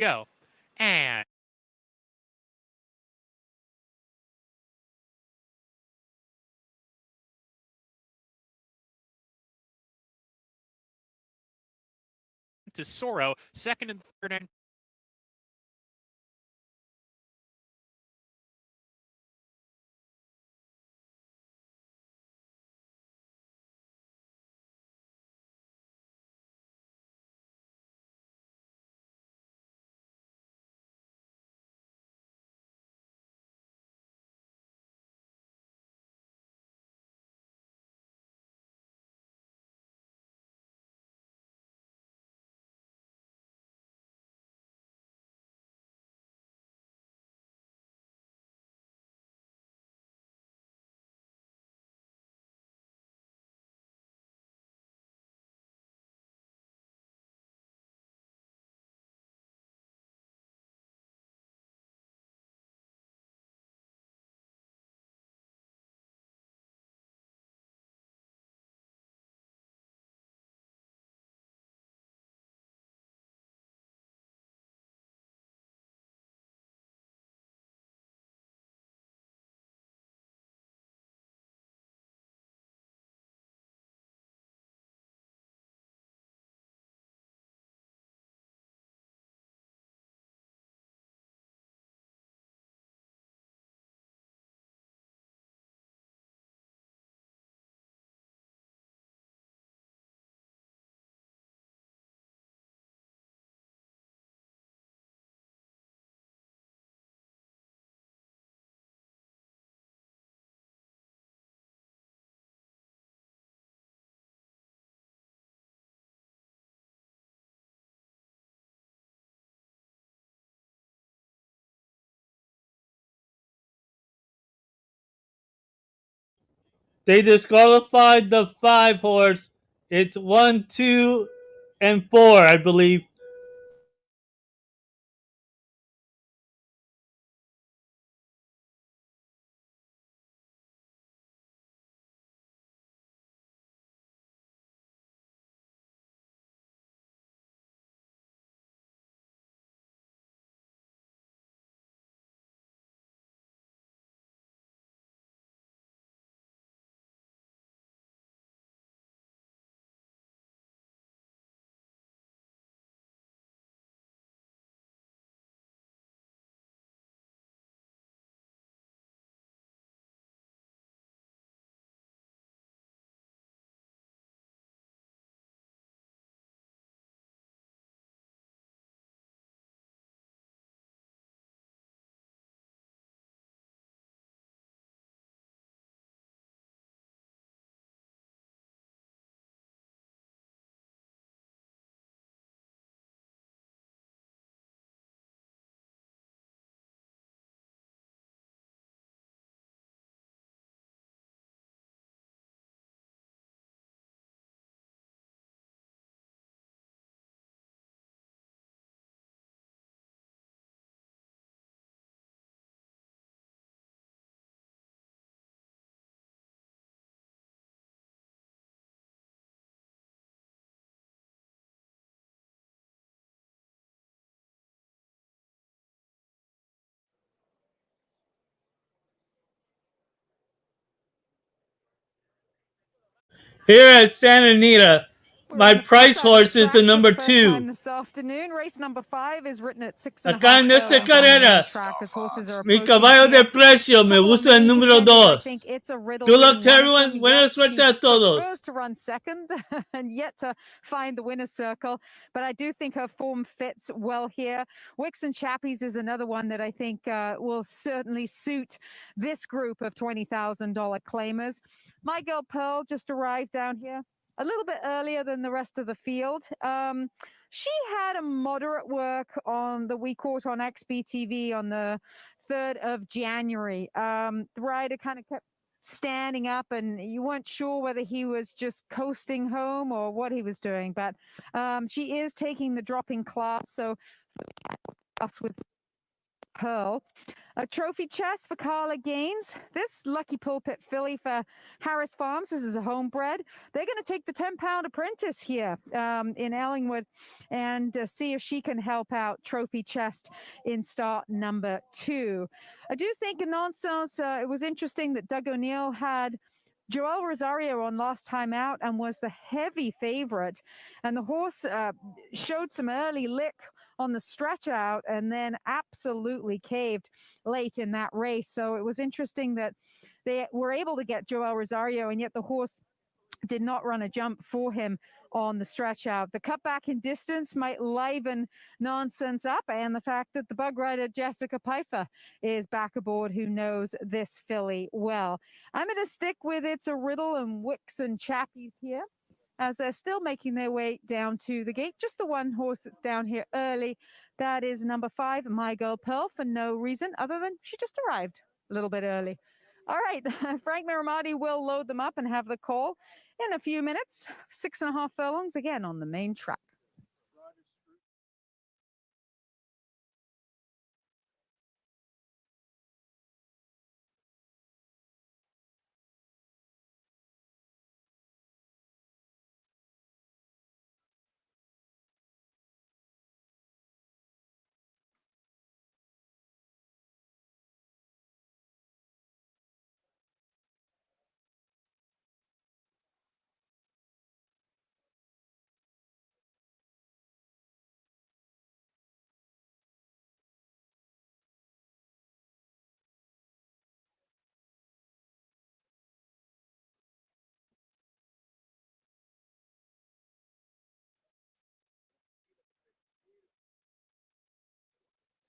Go. And to Soro, second and third, and They disqualified the 5 horse. It's 1, 2, and 4, I believe. Here at Santa Anita, my price horse is the number first time 2. this afternoon. Race number 5 is written at 6.5 Acá en esta furlongs on the main carrera, track as horses are mi approaching caballo de here. precio me Couple of gusta el main número contenders, I 2. think It's a Riddle Good luck being to one of everyone. them. Buena Yes, suerte she a todos. prefers to run second and yet to find the winner's circle. But I do think her form fits well here. Wicks and Chappies is another one that I think will certainly suit this group of $20,000 claimers. My Girl Pearl just arrived down here a little bit earlier than the rest of the field. She had a moderate work on the We Caught on XBTV on the 3rd of January. The rider kind of kept standing up and you weren't sure whether he was just coasting home or what he was doing, but she is taking the dropping class, so us with Pearl. A trophy chest for Carla Gaines. This lucky pulpit filly for Harris Farms. This is a homebred. They're going to take the 10-pound apprentice here in Ellingwood and see if she can help out trophy chest in start number 2. I do think in nonsense, it was interesting that Doug O'Neill had Joel Rosario on last time out and was the heavy favorite. And the horse showed some early lick on the stretch out and then absolutely caved late in that race. So it was interesting that they were able to get Joel Rosario, and yet the horse did not run a jump for him on the stretch out. The cutback in distance might liven nonsense up, and the fact that the bug rider Jessica Pfeiffer is back aboard, who knows this filly well. I'm going to stick with It's a Riddle and Wicks and Chappies here, as they're still making their way down to the gate. Just the one horse that's down here early. That is number 5, My Girl Pearl, for no reason other than she just arrived a little bit early. All right, Frank Miramati will load them up and have the call in a few minutes. 6.5 furlongs again on the main track.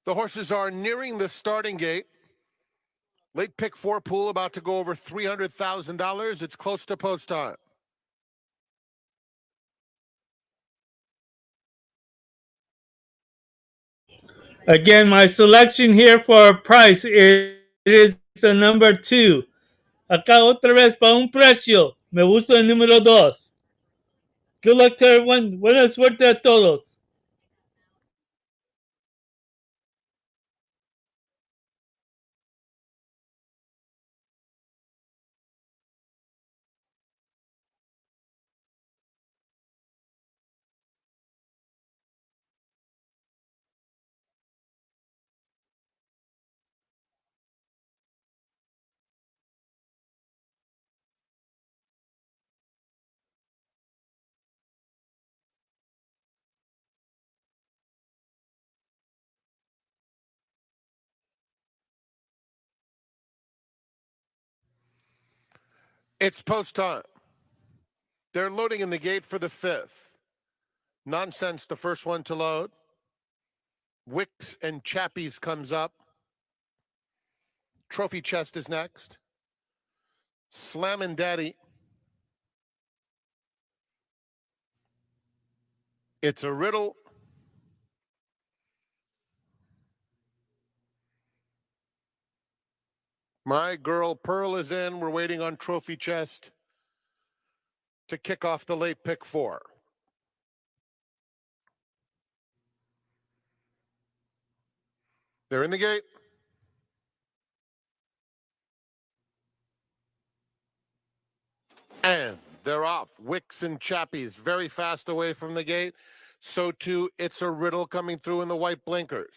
The horses are nearing the starting gate. Late pick 4 pool about to go over $300,000. It's close to post time. Again, my selection here for a price is the number 2. Acá otra vez para un precio. Me gusta el número 2. Good luck to everyone. Buena suerte a todos. It's post time. They're loading in the gate for the 5th. Nonsense, the first one to load. Wicks and Chappies comes up. Trophy Chest is next. Slammin' Daddy. It's a Riddle. My Girl Pearl is in. We're waiting on Trophy Chest to kick off the late pick 4. They're in the gate. And they're off. Wicks and Chappies very fast away from the gate. So too, It's a Riddle coming through in the white blinkers.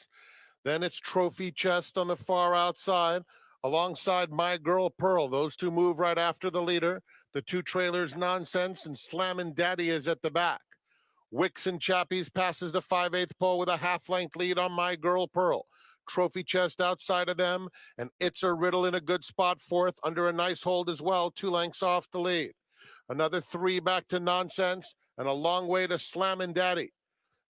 Then it's Trophy Chest on the far outside, alongside My Girl Pearl. Those two move right after the leader. The two trailers, Nonsense and Slammin' Daddy, is at the back. Wicks and Chappies passes the 5/8 pole with a half-length lead on My Girl Pearl. Trophy Chest outside of them, and It's a Riddle in a good spot fourth under a nice hold as well, 2 lengths off the lead. Another 3 back to Nonsense, and a long way to Slammin' Daddy.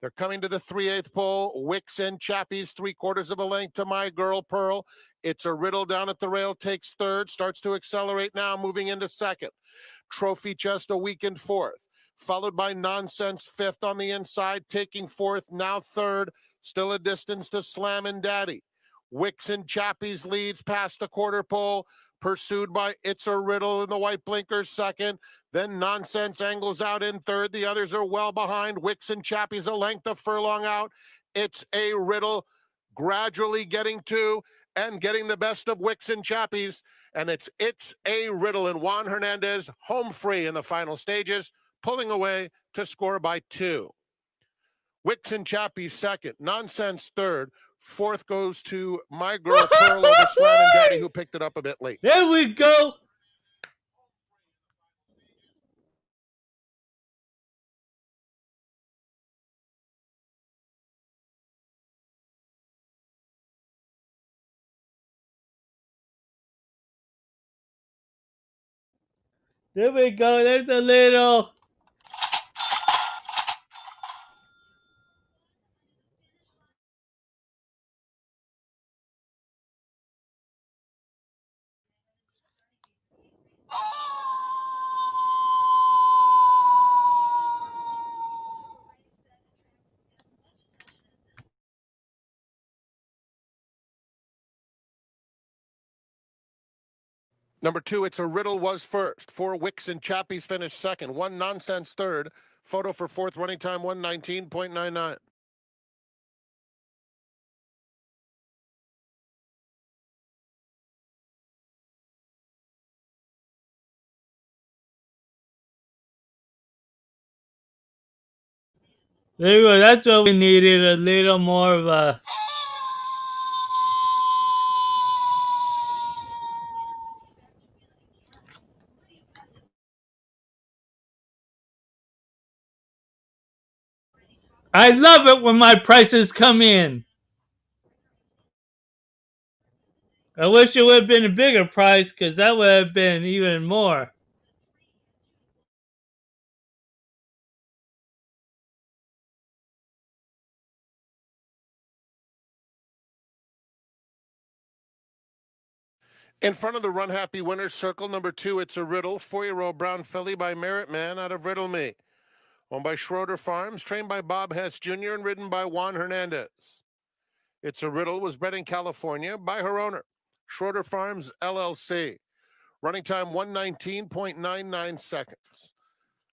They're coming to the 3/8 pole. Wicks and Chappies, 3/4 of a length to My Girl Pearl. It's a Riddle down at the rail, takes third, starts to accelerate now, moving into second. Trophy Chest a weakened fourth, followed by Nonsense fifth on the inside, taking fourth, now third, still a distance to Slammin' Daddy. Wicks and Chappies leads past the quarter pole, pursued by It's a Riddle in the white blinkers second. Then Nonsense angles out in third. The others are well behind. Wicks and Chappies a length of furlong out. It's a Riddle gradually getting to and getting the best of Wicks and Chappies. And it's a Riddle and Juan Hernandez home free in the final stages, pulling away to score by 2. Wicks and Chappies second. Nonsense third. Fourth goes to My Girl Pearl over Slammin' Daddy, who picked it up a bit late. There we go. There we go. There's a little. Number 2, It's a Riddle was first. 4 Wicks and Chappies finished second. 1 Nonsense third. Photo for fourth, running time 1:19.99. There we go. That's what we needed. A little more of a. I love it when my prices come in. I wish it would have been a bigger price because that would have been even more. In front of the Run Happy Winners Circle, number 2, It's a Riddle, 4-year-old brown filly by Merit Man out of Riddle Me. Owned by Schroeder Farms, trained by Bob Hess Jr. and ridden by Juan Hernandez. It's a Riddle was bred in California by her owner, Schroeder Farms LLC. Running time 1:19.99 seconds.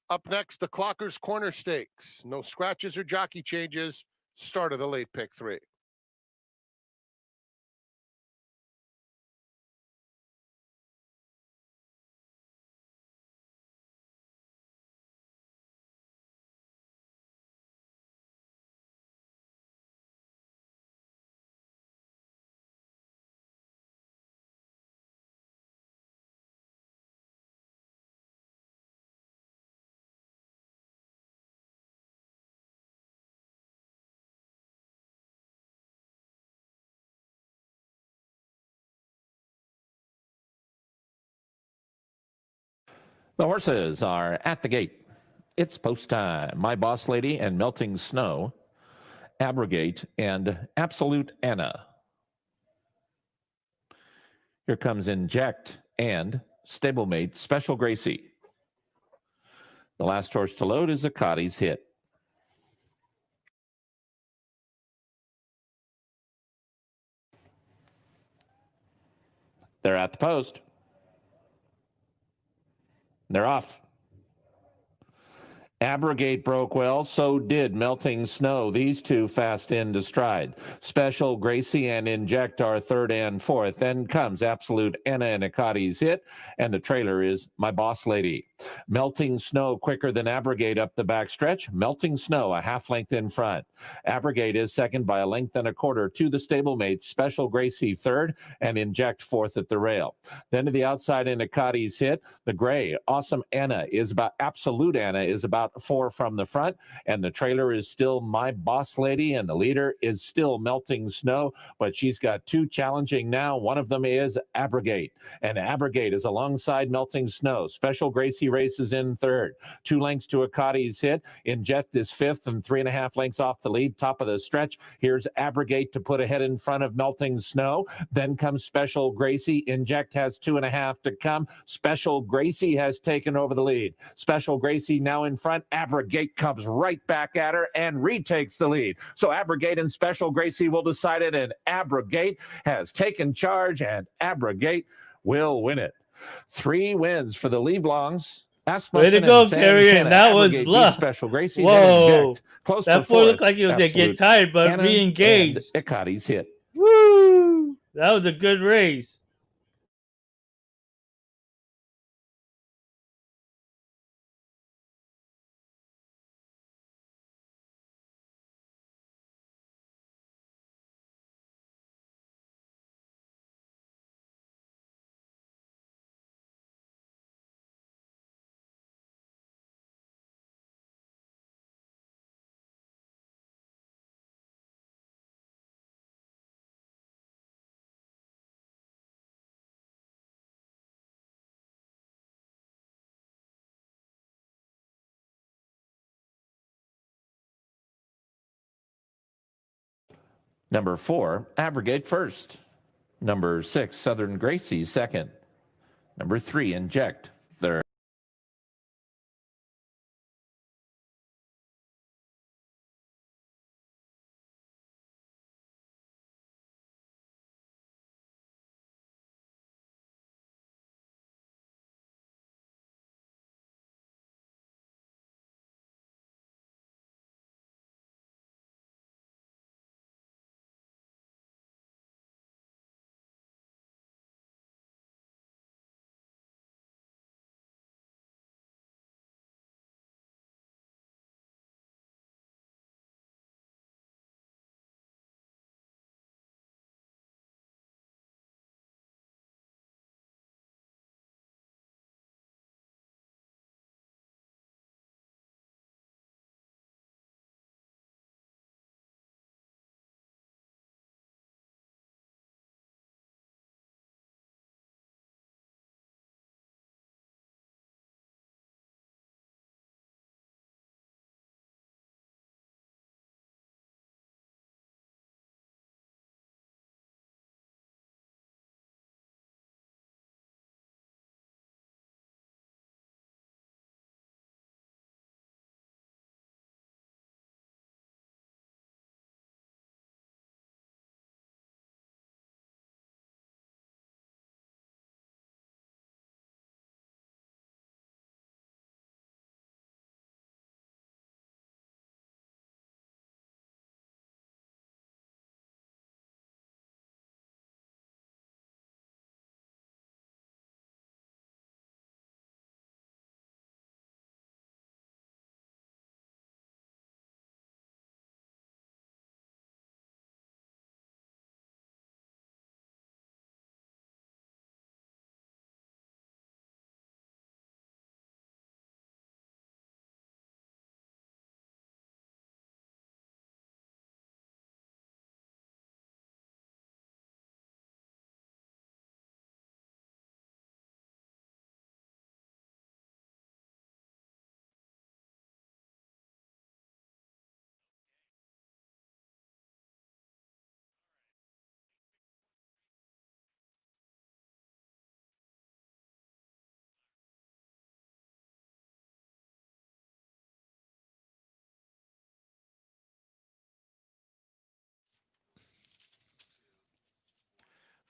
Up next, the Clockers Corner Stakes. No scratches or jockey changes. Start of the late pick 3. The horses are at the gate. It's post time. My Boss Lady and Melting Snow, Abrogate, and Absolute Anna. Here comes Inject and Stablemate Special Gracie. The last horse to load is Akati's Hit. They're at the post. They're off. Abrogate broke well, so did Melting Snow. These two fast into stride. Special Gracie and Inject are third and fourth. Then comes Absolute Anna and Akati's Hit, and the trailer is My Boss Lady. Melting Snow quicker than Abrogate up the backstretch. Melting Snow a half length in front. Abrogate is second by a length and a quarter to the stablemates. Special Gracie third and Inject fourth at the rail. Then to the outside in Akati's hit. The gray Awesome Anna is about Absolute Anna is about 4 from the front, and the trailer is still My Boss Lady, and the leader is still Melting Snow, but she's got 2 challenging now. One of them is Abrogate, and Abrogate is alongside Melting Snow. Special Gracie races in third. 2 lengths to Akati's hit. Inject is fifth and 3.5 lengths off the lead. Top of the stretch. Here's Abrogate to put ahead in front of Melting Snow. Then comes Special Gracie. Inject has 2.5 to come. Special Gracie has taken over the lead. Special Gracie now in front. Abrogate comes right back at her and retakes the lead. So Abrogate and Special Gracie will decide it, and Abrogate has taken charge, and Abrogate will win it. 3 wins for the Levelongs. Way to Asmussen go, and Carrie. Santana. And that was Abrogate beat luck. Special Gracie, then Whoa. Inject. Close That for 4 fourth. looked like it was going to get Absolute tired, but Anna re-engaged. and Akati's hit. Woo! That was a good race. Number 4, Abrogate first. Number 6, Southern Gracie second. Number 3, Inject third.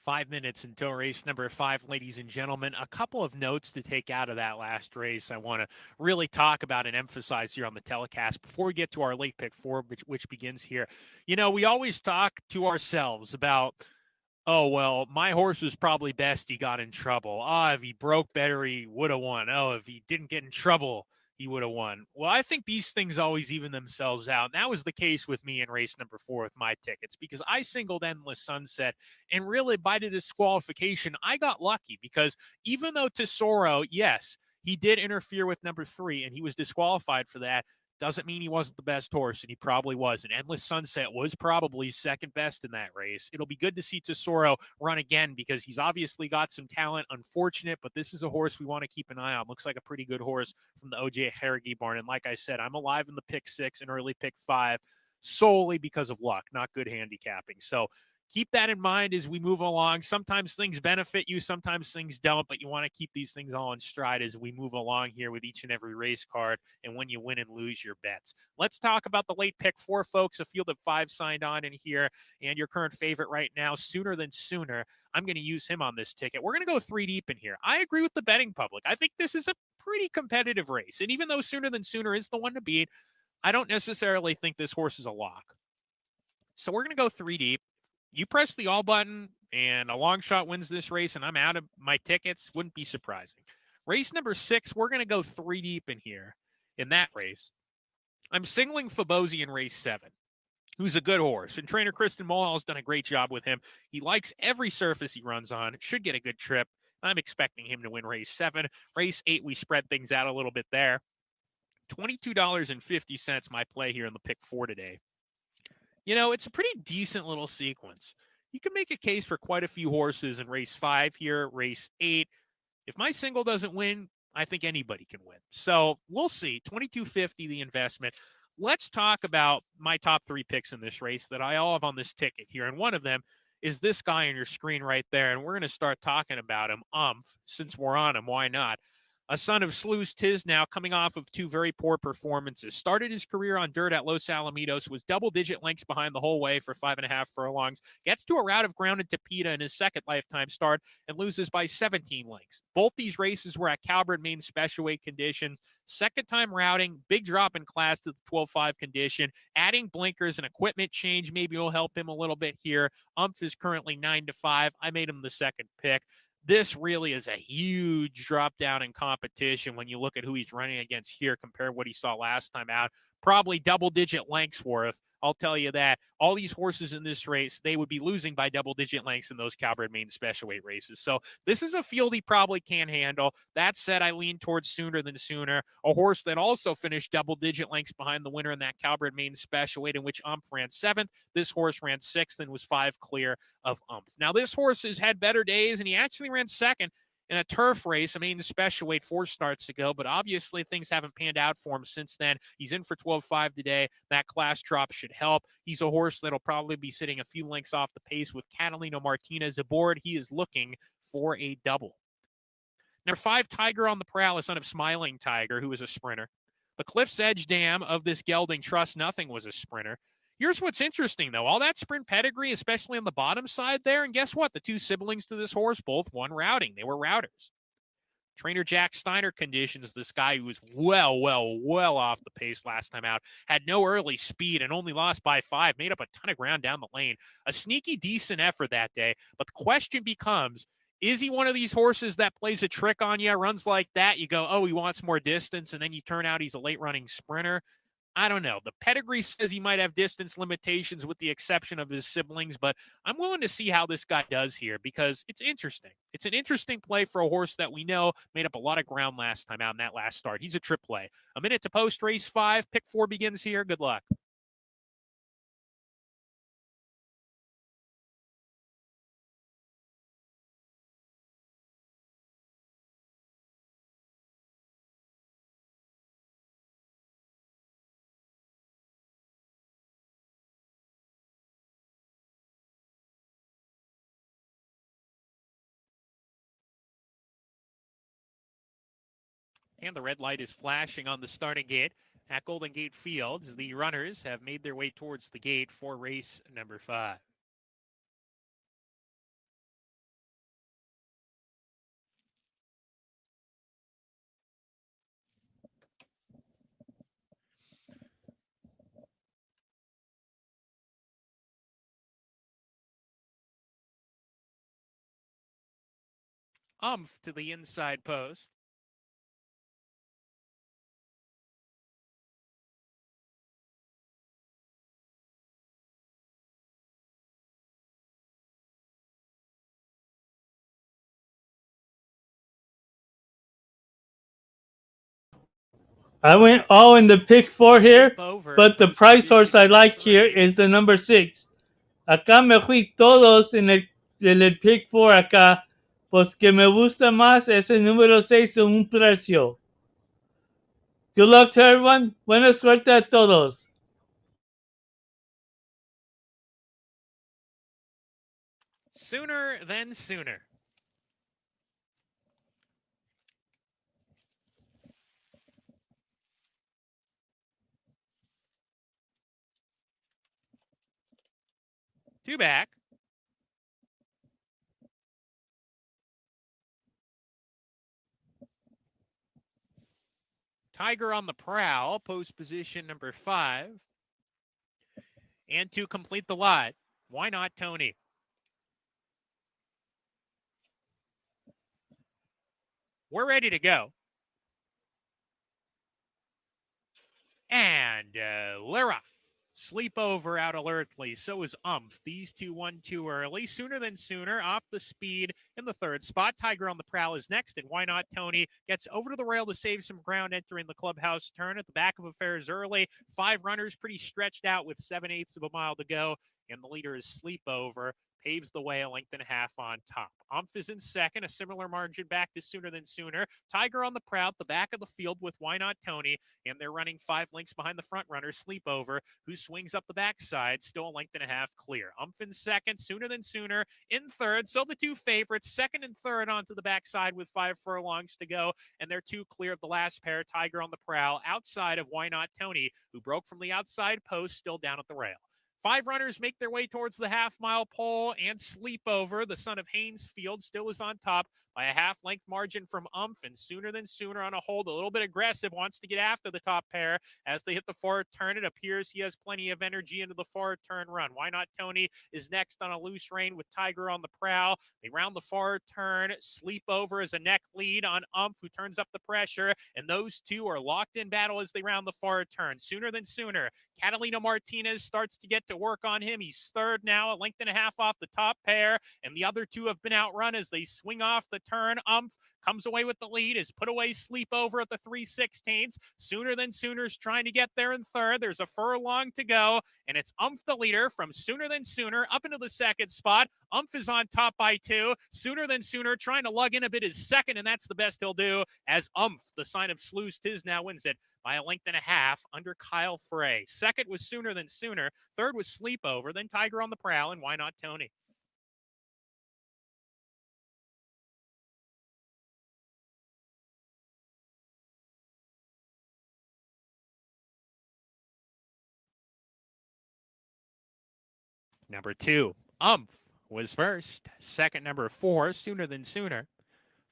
Five minutes until race number 5, ladies and gentlemen. A couple of notes to take out of that last race I want to really talk about and emphasize here on the telecast before we get to our late pick 4, which begins here. You know, we always talk to ourselves about Oh, well, my horse was probably best. He got in trouble. If he broke better, he would have won. Oh, if he didn't get in trouble, he would have won. Well, I think these things always even themselves out. And that was the case with me in race number 4 with my tickets because I singled Endless Sunset. And really, by the disqualification, I got lucky because even though Tesoro, yes, he did interfere with number 3 and he was disqualified for that, doesn't mean he wasn't the best horse, and he probably was. And Endless Sunset was probably second best in that race. It'll be good to see Tesoro run again because he's obviously got some talent. Unfortunate, but this is a horse we want to keep an eye on. Looks like a pretty good horse from the OJ Harrigan barn. And like I said, I'm alive in the pick 6 and early pick 5 solely because of luck, not good handicapping. So keep that in mind as we move along. Sometimes things benefit you, sometimes things don't, but you want to keep these things all in stride as we move along here with each and every race card and when you win and lose your bets. Let's talk about the late pick 4, folks. A field of 5 signed on in here, and your current favorite right now, Sooner Than Sooner. I'm going to use him on this ticket. We're going to go 3 deep in here. I agree with the betting public. I think this is a pretty competitive race, and even though Sooner Than Sooner is the one to beat, I don't necessarily think this horse is a lock. So we're going to go 3 deep. You press the all button and a long shot wins this race and I'm out of my tickets, wouldn't be surprising. Race number 6, we're going to go 3 deep in here in that race. I'm singling Fabosi in race 7, who's a good horse. And trainer Kristen Mulhall has done a great job with him. He likes every surface he runs on, should get a good trip. I'm expecting him to win race 7. Race 8, we spread things out a little bit there. $22.50 my play here in the pick 4 today. You know, it's a pretty decent little sequence. You can make a case for quite a few horses in race 5 here, race 8. If my single doesn't win, I think anybody can win. So we'll see. $22.50 the investment. Let's talk about my top 3 picks in this race that I all have on this ticket here. And one of them is this guy on your screen right there. And we're going to start talking about him. Since we're on him, why not? A son of Slews Tisnow, coming off of 2 very poor performances. Started his career on dirt at Los Alamitos, was double-digit lengths behind the whole way for 5.5 furlongs. Gets to a route of ground in Tapeta in his second lifetime start and loses by 17 lengths. Both these races were at Calvert, Maine special weight conditions. Second time routing, big drop in class to the 12.5 condition. Adding blinkers and equipment change maybe will help him a little bit here. Is currently 9-5. I made him the second pick. This really is a huge drop down in competition when you look at who he's running against here compared to what he saw last time out. Probably double-digit lengths worth. I'll tell you that. All these horses in this race, they would be losing by double-digit lengths in those Calvert Maine special weight races. So this is a field he probably can't handle. That said, I lean towards Sooner Than Sooner, a horse that also finished double-digit lengths behind the winner in that Calvert Maine special weight, in which ran 7th. This horse ran 6th and was 5 clear of Now, this horse has had better days, and he actually ran 2nd in a turf race. I mean, the special weight 4 starts ago, but obviously things haven't panned out for him since then. He's in for 12.5 today. That class drop should help. He's a horse that'll probably be sitting a few lengths off the pace with Catalino Martinez aboard. He is looking for a double. Number 5, Tiger on the Prowl, son of Smiling Tiger, who is a sprinter. The Cliff's Edge dam of this gelding Trust Nothing was a sprinter. Here's what's interesting, though. All that sprint pedigree, especially on the bottom side there, and guess what? The 2 siblings to this horse both won routing. They were routers. Trainer Jack Steiner conditions this guy who was well off the pace last time out. Had no early speed and only lost by 5. Made up a ton of ground down the lane. A sneaky, decent effort that day. But the question becomes, is he one of these horses that plays a trick on you, runs like that? You go, oh, he wants more distance, and then you turn out he's a late-running sprinter. I don't know. The pedigree says he might have distance limitations with the exception of his siblings, but I'm willing to see how this guy does here because it's interesting. It's an interesting play for a horse that we know made up a lot of ground last time out in that last start. He's a trip play. A minute to post race 5. Pick 4 begins here. Good luck. And the red light is flashing on the starting gate at Golden Gate Fields. The runners have made their way towards the gate for race number 5. to the inside post. I went all in the pick 4 here, Over, but the post price horse position I number like here 3. is the number 6. Acá me fui todos en el pick 4 acá, pues que me gusta más es el número 6 en un precio. Good luck to everyone. Buena suerte a todos. Sooner than sooner. Two back. Tiger on the prowl, post position number 5. And to complete the lot, why not Tony? We're ready to go. And Lera. Sleep over out alertly. So is These two won too early. Sooner than sooner. Off the speed in the third spot. Tiger on the prowl is next. And why not Tony gets over to the rail to save some ground entering the clubhouse turn at the back of affairs early. 5 runners pretty stretched out with 7/8 of a mile to go. And the leader is Sleepover. Paves the way a length and a half on top. Is in second, a similar margin back to Sooner Than Sooner. Tiger on the prowl, the back of the field with Why Not Tony, and they're running 5 lengths behind the front runner, Sleepover, who swings up the backside, still a length and a half clear. In second, Sooner Than Sooner in third. So the two favorites, second and third onto the backside with 5 furlongs to go, and they're 2 clear of the last pair. Tiger on the prowl, outside of Why Not Tony, who broke from the outside post, still down at the rail. 5 runners make their way towards the half-mile pole, and Sleepover, the son of Haynesfield, still is on top by a half-length margin from and Sooner Than Sooner on a hold, a little bit aggressive, wants to get after the top pair. As they hit the forward turn, it appears he has plenty of energy into the forward turn run. Why Not Tony is next on a loose rein with Tiger on the prowl. They round the forward turn. Sleepover is a neck lead on who turns up the pressure, and those two are locked in battle as they round the forward turn. Sooner Than Sooner, Catalina Martinez starts to get to work on him. He's third now, a length and a half off the top pair, and the other two have been outrun as they swing off the turn. Comes away with the lead, is put away Sleepover at the 3/16. Sooner Than Sooner's trying to get there in third. There's a furlong to go, and it's the leader from Sooner Than Sooner up into the second spot. Is on top by 2. Sooner Than Sooner trying to lug in a bit is second, and that's the best he'll do as the sign of Sluice Tiz now wins it by a length and a half under Kyle Frey. Second was Sooner Than Sooner. Third was Sleepover, then Tiger on the prowl, and Why Not Tony. Number 2, was first. Second, number 4, Sooner Than Sooner.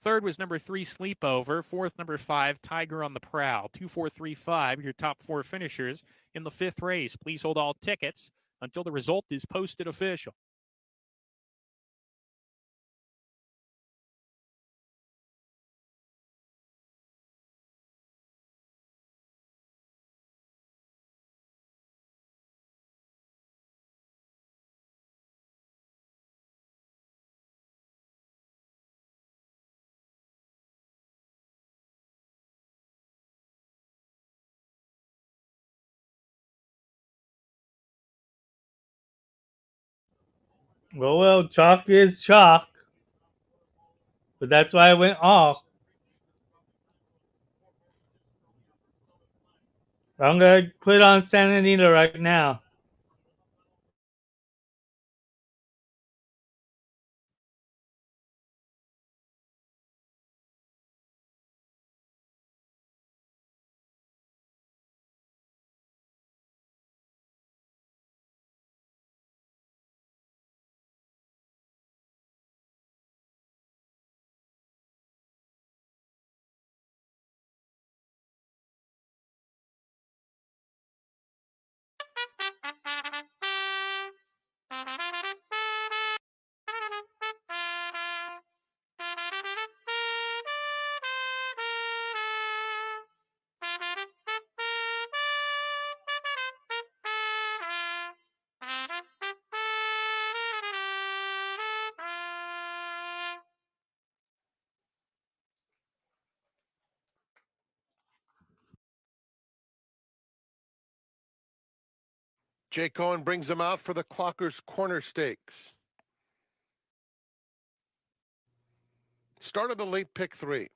Third was number 3, Sleepover. Fourth, number 5, Tiger on the Prowl. 2, 4, 3, 5, your top 4 finishers in the 5th race. Please hold all tickets until the result is posted official. Well, chalk is chalk. But that's why I went off. I'm going to put on Santa Anita right now. Jay Cohen brings him out for the Clockers Corner Stakes. Start of the late pick 3.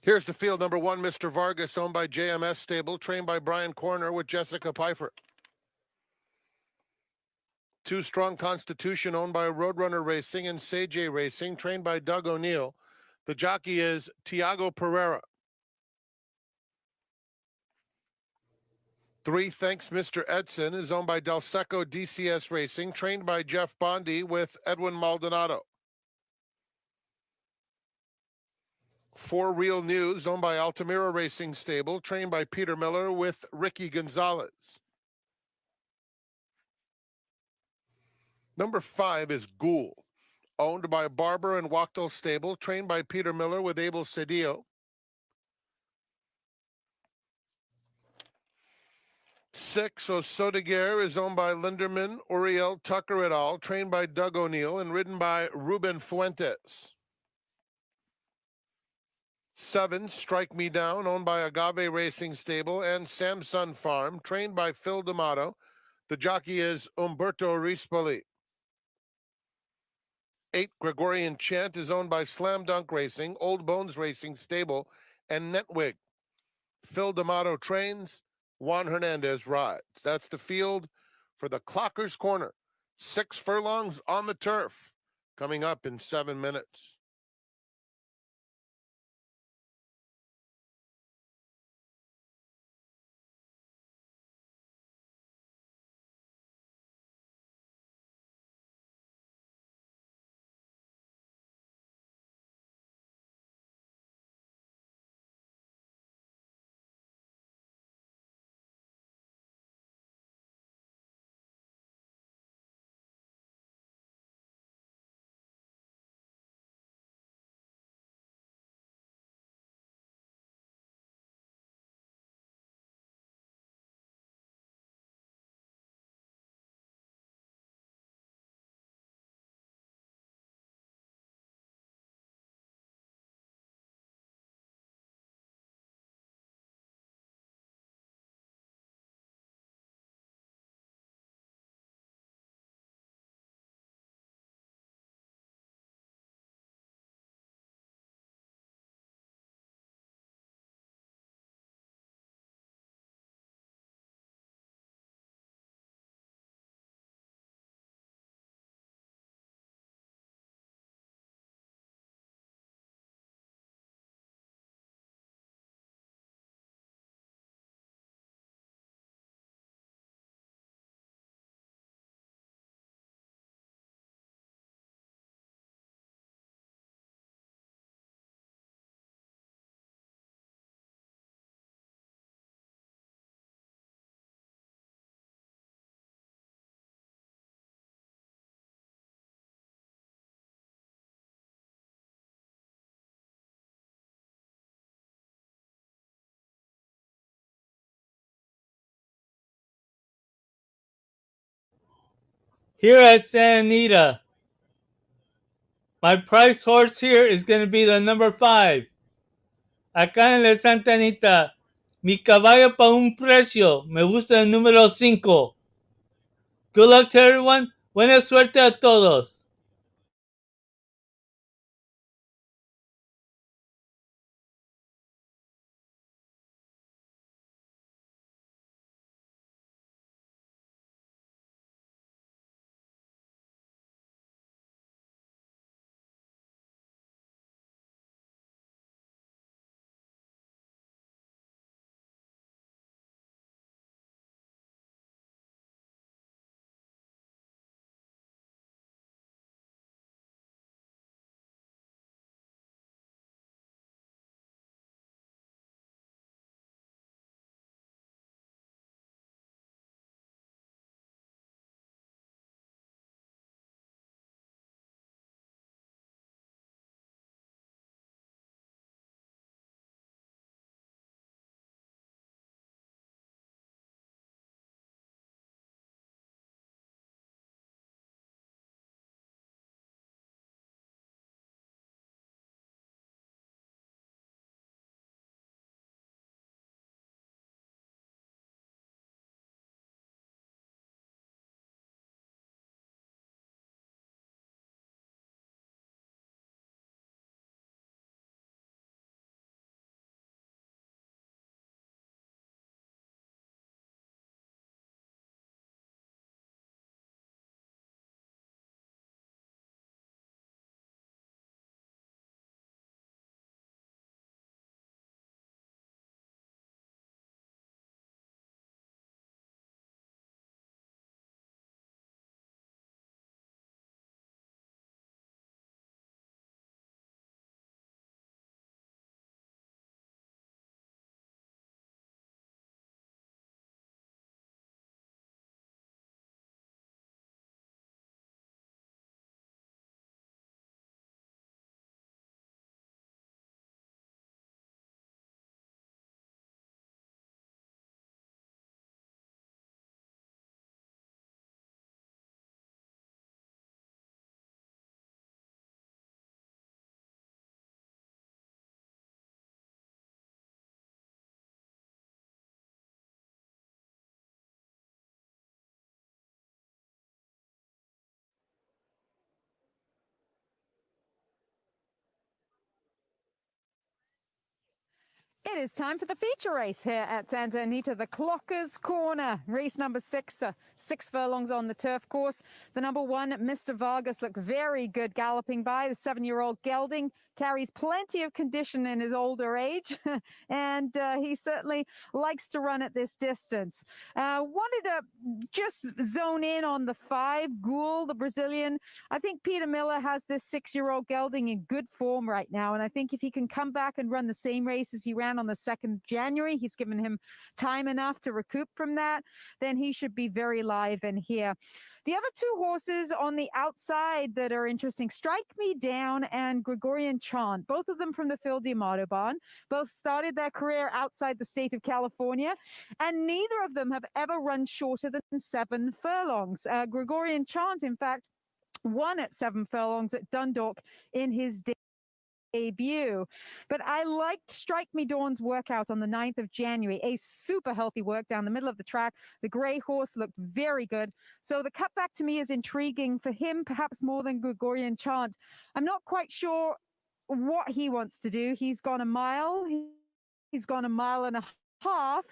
Here's the field. Number 1, Mr. Vargas, owned by JMS Stable, trained by Brian Corner with Jessica Pfeiffer. 2, Strong Constitution, owned by Roadrunner Racing and Sage Racing, trained by Doug O'Neill. The jockey is Tiago Pereira. 3, Thanks Mr. Edson, is owned by Del Seco DCS Racing, trained by Jeff Bondi with Edwin Maldonado. 4, Real News, owned by Altamira Racing Stable, trained by Peter Miller with Ricky Gonzalez. Number 5 is Ghoul, owned by Barber and Wachtel Stable, trained by Peter Miller with Abel Cedillo. 6, Osodeguer, is owned by Linderman, Uriel Tucker et al., trained by Doug O'Neill and ridden by Ruben Fuentes. 7, Strike Me Down, owned by Agave Racing Stable and Samsun Farm, trained by Phil D'Amato. The jockey is Umberto Rispoli. 8, Gregorian Chant, is owned by Slam Dunk Racing, Old Bones Racing Stable, and Netwig. Phil D'Amato trains, Juan Hernandez rides. That's the field for the Clockers Corner. 6 furlongs on the turf, coming up in 7 minutes. Here at Santa Anita, my prize horse here is going to be the number 5. Acá en el Santa Anita, mi caballo para un precio. Me gusta el número 5. Good luck to everyone. Buena suerte a todos. It is time for the feature race here at Santa Anita, the Clockers Corner. Race number 6, 6 furlongs on the turf course. The number 1, Mr. Vargas, looked very good galloping by. The 7-year-old gelding carries plenty of condition in his older age, and he certainly likes to run at this distance. Wanted to just zone in on the 5, Ghoul, the Brazilian. I think Peter Miller has this 6-year-old gelding in good form right now, and I think if he can come back and run the same race as he ran on the 2nd of January, he's given him time enough to recoup from that, then he should be very live in here. The other 2 horses on the outside that are interesting, Strike Me Down and Gregorian Chant, both of them from the Phil D'Amato barn. Both started their career outside the state of California, and neither of them have ever run shorter than 7 furlongs. Gregorian Chant, in fact, won at 7 furlongs at Dundalk in his debut. But I liked Strike Me Dawn's workout on the 9th of January, a super healthy work down the middle of the track. The gray horse looked very good. So the cutback to me is intriguing for him, perhaps more than Gregorian Chant. I'm not quite sure what he wants to do. He's gone a mile. He's gone a mile and a half.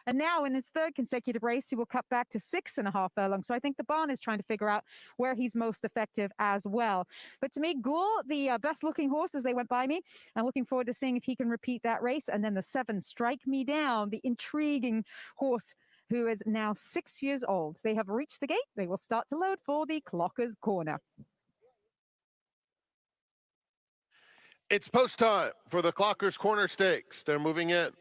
And now in his 3rd consecutive race, he will cut back to 6.5 furlongs. So I think the barn is trying to figure out where he's most effective as well. But to me, Ghoul, the best looking horse as they went by me. I'm looking forward to seeing if he can repeat that race. And then the 7, Strike Me Down, the intriguing horse who is now 6 years old. They have reached the gate. They will start to load for the Clockers Corner. It's post time for the Clockers Corner Stakes. They're moving in.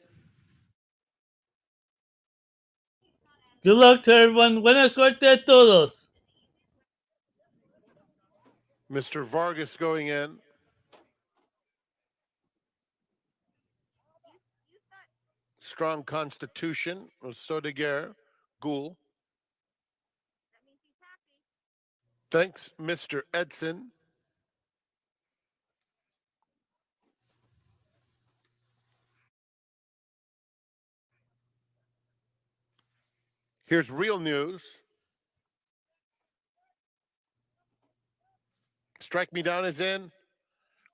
Good luck to everyone. Buena suerte a todos. Mr. Vargas going in. Strong Constitution of Sodeguer, Ghoul. Thanks, Mr. Edson. Here's real news. Strike Me Down is in.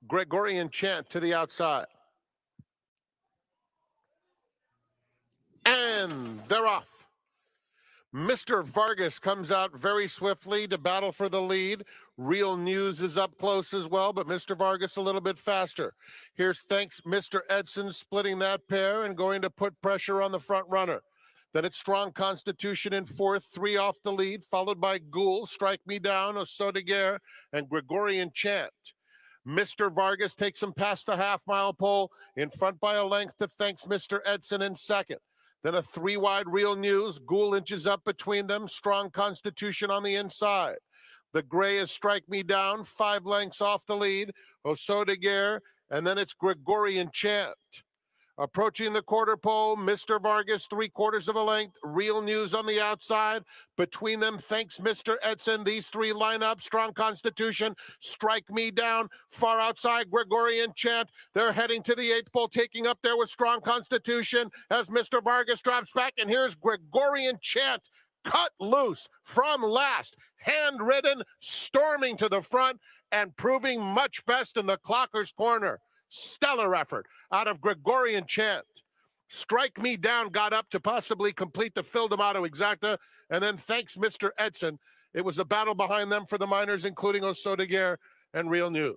Gregorian Chant to the outside. And they're off. Mr. Vargas comes out very swiftly to battle for the lead. Real News is up close as well, but Mr. Vargas a little bit faster. Here's Thanks Mr. Edson splitting that pair and going to put pressure on the front runner. Then it's Strong Constitution in 4th, 3 off the lead, followed by Ghoul, Strike Me Down, Osodeguer, and Gregorian Chant. Mr. Vargas takes him past the half-mile pole, in front by a length to Thanks Mr. Edson in 2nd. Then a 3-wide Real News. Ghoul inches up between them. Strong Constitution on the inside. The gray is Strike Me Down, 5 lengths off the lead. Osodeguer, and then it's Gregorian Chant. Approaching the quarter pole, Mr. Vargas, 3/4 of a length. Real News on the outside. Between them, Thanks Mr. Edson. These 3 line up. Strong Constitution, Strike Me Down. Far outside, Gregorian Chant. They're heading to the 8th pole, taking up there with Strong Constitution as Mr. Vargas drops back. And here's Gregorian Chant, cut loose from last. Handridden, storming to the front and proving much best in the Clockers Corner. Stellar effort out of Gregorian Chant. Strike Me Down got up to possibly complete the Phil D'Amato exacta, and then Thanks Mr. Edson. It was a battle behind them for the minors, including Osodeguer and Real News.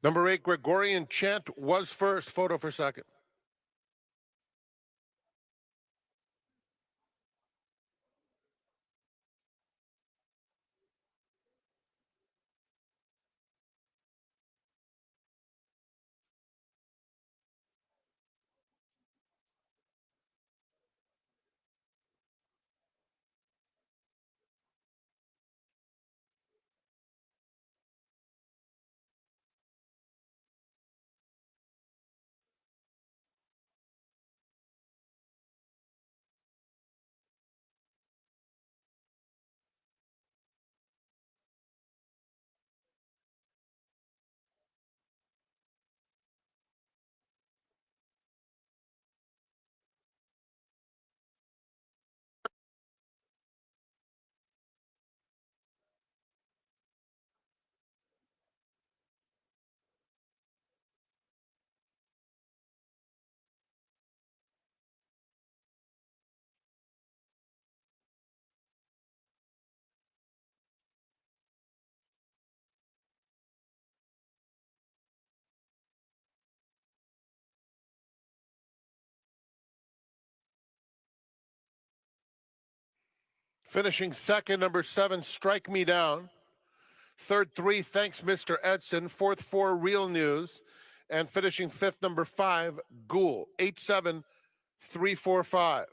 Number 8, Gregorian Chant was first. Photo for second. Finishing second, number 7, Strike Me Down. Third, 3, Thanks, Mr. Edson. Fourth, 4, Real News. And finishing fifth, number 5, Ghoul. 87345.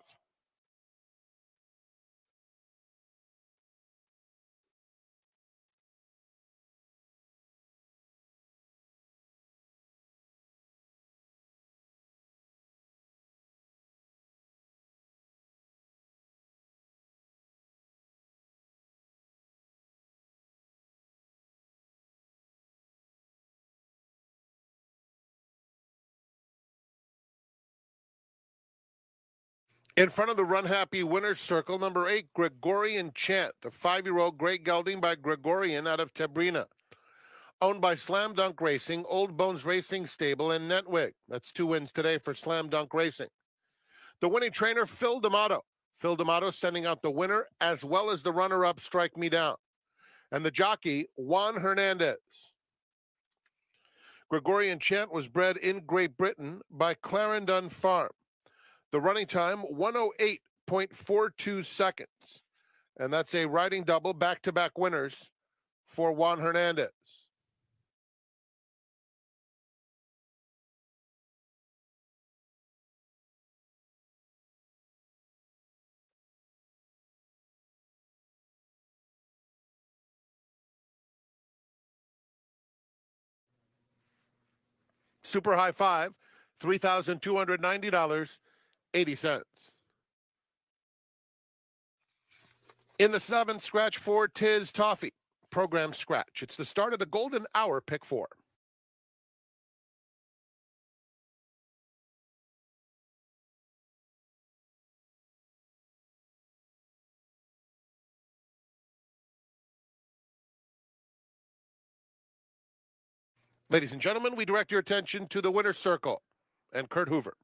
In front of the Run Happy winner's circle, number 8, Gregorian Chant, a 5-year-old great gelding by Gregorian out of Tabrina. Owned by Slam Dunk Racing, Old Bones Racing Stable, and Netwig. That's 2 wins today for Slam Dunk Racing. The winning trainer, Phil D'Amato. Phil D'Amato sending out the winner as well as the runner-up, Strike Me Down. And the jockey, Juan Hernandez. Gregorian Chant was bred in Great Britain by Clarendon Farm. The running time, 108.42 seconds. And that's a riding double, back-to-back winners for Juan Hernandez. Super high five, $3,290.80. In the 7th, scratch 4, Tiz Toffee. Program scratch. It's the start of the golden hour, pick 4. Ladies and gentlemen, we direct your attention to the winner's circle and Kurt Hoover.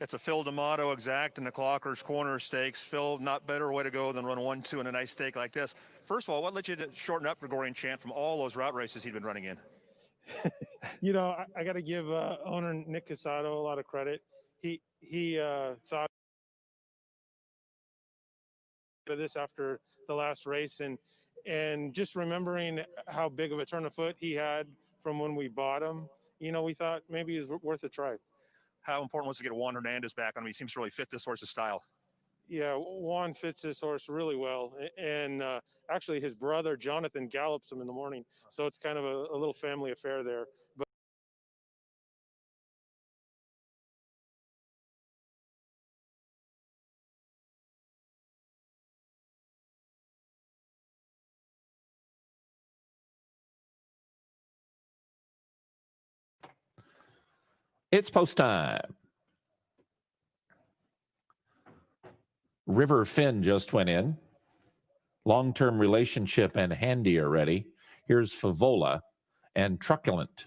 It's a Phil D'Amato exact in the Clockers Corner Stakes. Phil, not better way to go than run 1-2 in a nice stake like this. First of all, what led you to shorten up Gregorian Chant from all those route races he'd been running in? You know, I got to give owner Nick Casado a lot of credit. He thought of this after the last race, and just remembering how big of a turn of foot he had from when we bought him, you know, we thought maybe it's worth a try. How important was it to get Juan Hernandez back on him? He seems to really fit this horse's style. Yeah, Juan fits this horse really well, and actually his brother Jonathan gallops him in the morning, so it's kind of a little family affair there. But it's post time. River Finn just went in. Long-term Relationship and Handy are ready. Here's Favola and Truculent.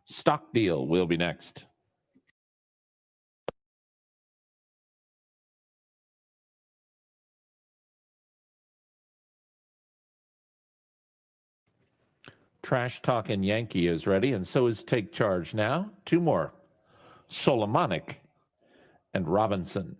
Stock Deal will be next. Trash Talkin' Yankee is ready, and so is Take Charge Now. 2 more. Solomonic and Robinson.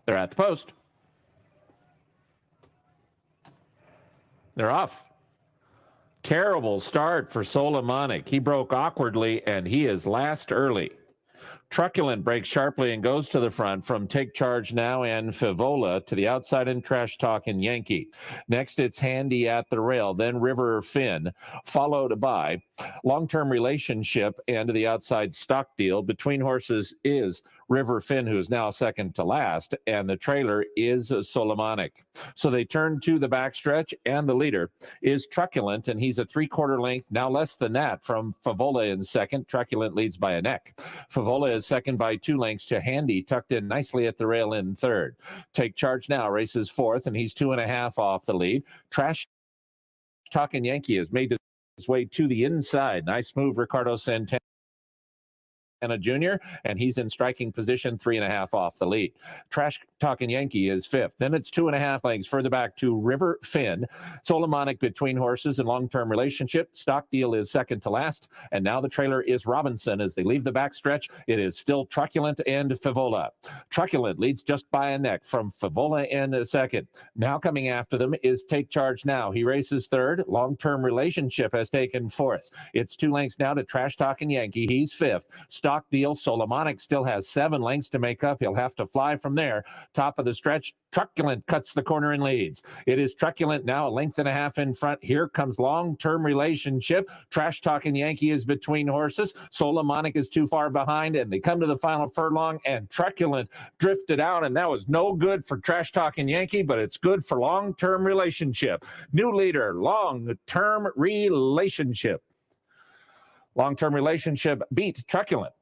They're at the post. They're off. Terrible start for Solomonic. He broke awkwardly, and he is last early. Truculent breaks sharply and goes to the front from Take Charge Now and Favola to the outside and Trash Talkin' Yankee. Next, it's Handy at the rail, then River Finn, followed by Long-Term Relationship and to the outside Stock Deal. Between horses is River Finn, who is now second to last, and the trailer is Solomonic. So they turn to the backstretch, and the leader is Truculent, and he's a 3/4 length, now less than that, from Favola in second. Truculent leads by a neck. Favola is second by 2 lengths to Handy, tucked in nicely at the rail in third. Take Charge Now races fourth, and he's 2.5 off the lead. Trash Talkin' Yankee has made his way to the inside. Nice move, Ricardo Santana. and a junior, and he's in striking position, 3.5 off the lead. Trash Talking Yankee is 5th. Then it's 2.5 lengths further back to River Finn. Solomonic Between Horses and Long-Term Relationship. Stock Deal is second to last. And now the trailer is Robinson. As they leave the backstretch, it is still Truculent and Favola. Truculent leads just by a neck from Favola in second. Now coming after them is Take Charge Now. He races third. Long-Term Relationship has taken fourth. It's 2 lengths now to Trash Talking Yankee. He's 5th. Stock Deal, Solomonic still has 7 lengths to make up. He'll have to fly from there. Top of the stretch, Truculent cuts the corner and leads. It is Truculent now, a length and a half in front. Here comes Long-Term Relationship. Trash Talking Yankee is between horses. Solomonic is too far behind, and they come to the final furlong, and Truculent drifted out, and that was no good for Trash Talking Yankee, but it's good for Long-Term Relationship. New leader, Long-Term Relationship. Long-Term Relationship beat Truculent.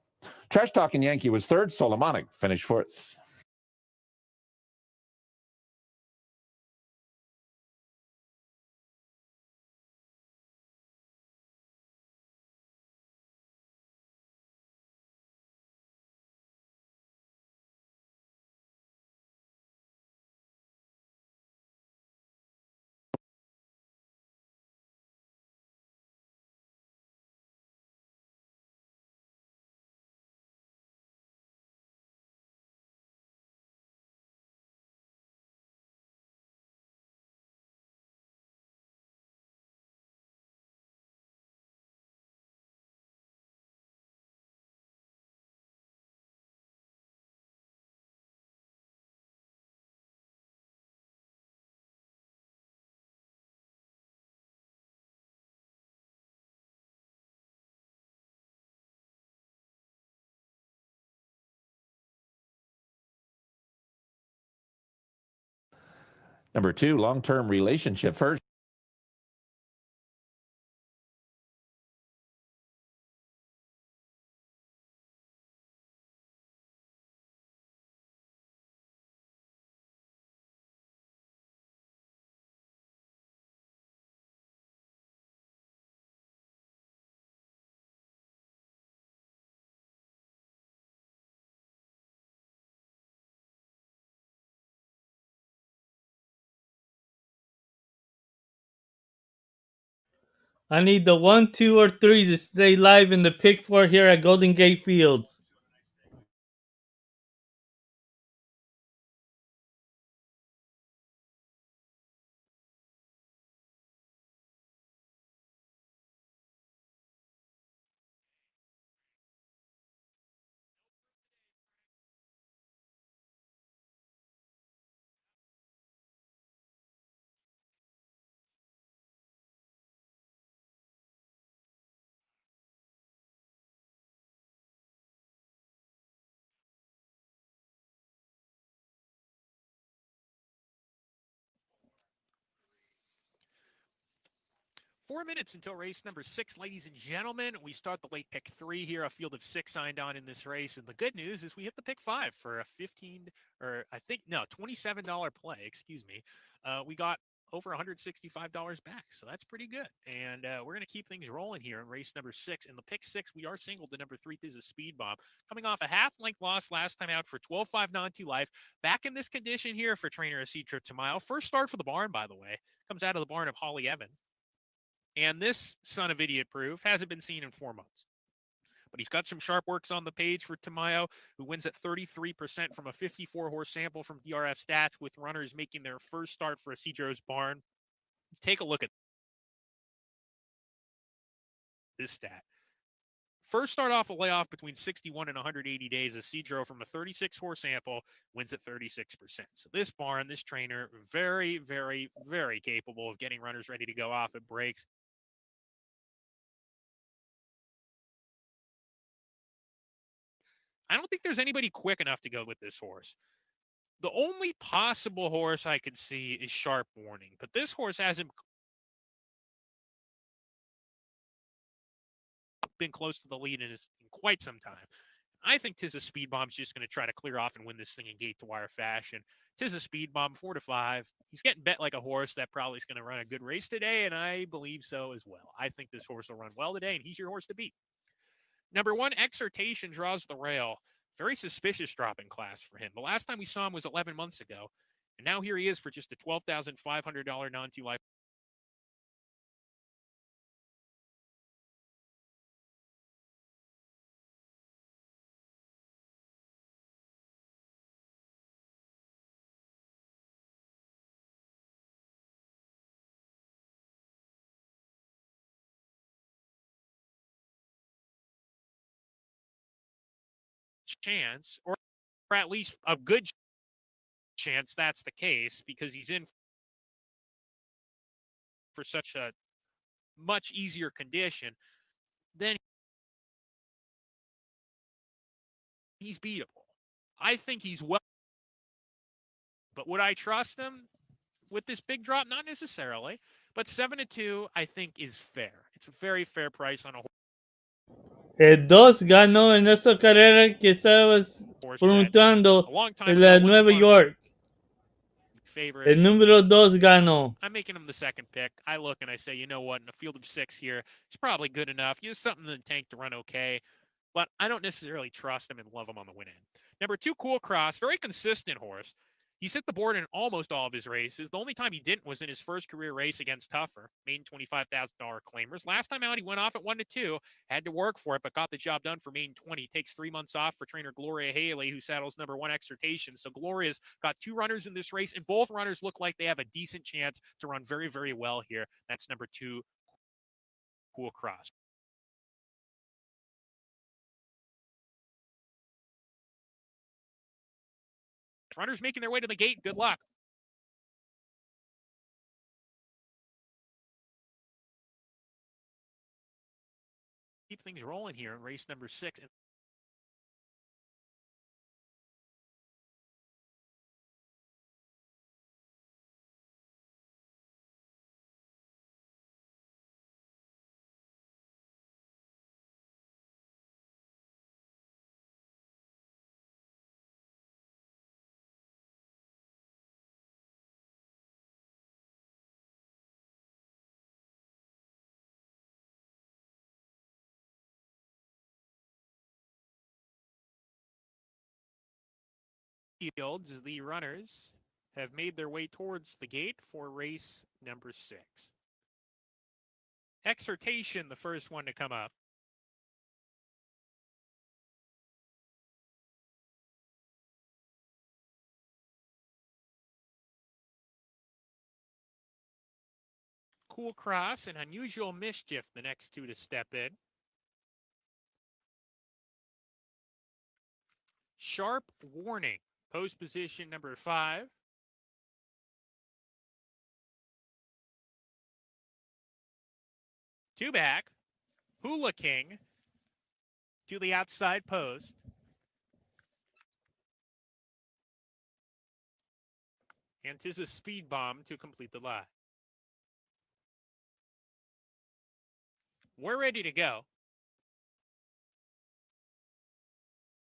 Trash Talking Yankee was 3rd. Solomonic finished 4th. Number 2, Long-Term Relationship first. I need the 1, 2, or 3 to stay live in the pick 4 here at Golden Gate Fields. Four minutes until race number 6, ladies and gentlemen. We start the late pick 3 here, a field of 6 signed on in this race. And the good news is we hit the pick 5 for a $27 play, excuse me. We got over $165 back, so that's pretty good. And we're going to keep things rolling here in race number 6. In the pick 6, we are singled to number 3, this is Speed Bomb. Coming off a half-length loss last time out for 12.5 non-2 life. Back in this condition here for trainer Isidro Tamayo. First start for the barn, by the way. Comes out of the barn of Holly Evans. And this son of idiot proof hasn't been seen in 4 months. But he's got some sharp works on the page for Tamayo, who wins at 33% from a 54-horse sample from DRF Stats, with runners making their first start for Isidro's barn. Take a look at this stat. First start off a layoff between 61 and 180 days. Isidro from a 36-horse sample wins at 36%. So this barn, this trainer, very, very, very capable of getting runners ready to go off at breaks. I don't think there's anybody quick enough to go with this horse. The only possible horse I could see is Sharp Warning, but this horse hasn't been close to the lead in quite some time. I think Tis a Speed Bomb's just going to try to clear off and win this thing in gate to wire fashion. Tis a Speed Bomb, 4-5. He's getting bet like a horse that probably is going to run a good race today, and I believe so as well. I think this horse will run well today, and he's your horse to beat. Number 1, Exhortation draws the rail. Very suspicious drop in class for him. The last time we saw him was 11 months ago. And now here he is for just a $12,500 non-2 life. Chance, or at least a good chance that's the case, because he's in for such a much easier condition, then he's beatable. I think he's well, but would I trust him with this big drop? Not necessarily, but 7-2 I think is fair. It's a very fair price on a El 2 ganó en esa carrera que estabas horse that preguntando a long time en ago la was Nueva one York. favorite. El número 2 ganó. I'm making him the second pick. I look and I say, you know what, in a field of 6 here, it's probably good enough. Use something in the tank to run okay, but I don't necessarily trust him and love him on the win end. Number 2, Cool Cross, very consistent horse. He's hit the board in almost all of his races. The only time he didn't was in his first career race against Tougher, maiden $25,000 claimers. Last time out, he went off at 1-2, had to work for it, but got the job done for maiden 20. Takes 3 months off for trainer Gloria Haley, who saddles number 1 Exhortation. So Gloria's got 2 runners in this race, and both runners look like they have a decent chance to run very, very well here. That's number 2, Cool Cross. Runners making their way to the gate. Good luck. Keep things rolling here in race number 6. Fields as the runners have made their way towards the gate for race number 6. Exhortation, the first one to come up. Cool Cross and Unusual Mischief, the next 2 to step in. Sharp Warning, post position number 5. Two back, Hula King to the outside post. And 'tis a Speed Bomb to complete the line. We're ready to go.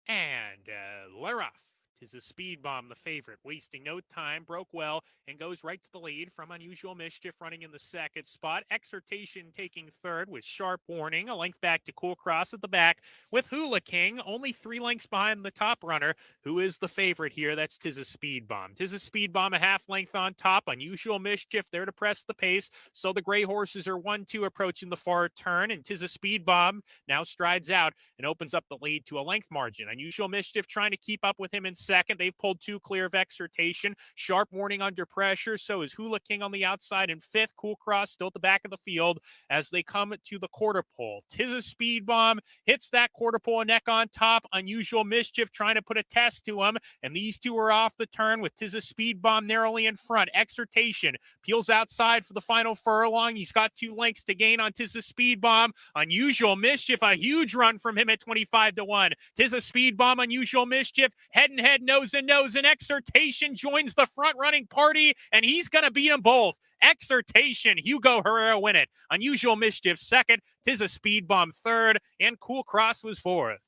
And they're off. 'Tis a Speed Bomb, the favorite, wasting no time, broke well, and goes right to the lead from Unusual Mischief running in the second spot. Exhortation taking third with Sharp Warning, a length back to Cool Cross at the back, with Hula King only 3 lengths behind the top runner, who is the favorite here. That's 'Tis a Speed Bomb. 'Tis a Speed Bomb, a half length on top. Unusual Mischief there to press the pace, so the gray horses are 1-2 approaching the far turn, and 'Tis a Speed Bomb now strides out and opens up the lead to a length margin. Unusual Mischief trying to keep up with him in second. They've pulled 2 clear of Exhortation. Sharp Warning under pressure. So is Hula King on the outside in 5th. Cool Cross still at the back of the field as they come to the quarter pole. 'Tis a Speed Bomb hits that quarter pole neck on top. Unusual Mischief trying to put a test to him. And these 2 are off the turn with 'Tis a Speed Bomb narrowly in front. Exhortation peels outside for the final furlong. He's got 2 lengths to gain on 'Tis a Speed Bomb. Unusual Mischief, a huge run from him at 25-1. 'Tis a Speed Bomb, Unusual Mischief, head and head, nose and nose, and Exhortation joins the front running party, and he's going to beat them both. Exhortation, Hugo Herrera win it. Unusual Mischief second, 'Tis a Speed Bomb third, and Cool Cross was fourth.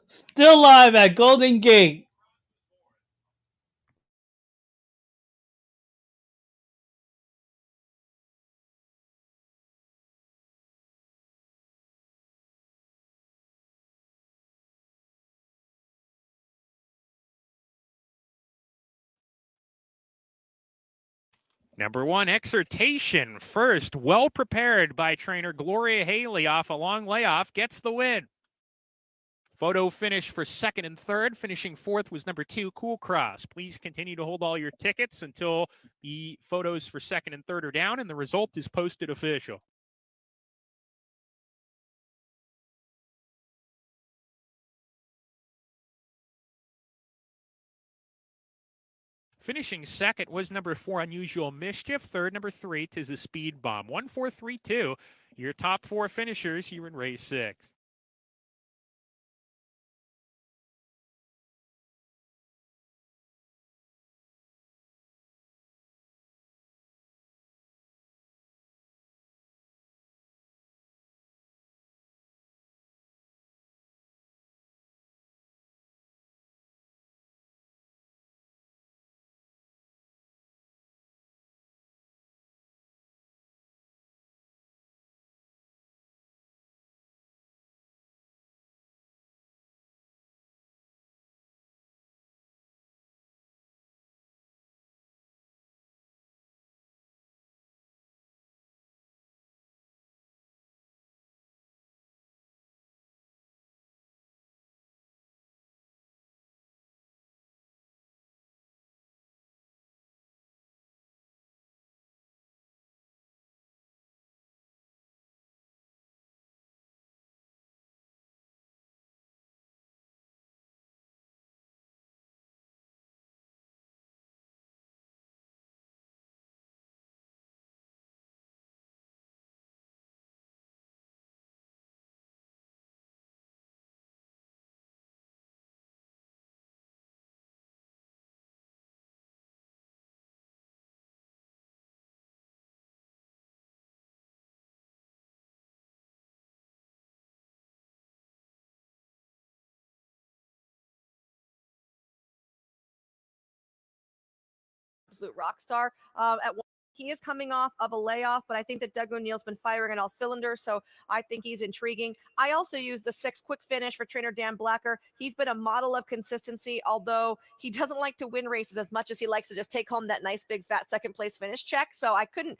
Still live at Golden Gate. Number 1, Exhortation. First, well prepared by trainer Gloria Haley off a long layoff, gets the win. Photo finish for second and third. Finishing fourth was number 2, Cool Cross. Please continue to hold all your tickets until the photos for second and third are down and the result is posted official. Finishing second was number 4, Unusual Mischief. Third, number 3, Tis a Speed Bomb. 1-4-3-2. Your top 4 finishers here in race 6. Absolute rock star. At one, he is coming off of a layoff, but I think that Doug O'Neill's been firing on all cylinders, so I think he's intriguing. I also use the 6 quick finish for trainer Dan Blacker. He's been a model of consistency, although he doesn't like to win races as much as he likes to just take home that nice big fat second place finish check. So I couldn't,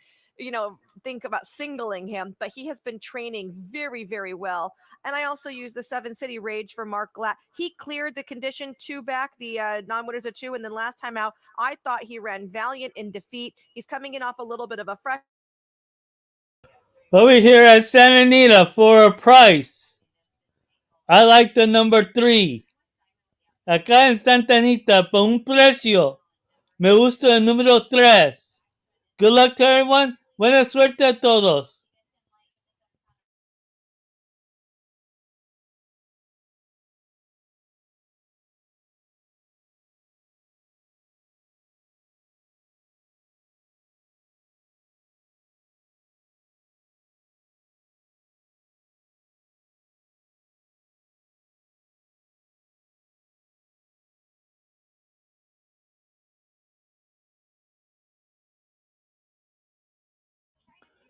think about singling him, but he has been training very, very well. And I also use the 7 City Rage for Mark Glatt. He cleared the condition 2 back, the non-winners of 2, and then last time out, I thought he ran valiant in defeat. He's coming in off a little bit of a fresh. Over here at Santa Anita for a price. I like the number 3. Acá en Santa Anita por un precio. Me gusta el número 3. Good luck to everyone. Buena suerte a todos.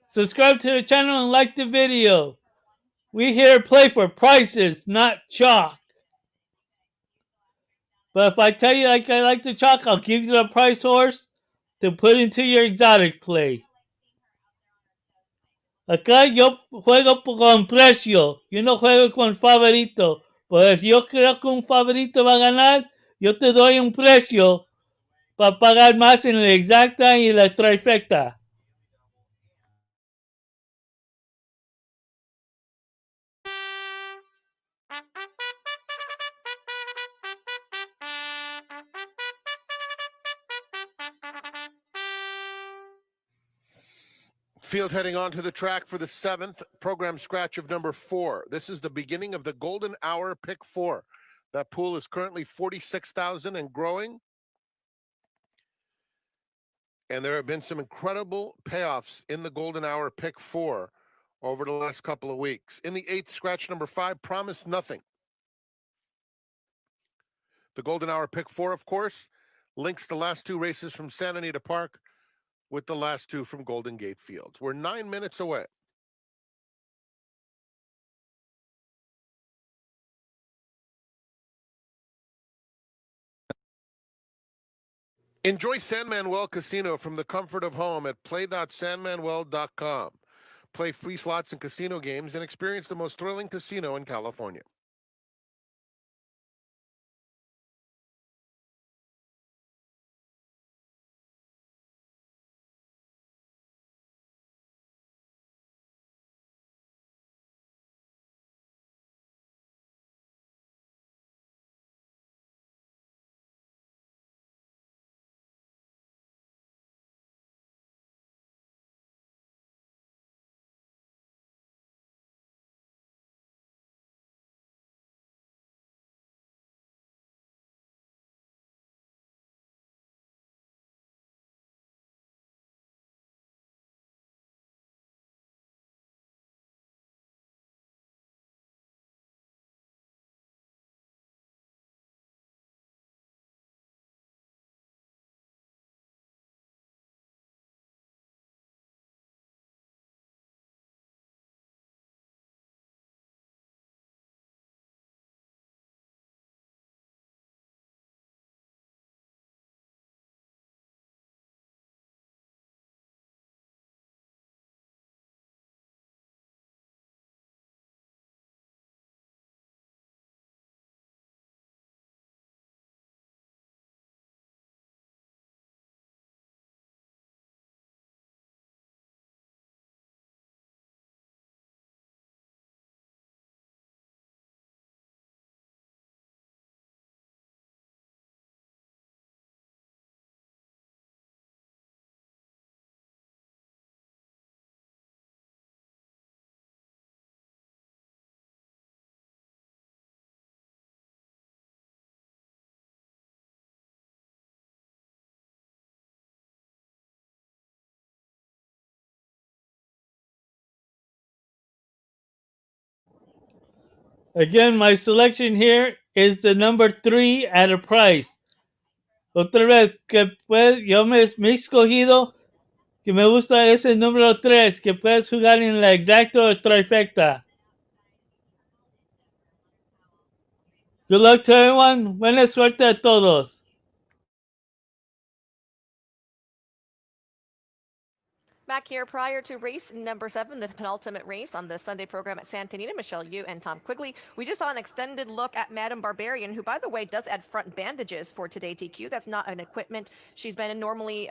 Subscribe to the channel and like the video. We here play for prices, not chalk. But if I tell you like I like the chalk, I'll give you the price horse to put into your exotic play. Acá yo juego con precio. Yo no juego con favorito. Pues si yo creo que un favorito va a ganar, yo te doy un precio para pagar más en la exacta y la trifecta. Field heading onto the track for the 7th program scratch of number 4. This is the beginning of the golden hour pick 4. That pool is currently 46,000 and growing. And there have been some incredible payoffs in the golden hour pick 4 over the last couple of weeks. In the 8th scratch number 5, Promise Nothing. The golden hour pick 4, of course, links the last 2 races from Santa Anita Park with the last 2 from Golden Gate Fields. We're 9 minutes away. Enjoy San Manuel Casino from the comfort of home at play.sanmanuel.com. Play free slots and casino games and experience the most thrilling casino in California. Again, my selection here is the number 3 at a price. Otra vez, que pues, me he escogido que me gusta ese número 3, que puedes jugar en la exacta o trifecta. Good luck to everyone. Buena suerte a todos. Back here prior to race number 7, the penultimate race on the Sunday program at Santa Anita. Michelle Yu and Tom Quigley. We just saw an extended look at Madame Barbarian, who, by the way, does add front bandages for today, TQ. That's not an equipment she's been normally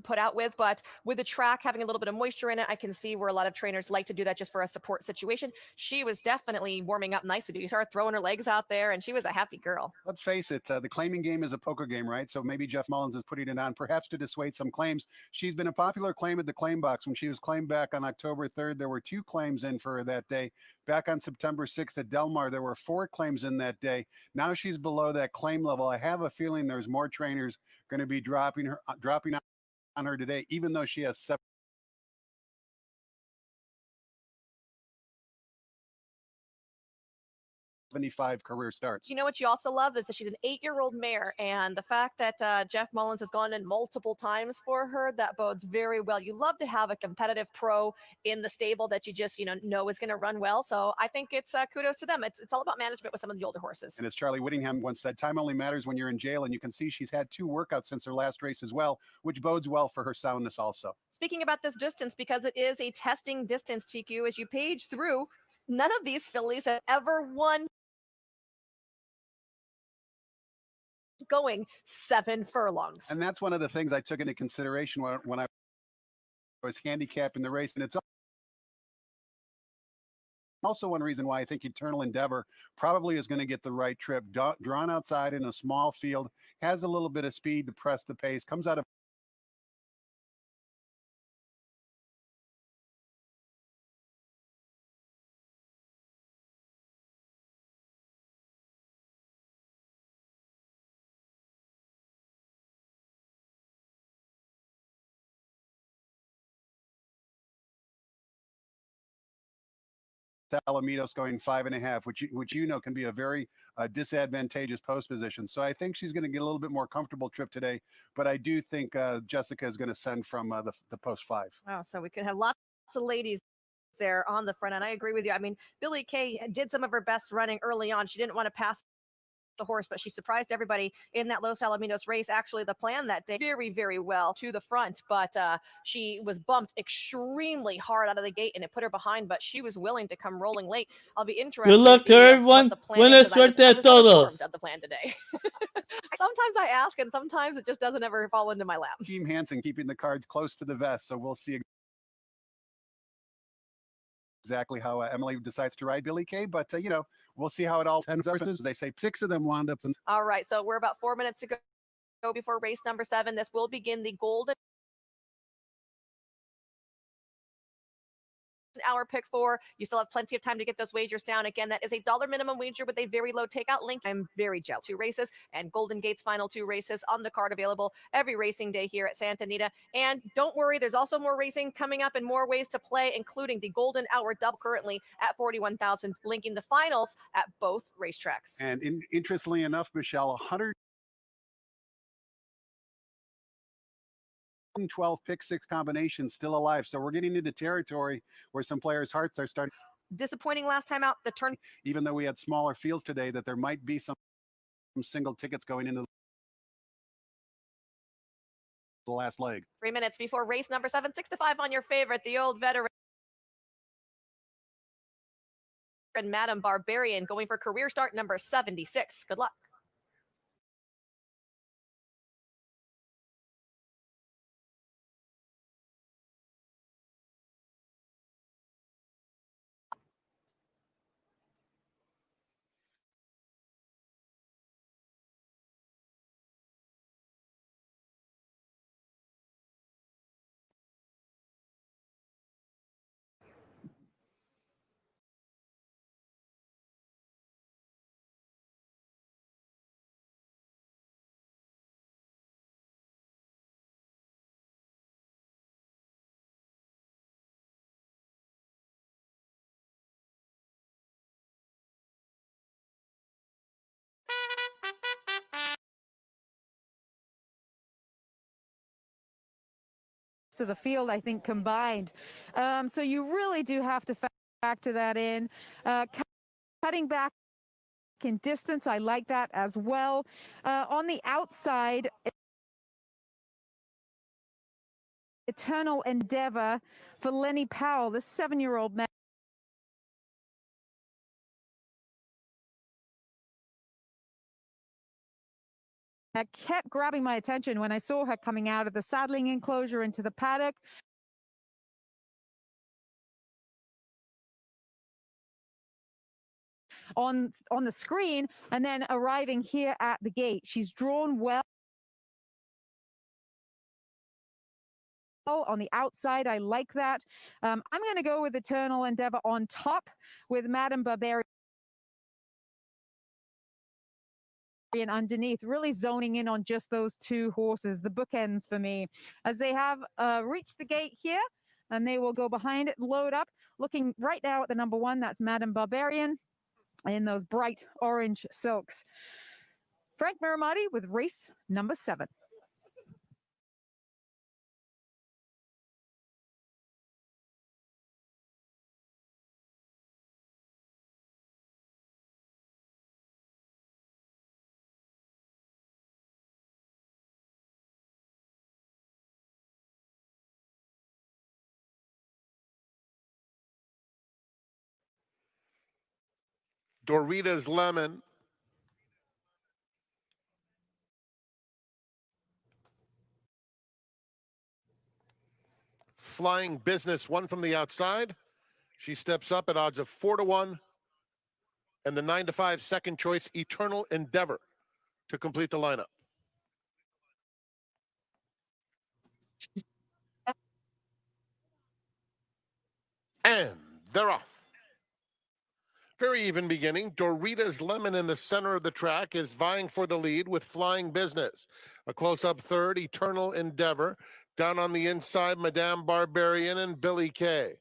put out with, but with the track having a little bit of moisture in it, I can see where a lot of trainers like to do that just for a support situation. She was definitely warming up nicely. You started throwing her legs out there, and she was a happy girl. Let's face it, the claiming game is a poker game, right? So maybe Jeff Mullins is putting it on perhaps to dissuade some claims. She's been a popular claim at the claim box. When she was claimed back on October 3rd, there were 2 claims in for her that day. Back on September 6th at Del Mar, there were 4 claims in that day. Now she's below that claim level. I have a feeling there's more trainers going to be dropping on her today, even though she has 75 career starts. You know what you also love is that she's an 8-year-old mare, and the fact that Jeff Mullins has gone in multiple times for her, that bodes very well. You love to have a competitive pro in the stable that you just know is going to run well. So I think it's kudos to them. It's all about management with some of the older horses. And as Charlie Whittingham once said, time only matters when you're in jail, and you can see she's had 2 workouts since her last race as well, which bodes well for her soundness also. Speaking about this distance, because it is a testing distance, TQ, as you page through, none of these fillies have ever won going 7 furlongs. And that's one of the things I took into consideration when I was handicapping the race. And it's also one reason why I think Eternal Endeavor probably is going to get the right trip. Drawn outside in a small field, has a little bit of speed to press the pace, comes out of Alamitos going 5.5, which can be a very disadvantageous post position. So I think she's going to get a little bit more comfortable trip today, but I do think Jessica is going to send from the post 5. Wow, so we could have lots of ladies there on the front end. I agree with you. I mean, Billy Kay did some of her best running early on. She didn't want to pass the horse, but she surprised everybody in that Los Alamitos race. Actually, the plan that day very, very well to the front, but she was bumped extremely hard out of the gate, and it put her behind. But she was willing to come rolling late. I'll be interested. Good luck to everyone. Buena suerte a todos. Of the plan today. Sometimes I ask, and sometimes it just doesn't ever fall into my lap. Team Hansen keeping the cards close to the vest, so we'll see exactly how Emily decides to ride Billy Kay, but you know, we'll see how it all ends up. They say 6 of them wound up. All right, so we're about 4 minutes to go before race number 7. This will begin the Golden Hour pick 4. You still have plenty of time to get those wagers down. Again, that is a $1 minimum wager with a very low takeout link. I'm very jealous. 2 races and Golden Gate's final 2 races on the card available every racing day here at Santa Anita. And don't worry, there's also more racing coming up and more ways to play, including the Golden Hour double currently at 41,000, linking the finals at both racetracks. And interestingly enough, Michelle, 112 pick 6 combinations still alive. So we're getting into territory where some players' hearts are starting. Disappointing last time out, the turn. Even though we had smaller fields today, that there might be some single tickets going into the last leg. 3 minutes before race number 7, 6 to 5 on your favorite, the old veteran. And Madam Barbarian going for career start number 76. Good luck. To the field, I think, combined. So you really do have to factor that in. Cutting back in distance, I like that as well. On the outside, Eternal Endeavor for Lenny Powell, the 7-year-old man. Kept grabbing my attention when I saw her coming out of the saddling enclosure into the paddock. On the screen, and then arriving here at the gate. She's drawn well. On the outside, I like that. I'm going to go with Eternal Endeavor on top with Madam Barbarian underneath, really zoning in on just those 2 horses, the bookends for me, as they have reached the gate here, and they will go behind it, load up, looking right now at the number 1, that's Madam Barbarian, in those bright orange silks. Frank Miramati with race number 7. Dorita's Lemon. Flying Business, 1 from the outside. She steps up at odds of 4 to 1. And the 9 to 5 second choice, Eternal Endeavor, to complete the lineup. And they're off. Very even beginning. Dorita's Lemon in the center of the track is vying for the lead with Flying Business. A close-up third, Eternal Endeavor. Down on the inside, Madame Barbarian and Billy Kay.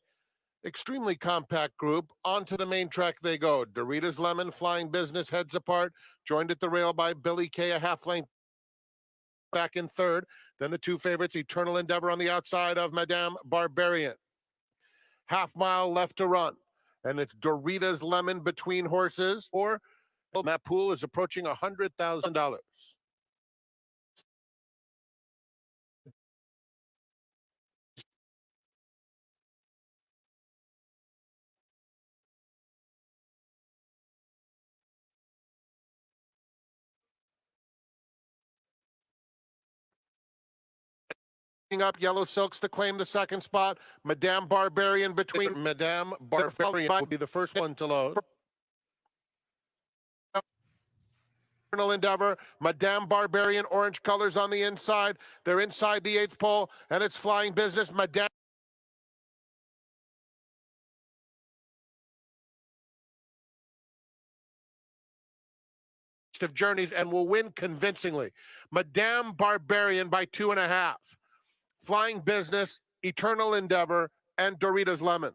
Extremely compact group. Onto the main track they go. Dorita's Lemon, Flying Business heads apart. Joined at the rail by Billy Kay, a half length back in third. Then the 2 favorites, Eternal Endeavor on the outside of Madame Barbarian. Half mile left to run. And it's Dorita's Lemon between horses, That pool is approaching $100,000. Up Yellow Silks to claim the second spot. Madame Barbarian between Madame Barbarian will be the first one to load. Eternal Endeavor, Madame Barbarian, orange colors on the inside. They're inside the eighth pole, and it's flying business. Madame of Journeys and will win convincingly. Madame Barbarian by 2.5. Flying Business, Eternal Endeavor, and Doritos Lemon.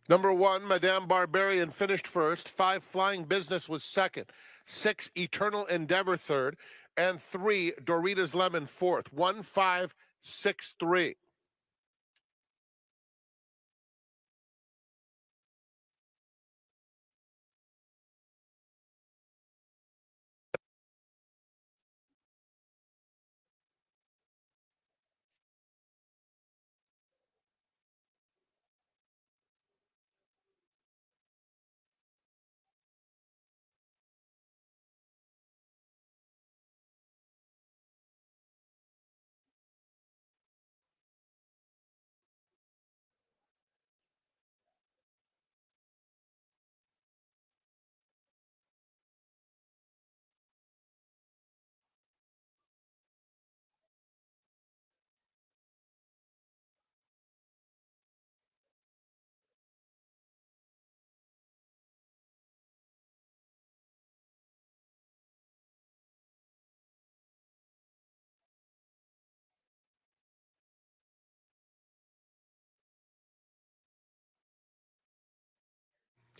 Number 1, Madame Barbarian finished first. 5, Flying Business was second. 6, Eternal Endeavor third. And 3, Doritos Lemon fourth. 1, 5, 6, 3.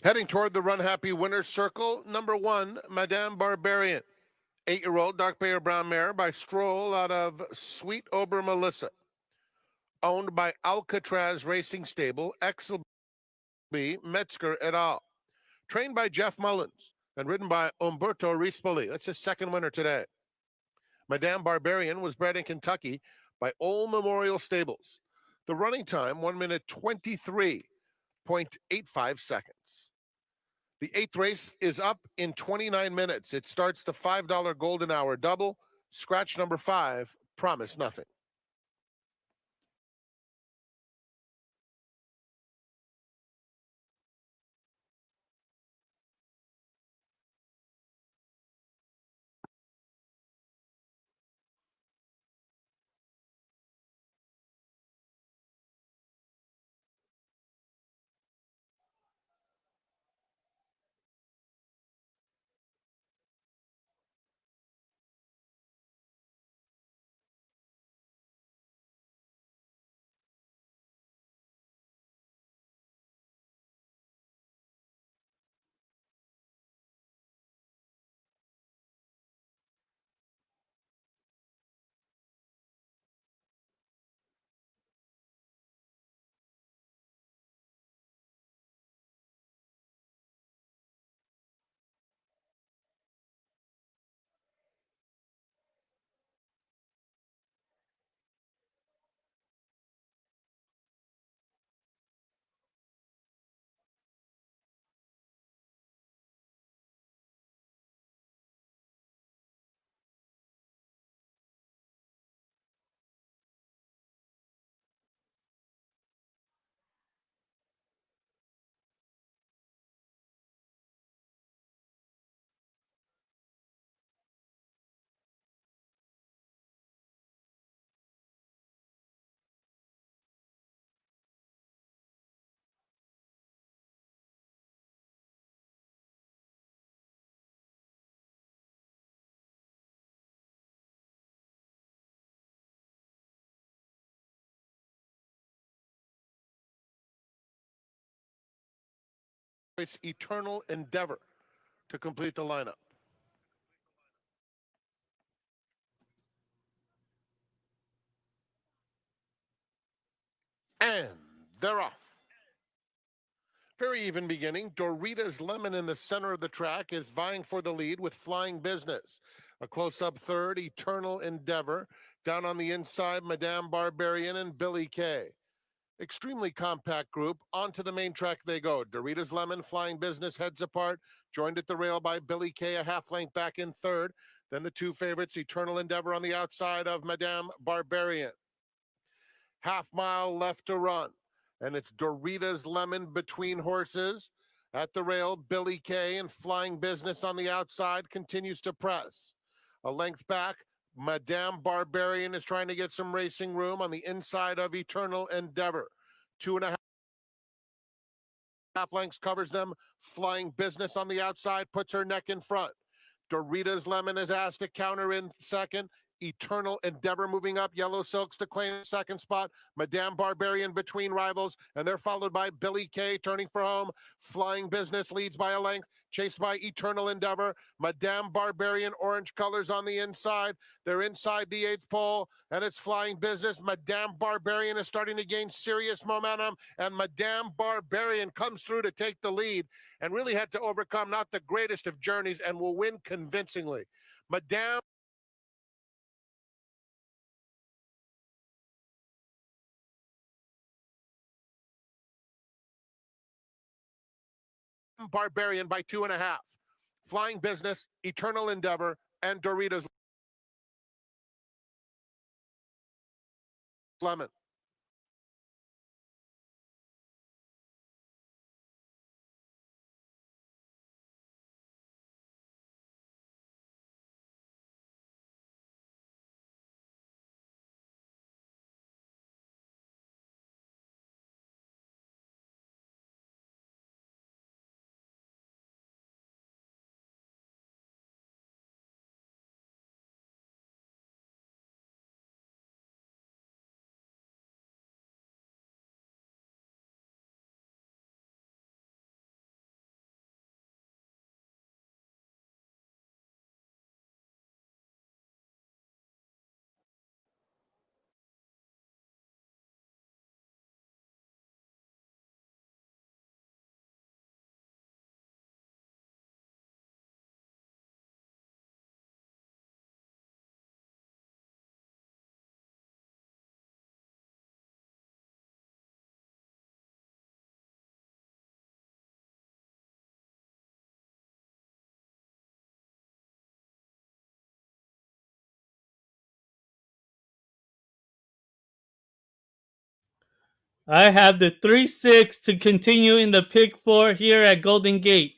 Heading toward the Run Happy winner's circle, number 1, Madame Barbarian. 8-year-old dark bay or brown mare by Stroll out of Sweet Ober Melissa. Owned by Alcatraz Racing Stable, Exel B. Metzger et al. Trained by Jeff Mullins and ridden by Umberto Rispoli. That's his second winner today. Madame Barbarian was bred in Kentucky by Old Memorial Stables. The running time, 1 minute 23.85 seconds. The 8th race is up in 29 minutes. It starts the $5 Golden Hour double. Scratch number 5, Promise Nothing. It's Eternal Endeavor to complete the lineup. And they're off. Very even beginning. Doritas Lemon in the center of the track is vying for the lead with Flying Business. A close-up third, Eternal Endeavor. Down on the inside, Madame Barbarian and Billy Kay. Extremely compact group. Onto the main track they go. Doritas Lemon, Flying Business heads apart. Joined at the rail by Billy Kay, a half length back in third. Then the two favorites, Eternal Endeavor on the outside of Madame Barbarian. Half mile left to run. And it's Doritas Lemon between horses. At the rail, Billy Kay and Flying Business on the outside continues to press. A length back, Madame Barbarian is trying to get some racing room on the inside of Eternal Endeavor. 2.5 lengths covers them. Flying Business on the outside puts her neck in front. Doritas Lemon is asked to counter in second. Eternal Endeavor moving up. Yellow Silks to claim second spot. Madame Barbarian between rivals, and they're followed by Billy Kay turning for home. Flying Business leads by a length, chased by Eternal Endeavor. Madame Barbarian, orange colors on the inside. They're inside the 8th pole, and it's Flying Business. Madame Barbarian is starting to gain serious momentum, and Madame Barbarian comes through to take the lead and really had to overcome not the greatest of journeys and will win convincingly. Madame Barbarian by 2.5. Flying Business, Eternal Endeavor, and Doritas Lemon. I have the 3-6 to continue in the pick 4 here at Golden Gate.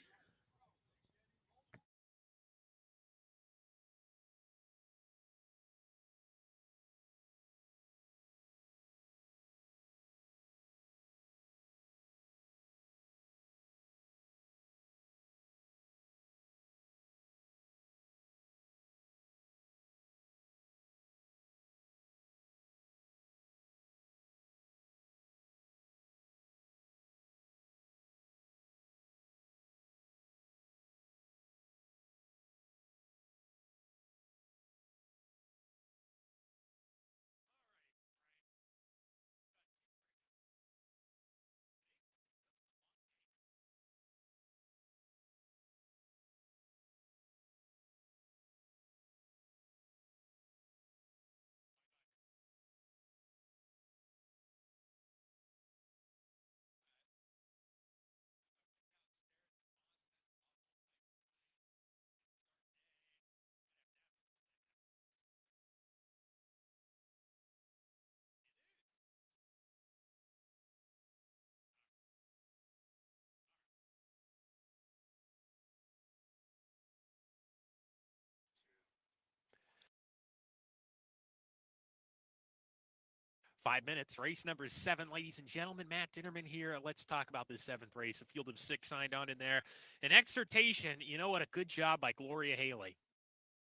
Five minutes. Race number 7, ladies and gentlemen. Matt Dinnerman here. Let's talk about this 7th race. A field of 6 signed on in there. An exhortation. You know what? A good job by Gloria Haley.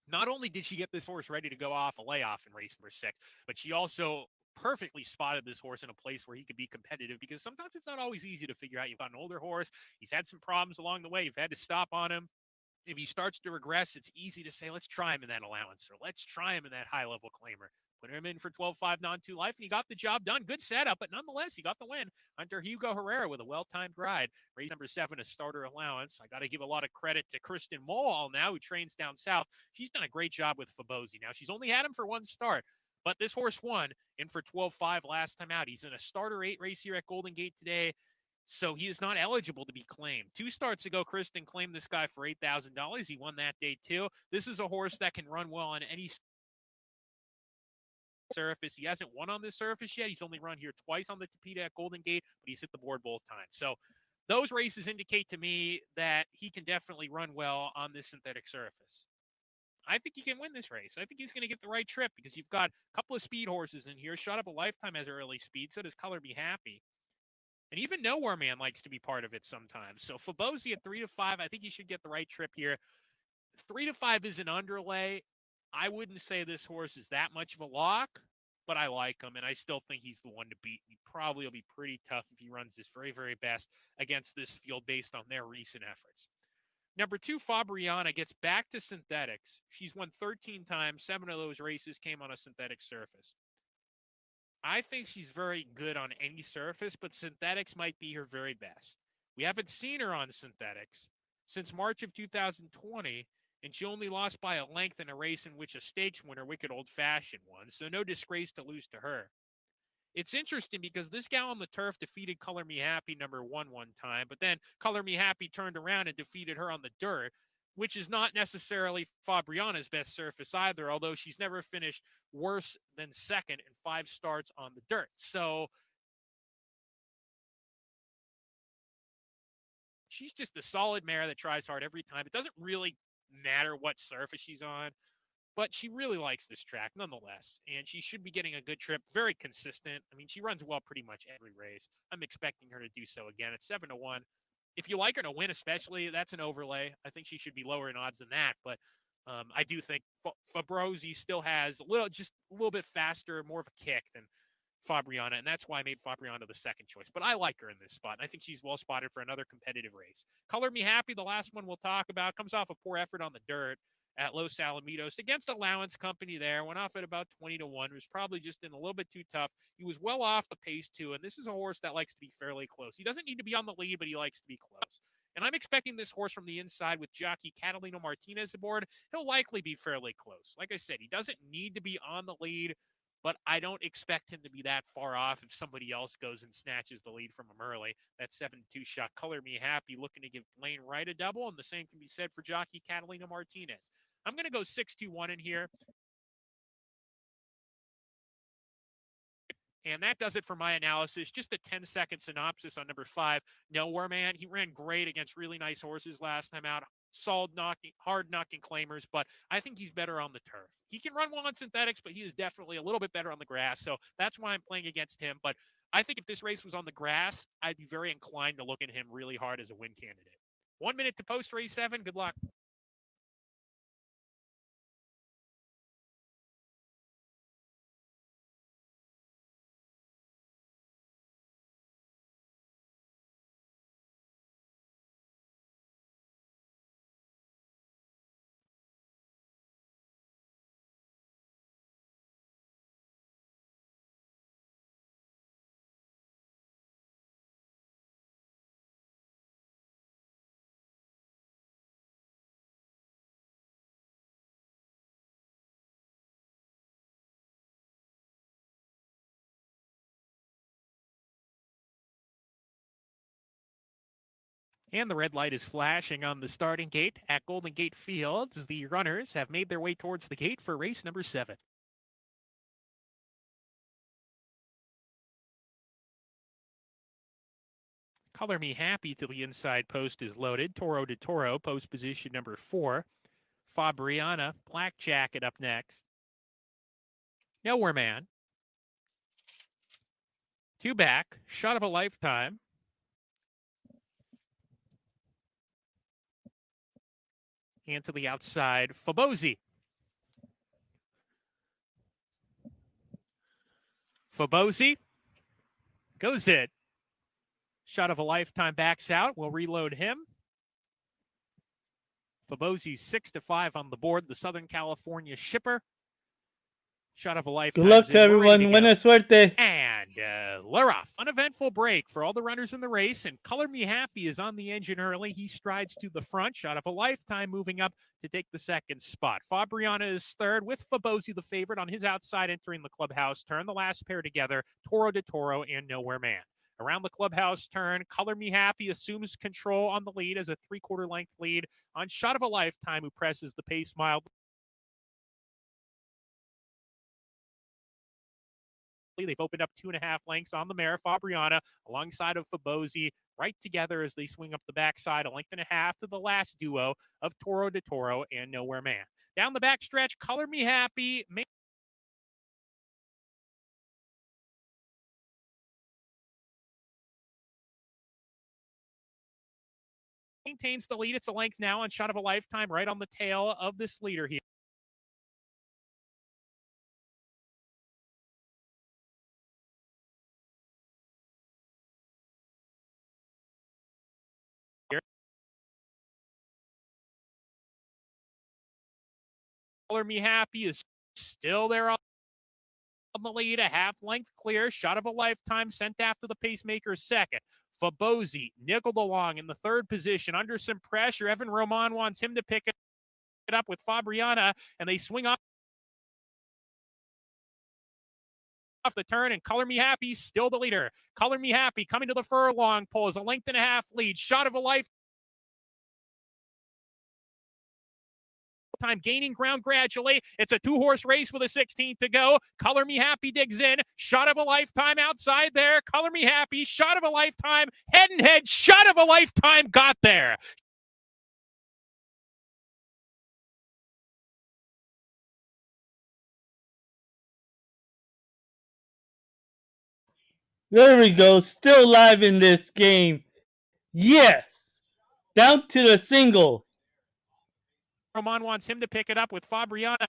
Not only did she get this horse ready to go off a layoff in race number 6, but she also perfectly spotted this horse in a place where he could be competitive, because sometimes it's not always easy to figure out. You've got an older horse. He's had some problems along the way. You've had to stop on him. If he starts to regress, it's easy to say, let's try him in that allowance, or let's try him in that high-level claimer. Put him in for 12-5 non-2 life, and he got the job done. Good setup, but nonetheless, he got the win. Hunter Hugo Herrera with a well-timed ride. Race number 7, a starter allowance. I got to give a lot of credit to Kristen Mohall now, who trains down south. She's done a great job with Fabosi. Now, she's only had him for one start, but this horse won in for 12-5 last time out. He's in a starter 8 race here at Golden Gate today, so he is not eligible to be claimed. 2 starts ago, Kristen claimed this guy for $8,000. He won that day too. This is a horse that can run well on any surface. He hasn't won on this surface yet. He's only run here twice on the Tapeta at Golden Gate, but he's hit the board both times. So those races indicate to me that he can definitely run well on this synthetic surface. I think he can win this race. I think he's going to get the right trip, because you've got a couple of speed horses in here. Shot of a Lifetime has early speed, so does Color Me Happy. And even Nowhere Man likes to be part of it sometimes. So Fabosi at 3-5, I think he should get the right trip here. 3-5 is an underlay. I wouldn't say this horse is that much of a lock, but I like him, and I still think he's the one to beat. He probably will be pretty tough if he runs his very, very best against this field based on their recent efforts. Number 2, Fabriana gets back to synthetics. She's won 13 times. 7 of those races came on a synthetic surface. I think she's very good on any surface, but synthetics might be her very best. We haven't seen her on synthetics since March of 2020, and she only lost by a length in a race in which a stakes winner, Wicked Old Fashioned, won, so no disgrace to lose to her. It's interesting because this gal on the turf defeated Color Me Happy number 1 one time, but then Color Me Happy turned around and defeated her on the dirt, which is not necessarily Fabriana's best surface either, although she's never finished worse than second in 5 starts on the dirt. So she's just a solid mare that tries hard every time. It doesn't really matter what surface she's on, but she really likes this track nonetheless, and she should be getting a good trip. Very consistent. I mean, she runs well pretty much every race. I'm expecting her to do so again. It's 7-1. If you like her to win, especially, that's an overlay. I think she should be lower in odds than that, but I do think Fabosi still has just a little bit faster, more of a kick than Fabriana, and that's why I made Fabriana the second choice. But I like her in this spot, and I think she's well spotted for another competitive race. Color Me Happy, the last one we'll talk about, comes off a poor effort on the dirt at Los Alamitos against Allowance Company there. Went off at about 20-1. Was probably just in a little bit too tough. He was well off the pace too, and this is a horse that likes to be fairly close. He doesn't need to be on the lead, but he likes to be close. And I'm expecting this horse from the inside with jockey Catalino Martinez aboard. He'll likely be fairly close. Like I said, he doesn't need to be on the lead, but I don't expect him to be that far off if somebody else goes and snatches the lead from him early. That 7-2 shot, Color Me Happy, looking to give Blaine Wright a double, and the same can be said for jockey Catalina Martinez. I'm going to go 6-2-1 in here. And that does it for my analysis. Just a 10-second synopsis on number 5, Nowhere Man. He ran great against really nice horses last time out. Solid knocking, hard knocking claimers, but I think he's better on the turf. He can run well on synthetics, but he is definitely a little bit better on the grass. So that's why I'm playing against him. But I think if this race was on the grass, I'd be very inclined to look at him really hard as a win candidate. 1 minute to post race 7. Good luck. And the red light is flashing on the starting gate at Golden Gate Fields as the runners have made their way towards the gate for race number 7. Color Me Happy to the inside post is loaded. Toro de Toro, post position number 4. Fabriana, Black Jacket up next. Nowhere Man. 2 back, Shot of a Lifetime. And to the outside, Fabosi. Fobosi goes it. Shot of a lifetime backs out. We'll reload him. Fobosi 6-5 on the board. The Southern California shipper. Shot of a lifetime. Good luck to everyone. Buena suerte. And we're off. Uneventful break for all the runners in the race. And Color Me Happy is on the engine early. He strides to the front. Shot of a lifetime moving up to take the second spot. Fabriana is third with Fobosi, the favorite, on his outside entering the clubhouse turn. The last pair together, Toro de Toro and Nowhere Man. Around the clubhouse turn, Color Me Happy assumes control on the lead as a 3/4 length lead on Shot of a Lifetime, who presses the pace mildly. They've opened up 2.5 lengths on the mare, Fabriana, alongside of Fobosi, right together as they swing up the backside, 1.5 lengths to the last duo of Toro de Toro and Nowhere Man. Down the backstretch, Color Me Happy maintains the lead. It's a length now on Shot of a Lifetime, right on the tail of this leader here. Color Me Happy is still there on the lead, a 1/2 length clear. Shot of a Lifetime sent after the pacemaker second. Fobosi nickeled along in the third position under some pressure. Evan Roman wants him to pick it up with Fabriana, and they swing off the turn, and Color Me Happy still the leader. Color Me Happy coming to the furlong pole is a 1.5 lengths lead. Shot of a Lifetime gaining ground gradually. It's a 2-horse race with a 16th to go. Color Me Happy digs in. Shot of a Lifetime outside there. Color Me Happy. Shot of a Lifetime. Head and head. Shot of a Lifetime got there. There we go. Still live in this game. Yes. Down to the single. Roman wants him to pick it up with Fabriana.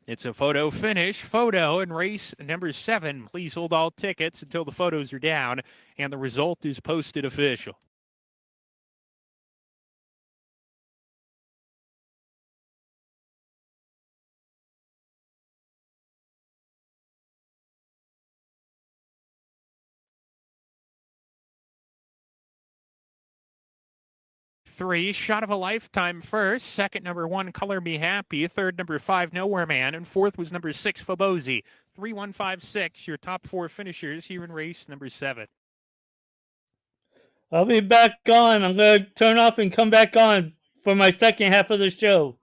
It's a photo finish. Photo in race number 7. Please hold all tickets until the photos are down and the result is posted official. Three, Shot of a Lifetime first. Second, number 1, Color Me Happy. Third, number 5, Nowhere Man. And fourth was number 6, Fobosi. 3, 1, 5, 6, your top 4 finishers here in race number 7. I'll be back on. I'm going to turn off and come back on for my second half of the show.